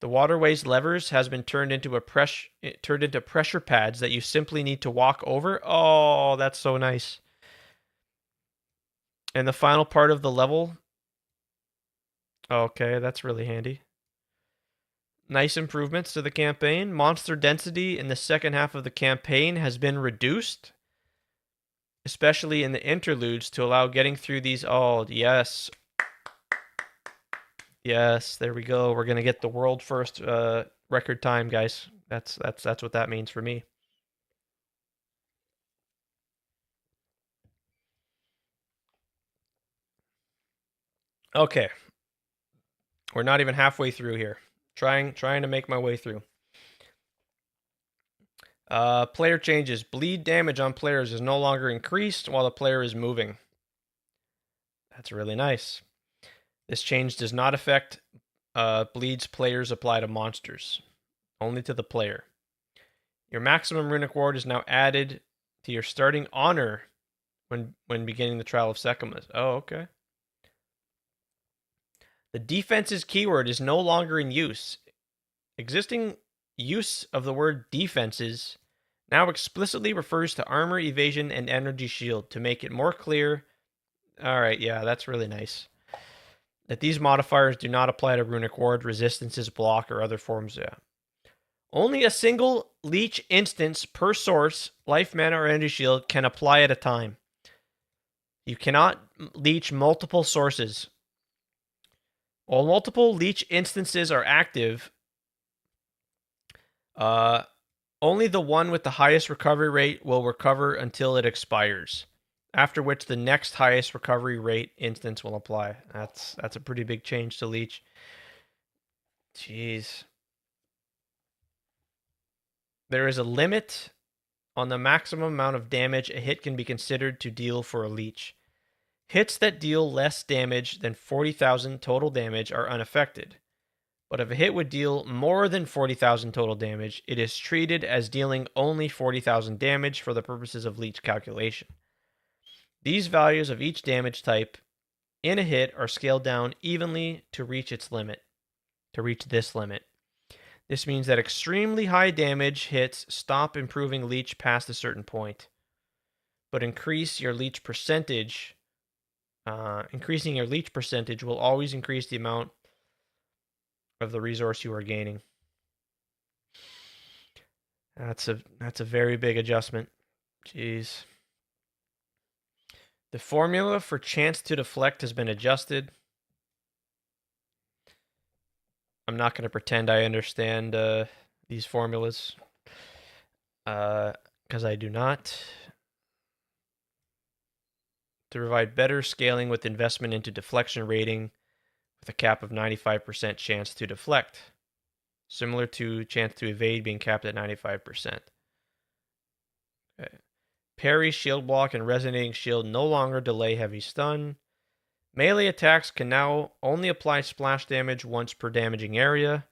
The waterway's levers has been turned into pressure pads that you simply need to walk over. Oh, that's so nice. And the final part of the level. Okay, that's really handy. Nice improvements to the campaign. Monster density in the second half of the campaign has been reduced, especially in the interludes, to allow getting through these. Oh, yes. Yes, there we go. We're going to get the world first record time, guys. That's what that means for me. Okay. We're not even halfway through here. Trying to make my way through. Player changes. Bleed damage on players is no longer increased while the player is moving. That's really nice. This change does not affect bleeds players apply to monsters. Only to the player. Your maximum runic ward is now added to your starting honor when beginning the Trial of Sekhmet. Oh, okay. The defense's keyword is no longer in use. Existing use of the word defenses now explicitly refers to armor, evasion, and energy shield to make it more clear. Alright, yeah, that's really nice. That these modifiers do not apply to runic ward, resistances, block, or other forms. Yeah. Only a single leech instance per source, life, mana, or energy shield can apply at a time. You cannot leech multiple sources. While multiple leech instances are active, only the one with the highest recovery rate will recover until it expires, after which the next highest recovery rate instance will apply. That's a pretty big change to leech. Jeez. There is a limit on the maximum amount of damage a hit can be considered to deal for a leech. Hits that deal less damage than 40,000 total damage are unaffected. But if a hit would deal more than 40,000 total damage, it is treated as dealing only 40,000 damage for the purposes of leech calculation. These values of each damage type in a hit are scaled down evenly to reach its limit, this limit. This means that extremely high damage hits stop improving leech past a certain point, but increasing your leech percentage will always increase the amount of the resource you are gaining. That's a very big adjustment. Jeez. The formula for chance to deflect has been adjusted. I'm not going to pretend I understand these formulas, because I do not. To provide better scaling with investment into deflection rating with a cap of 95% chance to deflect, similar to chance to evade being capped at 95%. Okay. Parry, shield block, and resonating shield no longer delay heavy stun. Melee attacks can now only apply splash damage once per damaging area.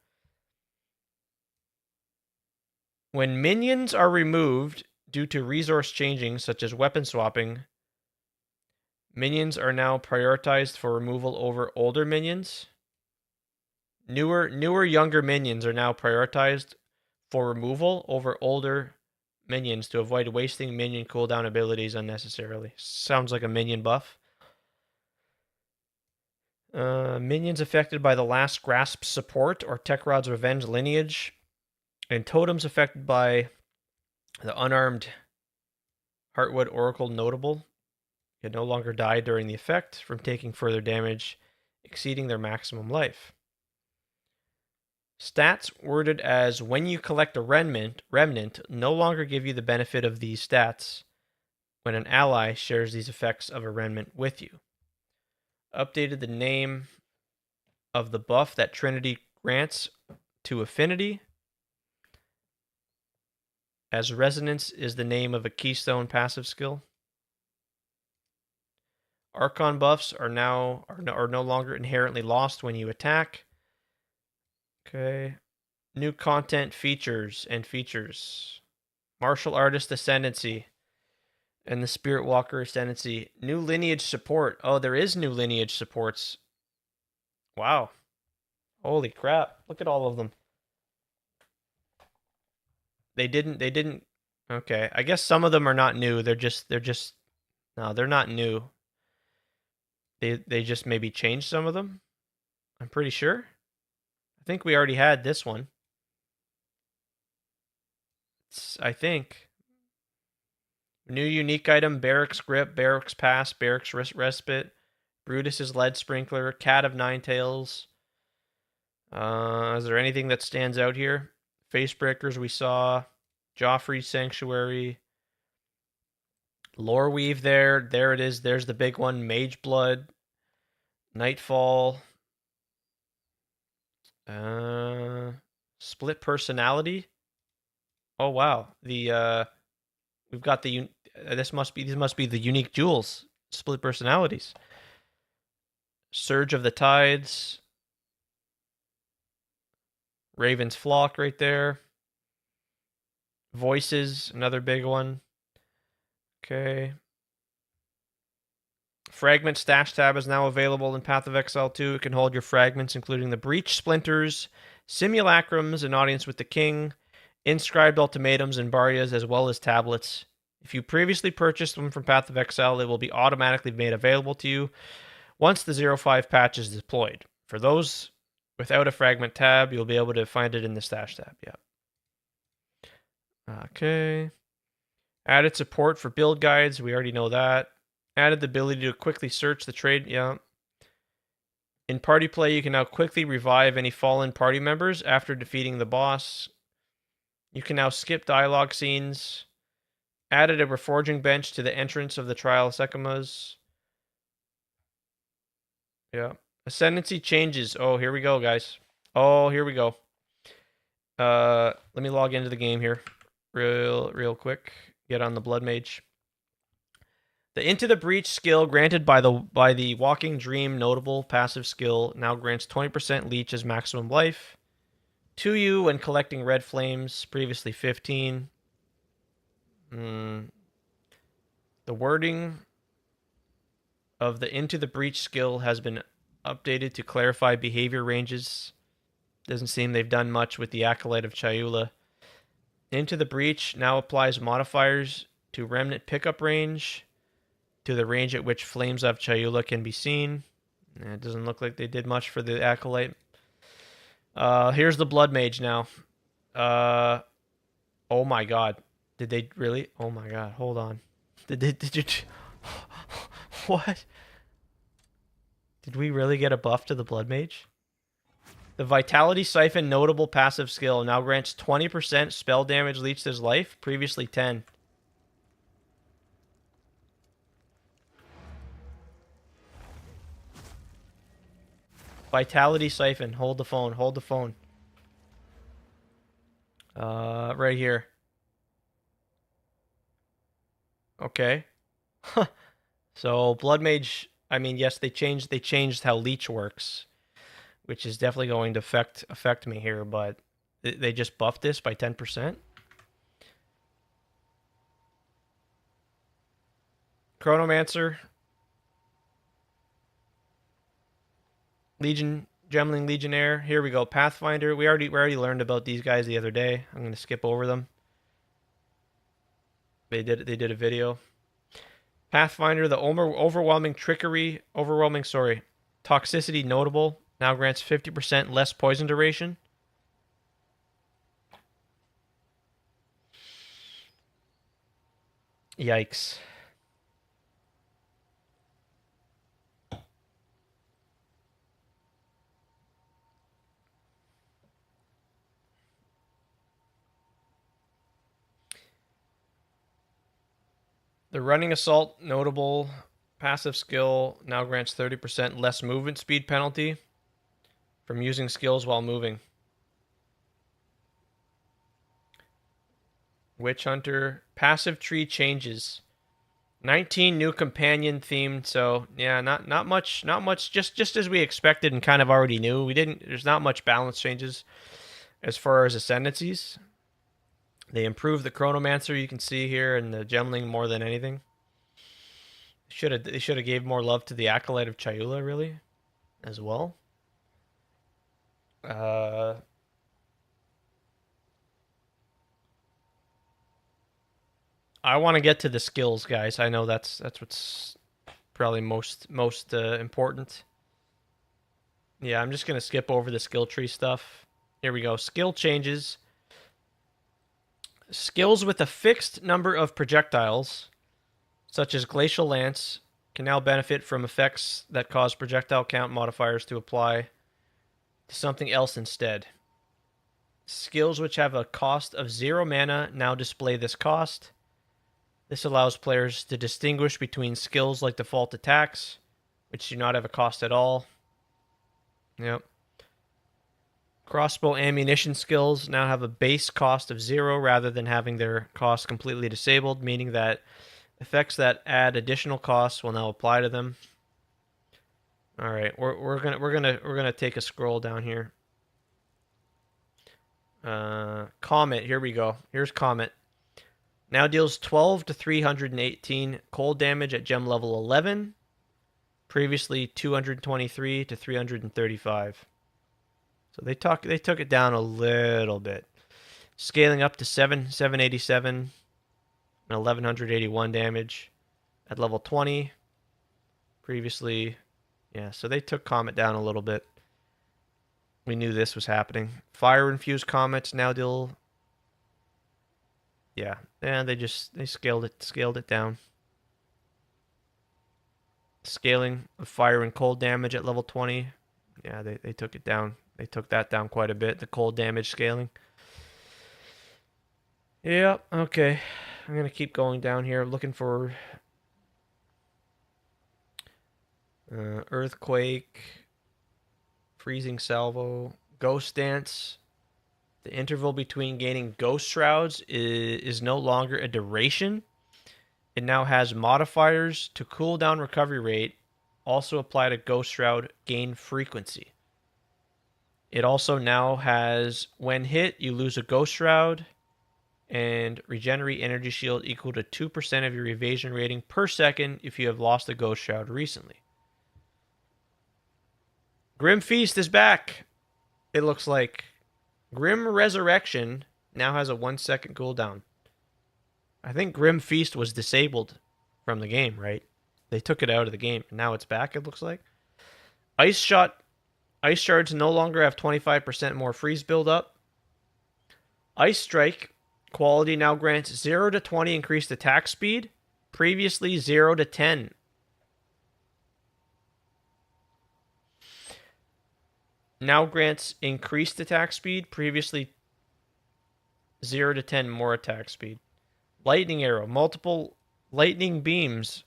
When minions are removed due to resource changing, such as weapon swapping, minions are now prioritized for removal over older minions. Newer, younger minions are now prioritized for removal over older minions to avoid wasting minion cooldown abilities unnecessarily. Sounds like a minion buff. Minions affected by the Last Grasp support or Tekrod's Revenge lineage, and totems affected by the unarmed Heartwood Oracle notable can no longer die during the effect from taking further damage exceeding their maximum life. Stats worded as when you collect a remnant no longer give you the benefit of these stats when an ally shares these effects of a remnant with you. Updated the name of the buff that Trinity grants to Affinity, as Resonance is the name of a keystone passive skill. Archon buffs are no longer inherently lost when you attack. Okay. New content features. Martial Artist Ascendancy and the Spirit Walker Ascendancy. New lineage support. Oh, there is new lineage supports. Wow. Holy crap. Look at all of them. They didn't. Okay. I guess some of them are not new. They're not new. They just maybe changed some of them. I'm pretty sure. I think we already had this one. I think. New unique item, Barracks Grip, Barracks Pass, Barracks Respite, Brutus's Lead Sprinkler, Cat of Nine Tails. Is there anything that stands out here? Facebreakers we saw. Joffrey's Sanctuary. Loreweave there. There it is. There's the big one. Mage Blood. Nightfall. Split Personality. Oh wow. The we've got the these must be the unique jewels. Split Personalities. Surge of the Tides. Raven's Flock right there. Voices, another big one. Okay. Fragment Stash tab is now available in Path of Exile 2. It can hold your fragments, including the Breach Splinters, Simulacrums, An Audience with the King, Inscribed Ultimatums, and Barias, as well as tablets. If you previously purchased them from Path of Exile, it will be automatically made available to you once the 0.5 patch is deployed. For those without a Fragment tab, you'll be able to find it in the Stash tab. Yeah. Okay. Added support for build guides. We already know that. Added the ability to quickly search the trade. Yeah. In party play, you can now quickly revive any fallen party members after defeating the boss. You can now skip dialogue scenes. Added a reforging bench to the entrance of the Trial of Sekimas. Yeah. Ascendancy changes. Oh, here we go, guys. Oh, here we go. Let me log into the game here real quick. Get on the Blood Mage. The Into the Breach skill granted by the Walking Dream notable passive skill now grants 20% leech as maximum life to you when collecting red flames, previously 15. The wording of the Into the Breach skill has been updated to clarify behavior ranges. Doesn't seem they've done much with the Acolyte of Chayula. Into the Breach now applies modifiers to Remnant pickup range, to the range at which Flames of Chayula can be seen. It doesn't look like they did much for the Acolyte. Here's the Blood Mage now. Oh my god. Did they really? Oh my god, hold on. Did you... What? Did we really get a buff to the Blood Mage? The Vitality Siphon notable passive skill now grants 20% spell damage leached as life, previously 10. Vitality Siphon. Hold the phone. Hold the phone. Right here. Okay. So Blood Mage, I mean, yes, they changed how leech works, which is definitely going to affect me here, but they just buffed this by 10%. Chronomancer. Legion, Gemling Legionnaire. Here we go. Pathfinder. We already learned about these guys the other day. I'm going to skip over them. They did a video. Pathfinder, the overwhelming toxicity notable now grants 50% less poison duration. Yikes. The Running Assault notable passive skill now grants 30% less movement speed penalty from using skills while moving. Witch Hunter passive tree changes. 19 new companion themed, so yeah, not much, just as we expected and kind of already knew. There's not much balance changes as far as ascendancies. They improved the Chronomancer, you can see here, and the Gemling more than anything. They should have gave more love to the Acolyte of Chayula, really, as well. I want to get to the skills, guys. I know that's what's probably most important. Yeah, I'm just gonna skip over the skill tree stuff. Here we go. Skill changes. Skills with a fixed number of projectiles, such as Glacial Lance, can now benefit from effects that cause projectile count modifiers to apply to something else instead. Skills which have a cost of 0 mana now display this cost. This allows players to distinguish between skills like default attacks, which do not have a cost at all. Yep. Crossbow ammunition skills now have a base cost of 0 rather than having their cost completely disabled, meaning that effects that add additional costs will now apply to them. All right, we're gonna take a scroll down here. Comet, here we go. Here's Comet. Now deals 12 to 318 cold damage at gem level 11, Previously 223 to 335. So they took it down a little bit. Scaling up to 787 and 1181 damage at level 20. Previously, yeah, so they took Comet down a little bit. We knew this was happening. Fire infused comets now deal. Yeah, they scaled it down. Scaling of fire and cold damage at level 20. Yeah, they took it down. They took that down quite a bit. The cold damage scaling. Yeah, okay. I'm gonna keep going down here, looking for earthquake, freezing salvo, ghost dance. The interval between gaining ghost shrouds is no longer a duration. It now has modifiers to cooldown recovery rate, also apply to ghost shroud gain frequency. It also now has, when hit, you lose a ghost shroud, and regenerate energy shield equal to 2% of your evasion rating per second if you have lost a ghost shroud recently. Grim Feast is back. It looks like Grim Resurrection now has a 1 second cooldown. I think Grim Feast was disabled from the game, right? They took it out of the game, and now it's back, it looks like. Ice Shards no longer have 25% more freeze buildup. Ice Strike quality now grants 0 to 20 increased attack speed. Previously 0 to 10. Now grants increased attack speed. Previously 0 to 10 more attack speed. Lightning Arrow. Multiple lightning beams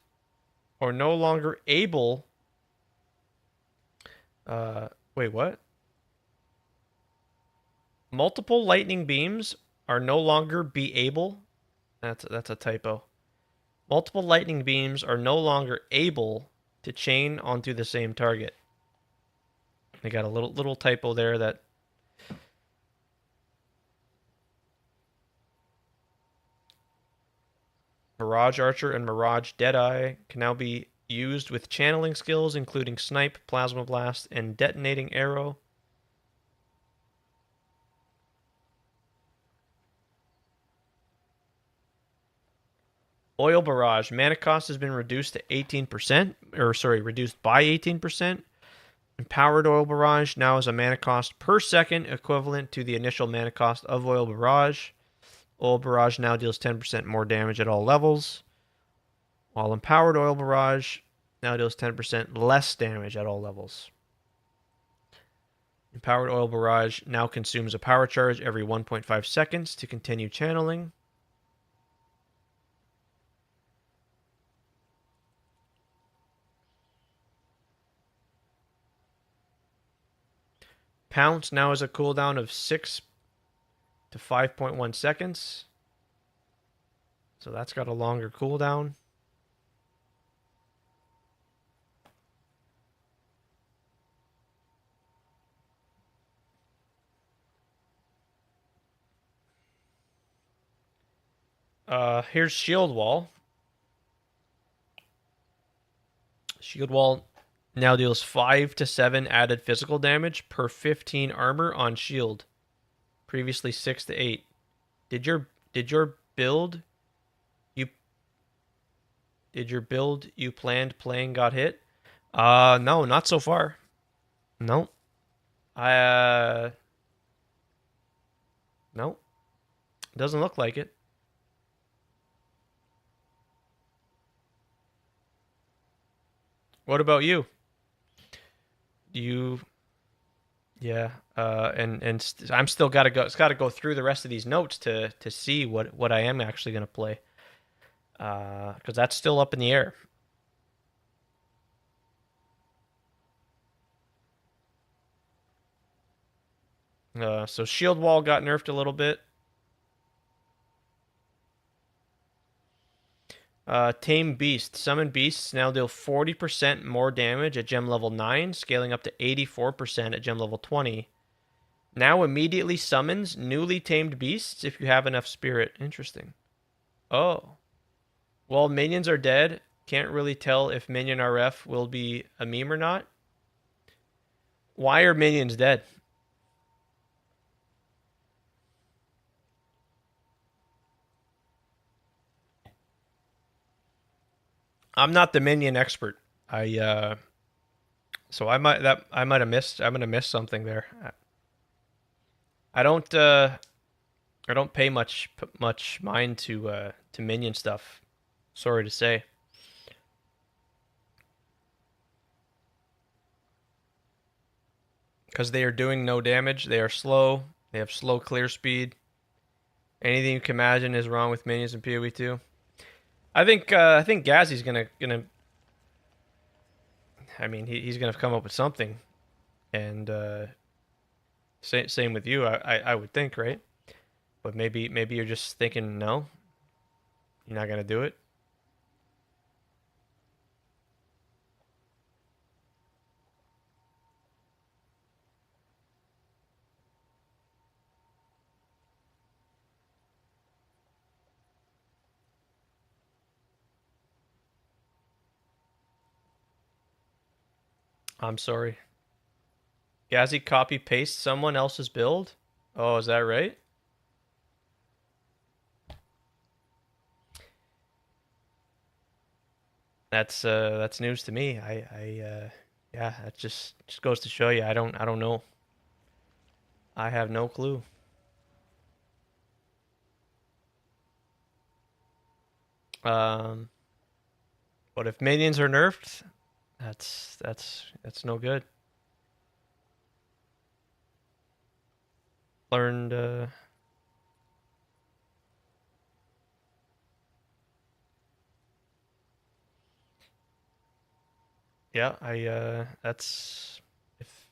are no longer able... wait, what? Multiple lightning beams are no longer be able... That's a typo. Multiple lightning beams are no longer able to chain onto the same target. They got a little typo there that... Mirage Archer and Mirage Deadeye can now be used with channeling skills, including Snipe, Plasma Blast, and Detonating Arrow. Oil Barrage. Mana cost has been reduced to 18%, reduced by 18%. Empowered Oil Barrage now has a mana cost per second equivalent to the initial mana cost of Oil Barrage. Oil Barrage now deals 10% more damage at all levels, while Empowered Oil Barrage now deals 10% less damage at all levels. Empowered Oil Barrage now consumes a power charge every 1.5 seconds to continue channeling. Pounce now has a cooldown of 6 to 5.1 seconds. So that's got a longer cooldown. Here's Shield Wall. Shield Wall now deals 5 to 7 added physical damage per 15 armor on shield. Previously 6 to 8. Did your build you planned playing got hit? No, not so far. No. No. Doesn't look like it. What about you? Yeah, I'm still gotta go. It's gotta go through the rest of these notes to see what I am actually gonna play, because that's still up in the air. So Shield Wall got nerfed a little bit. Tame Beast. Summon Beasts now deal 40% more damage at gem level 9, scaling up to 84% at gem level 20. Now immediately summons newly tamed beasts if you have enough spirit. Interesting. Oh. While minions are dead, Can't really tell if Minion RF will be a meme or not. Why are minions dead? I'm not the minion expert. So I might have missed. I'm gonna miss something there. I don't pay much mind to minion stuff. Sorry to say. Because they are doing no damage. They are slow. They have slow clear speed. Anything you can imagine is wrong with minions in PoE 2. I think Gazzy's gonna. I mean, he's gonna come up with something, and same with you. I would think, right? But maybe you're just thinking no. You're not gonna do it. I'm sorry. Gazzy copy paste someone else's build? Oh, is that right? That's news to me. Yeah, that just goes to show you I don't know. I have no clue. But if minions are nerfed, that's no good. Learned yeah, that's if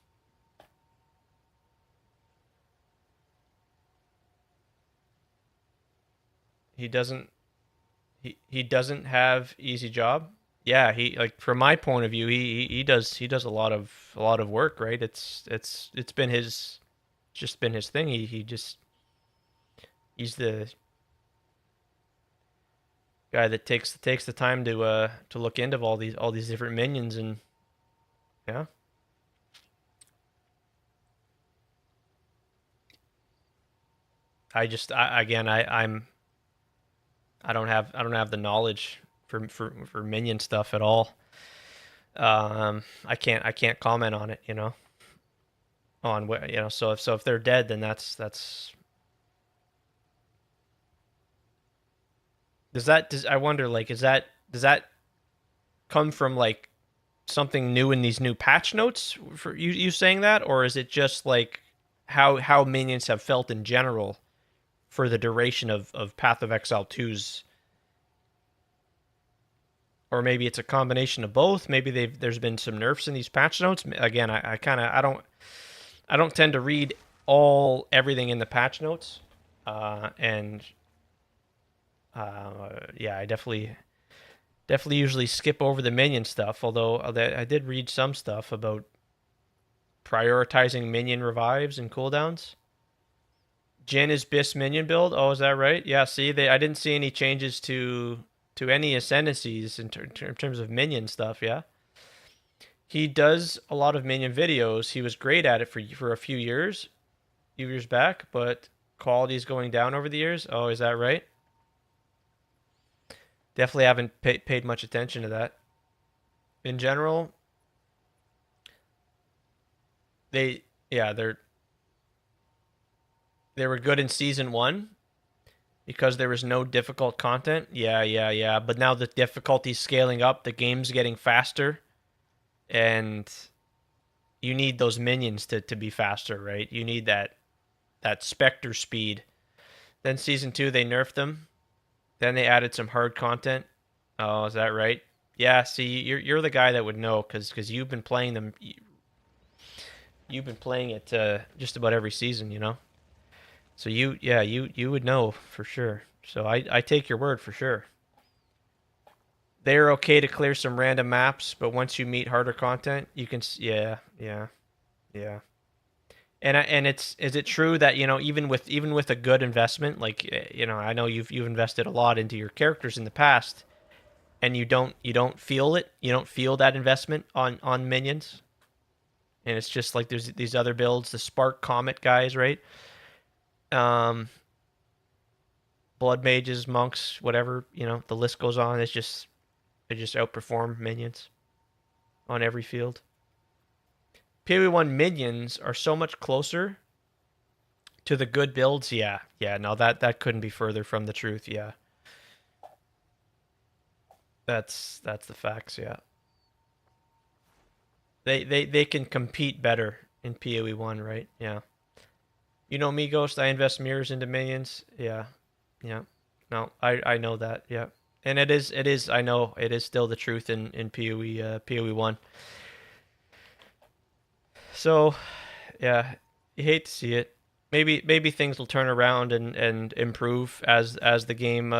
he doesn't have easy job. Yeah, he like from my point of view, he does a lot of work, right? It's been his thing. He's the guy that takes the time to look into all these different minions, and yeah. I don't have the knowledge for minion stuff at all. I can't comment on it, you know. On what, you know, so if they're dead, then that's I wonder, like, does that come from like something new in these new patch notes for you saying that, or is it just like how minions have felt in general for the duration of Path of Exile 2's? Or maybe it's a combination of both. Maybe there's been some nerfs in these patch notes. Again, I don't tend to read everything in the patch notes, and yeah, I definitely usually skip over the minion stuff. Although I did read some stuff about prioritizing minion revives and cooldowns. Jin is Biss minion build. Oh, is that right? Yeah. See, I didn't see any changes to any ascendancies in terms of minion stuff. Yeah. He does a lot of minion videos. He was great at it for a few years back, but quality's going down over the years. Oh, is that right? Definitely haven't paid much attention to that. In general, they were good in season 1 because there was no difficult content. Yeah. But now the difficulty's scaling up, the game's getting faster, and you need those minions to be faster, right? You need that Spectre speed. Then season 2, they nerfed them. Then they added some hard content. Oh, is that right? Yeah, see, you're the guy that would know, because you've been playing them. You've been playing it just about every season, you know? So you would know for sure. So I take your word for sure. They're okay to clear some random maps, but once you meet harder content, you can yeah. And is it true that, you know, even with a good investment, like, you know, I know you've invested a lot into your characters in the past, and you don't feel it. You don't feel that investment on minions. And it's just like there's these other builds, the Spark Comet guys, right? Blood mages, monks, whatever, the list goes on. They just outperform minions on every field. PoE 1 minions are so much closer to the good builds. Yeah, no, that couldn't be further from the truth. Yeah. That's the facts, yeah. They can compete better in PoE 1, right? Yeah. You know me, Ghost, I invest mirrors into minions. Yeah. No, I know that, yeah. And it is I know it is still the truth in PoE 1. So, yeah, you hate to see it. Maybe things will turn around and improve as the game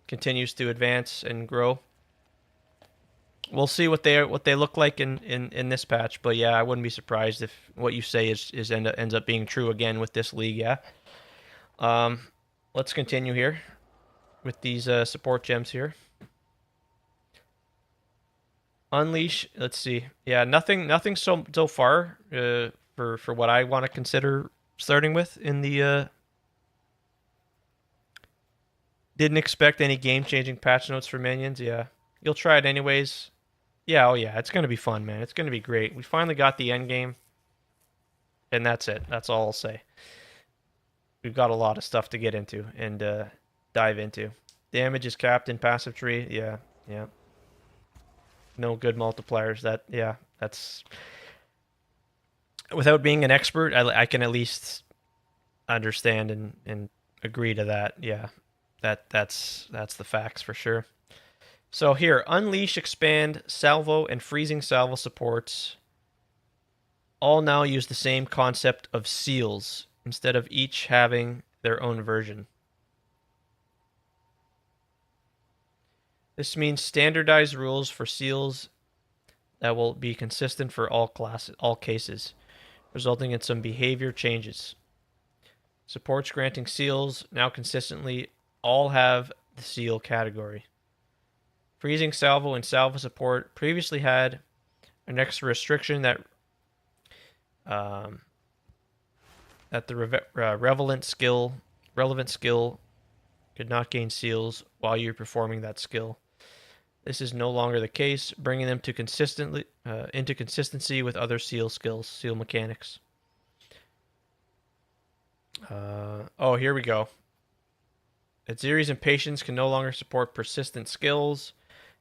continues to advance and grow. We'll see what they look like in this patch, but yeah, I wouldn't be surprised if what you say ends up being true again with this league. Yeah. Let's continue here with these support gems here. Unleash. Let's see. Yeah, nothing so far for what I want to consider starting with in the. Didn't expect any game-changing patch notes for minions. Yeah, you'll try it anyways. Yeah, oh yeah, it's gonna be fun, man. It's gonna be great. We finally got the end game, and that's it. That's all I'll say. We've got a lot of stuff to get into and dive into. Damage is capped in passive tree. Yeah. No good multipliers. That's without being an expert, I can at least understand and agree to that. Yeah, that's the facts for sure. So here, Unleash, Expand, Salvo, and Freezing Salvo supports all now use the same concept of seals instead of each having their own version. This means standardized rules for seals that will be consistent for all cases, resulting in some behavior changes. Supports granting seals now consistently all have the seal category. Freezing Salvo and Salvo support previously had an extra restriction that the relevant skill could not gain seals while you're performing that skill. This is no longer the case, bringing them to into consistency with other seal skills, seal mechanics. Oh, here we go. Atziri's Impatience can no longer support persistent skills.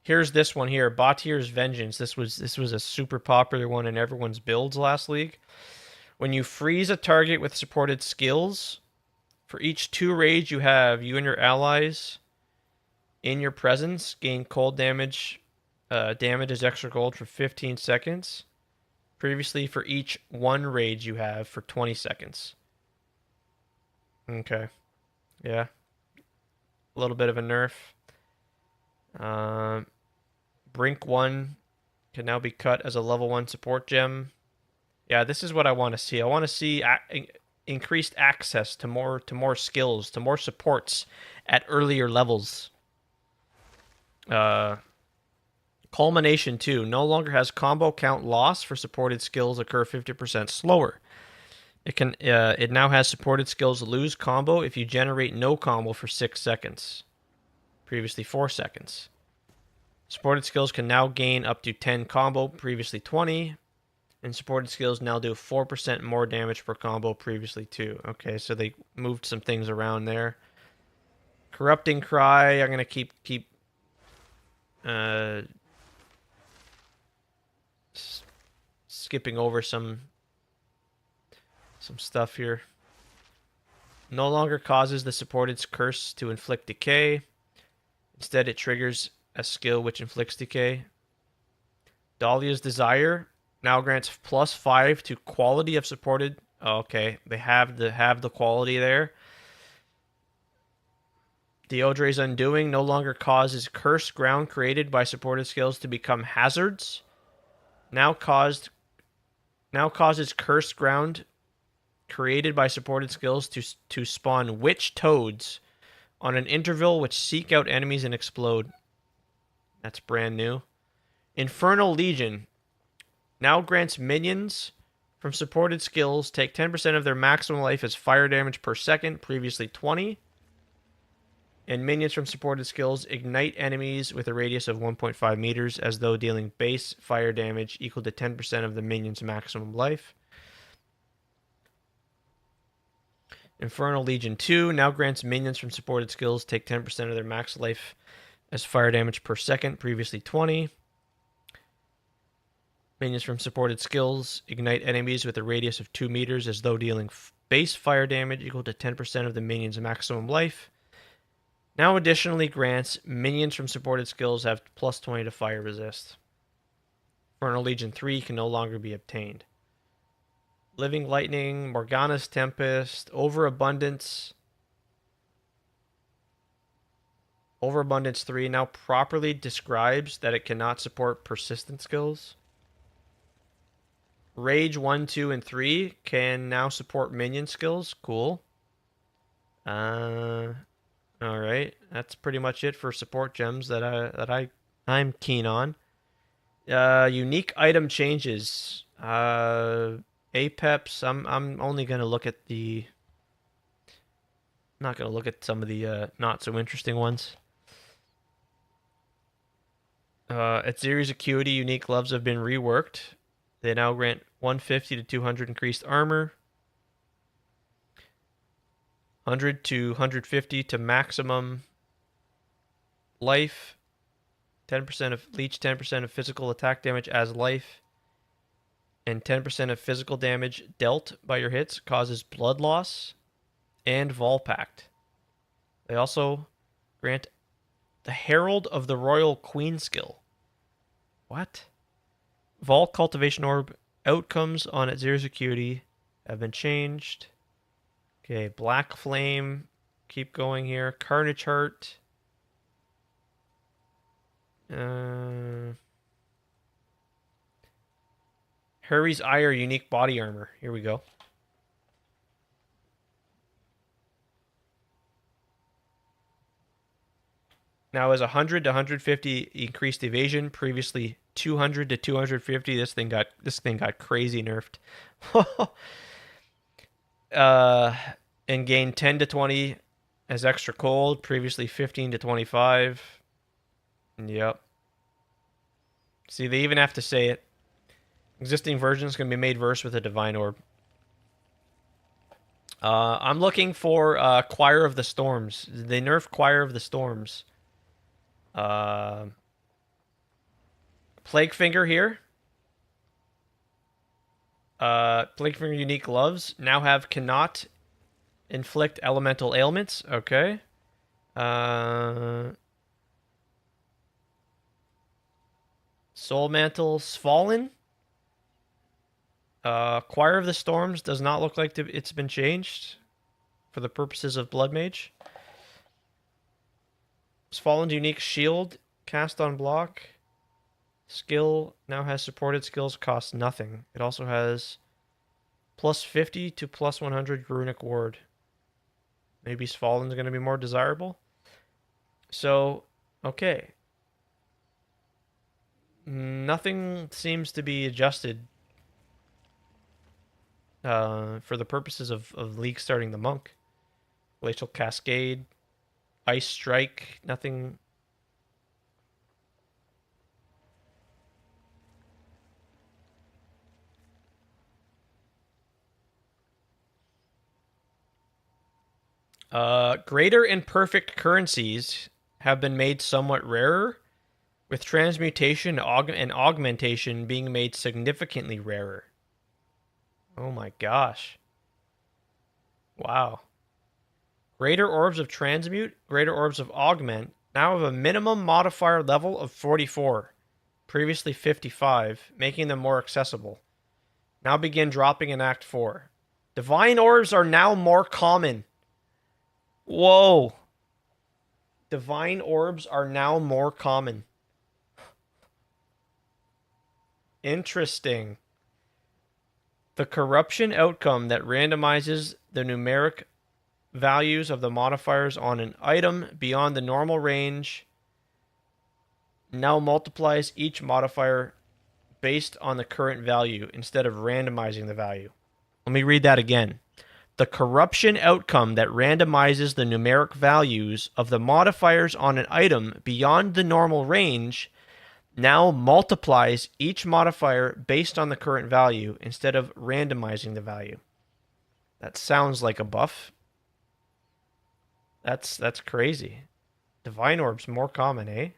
Here's this one here, Batir's Vengeance. This was a super popular one in everyone's builds last league. When you freeze a target with supported skills, for each 2 rage you have, you and your allies in your presence gain cold damage. Damage is extra cold for 15 seconds. Previously, for each 1 rage you have for 20 seconds. Okay. Yeah. A little bit of a nerf. Brink 1 can now be cut as a level 1 support gem. Yeah, this is what I want to see. I want to see increased access to more skills, to more supports at earlier levels. Culmination 2 no longer has combo count loss for supported skills occur 50% slower. It now has supported skills lose combo if you generate no combo for 6 seconds. Previously 4 seconds. Supported skills can now gain up to 10 combo, previously 20. And supported skills now do 4% more damage per combo, previously 2. Okay, so they moved some things around there. Corrupting Cry, I'm going to keep skipping over some stuff here. No longer causes the supported's curse to inflict decay. Instead, it triggers a skill which inflicts decay. Dahlia's Desire now grants +5 to quality of supported. Oh, okay, they have the quality there. Deodre's Undoing no longer causes cursed ground created by supported skills to become hazards. Now causes cursed ground created by supported skills to spawn witch toads on an interval which seek out enemies and explode. That's brand new. Infernal Legion. Now grants minions from supported skills take 10% of their maximum life as fire damage per second, previously 20. And minions from supported skills ignite enemies with a radius of 1.5 meters as though dealing base fire damage equal to 10% of the minion's maximum life. Infernal Legion 2 now grants minions from supported skills take 10% of their max life as fire damage per second, previously 20. Minions from supported skills ignite enemies with a radius of 2 meters as though dealing base fire damage equal to 10% of the minion's maximum life. Now additionally grants minions from supported skills have plus 20 to fire resist. Infernal Legion 3 can no longer be obtained. Living Lightning, Morgana's Tempest, Overabundance. Overabundance 3 now properly describes that it cannot support persistent skills. Rage 1, 2, and 3 can now support minion skills. Cool. Alright. That's pretty much it for support gems that I'm keen on. Unique item changes. Apeps, I'm only gonna look at the not gonna look at some of the not so interesting ones. At Series Acuity, unique gloves have been reworked. They now grant 150 to 200 increased armor, 100 to 150 to maximum life, 10% of leech, 10% of physical attack damage as life, and 10% of physical damage dealt by your hits causes blood loss, and Volpact. They also grant the Herald of the Royal Queen skill. What? Vol Cultivation Orb outcomes on its Zero Acuity have been changed. Okay, Black Flame. Keep going here. Carnage Heart. Harry's Ire unique body armor. Here we go. Now is 100 to 150 increased evasion. Previously 200 to 250. This thing got crazy nerfed. And gain 10 to 20 as extra cold. Previously 15 to 25. Yep. See, they even have to say it. Existing versions can be made worse with a Divine Orb. I'm looking for Choir of the Storms. They nerfed Choir of the Storms. Plague Finger here. Plague Finger unique gloves now have cannot inflict elemental ailments. Okay. Soul Mantle's Fallen. Choir of the Storms does not look like it's been changed for the purposes of Blood Mage. Fallen's unique shield cast on block skill now has supported skills cost nothing. It also has plus 50 to plus 100 Runic Ward. Maybe Fallen's going to be more desirable. So, okay. Nothing seems to be adjusted for the purposes of League starting the Monk. Glacial Cascade, Ice Strike, nothing. Greater and perfect currencies have been made somewhat rarer, with transmutation and augmentation being made significantly rarer. Oh my gosh. Wow. Greater Orbs of Transmute, Greater Orbs of Augment now have a minimum modifier level of 44, previously 55, making them more accessible. Now begin dropping in Act 4. Divine Orbs are now more common. Whoa. Divine Orbs are now more common. Interesting. The corruption outcome that randomizes the numeric values of the modifiers on an item beyond the normal range now multiplies each modifier based on the current value instead of randomizing the value. Let me read that again. The corruption outcome that randomizes the numeric values of the modifiers on an item beyond the normal range now multiplies each modifier based on the current value instead of randomizing the value. That sounds like a buff. That's crazy. Divine Orb's more common, eh?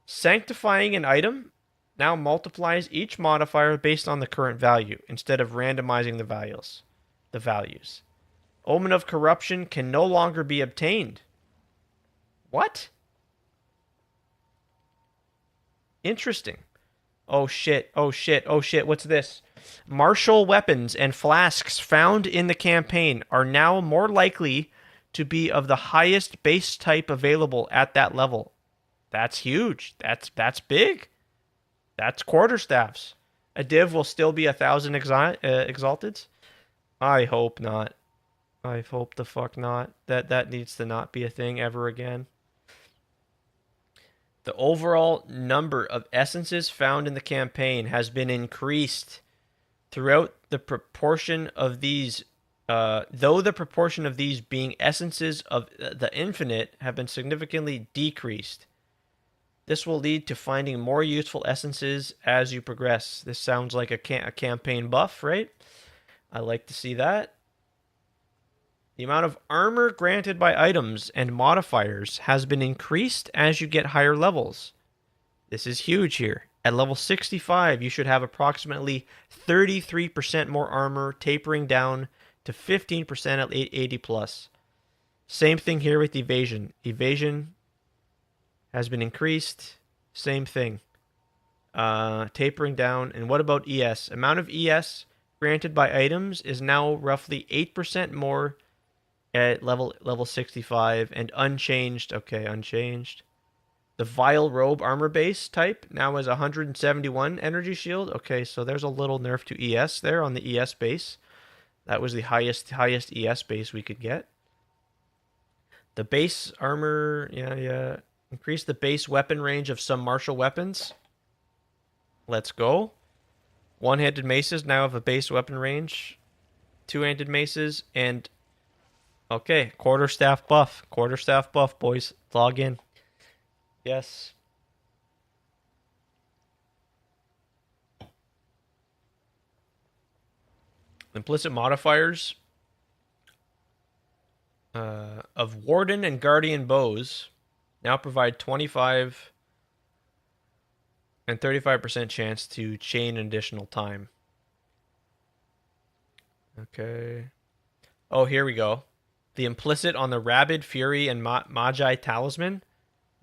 Sanctifying an item now multiplies each modifier based on the current value instead of randomizing the values. Omen of Corruption can no longer be obtained. What? Interesting. Oh shit, oh shit, oh shit, what's this? Martial weapons and flasks found in the campaign are now more likely to be of the highest base type available at that level. That's huge. That's big. That's quarterstaffs. A div will still be 1,000 exalteds? I hope not. I hope the fuck not. That needs to not be a thing ever again. The overall number of essences found in the campaign has been increased throughout the proportion of these, though the proportion of these being essences of the infinite have been significantly decreased. This will lead to finding more useful essences as you progress. This sounds like a campaign buff, right? I like to see that. The amount of armor granted by items and modifiers has been increased as you get higher levels. This is huge here. At level 65, you should have approximately 33% more armor, tapering down to 15% at 80 plus. Same thing here with evasion. Evasion has been increased. Same thing. Tapering down. And what about ES? Amount of ES granted by items is now roughly 8% more at level 65 and unchanged. Okay, unchanged. The Vile Robe armor base type now has 171 energy shield. Okay, so there's a little nerf to ES there on the ES base. That was the highest ES base we could get. The base armor, yeah. Increase the base weapon range of some martial weapons. Let's go. One-handed maces now have a base weapon range. Two-handed maces and... Okay, quarterstaff buff. Quarterstaff buff, boys. Log in. Yes. Implicit modifiers of Warden and Guardian bows now provide 25 and 35% chance to chain an additional time. Okay. Oh, here we go. The implicit on the Rabid, Fury, and Magi Talisman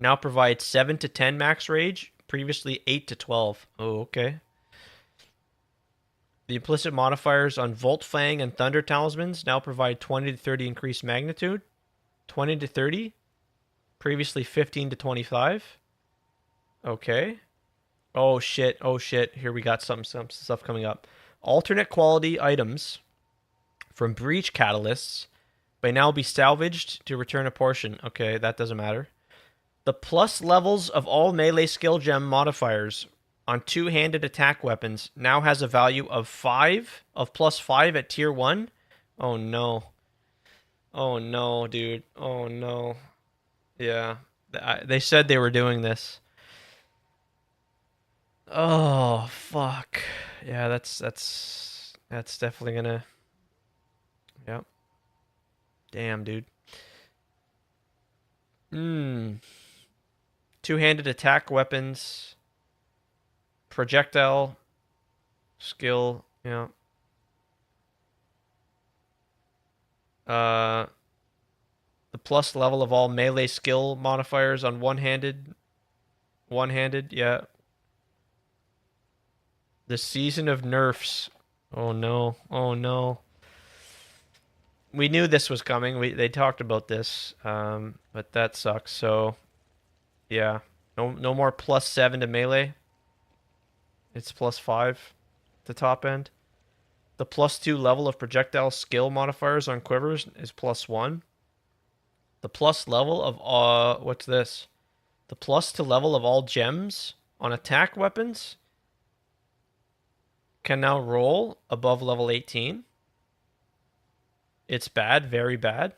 now provides 7 to 10 max rage, previously 8 to 12. Oh, okay. The implicit modifiers on Volt Fang and Thunder Talismans now provide 20 to 30 increased magnitude, 20 to 30, previously 15 to 25. Okay. Oh shit, oh shit. Here we got some stuff coming up. Alternate quality items from Breach Catalysts may now be salvaged to return a portion. Okay, that doesn't matter. The plus levels of all melee skill gem modifiers on two-handed attack weapons now has a value of 5, of plus 5 at tier 1. Oh no. Oh no, dude. Oh no. Yeah. They said they were doing this. Oh, fuck. Yeah, that's definitely gonna... Yep. Damn, dude. Two-handed attack weapons. Projectile. Skill. Yeah. The plus level of all melee skill modifiers on one-handed. One-handed, yeah. The season of nerfs. Oh no. Oh no. We knew this was coming. They talked about this. But that sucks. So yeah. No more plus 7 to melee. It's plus 5 to top end. The plus 2 level of projectile skill modifiers on quivers is plus 1. The plus level of what's this? The plus to level of all gems on attack weapons can now roll above level 18. It's bad, very bad.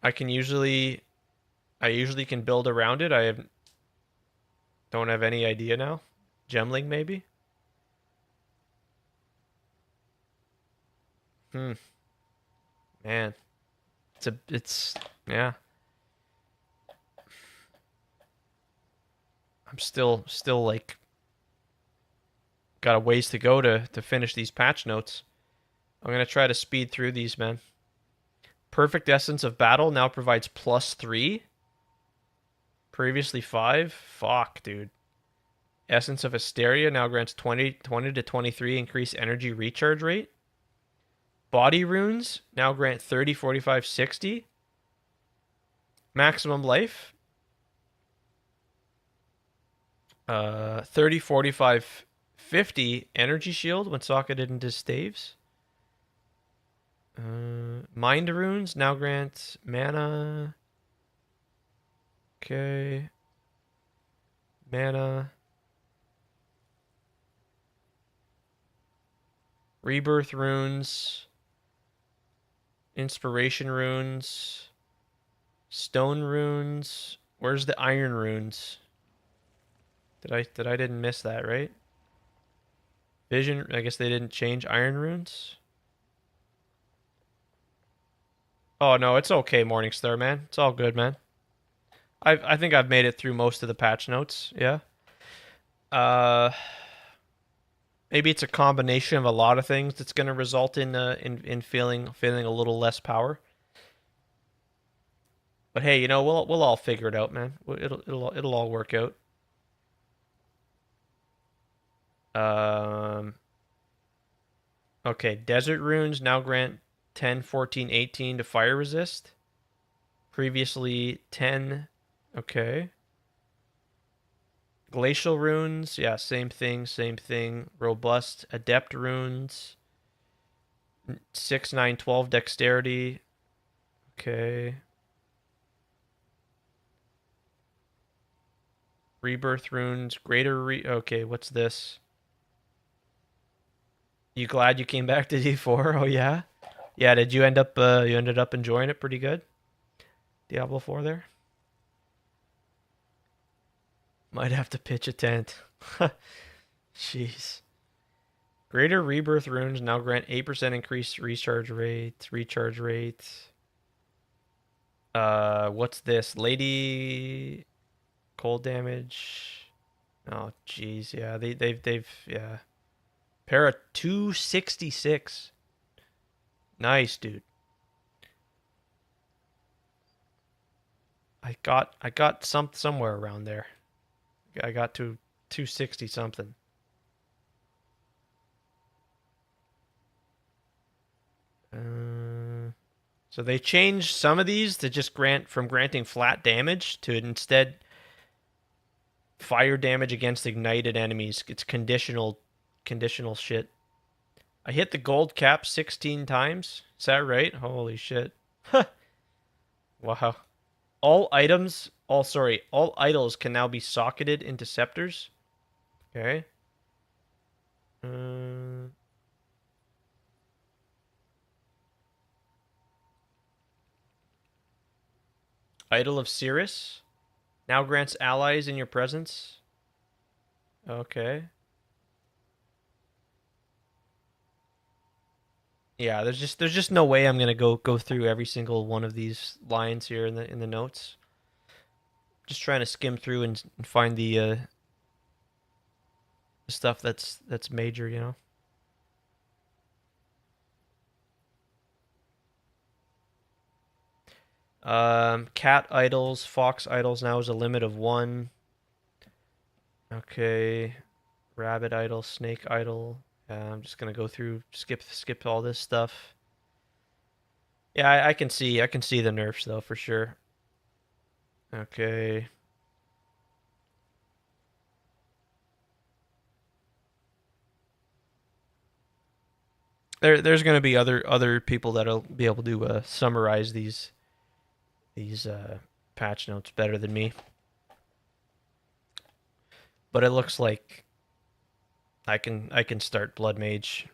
I usually can build around it. Don't have any idea now. Gemling maybe? Man. Yeah. I'm still like got a ways to go to finish these patch notes. I'm gonna try to speed through these, man. Perfect Essence of Battle now provides +3. Previously 5. Fuck, dude. Essence of Hysteria now grants 20 to 23 increased energy recharge rate. Body Runes now grant 30, 45, 60. Maximum life. 30, 45, 50 energy shield when socketed into staves. Mind Runes now grant mana. Okay. Mana. Rebirth Runes. Inspiration Runes. Stone Runes. Where's the Iron Runes? I didn't miss that, right? Vision, I guess they didn't change Iron Runes. Oh no, it's okay, Morningstar, man. It's all good, man. I think I've made it through most of the patch notes, yeah. Maybe it's a combination of a lot of things that's going to result in feeling a little less power. But hey, you know, we'll all figure it out, man. It'll all work out. Okay, Desert Runes now grant 10, 14, 18 to fire resist. Previously 10. Okay. Glacial Runes, yeah, same thing. Robust Adept Runes. 6, 9, 12 Dexterity. Okay. Rebirth Runes, okay, what's this? You glad you came back to D4? Oh yeah? Yeah, did you end up you ended up enjoying it pretty good? Diablo 4 there? Might have to pitch a tent. Jeez. Greater Rebirth Runes now grant 8% increased recharge rate. What's this? Lady cold damage. Oh jeez, yeah. They've yeah. Para 266. Nice, dude. I got somewhere around there. I got to 260 something. So they changed some of these to just granting flat damage to instead fire damage against ignited enemies. It's conditional shit. I hit the gold cap 16 times. Is that right? Holy shit. Wow. All idols can now be socketed into scepters. Okay. Idol of Cirrus now grants allies in your presence. Okay. Yeah, there's just no way I'm gonna go through every single one of these lines here in the notes. Just trying to skim through and find the stuff that's major, you know. Cat idols, fox idols now is a limit of 1. Okay. Rabbit idol, snake idol. I'm just gonna go through, skip all this stuff. Yeah, I can see the nerfs though for sure. Okay. there's going to be other people that'll be able to summarize these patch notes better than me. But it looks like I can start Blood Mage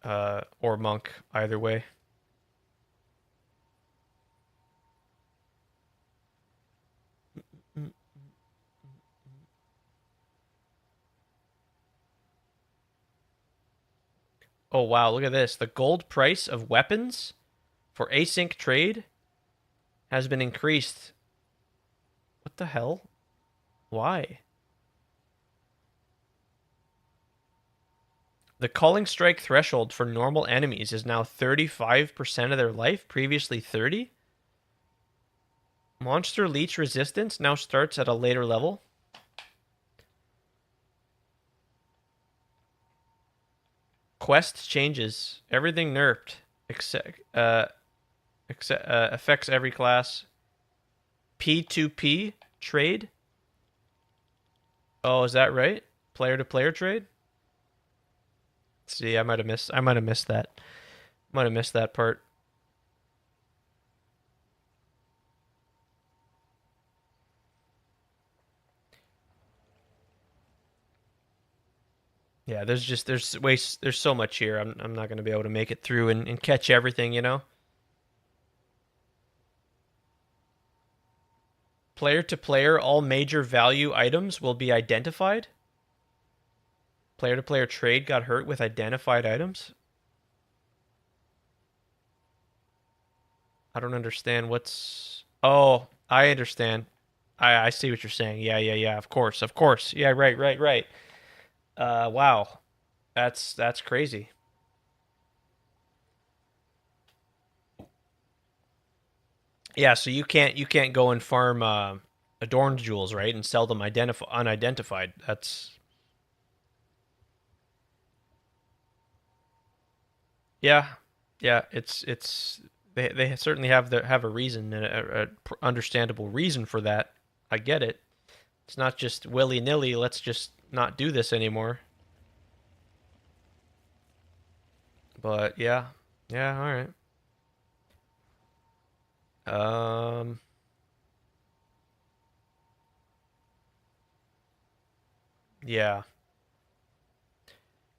or Monk either way. Oh wow, look at this. The gold price of weapons for async trade has been increased. What the hell? Why? The Calling Strike threshold for normal enemies is now 35% of their life, previously 30. Monster Leech resistance now starts at a later level. Quest changes. Everything nerfed. Affects every class. P2P trade. Oh, is that right? Player to player trade? See, I might have missed that. Might have missed that part. Yeah, there's so much here. I'm not gonna be able to make it through and catch everything, you know. Player to player, all major value items will be identified. Player to player trade got hurt with identified items. I don't understand what's. Oh, I understand. I see what you're saying. Yeah. Of course. Yeah, right. Wow, that's crazy. Yeah, so you can't go and farm adorned jewels, right, and sell them unidentified. That's yeah. It's they certainly have a reason, a understandable reason for that. I get it. It's not just willy-nilly. Let's just not do this anymore. But yeah, all right. Yeah.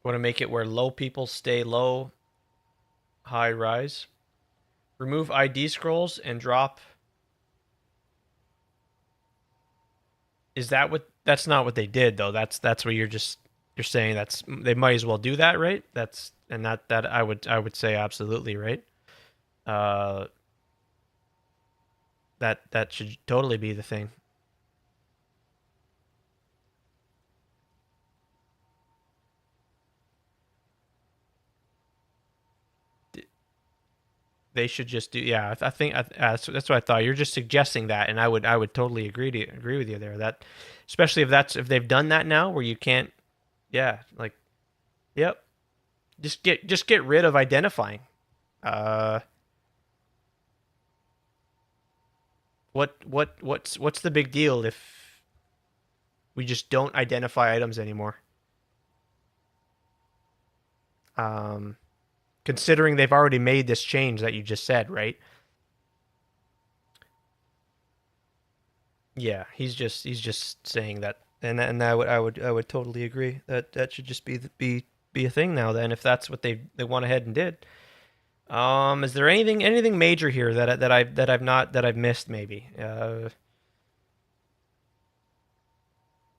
Want to make it where low people stay low, high rise. Remove ID scrolls and drop. Is that what? That's not what they did though. That's what you're saying. That's they might as well do that, right? That I would say absolutely, right? That should totally be the thing. They should just do. Yeah, I think that's what I thought. You're just suggesting that, and I would totally agree with you there. That, especially if they've done that now, where you can't. Yeah, like, yep. Just get rid of identifying. What's the big deal if we just don't identify items anymore? Considering they've already made this change that you just said, right? Yeah, he's just saying that, and I would totally agree that should just be a thing now. Then, if that's what they went ahead and did. Is there anything major here that I've missed maybe?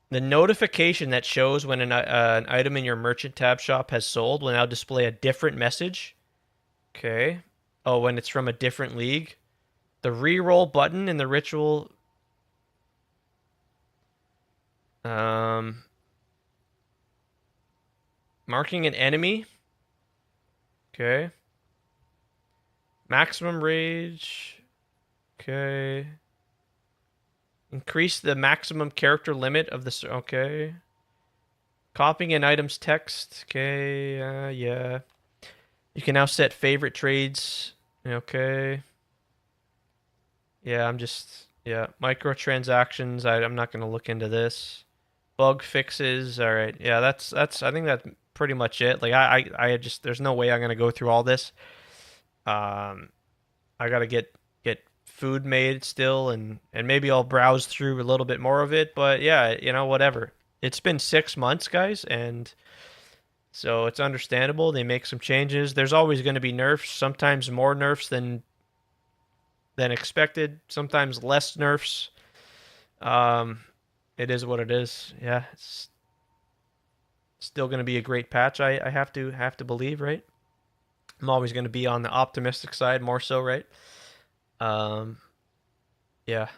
The notification that shows when an item in your merchant tab shop has sold will now display a different message. Okay. Oh, when it's from a different league. The reroll button in the ritual. Marking an enemy. Okay. Maximum rage. Okay. Increase the maximum character limit of the... Okay. Copying an item's text. Okay, yeah. You can now set favorite trades. Okay. Yeah, I'm just... Yeah, microtransactions. I'm not going to look into this. Bug fixes. All right. Yeah, that's I think that's pretty much it. Like I just there's no way I'm gonna go through all this. I gotta get food made still, and maybe I'll browse through a little bit more of it. But yeah, you know, whatever. It's been 6 months, guys, and so it's understandable. They make some changes. There's always going to be nerfs. Sometimes more nerfs than expected. Sometimes less nerfs. It is what it is. Yeah, it's still going to be a great patch. I have to believe, right? I'm always going to be on the optimistic side more so, right? Yeah.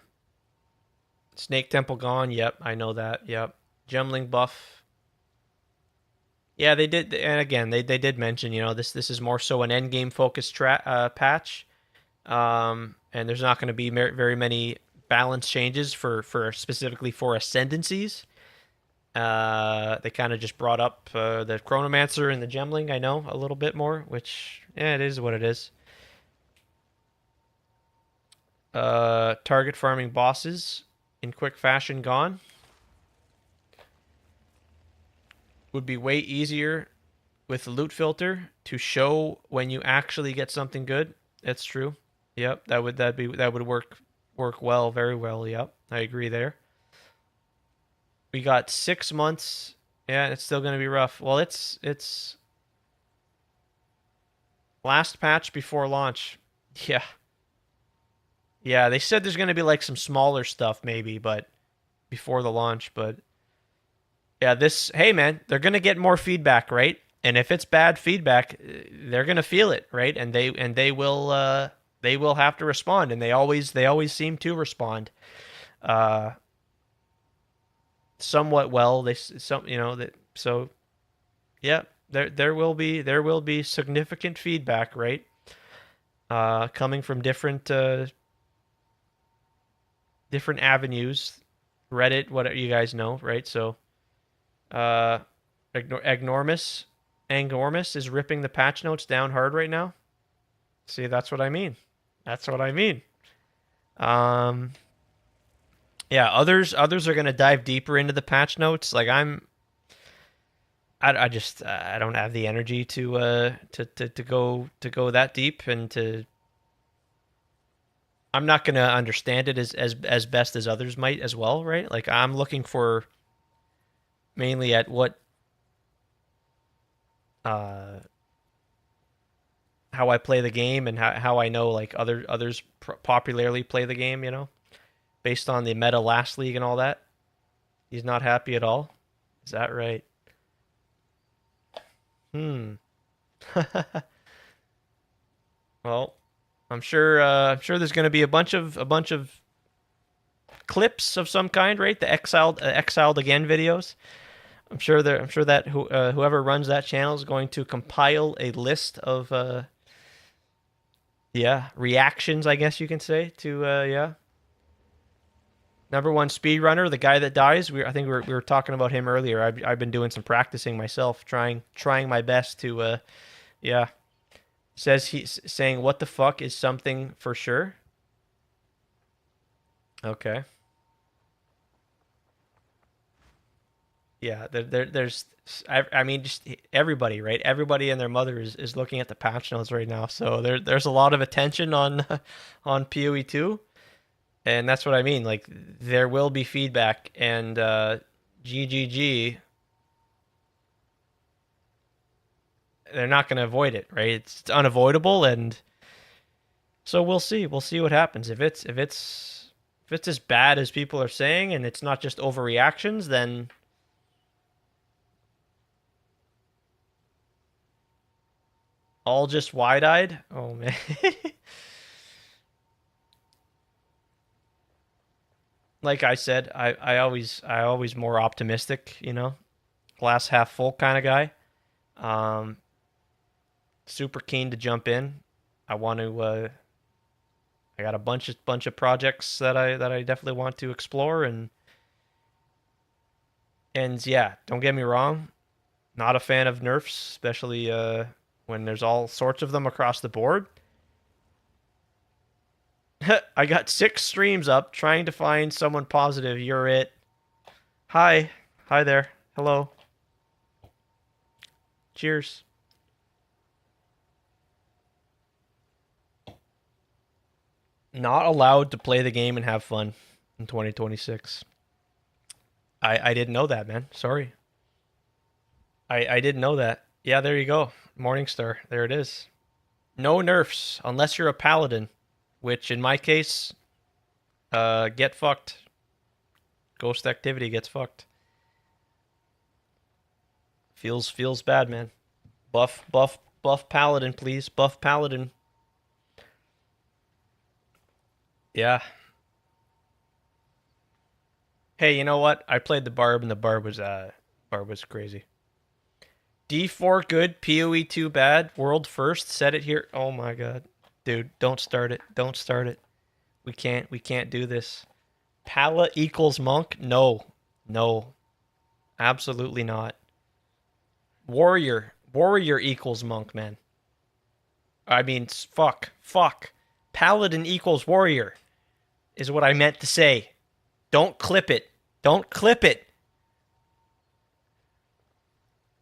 Snake Temple gone. Yep, I know that. Yep. Gemling buff. Yeah, they did, and again, they did mention, you know, this is more so an end game focused patch, and there's not going to be very many balance changes for specifically for ascendancies. They kind of just brought up the Chronomancer and the Gemling, I know, a little bit more, which, yeah, it is what it is. Target farming bosses in quick fashion gone. Would be way easier with the loot filter to show when you actually get something good. That's true. Yep, that would work well, very well. Yep, I agree there. We got 6 months. Yeah, it's still gonna be rough. Well, it's last patch before launch. Yeah. Yeah, they said there's gonna be like some smaller stuff maybe, but before the launch, but yeah, hey man, they're going to get more feedback, right? And if it's bad feedback, they're going to feel it, right? And they will have to respond, and they always seem to respond somewhat well. So yeah, there will be significant feedback, right? Coming from different avenues, Reddit, what you guys know, right? So Angormus is ripping the patch notes down hard right now. See, that's what I mean. That's what I mean. Yeah, others are gonna dive deeper into the patch notes. Like I don't have the energy to go that deep, and I'm not gonna understand it as best as others might as well, right? Like I'm looking for mainly at what how I play the game, and how I know like others popularly play the game, you know, based on the meta last league and all that. He's not happy at all. Is that right? Well, I'm sure there's going to be a bunch of clips of some kind, right? The exiled again videos. I'm sure that whoever runs that channel is going to compile a list of reactions, I guess you can say, to number one speedrunner, the guy that dies. I think we were talking about him earlier. I've been doing some practicing myself, trying my best to saying what the fuck is something for sure. Okay. Yeah, there's I mean, just everybody, right? Everybody and their mother is looking at the patch notes right now. So there's a lot of attention on PoE 2. And that's what I mean. Like, there will be feedback, and GGG, they're not going to avoid it, right? It's unavoidable, and so we'll see. We'll see what happens. If it's as bad as people are saying, and it's not just overreactions, then all just wide-eyed. Oh man. Like I said, I always more optimistic, you know, glass half full kind of guy. Super keen to jump in. I want to. I got a bunch of projects that I definitely want to explore, and yeah, don't get me wrong, not a fan of nerfs, especially when there's all sorts of them across the board. I got 6 streams up trying to find someone positive. You're it. Hi there. Hello. Cheers. Not allowed to play the game and have fun in 2026. I didn't know that, man. Sorry. I didn't know that. Yeah, there you go. Morningstar. There it is. No nerfs unless you're a paladin, which in my case, get fucked. Ghost activity gets fucked. Feels bad, man. Buff paladin, please. Buff paladin. Yeah. Hey, you know what? I played the barb and the barb was crazy. D4 good, PoE 2 bad, world first, set it here. Oh my god. Dude, don't start it. Don't start it. We can't do this. Pala equals monk? No. No. Absolutely not. Warrior equals monk, man. I mean, fuck. Paladin equals warrior is what I meant to say. Don't clip it. Don't clip it.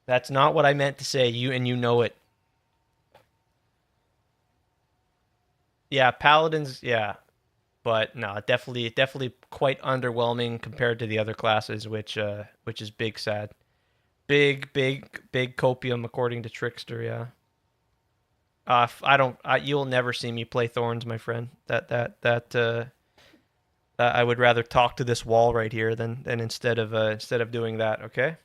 That's not what I meant to say. You know it. Yeah, paladins, yeah. But no, definitely quite underwhelming compared to the other classes, which is big sad. Big copium according to Trickster, yeah. You'll never see me play Thorns, my friend. I would rather talk to this wall right here than instead of doing that, okay?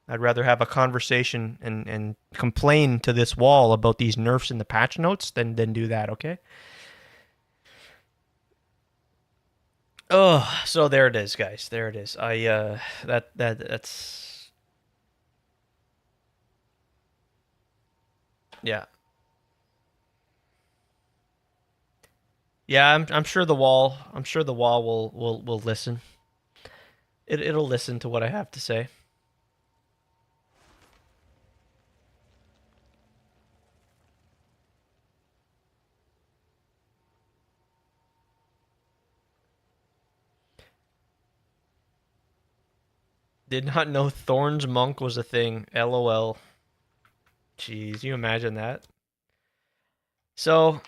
I'd rather have a conversation and complain to this wall about these nerfs in the patch notes than do that, okay? Oh, so there it is, guys. There it is. That's yeah. Yeah, I'm sure the wall will listen. It'll listen to what I have to say. Did not know Thorns Monk was a thing. LOL. Jeez, you imagine that? So,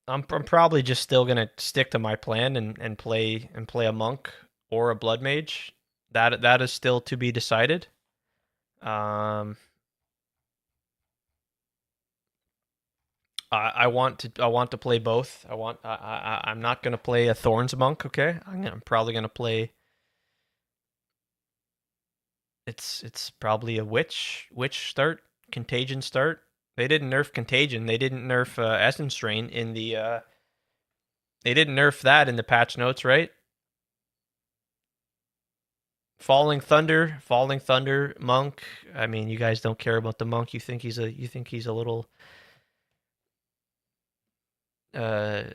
I'm probably just still gonna stick to my plan and play a monk or a blood mage. That is still to be decided. I want to play both. I'm not gonna play a Thorns monk. Okay, I'm probably gonna play. It's probably a witch start, contagion start. They didn't nerf contagion. They didn't nerf essence strain in the. They didn't nerf that in the patch notes, right? Falling Thunder, monk. I mean, you guys don't care about the monk. You think he's a little. Yeah,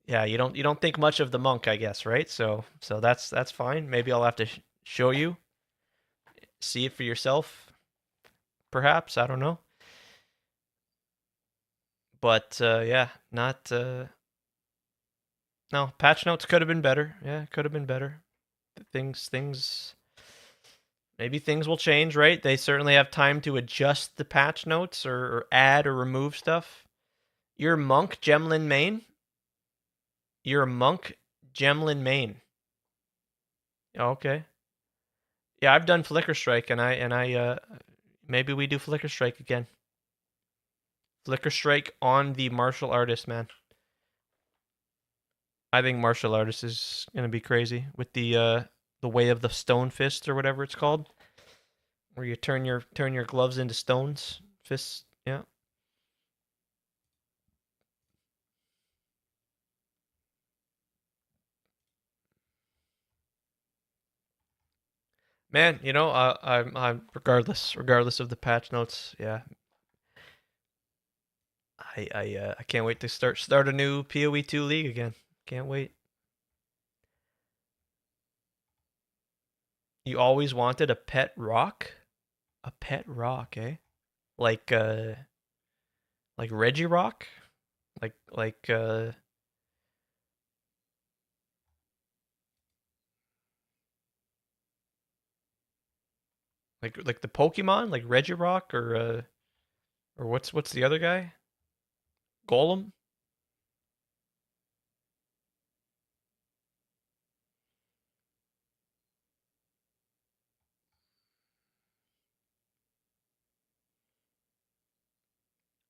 you don't think much of the monk, I guess, right? So that's fine. Maybe I'll have to show you. See it for yourself, perhaps. I don't know. But yeah, not. No, patch notes could have been better. Yeah, could have been better. Things. Maybe things will change, right? They certainly have time to adjust the patch notes or add or remove stuff. You're monk Gemlin main. You're a monk Gemlin main. Okay. Yeah, I've done Flicker Strike, and I maybe we do Flicker Strike again. Flicker Strike on the martial artist, man. I think martial artist is gonna be crazy with the way of the stone fist or whatever it's called, where you turn your gloves into stones fists. Yeah. Man, you know, I'm regardless of the patch notes. Yeah. I can't wait to start a new PoE 2 league again. Can't wait. You always wanted a pet rock? A pet rock, eh? Like Reggie Rock? Like like the Pokemon, like Regirock or Or what's the other guy? Golem?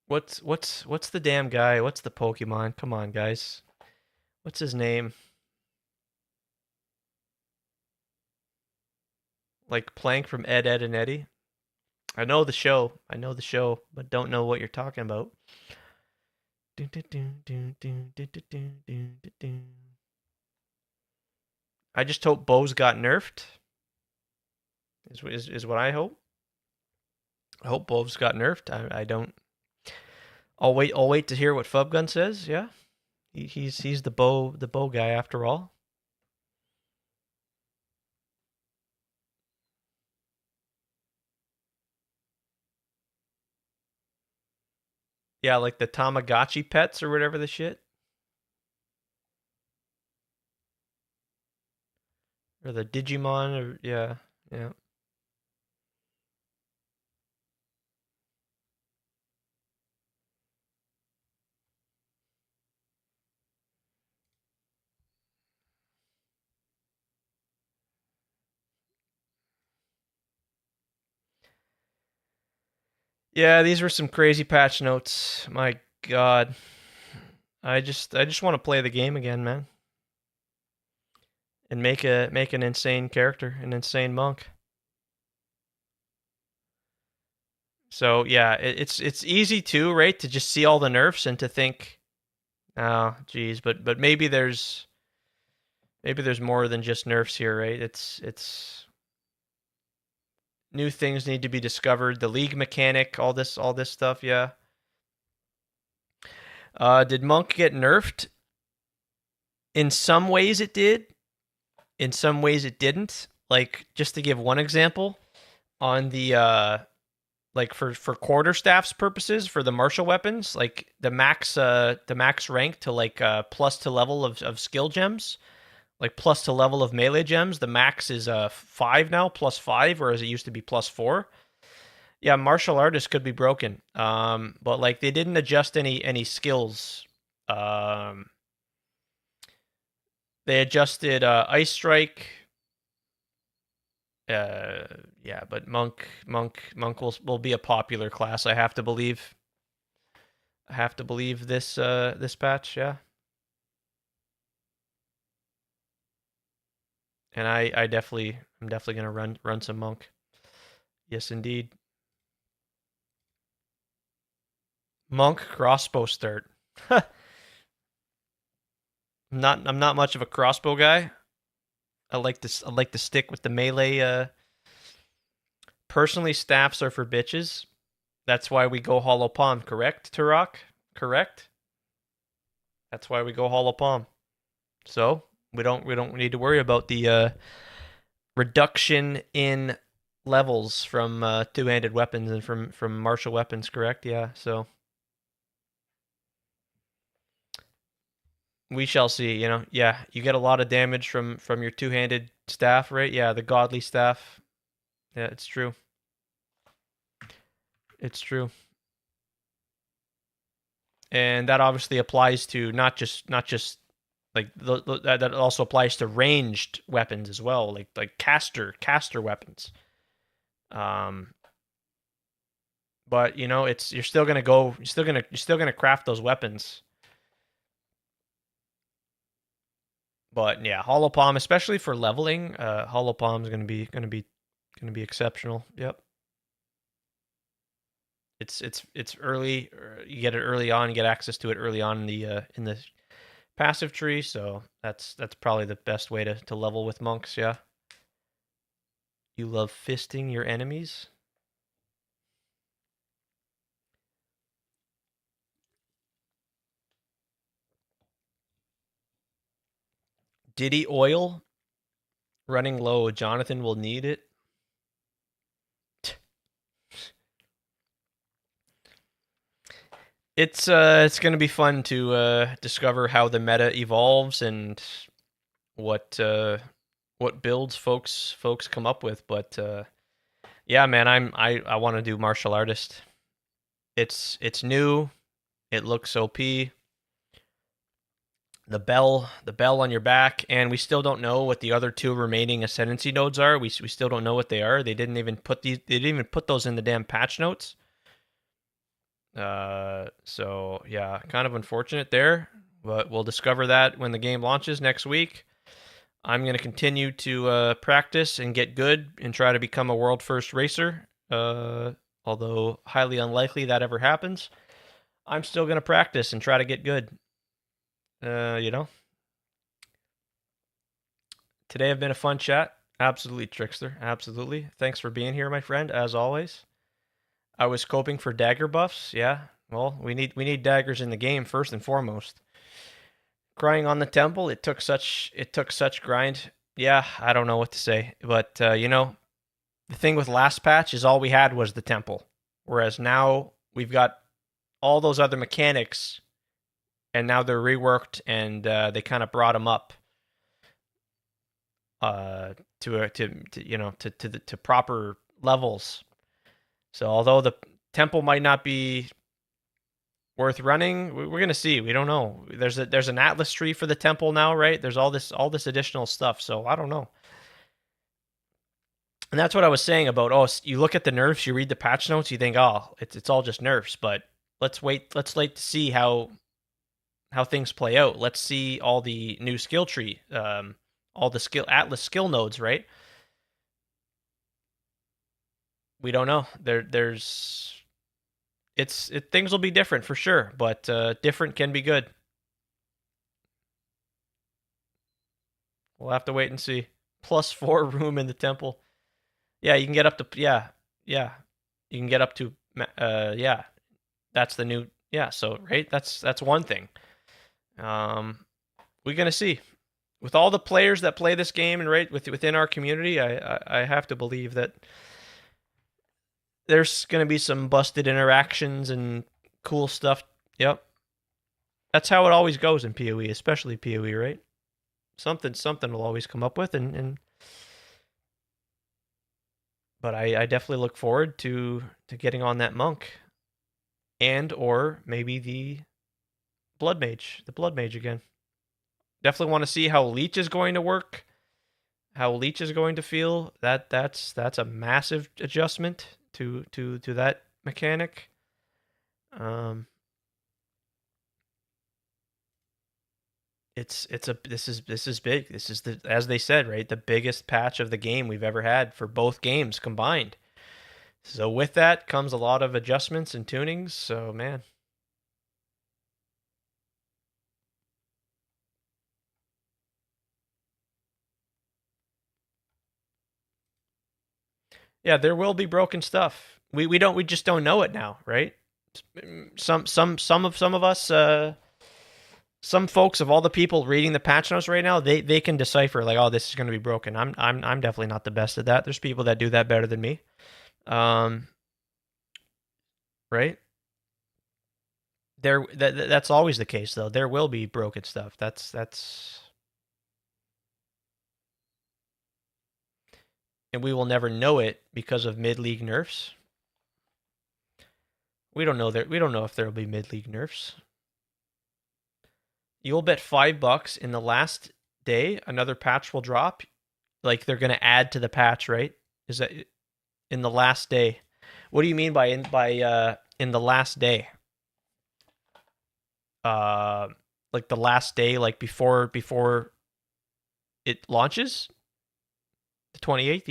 What's the damn guy? What's the Pokemon? Come on, guys. What's his name? Like Plank from Ed, Ed, and Eddie? I know the show, but don't know what you're talking about. I just hope Bo's got nerfed. Is what I hope. I hope Bo's got nerfed. I don't. I'll wait to hear what Fubgun says. Yeah, he's the Bo guy after all. Yeah, like the Tamagotchi pets or whatever the shit. Or the Digimon, or yeah. Yeah, these were some crazy patch notes. My God. I just want to play the game again, man. And make an insane character, an insane monk. So yeah, it's easy too, right, to just see all the nerfs and to think, oh, geez, but maybe there's more than just nerfs here, right? It's new things need to be discovered. The league mechanic, all this stuff, yeah. Did Monk get nerfed? In some ways it did. In some ways it didn't. Like, just to give one example, on the like for quarterstaff's purposes, for the martial weapons, like the max rank to like plus to level of skill gems, like plus to level of melee gems, the max is 5 now, +5, whereas it used to be +4. Yeah, martial artists could be broken. But like they didn't adjust any skills. They adjusted Ice Strike. Yeah, but Monk will be a popular class. I have to believe. This this patch, yeah. And I'm definitely gonna run some Monk. Yes, indeed. Monk crossbow start. I'm not much of a crossbow guy. I like to stick with the melee. Personally, staffs are for bitches. That's why we go hollow palm, correct, Turok? Correct? That's why we go hollow palm. So we don't need to worry about the reduction in levels from two-handed weapons and from martial weapons, correct? Yeah, so we shall see, you know. Yeah, you get a lot of damage from your two-handed staff, right? Yeah, the godly staff. Yeah, it's true. It's true. And that obviously applies to not just like that also applies to ranged weapons as well, like caster weapons. But you know, you're still gonna craft those weapons. But yeah, hollow palm, especially for leveling, hollow palm is gonna be exceptional. Yep. It's early. You get it early on. You get access to it early on in the passive tree. So that's probably the best way to level with monks. Yeah. You love fisting your enemies. Diddy oil running low. Jonathan will need it. It's going to be fun to discover how the meta evolves and what builds folks come up with. But yeah, man, I want to do martial artist. It's new. It looks OP. The bell on your back, and we still don't know what the other 2 remaining ascendancy nodes are. We still don't know what they are. They didn't even put those in the damn patch notes. So yeah, kind of unfortunate there, but we'll discover that when the game launches next week. I'm going to continue to practice and get good and try to become a world first racer. Although highly unlikely that ever happens, I'm still going to practice and try to get good. You know. Today have been a fun chat. Absolutely, Trickster. Absolutely. Thanks for being here, my friend, as always. I was scoping for dagger buffs. Yeah. Well, we need daggers in the game first and foremost. Crying on the temple, it took such grind. Yeah, I don't know what to say, but you know, the thing with last patch is all we had was the temple, whereas now we've got all those other mechanics, and now they're reworked, and they kind of brought them up to proper levels. So although the temple might not be worth running, we're gonna see. We don't know. There's an Atlas tree for the temple now, right? There's all this additional stuff. So I don't know. And that's what I was saying about, oh, you look at the nerfs, you read the patch notes, you think, oh, it's all just nerfs. But let's wait to see how things play out. Let's see all the new skill tree, all the Atlas skill nodes, right? We don't know. Things will be different for sure, but different can be good. We'll have to wait and see. +4 room in the temple. Yeah, you can get up to you can get up to That's the new so right, that's one thing. We're gonna see. With all the players that play this game and right within our community, I have to believe that there's going to be some busted interactions and cool stuff. Yep. That's how it always goes in PoE, especially PoE, right? Something will always come up with, but I definitely look forward to getting on that monk, and or maybe the blood mage again. Definitely want to see how leech is going to work, how leech is going to feel. That's a massive adjustment to that mechanic. This is big. This is as they said, right, the biggest patch of the game we've ever had for both games combined. So with that comes a lot of adjustments and tunings. So man. Yeah, there will be broken stuff. We just don't know it now, right? Some of us, some folks, of all the people reading the patch notes right now, they can decipher like, oh, this is going to be broken. I'm definitely not the best at that. There's people that do that better than me. Right? That's always the case though. There will be broken stuff. That's and we will never know it because of mid-league nerfs. We don't know if there will be mid-league nerfs. You'll bet $5 in the last day another patch will drop. Like they're gonna add to the patch, right? Is that in the last day? What do you mean by in the last day? Like the last day, like before it launches? The 28th,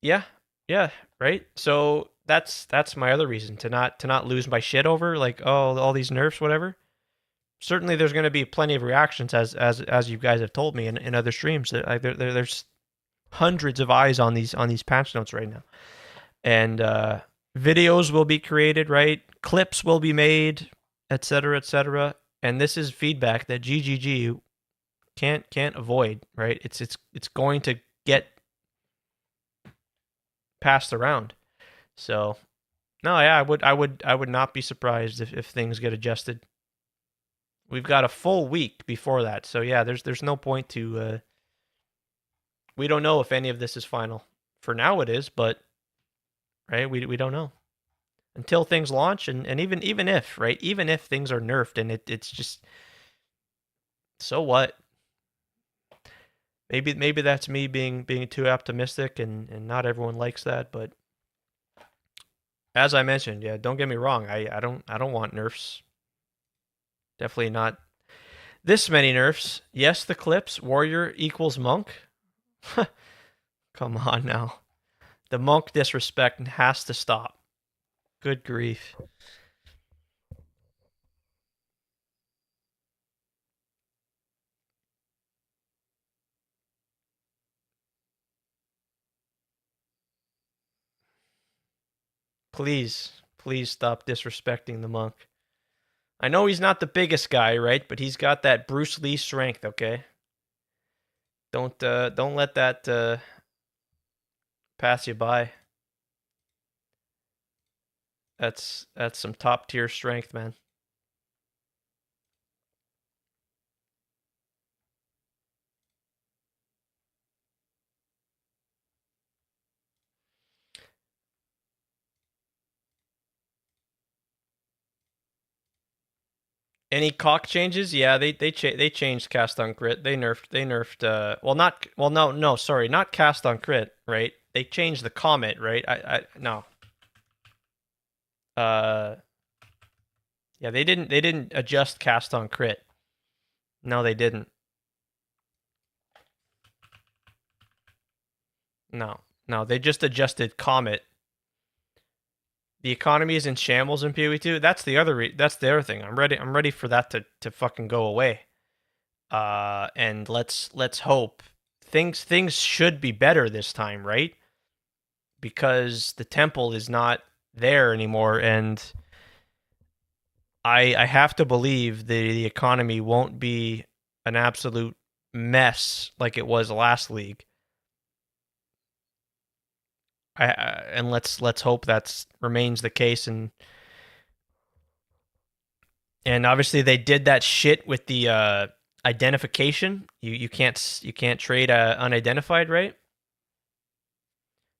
yeah, right. So that's my other reason to not lose my shit over like, oh, all these nerfs, whatever. Certainly, there's going to be plenty of reactions as you guys have told me in other streams. There's hundreds of eyes on these patch notes right now, and videos will be created, right? Clips will be made, etc., etc. And this is feedback that GGG can't avoid, right? It's going to get passed around. So no, yeah, I would not be surprised if things get adjusted. We've got a full week before that. So yeah, there's no point to we don't know if any of this is final. For now it is, but right, we don't know. until things launch, and even if, right, even if things are nerfed and it's just, so what? Maybe that's me being too optimistic, and not everyone likes that, but as I mentioned, yeah, don't get me wrong, I don't want nerfs. Definitely not this many nerfs. Yes, the clips, warrior equals monk. Come on now. The monk disrespect has to stop. Good grief. Please, please stop disrespecting the monk. I know he's not the biggest guy, right? But he's got that Bruce Lee strength, okay? Don't let that pass you by. That's some top tier strength, man. Any cock changes? Yeah, they changed cast on crit. They nerfed no, sorry, not cast on crit, right? They changed the comet, right? No. Yeah, they didn't adjust cast on crit. No, they didn't. No, they just adjusted comet. The economy is in shambles in PoE2. That's the other thing. I'm ready for that to fucking go away. And let's hope things should be better this time, right? Because the temple is not there anymore, and I have to believe the economy won't be an absolute mess like it was last league. And let's hope that remains the case, and obviously they did that shit with the identification. You can't trade unidentified, right?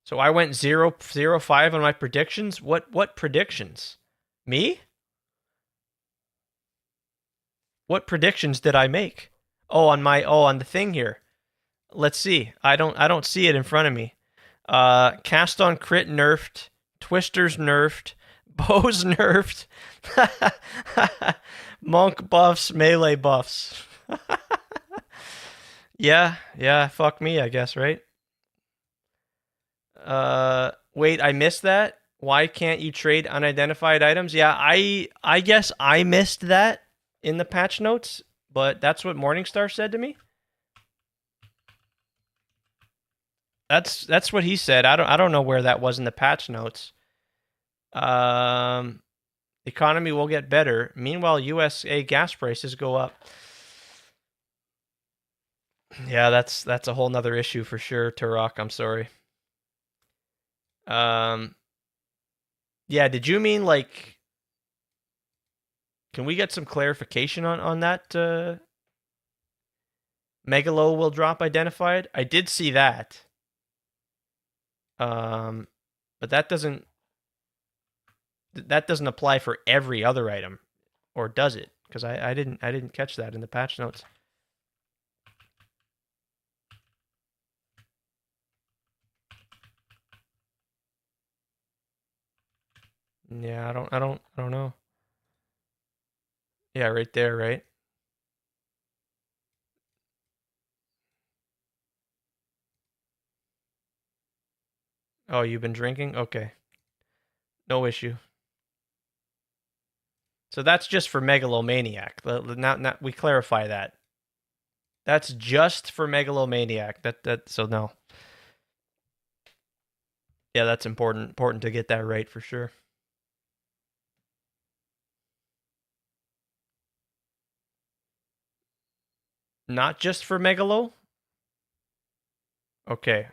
So I went 0-5 on my predictions. What predictions? Me? What predictions did I make? On the thing here. Let's see. I don't see it in front of me. Cast on crit nerfed, Twisters nerfed, bows nerfed, monk buffs, melee buffs. Yeah, fuck me, I guess, right? Wait, I missed that? Why can't you trade unidentified items? Yeah, I guess I missed that in the patch notes, but that's what Morningstar said to me. That's what he said. I don't know where that was in the patch notes. Economy will get better. Meanwhile, USA gas prices go up. Yeah, that's a whole nother issue for sure, Turok. I'm sorry. Yeah, did you mean like? Can we get some clarification on that? Megalo will drop identified. I did see that. But that doesn't apply for every other item, or does it? Because I didn't catch that in the patch notes. Yeah, I don't know. Yeah, right there, right? Oh, you've been drinking? Okay. No issue. So that's just for Megalomaniac. Now we clarify that. That's just for Megalomaniac. So no. Yeah, that's important to get that right for sure. Not just for Megalo? Okay.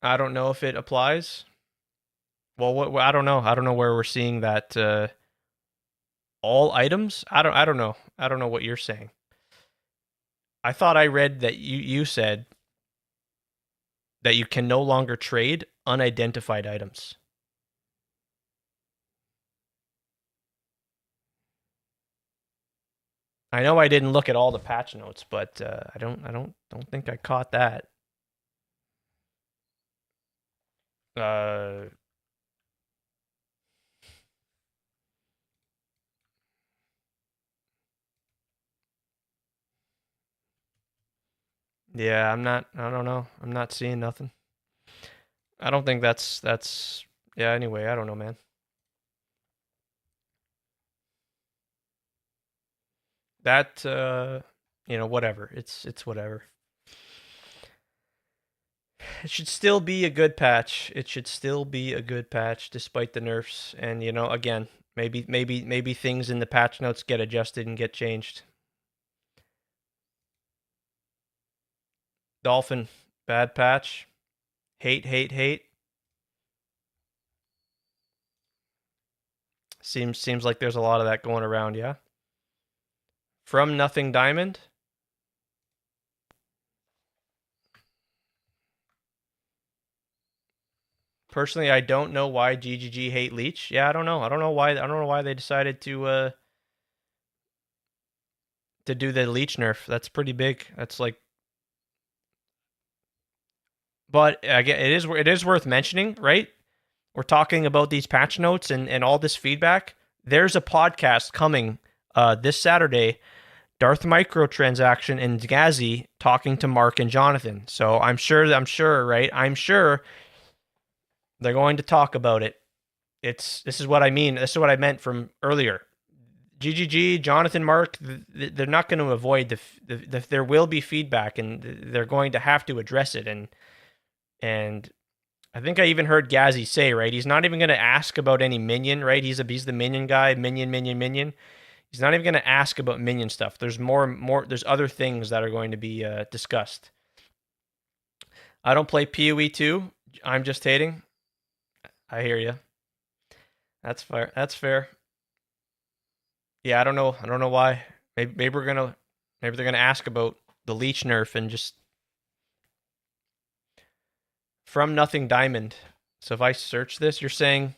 I don't know if it applies. Well, I don't know. I don't know where we're seeing that. All items? I don't know. I don't know what you're saying. I thought I read that you said that you can no longer trade unidentified items. I know I didn't look at all the patch notes, but I don't think I caught that. Yeah, I don't know. I'm not seeing nothing. I don't think that's yeah, anyway, I don't know, man. That you know, whatever. It's whatever. It should still be a good patch. It should still be a good patch despite the nerfs. And you know, again, maybe things in the patch notes get adjusted and get changed. Dolphin, bad patch. Hate. Seems like there's a lot of that going around, yeah. From Nothing Diamond. Personally, I don't know why GGG hate Leech. Yeah, I don't know. I don't know why they decided to do the Leech nerf. That's pretty big. That's like, but again, it is worth mentioning, right? We're talking about these patch notes and all this feedback. There's a podcast coming this Saturday, Darth Microtransaction and Gazi talking to Mark and Jonathan. So I'm sure, right? I'm sure they're going to talk about it. This is what I mean. This is what I meant from earlier. GGG, Jonathan, Mark, they're not going to avoid there will be feedback, and they're going to have to address it. And I think I even heard Gazi say, right, he's not even going to ask about any minion, right? He's the minion guy, minion. He's not even going to ask about minion stuff. There's there's other things that are going to be discussed. I don't play PoE 2. I'm just hating. I hear you. That's fair. Yeah, I don't know why. Maybe they're gonna ask about the Leech nerf and just From Nothing Diamond. So if I search this, you're saying,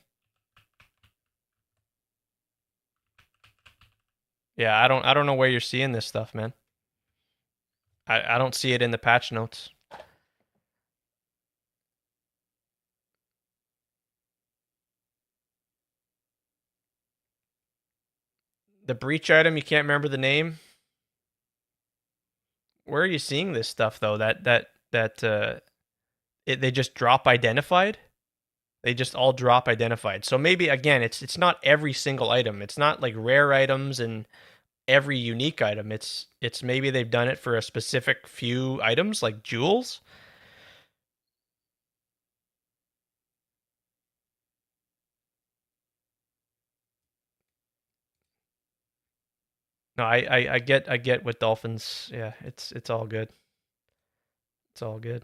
yeah, I don't know where you're seeing this stuff, man. I don't see it in the patch notes. The breach item, you can't remember the name. Where are you seeing this stuff though? They just drop identified. They just all drop identified. So maybe again, it's not every single item. It's not like rare items and every unique item. It's maybe they've done it for a specific few items like jewels. No, I get what Dolphins. Yeah, it's all good. It's all good.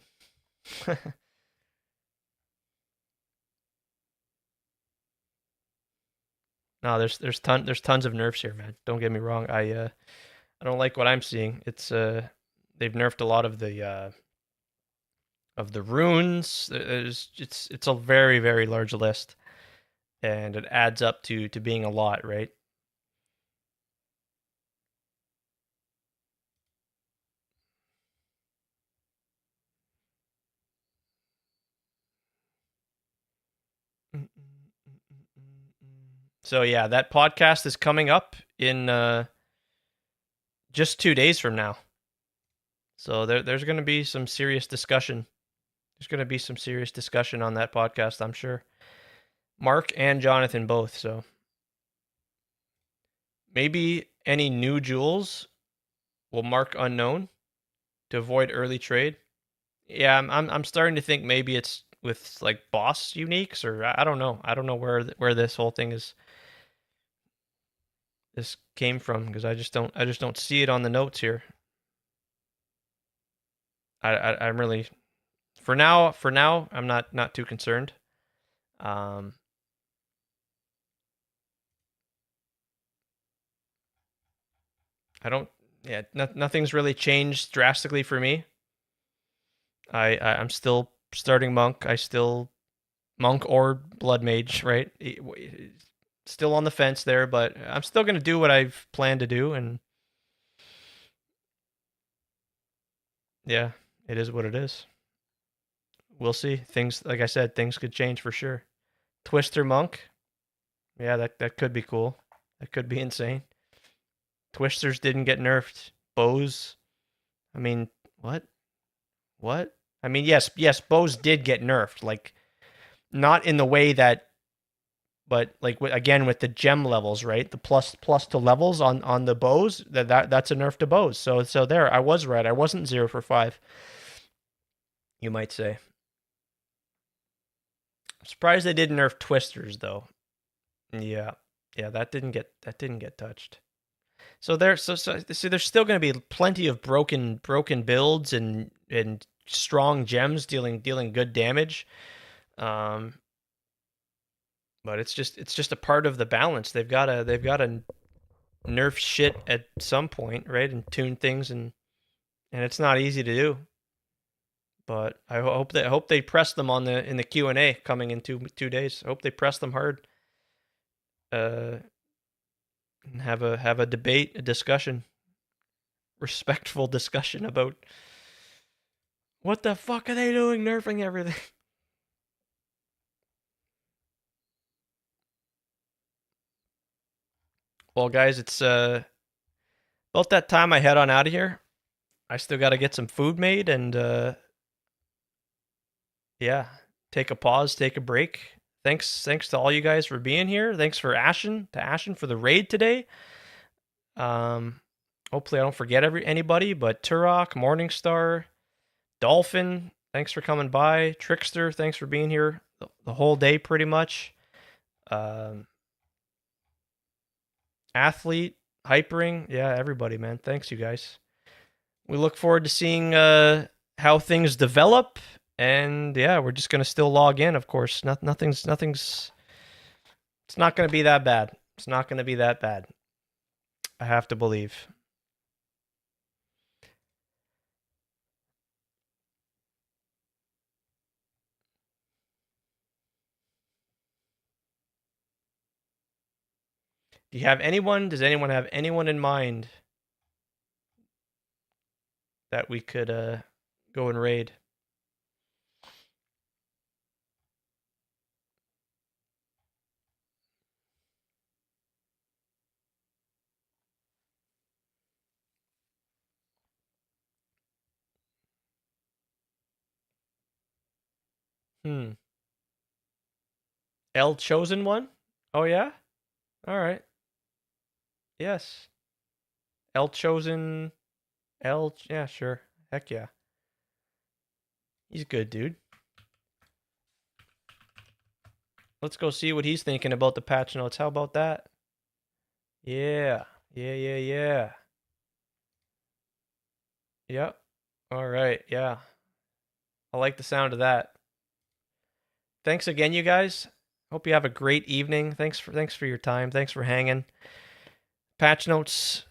No, there's tons of nerfs here, man. Don't get me wrong. I don't like what I'm seeing. It's they've nerfed a lot of the runes. It's a very large list, and it adds up to being a lot, right? So yeah, that podcast is coming up in just 2 days from now. So there's going to be some serious discussion. There's going to be some serious discussion on that podcast, I'm sure. Mark and Jonathan both, so maybe any new jewels will mark unknown to avoid early trade. Yeah, I'm starting to think maybe it's with like boss uniques, or I don't know. I don't know where this whole thing this came from, because I just don't see it on the notes here. I'm really for now I'm not too concerned. Nothing's really changed drastically for me. I'm still starting monk. I still monk or blood mage, right? Still on the fence there, but I'm still gonna do what I've planned to do, and yeah, it is what it is. We'll see. Things, like I said, things could change for sure. Twister monk, yeah, that could be cool. That could be insane. Twisters didn't get nerfed. Bows, I mean, what? What? I mean, yes, bows did get nerfed. Like, not in the way that, but like again with the gem levels, right? The plus to levels on the bows. That's a nerf to bows. So there, I was right. I wasn't 0 for 5. You might say. I'm surprised they didn't nerf twisters though. Yeah, that didn't get touched. So there's still going to be plenty of broken builds and strong gems dealing good damage. But it's just a part of the balance. They've got to nerf shit at some point, right? And tune things, and it's not easy to do. But I hope they press them in the Q&A coming in 2 days. I hope they press them hard. And have a debate, a discussion, respectful discussion about what the fuck are they doing, nerfing everything. Well, guys, it's about that time I head on out of here. I still got to get some food made and yeah, take a pause, take a break. Thanks to all you guys for being here. Thanks for Ashen for the raid today. Hopefully I don't forget anybody, but Turok, Morningstar, Dolphin, thanks for coming by. Trickster, thanks for being here the whole day pretty much. Athlete, Hypering, yeah, everybody, man. Thanks, you guys. We look forward to seeing how things develop. And yeah, we're just gonna still log in, of course. Nothing's. It's not gonna be that bad. It's not gonna be that bad. I have to believe. Do you have anyone? Does anyone have anyone in mind that we could go and raid? El Chosen One? Oh yeah? Alright. Yes. El Chosen... yeah, sure. Heck yeah. He's good, dude. Let's go see what he's thinking about the patch notes. How about that? Yeah. Yeah. Yep. Alright, yeah. I like the sound of that. Thanks again, you guys. Hope you have a great evening. Thanks for your time. Thanks for hanging. Patch notes.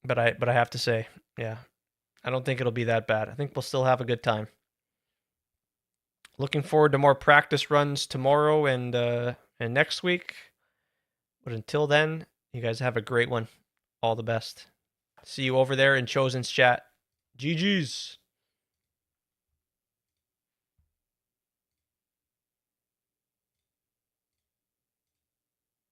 But I have to say, yeah, I don't think it'll be that bad. I think we'll still have a good time. Looking forward to more practice runs tomorrow and next week. But until then, you guys have a great one. All the best. See you over there in Chosen's chat. GG's.